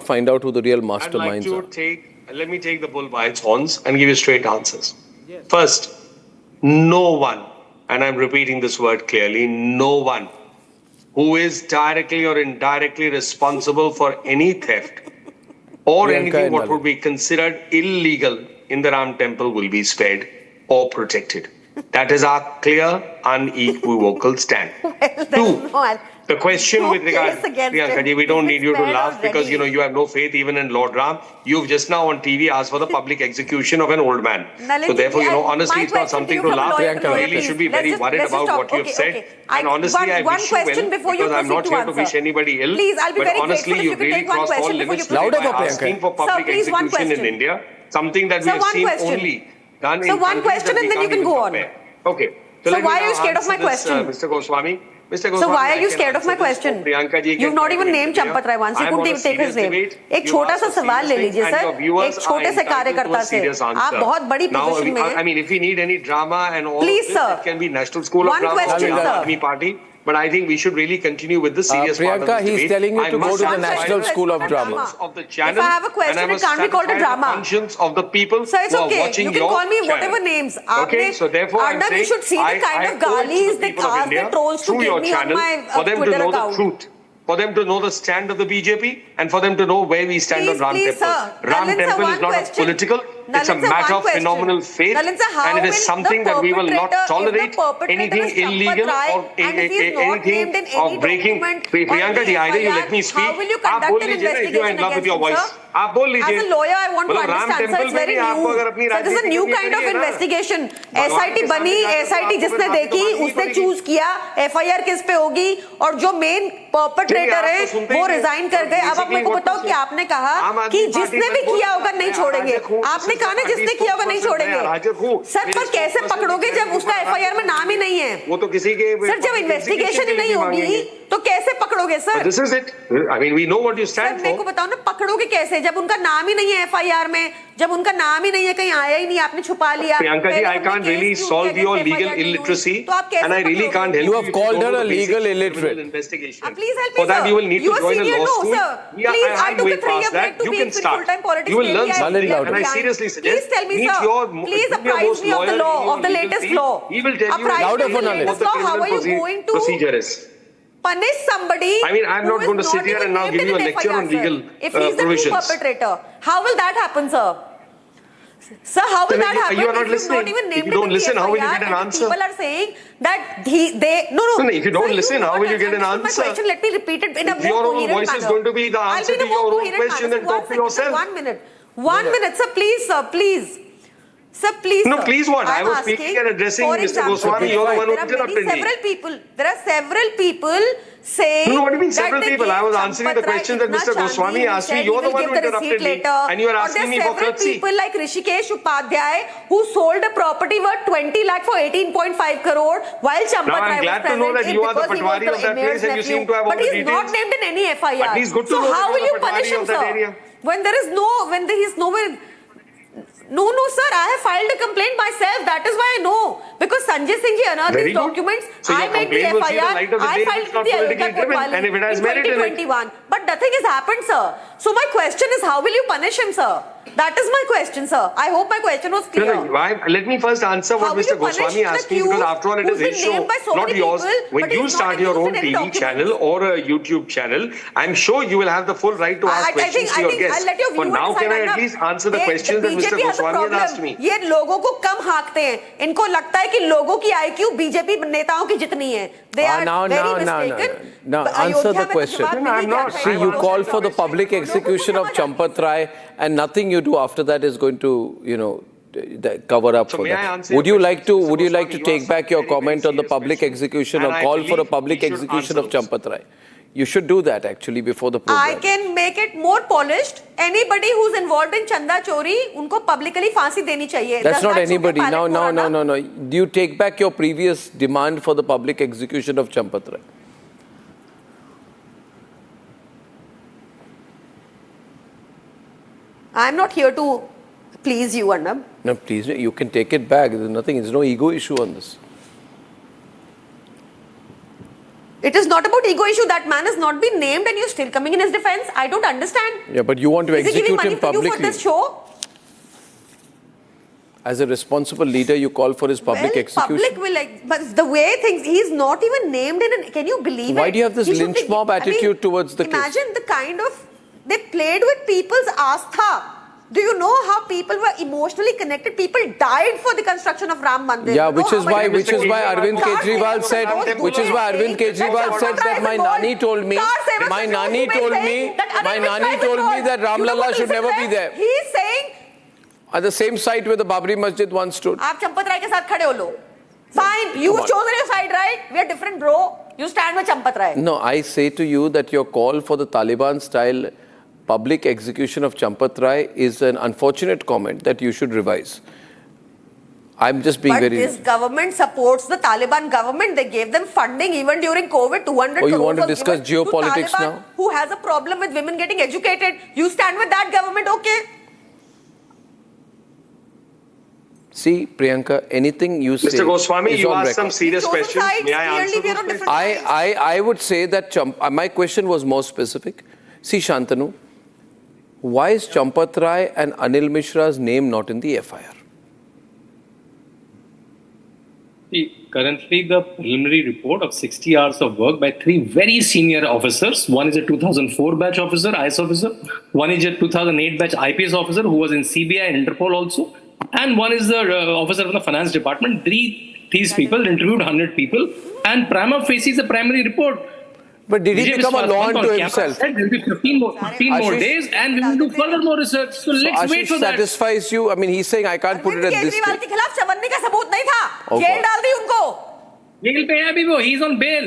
find out who the real masterminds are. Let me take the bull by its horns and give you straight answers. Yes. First, no one, and I'm repeating this word clearly, no one who is directly or indirectly responsible for any theft or anything what would be considered illegal in the Ram temple will be spared or protected. That is our clear, unequivocal stand. Two, the question with regard, Priyanka, we don't need you to laugh because you have no faith even in Lord Ram. You've just now on TV asked for the public execution of an old man. So therefore, honestly, it's not something to laugh. You really should be very worried about what you have said. And honestly, I wish you well because I'm not here to wish anybody ill. But honestly, you've really crossed all limits by asking for public execution in India. Something that we have seen only done in one question and then you can go on. Okay. So why are you scared of my question? Mr. Goswami. So why are you scared of my question? You've not even named Champat Rai once. You couldn't even take his name. एक छोटा सा सवाल ले लीजिए sir. एक छोटे से कार्यकर्ता से. आप बहुत बड़ी पोजीशन में हैं. I mean, if we need any drama and all this, it can be National School of Drama or Aam Party. But I think we should really continue with the serious part of this debate. Priyanka, he's telling you to go to the National School of Drama. If I have a question, it can't be called a drama. Conscience of the people so it's okay. You can call me whatever names. Okay, so therefore I'm saying, you should see the kind of galis they cast the trolls to give me on my Twitter account. For them to know the stand of the BJP and for them to know where we stand on Ram Temple. Ram Temple is not political. It's a matter of phenomenal faith, and it is something that we will not tolerate anything illegal or anything of breaking. Priyanka ji, either you let me speak. How will you conduct an investigation if you are in love with your voice? As a lawyer, I want to understand. So it's very new. So this is a new kind of investigation. SIT बनी, SIT जिसने देखी, उसने choose किया. FIR किस पे होगी? और जो main perpetrator है, वो resign कर गए. अब आप मेरे को बताओ कि आपने कहा कि जिसने भी किया होगा नहीं छोड़ेंगे. आपने कहा ना जिसने किया होगा नहीं छोड़ेंगे. सर पर कैसे पकड़ोगे जब उसका FIR में नाम ही नहीं है? वो तो किसी के सर जब इन्वेस्टिगेशन ही नहीं होगी तो कैसे पकड़ोगे sir? This is it. I mean, we know what you stand for. मेरे को बताओ ना, पकड़ोगे कैसे जब उनका नाम ही नहीं है FIR में, जब उनका नाम ही नहीं है, कहीं आया ही नहीं, आपने छुपा लिया. Priyanka ji, I can't really solve your legal illiteracy, and I really can't help you. You have called her a legal illiterate. Investigation. Please help me, For that, sir. you will need to join a law school. No, sir. Please, I took a 3-year break to you be can in start. full-time politics. You will learn something, louder. and I seriously suggest. Please tell me, meet sir. your Please apprise me of the law, of the latest law. He will tell you Louder for Nalin. what the How are you criminal going to procedure is. punish somebody? I mean, I'm not going to sit here and now give you a lecture on legal if he's the true perpetrator. How will that happen, sir? Sir, how will that happen? You are not listening. Not even If you don't listen, how will you get an answer? People are saying that No. If you don't listen, how will you get an answer? My question, let me repeat it in a more your own coherent voice manner. is going to be the answer to your own question, then talk to yourself. 1 minute. 1 minute, sir, please, sir, please. Sir, please. No, sir. please what? I I'm was asking, speaking and addressing for Mr. example, Goswami. You're the one who interrupted me. There are several people saying. No, what do you mean that several they people? I gave was answering the Champat Rai question that itna Mr. Goswami chandi, asked me. said You're he the will one give who the interrupted receipt me. later. And you are Or asking me there for are several courtesy. people like Rishikesh Upadhyay who sold a property worth 20 lakh for 18.5 crore while Champat Now, I'm Rai was glad to present. know that you are the because he was Patwari of that mayor's place and you nephew. seem to have all but the he's not details. named in any FIR. At least good to so know how that will you you are the punish Patwari him, of that sir? area. When he's nowhere. No, sir, I have filed a complaint myself. That is why I know. Because Sanjay Singh ji unearthed Very these good. documents. So your I made the complaint will see the FIR. light of the I day, filed it's with not the politically Ayodhya court driven, filing and if it has in merit in it. 2021. But nothing has happened, sir. So my question is, how will you punish him, sir? That is my question, sir. I hope my question was clear. Let me first answer what Mr. Goswami asked me, because after all it is his show, not yours. When you start your own TV channel or a YouTube channel, I'm sure you will have the full right to ask questions to your guests. For now, can I at least answer the questions that Mr. Goswami has asked me? ये लोगों को कम हाँकते हैं. इनको लगता है कि लोगों की IQ बीजेपी नेताओं की जितनी है. They are very mistaken. Now, answer the question. See, you call for the public execution of Champat Rai, and nothing you do after that is going to, cover up for that. Would you like to take back your comment on the public execution or call for a public execution of Champat Rai? You should do that actually before the program. I can make it more polished. Anybody who's involved in chanda chori, unko publicly फांसी देनी चाहिए. That's not anybody. No. Do you take back your previous demand for the public execution of Champat Rai? I'm not here to please you, Arnab. No, please, you can take it back. There's no ego issue on this. It is not about ego issue. That man has not been named and you're still coming in his defense. I don't understand. Yeah, but you want to execute him publicly. Is he giving money for you for this show? As a responsible leader, you call for his public execution. Public will, but the way things, he's not even named in an, can you believe it? Why do you have this lynch mob attitude towards the case? Imagine the kind of, they played with people's astha. Do you know how people were emotionally connected? People died for the construction of Ram Mandir. Yeah, which is why Arvind Kejriwal said that my nani told me that Ram Lalla should never be there. He's saying at the same site where the Babri Masjid once stood. आप चंपत राय के साथ खड़े हो लो. Fine, you've chosen your side, right? We are different, bro. You stand with Champat Rai. No, I say to you that your call for the Taliban-style public execution of Champat Rai is an unfortunate comment that you should revise. I'm just being But this government supports the Taliban government. They gave them funding even during COVID. 200 crores. You want to discuss geopolitics to Taliban, now? Who has a problem with women getting educated? You stand with that government, okay? See, Priyanka, anything you say. Mr. Goswami, is you on asked record. some serious questions. May I answer those questions? I would say that my question was more specific. See, Shantanu, why is Champat Rai and Anil Mishra's name not in the FIR? Currently, the preliminary report of 60 hours of work by 3 very senior officers. One is a 2004 batch officer, IS officer. One is a 2008 batch IPS officer who was in CBI and Interpol also. And one is the officer from the finance department. These people interviewed 100 people. And prima facie is the primary report. But did he become a law unto himself? There will be 15 more days and we will do further more research. So let's wait for that. Satisfies you? I mean, he's saying I can't put it at this stage. Kejriwal के खिलाफ चवन्नी का सबूत नहीं था. Jail डाल दी उनको. Jail पे है अभी वो. He's on bail.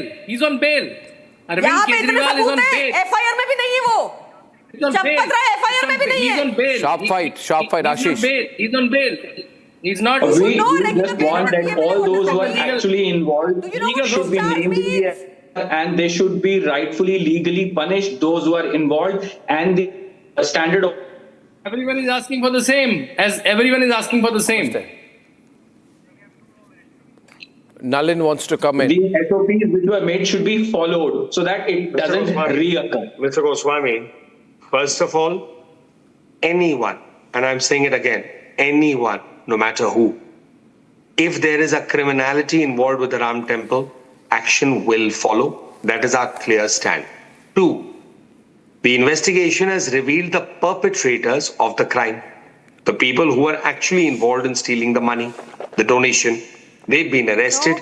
Arvind Kejriwal is on bail. FIR में भी नहीं है वो. चंपत राय FIR में भी नहीं है. He's on bail. Sharp fight, Ashish. He's on bail. He's not. We just want that all those who are actually involved should be named in the and they should be rightfully legally punished, those who are involved, and the standard of... Everyone is asking for the same, as everyone is asking for the same. Nalin wants to come in. The SOPs which were made should be followed so that it doesn't reoccur. Mr. Goswami, first of all, anyone, and I'm saying it again, anyone, no matter who, if there is a criminality involved with the Ram Temple, action will follow. That is our clear stand. 2, the investigation has revealed the perpetrators of the crime, the people who are actually involved in stealing the money, the donation. They've been arrested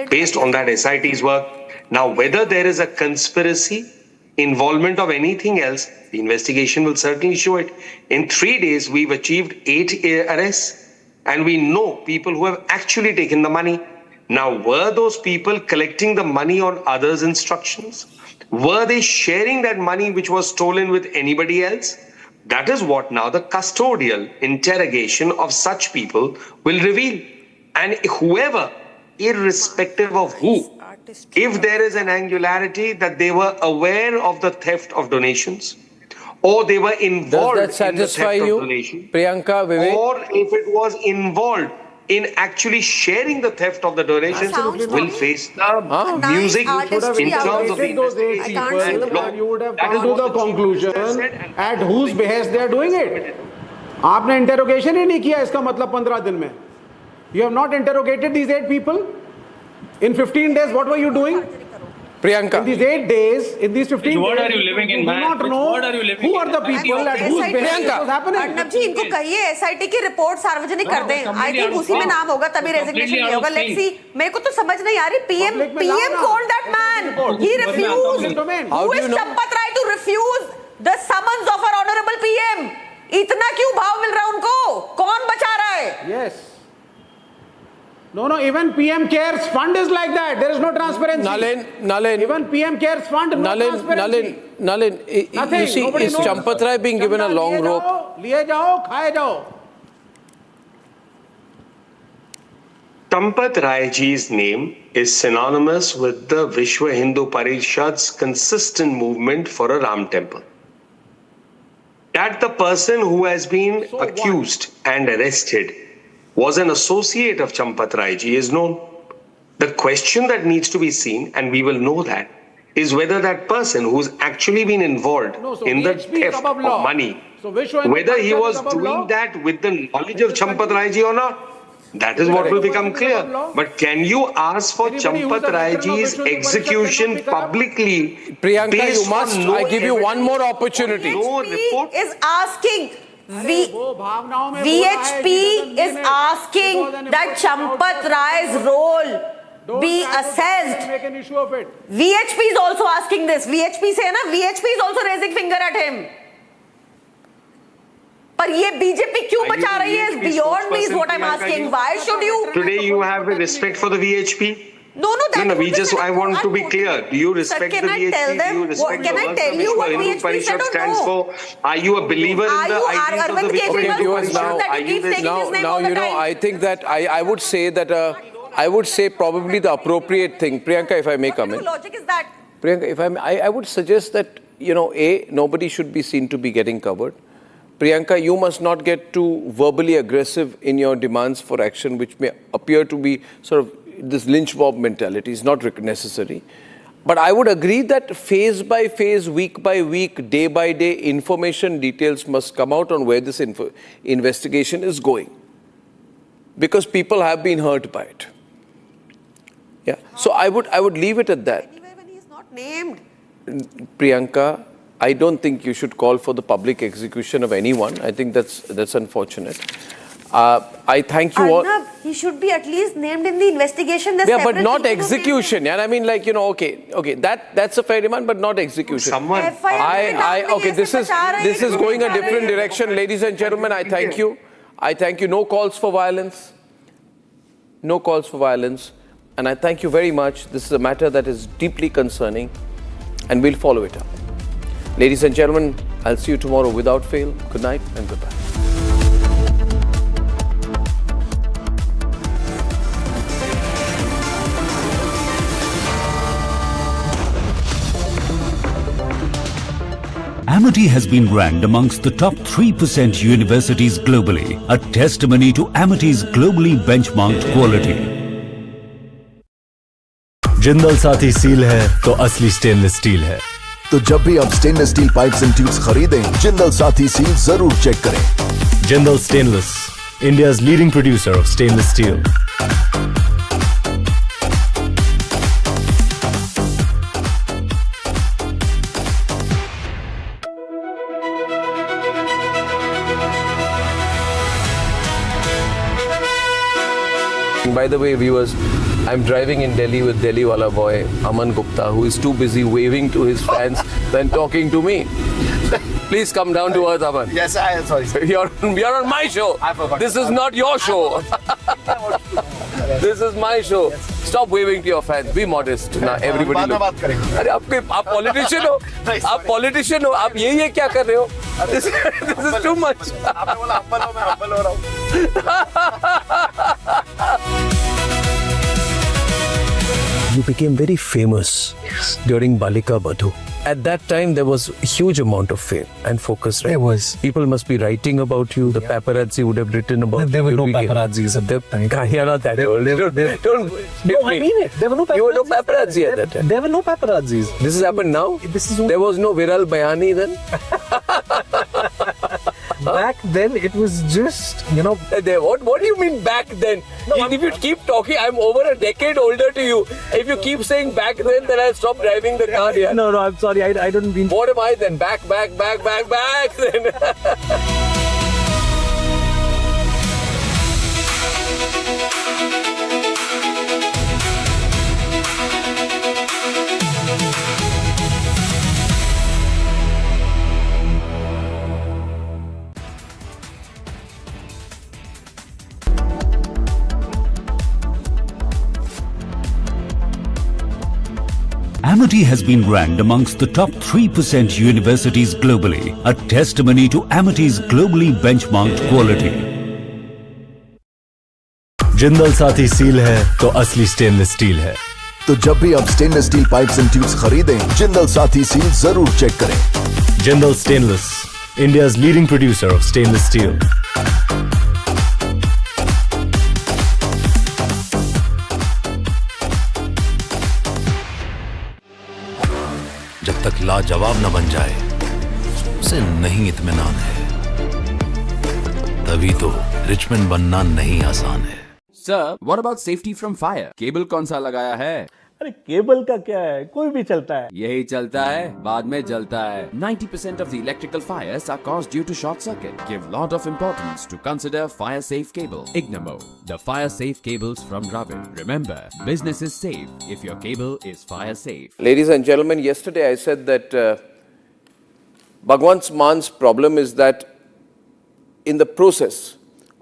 based on that SIT's work. Now, whether there is a conspiracy, involvement of anything else, the investigation will certainly show it. In 3 days, we've achieved 8 arrests, and we know people who have actually taken the money. Now, were those people collecting the money on others' instructions? Were they sharing that money which was stolen with anybody else? That is what now the custodial interrogation of such people will reveal. And whoever, irrespective of who, if there is an angularity that they were aware of the theft of donations, or they were involved Does that in the satisfy theft you, of donations, Priyanka, Vivek? or if it was involved in actually sharing the theft of the donations, will face the music in terms of the those 8 people, and you would have come to the conclusion at whose behest they are doing it. आपने interrogation ही नहीं किया, इसका मतलब 15 दिन में. You have not interrogated these 8 people? In 15 days, what were you doing? Priyanka. In these 8 days, in these 15 Which world days, are you living in, you do man? not Which know world are you living who are the people at whose behest it was happening. Arnab जी, इनको कहिए SIT की report सार्वजनिक कर दें. I think उसी में नाम होगा, तभी रेजिग्नेशन नहीं होगा. Let's see. मेरे को तो समझ नहीं आ रही. PM called that man. He refused. Who is Champat Rai to refuse the summons of our honorable PM? इतना क्यों भाव मिल रहा है उनको? कौन बचा रहा है? Yes. No, even PM Cares Fund is like that. There is no transparency. Nalin. Even PM Cares Fund, no transparency. Nalin, you see, is Champat Rai being given a long rope? लिए जाओ, खाए जाओ. Champat Rai ji's name is synonymous with the Vishwa Hindu Parishad's consistent movement for a Ram temple. That the person who has been accused and arrested was an associate of Champat Rai ji is known. The question that needs to be seen, and we will know that, is whether that person who's actually been involved in the theft of money, whether he was doing that with the knowledge of Champat Rai ji or not. That is what will become clear. But can you ask for Champat Rai ji's execution publicly? Priyanka, you must. I give you one more opportunity. VHP is asking. VHP is asking that Champat Rai's role be assessed. VHP is also asking this. VHP say na, VHP is also raising finger at him. पर ये BJP क्यों बचा रही है? Is beyond me is what I'm asking. Why should you? Today you have a respect for the VHP. No, we just. I want to be clear. Do you respect the VHP? Do you respect the work the Vishwa Hindu Parishad stands for? Are you a believer in the ideals of the Vishwa Hindu Parishad? Now, you know, I think that I would say that I would say probably the appropriate thing. Priyanka, if I may come in. What logic is that? Priyanka, if I would suggest that, you know, nobody should be seen to be getting covered. Priyanka, you must not get too verbally aggressive in your demands for action, which may appear to be sort of this lynch mob mentality. Is not necessary. But I would agree that phase by phase, week by week, day by day, information details must come out on where this investigation is going. Because people have been hurt by it. Yeah. So I would leave it at that. Anyway, when he is not named. Priyanka, I don't think you should call for the public execution of anyone. I think that's unfortunate. I thank you all. Arnab, he should be at least named in the investigation. There's Yeah, but not execution. Yeah, I mean, like, you know, okay, that's a fair demand, but not execution. Okay, this is going a different direction, ladies and gentlemen. I thank you. I thank you. No calls for violence. No calls for violence. And I thank you very much. This is a matter that is deeply concerning, and we'll follow it up. Ladies and gentlemen, I'll see you tomorrow without fail. Good night and goodbye. Amity has been ranked amongst the top 3% universities globally, a testimony to Amity's globally benchmarked quality. Jindal Saathi seal है तो असली stainless steel है। तो जब भी आप stainless steel pipes and tubes खरीदें, Jindal Saathi seal जरूर चेक करें। Jindal stainless, India's leading producer of stainless steel. By the way, viewers, I'm driving in Delhi with Delhi wala boy Aman Gupta, who is too busy waving to his fans than talking to me. Please come down to earth, Aman. Yes, I am sorry. You're on my show. I forgot. This is not your show. This is my show. Stop waving to your fans. Be modest. Now everybody look. अरे आप politician हो. आप politician हो. आप ये क्या कर रहे हो? This is too much. आपने बोला humble हो, मैं humble हो रहा हूँ। You became very famous during Balika Badhu. At that time, there was a huge amount of fame and focus, right? There was. People must be writing about you. The paparazzi would have written about you. There were no paparazzis at that time. You're not that old. Don't No, I mean it. There were no paparazzi. You were no paparazzi at that time. There were no paparazzis. This has happened now? There was no Viral Bayani then? Back then, it was just, What do you mean back then? No, if you keep talking, I'm over a decade older to you. If you keep saying back then I'll stop driving the car here. No, I'm sorry. I don't mean... What am I then? Back then. Amity has been ranked amongst the top 3% universities globally, a testimony to Amity's globally benchmarked quality. Jindal Saathi seal है तो असली stainless steel है। तो जब भी आप stainless steel pipes and tubes खरीदें, Jindal Saathi seal जरूर चेक करें। Jindal stainless, India's leading producer of stainless steel. जब तक लाजवाब न बन जाए उसे नहीं इत्मीनान है, तभी तो रिचमैन बनना नहीं आसान है। Sir, what about safety from fire? Cable कौन सा लगाया है? अरे केबल का क्या है, कोई भी चलता है। यही चलता है, बाद में जलता है। 90% of the electrical fires are caused due to short circuit. Give lot of importance to consider fire safe cable. Ignamo, the fire safe cables from Dravid. Remember, business is safe if your cable is fire safe. Ladies and gentlemen, yesterday I said that Bhagwant Mann's problem is that in the process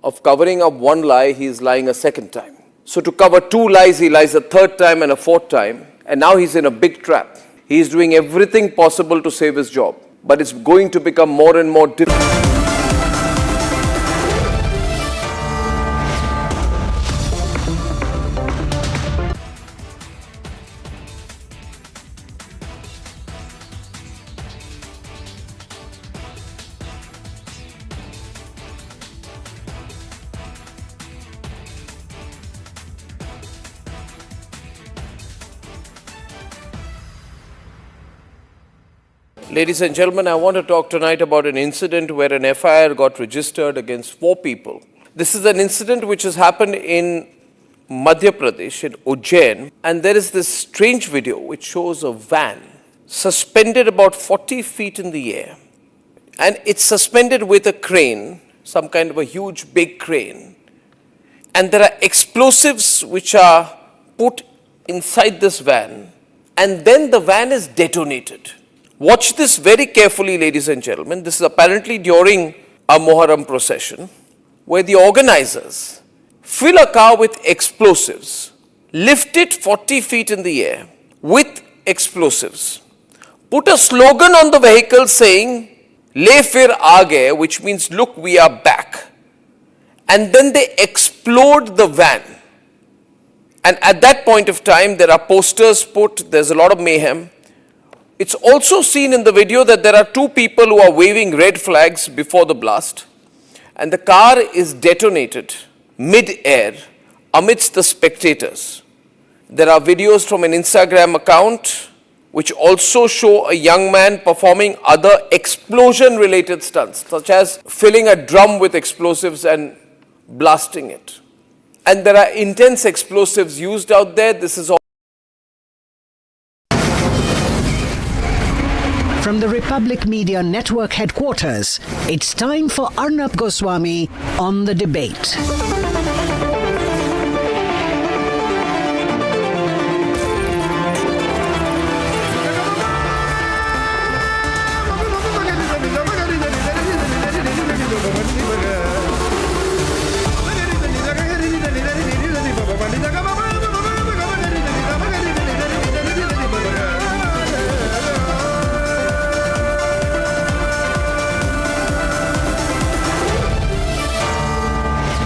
of covering up one lie, he is lying a second time. So to cover two lies, he lies a third time and a fourth time. And now he's in a big trap. He is doing everything possible to save his job. But it's going to become more and more difficult. Ladies and gentlemen, I want to talk tonight about an incident where an FIR got registered against 4 people. This is an incident which has happened in Madhya Pradesh, in Ujjain, and there is this strange video which shows a van suspended about 40 feet in the air. And it's suspended with a crane, some kind of a huge big crane. And there are explosives which are put inside this van, and then the van is detonated. Watch this very carefully, ladies and gentlemen. This is apparently during a Muharram procession, where the organizers fill a car with explosives, lift it 40 feet in the air with explosives, put a slogan on the vehicle saying, "Le fir aage," which means, "Look, we are back." And then they explode the van. And at that point of time, there are posters put, there's a lot of mayhem. It's also seen in the video that there are two people who are waving red flags before the blast, and the car is detonated mid-air amidst the spectators. There are videos from an Instagram account which also show a young man performing other explosion-related stunts, such as filling a drum with explosives and blasting it. And there are intense explosives used out there. This is all. From the Republic Media Network headquarters, it's time for Arnab Goswami on the debate.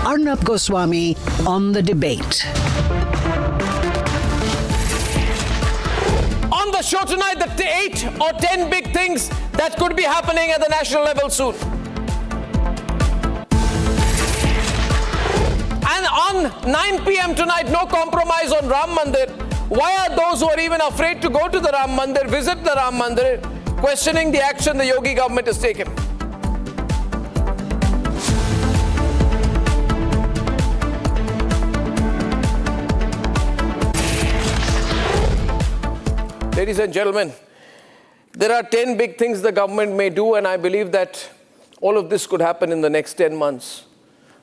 Arnab Goswami on the debate. On the show tonight, the 8 or 10 big things that could be happening at the national level soon. And on 9 p.m. tonight, no compromise on Ram Mandir. Why are those who are even afraid to go to the Ram Mandir, visit the Ram Mandir, questioning the action the Yogi government has taken? Ladies and gentlemen, there are 10 big things the government may do, and I believe that all of this could happen in the next 10 months.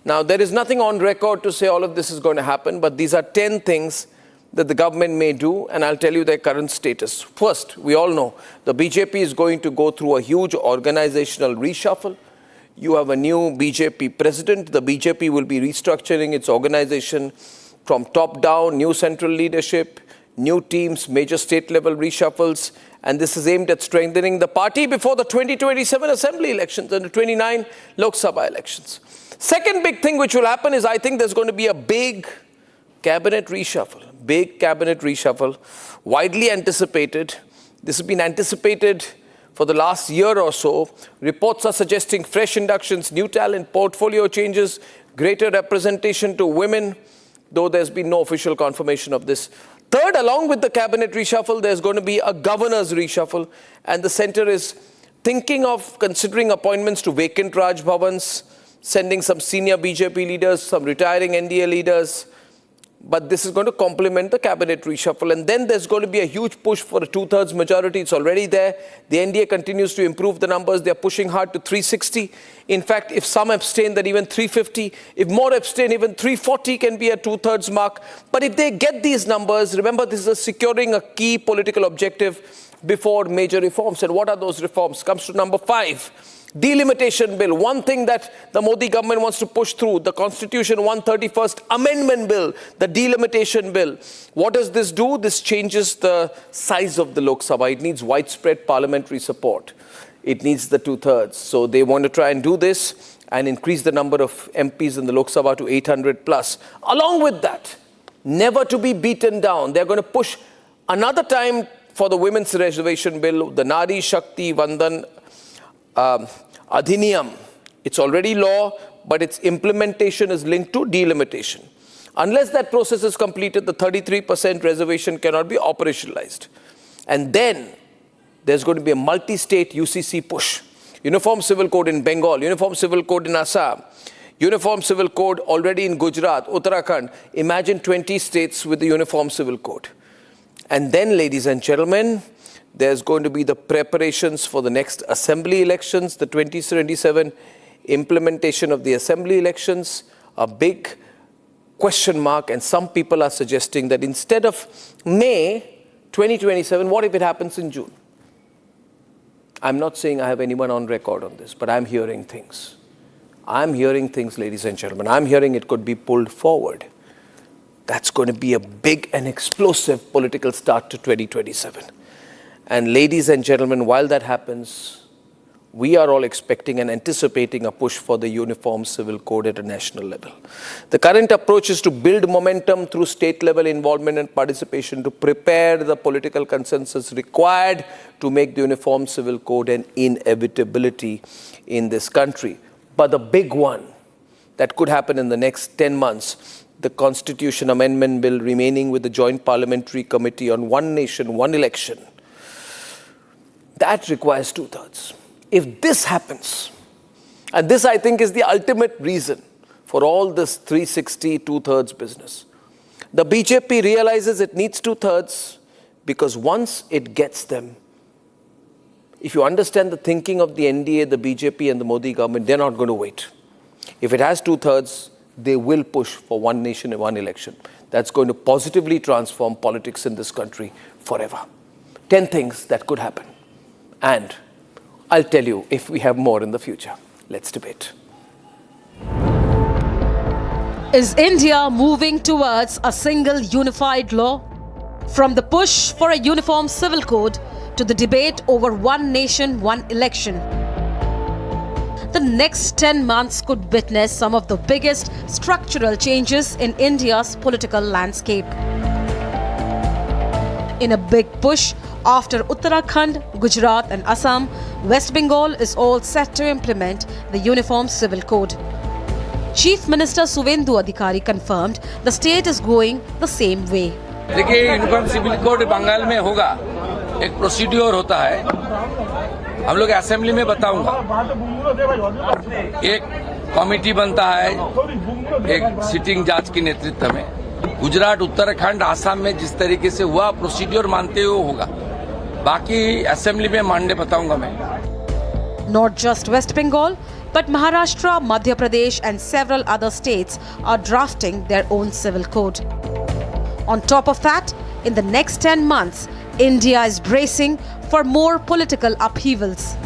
Now, there is nothing on record to say all of this is going to happen, but these are 10 things that the government may do, and I'll tell you their current status. First, we all know the BJP is going to go through a huge organizational reshuffle. You have a new BJP president. The BJP will be restructuring its organization from top down, new central leadership, new teams, major state-level reshuffles, and this is aimed at strengthening the party before the 2027 assembly elections and the 29 Lok Sabha elections. Second big thing which will happen is I think there's going to be a big cabinet reshuffle, widely anticipated. This has been anticipated for the last year or so. Reports are suggesting fresh inductions, new talent, portfolio changes, greater representation to women, though there's been no official confirmation of this. Third, along with the cabinet reshuffle, there's going to be a governor's reshuffle, and the centre is thinking of considering appointments to vacant Raj Bhavans, sending some senior BJP leaders, some retiring NDA leaders, but this is going to complement the cabinet reshuffle. And then there's going to be a huge push for a two-thirds majority. It's already there. The NDA continues to improve the numbers. They're pushing hard to 360. In fact, if some abstain, then even 350. If more abstain, even 340 can be a two-thirds mark. But if they get these numbers, remember, this is securing a key political objective before major reforms. And what are those reforms? Comes to number 5. Delimitation bill, one thing that the Modi government wants to push through, the Constitution 131st Amendment bill, the delimitation bill. What does this do? This changes the size of the Lok Sabha. It needs widespread parliamentary support. It needs the two-thirds. So they want to try and do this and increase the number of MPs in the Lok Sabha to 800 plus. Along with that, never to be beaten down, they're going to push another time for the women's reservation bill, the Nari Shakti Vandan Adhiniyam. It's already law, but its implementation is linked to delimitation. Unless that process is completed, the 33% reservation cannot be operationalized. And then there's going to be a multi-state UCC push. Uniform Civil Code in Bengal, Uniform Civil Code in Assam, Uniform Civil Code already in Gujarat, Uttarakhand. Imagine 20 states with the Uniform Civil Code. And then, ladies and gentlemen, there's going to be the preparations for the next assembly elections, the 2027 implementation of the assembly elections, a big question mark, and some people are suggesting that instead of May 2027, what if it happens in June? I'm not saying I have anyone on record on this, but I'm hearing things. Ladies and gentlemen. I'm hearing it could be pulled forward. That's going to be a big and explosive political start to 2027. And ladies and gentlemen, while that happens, we are all expecting and anticipating a push for the uniform civil code at a national level. The current approach is to build momentum through state-level involvement and participation to prepare the political consensus required to make the uniform civil code an inevitability in this country. But the big one that could happen in the next 10 months, the Constitution Amendment Bill remaining with the Joint Parliamentary Committee on One Nation, One Election, that requires 2/3. If this happens, and this I think is the ultimate reason for all this 360 2/3 business, the BJP realizes it needs 2/3 because once it gets them, if you understand the thinking of the NDA, the BJP and the Modi government, they're not going to wait. If it has 2/3, they will push for one nation and one election. That's going to positively transform politics in this country forever. 10 things that could happen. And I'll tell you if we have more in the future. Let's debate. Is India moving towards a single unified law? From the push for a uniform civil code to the debate over one nation, one election. The next 10 months could witness some of the biggest structural changes in India's political landscape. In a big push, after Uttarakhand, Gujarat and Assam, West Bengal is all set to implement the Uniform Civil Code. Chief Minister Suvendu Adhikari confirmed the state is going the same way. देखिए uniform civil code Bengal में होगा, एक procedure होता है, हम लोग assembly में बताऊंगा, एक कमेटी बनता है एक सिटिंग जज के नेतृत्व में, गुजरात उत्तराखंड आसाम में जिस तरीके से हुआ प्रोसीड्योर मानते हुए होगा, बाकी असेंबली में मानने बताऊंगा मैं. Not just West Bengal, but Maharashtra, Madhya Pradesh and several other states are drafting their own civil code. On top of that, in the next 10 months, India is bracing for more political upheavals.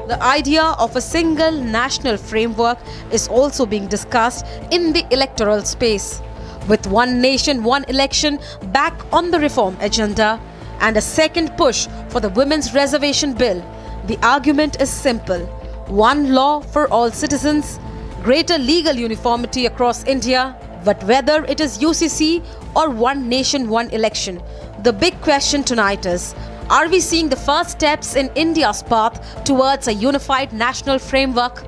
The idea of a single national framework is also being discussed in the electoral space. With one nation, one election back on the reform agenda and a second push for the Women's Reservation Bill, the argument is simple. One law for all citizens, greater legal uniformity across India, but whether it is UCC or one nation, one election, the big question tonight is, are we seeing the first steps in India's path towards a unified national framework?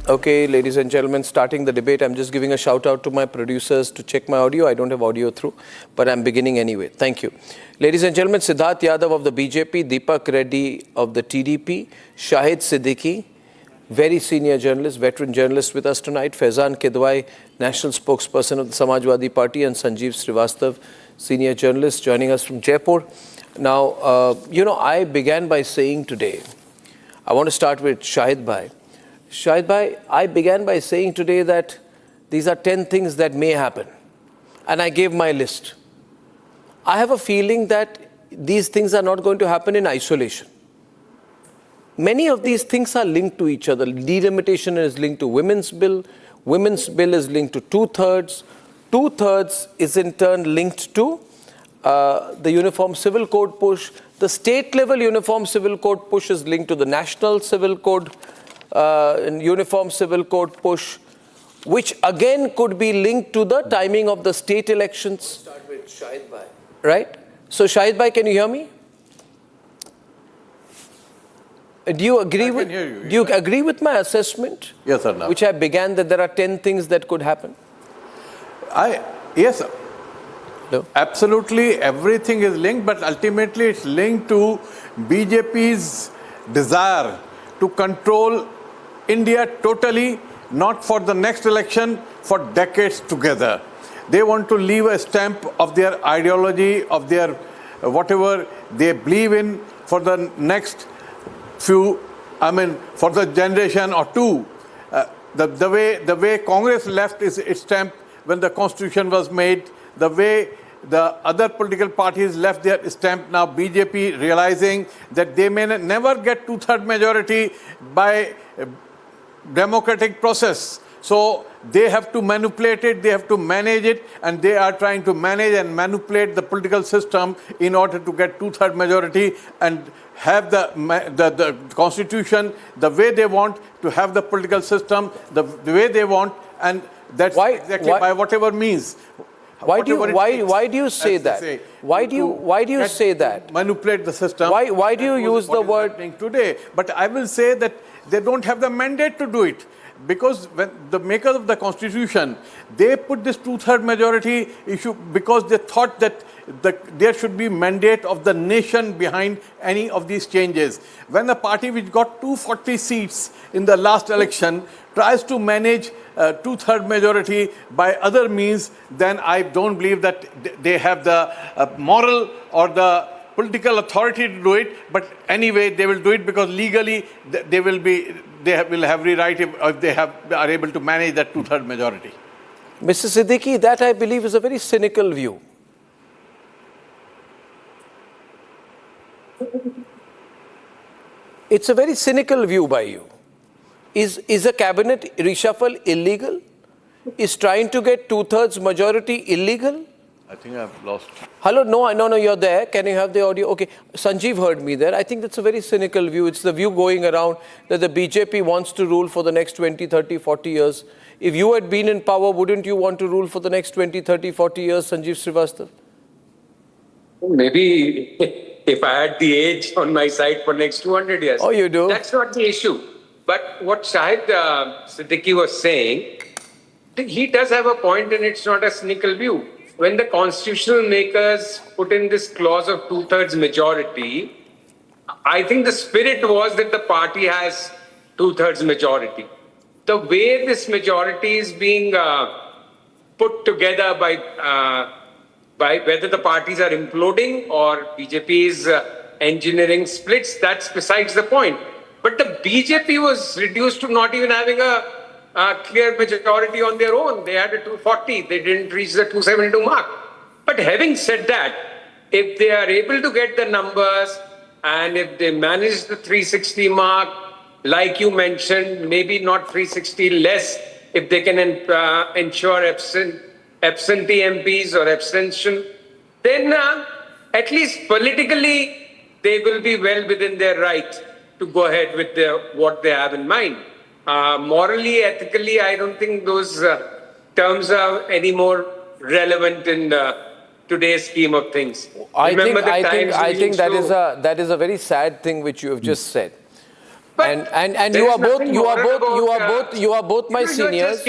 Okay, ladies and gentlemen, starting the debate, I'm just giving a shout out to my producers to check my audio. I don't have audio through, but I'm beginning anyway. Thank you. Ladies and gentlemen, Siddharth Yadav of the BJP, Deepak Reddy of the TDP, Shahid Siddiqui, very senior journalist, veteran journalist with us tonight, Faizan Kidwai, national spokesperson of the Samajwadi Party, and Sanjeev Srivastav, senior journalist, joining us from Jaipur. Now, I began by saying today, I want to start with Shahid Bhai. Shahid Bhai, I began by saying today that these are 10 things that may happen. And I gave my list. I have a feeling that these things are not going to happen in isolation. Many of these things are linked to each other. Delimitation is linked to Women's Bill. Women's Bill is linked to 2/3. 2/3 is in turn linked to the Uniform Civil Code push. The state level Uniform Civil Code push is linked to the National Civil Code Uniform Civil Code push, which again could be linked to the timing of the state elections. Start with Shahid Bhai. Right? So Shahid Bhai, can you hear me? Do you agree with? Do you agree with my assessment? Yes, sir. Which I began that there are 10 things that could happen. Yes, sir. No? Absolutely, everything is linked, but ultimately it's linked to BJP's desire to control India totally, not for the next election, for decades together. They want to leave a stamp of their ideology, of their whatever they believe in for the next for the generation or two. The way Congress left its stamp when the Constitution was made, the way the other political parties left their stamp, now BJP realizing that they may never get 2/3 majority by democratic process. So they have to manipulate it, they have to manage it, and they are trying to manage and manipulate the political system in order to get two-thirds majority and have the constitution the way they want, to have the political system the way they want, and that's by whatever means. Why do you say that? Why do you say that? Manipulate the system. Why do you use the word today? But I will say that they don't have the mandate to do it, because when the makers of the constitution, they put this two-thirds majority issue because they thought that there should be mandate of the nation behind any of these changes. When a party which got 240 seats in the last election tries to manage two-thirds majority by other means, then I don't believe that they have the moral or the political authority to do it. But anyway, they will do it because legally they will have every right if they are able to manage that two-thirds majority. Mr. Siddiqui, that I believe is a very cynical view. It's a very cynical view by you. Is a cabinet reshuffle illegal? Is trying to get two-thirds majority illegal? I think I've lost. Hello, no, you're there. Can you have the audio? Okay, Sanjeev heard me there. I think that's a very cynical view. It's the view going around that the BJP wants to rule for the next 20, 30, 40 years. If you had been in power, wouldn't you want to rule for the next 20, 30, 40 years, Sanjeev Srivastava? Maybe if I had the age on my side for next 200 years. Oh, you do? That's not the issue. But what Shahid Siddiqui was saying, he does have a point, and it's not a cynical view. When the constitutional makers put in this clause of two-thirds majority, I think the spirit was that the party has two-thirds majority. The way this majority is being put together by whether the parties are imploding or BJP is engineering splits, that's besides the point. But the BJP was reduced to not even having a clear majority on their own. They had a 240. They didn't reach the 272 mark. But having said that, if they are able to get the numbers and if they manage the 360 mark, like you mentioned, maybe not 360 less, if they can ensure absentee MPs or abstention, then at least politically they will be well within their right to go ahead with what they have in mind. Morally, ethically, I don't think those terms are any more relevant in today's scheme of things. I think that is a very sad thing which you have just said. And you are both my seniors.